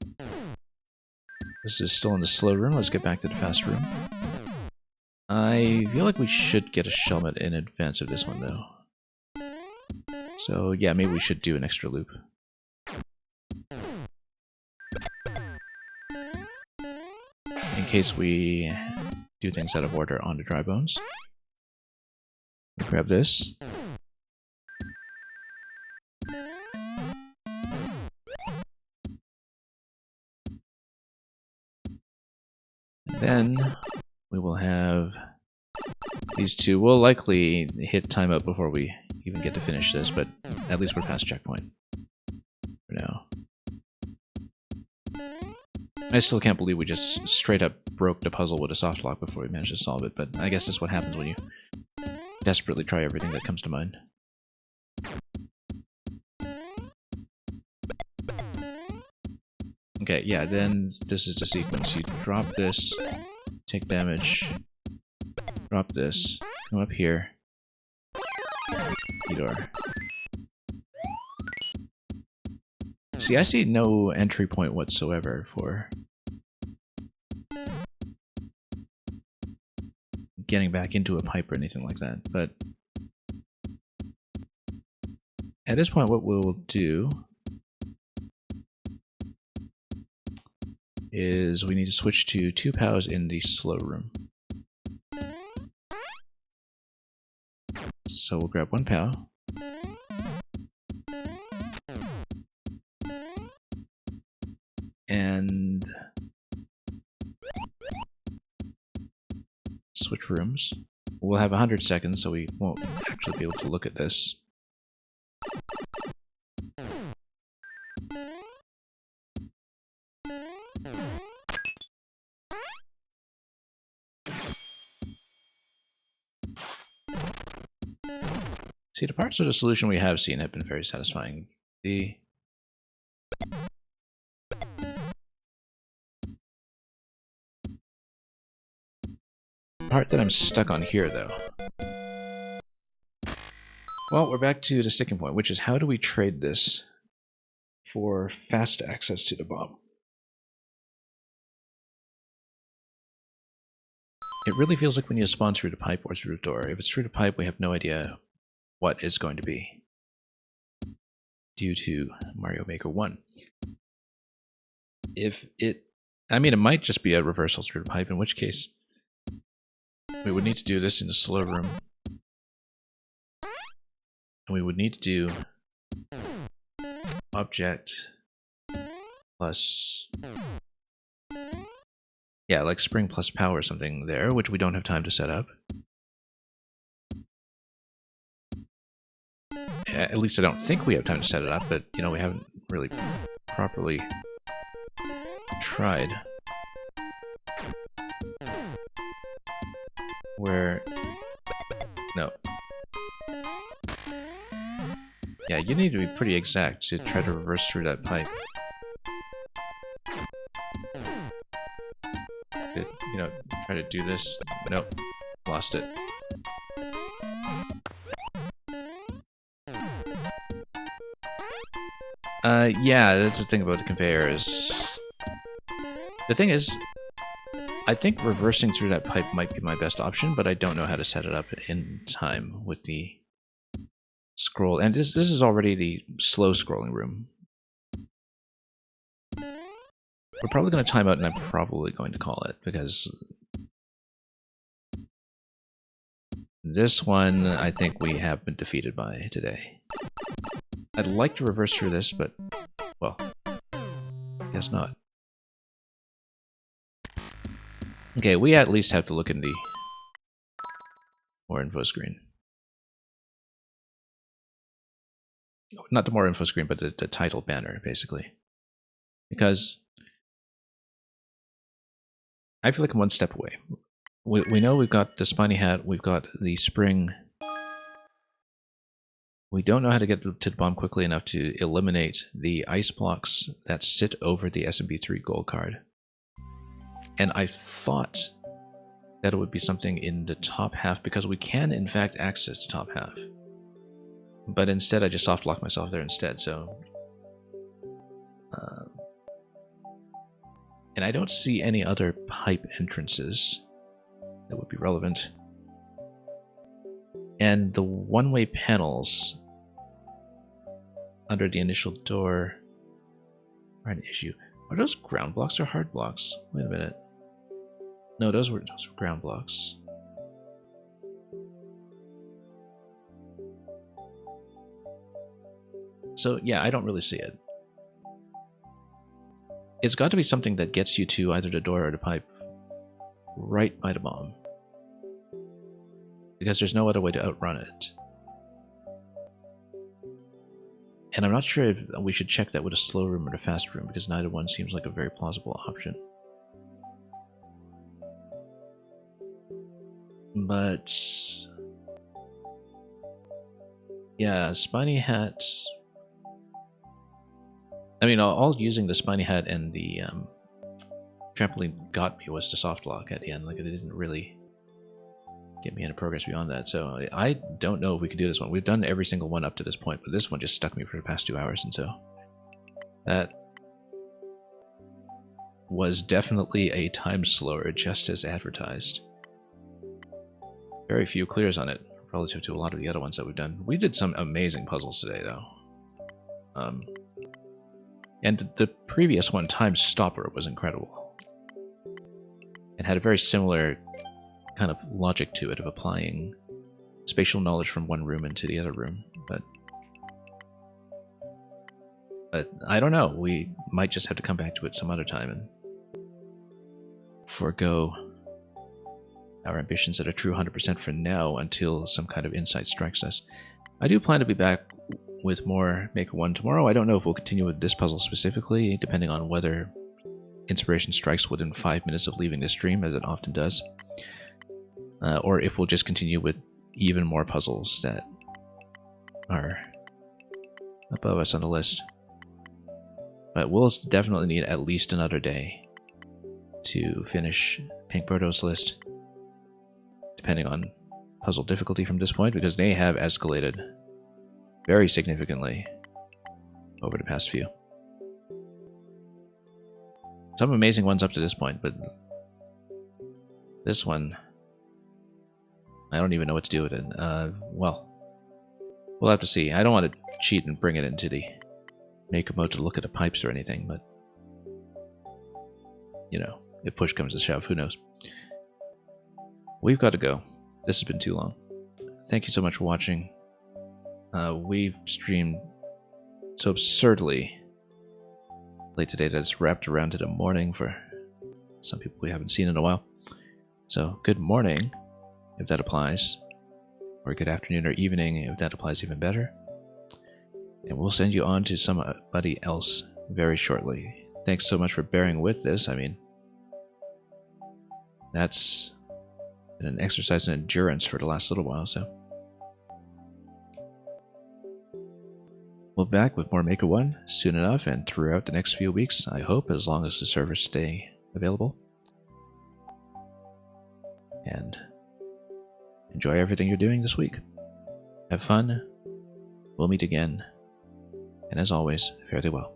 This is still in the slow room. Let's get back to the fast room. I feel like we should get a shellmet in advance of this one, though. So yeah, maybe we should do an extra loop. In case we do things out of order on the dry bones. We grab this. And then we will have these 2. We'll likely hit timeout before we even get to finish this, but at least we're past checkpoint for now. I still can't believe we just straight up broke the puzzle with a soft lock before we managed to solve it, but I guess that's what happens when you desperately try everything that comes to mind. Okay, yeah, then this is the sequence. You drop this, take damage, drop this, come up here, door. See, I see no entry point whatsoever for getting back into a pipe or anything like that, but at this point what we'll do is we need to switch to 2 POWs in the slow room. So we'll grab 1 POW. And switch rooms. We'll have 100 seconds, so we won't actually be able to look at this. See, the parts of the solution we have seen have been very satisfying. The part that I'm stuck on here, though. Well, we're back to the sticking point, which is how do we trade this for fast access to the bomb? It really feels like we need to spawn through the pipe or through the door. If it's through the pipe, we have no idea what it's going to be due to Mario Maker 1. I mean, it might just be a reversal through the pipe, in which case we would need to do this in the slow room. And we would need to do object plus, yeah, like spring plus power or something there, which we don't have time to set up. At least I don't think we have time to set it up, but, you know, we haven't really properly tried. Where... No. Yeah, you need to be pretty exact to try to reverse through that pipe. You know, try to do this. Nope. Lost it. Yeah, that's the thing about the conveyor is... The thing is, I think reversing through that pipe might be my best option, but I don't know how to set it up in time with the scroll. And this is already the slow scrolling room. We're probably going to time out, and I'm probably going to call it, because this one I think we have been defeated by today. I'd like to reverse through this, but, well, I guess not. Okay, we at least have to look in the more info screen. Not the more info screen, but the title banner, basically. Because I feel like I'm one step away. We know we've got the spiny hat, we've got the spring. We don't know how to get to the bomb quickly enough to eliminate the ice blocks that sit over the SMB3 gold card. And I thought that it would be something in the top half, because we can in fact access the top half. But instead I just soft locked myself there instead, so... and I don't see any other pipe entrances that would be relevant. And the one-way panels under the initial door are an issue. Are those ground blocks or hard blocks? Wait a minute. No, those were ground blocks. So yeah, I don't really see it. It's got to be something that gets you to either the door or the pipe right by the bomb, because there's no other way to outrun it. And I'm not sure if we should check that with a slow room or the fast room, because neither one seems like a very plausible option. But yeah, spiny hat. I mean, all using the spiny hat and the trampoline got me was the soft lock at the end. Like, it didn't really get me into progress beyond that. So I don't know if we can do this one. We've done every single one up to this point, but this one just stuck me for the past 2 hours, and so That was definitely a time slower, just as advertised. Very few clears on it, relative to a lot of the other ones that we've done. We did some amazing puzzles today, though. And the previous one, Time Stopper, was incredible. It had a very similar kind of logic to it of applying spatial knowledge from one room into the other room, but I don't know. We might just have to come back to it some other time and forego our ambitions that are true 100% for now until some kind of insight strikes us. I do plan to be back with more Maker 1 tomorrow. I don't know if we'll continue with this puzzle specifically, depending on whether inspiration strikes within 5 minutes of leaving the stream, as it often does, or if we'll just continue with even more puzzles that are above us on the list. But we'll definitely need at least another day to finish Pink Birdo's list, depending on puzzle difficulty from this point, because they have escalated very significantly over the past few. Some amazing ones up to this point, but this one, I don't even know what to do with it. Well, we'll have to see. I don't want to cheat and bring it into the Maker mode to look at the pipes or anything, but you know, if push comes to shove, who knows? We've got to go. This has been too long. Thank you so much for watching. We've streamed so absurdly late today that it's wrapped around to the morning for some people we haven't seen in a while. So good morning, if that applies, or good afternoon or evening, if that applies even better. And we'll send you on to somebody else very shortly. Thanks so much for bearing with this. I mean, that's been an exercise in endurance for the last little while, so. We'll be back with more Maker 1 soon enough and throughout the next few weeks, I hope, as long as the servers stay available. And enjoy everything you're doing this week. Have fun. We'll meet again. And as always, fare thee well.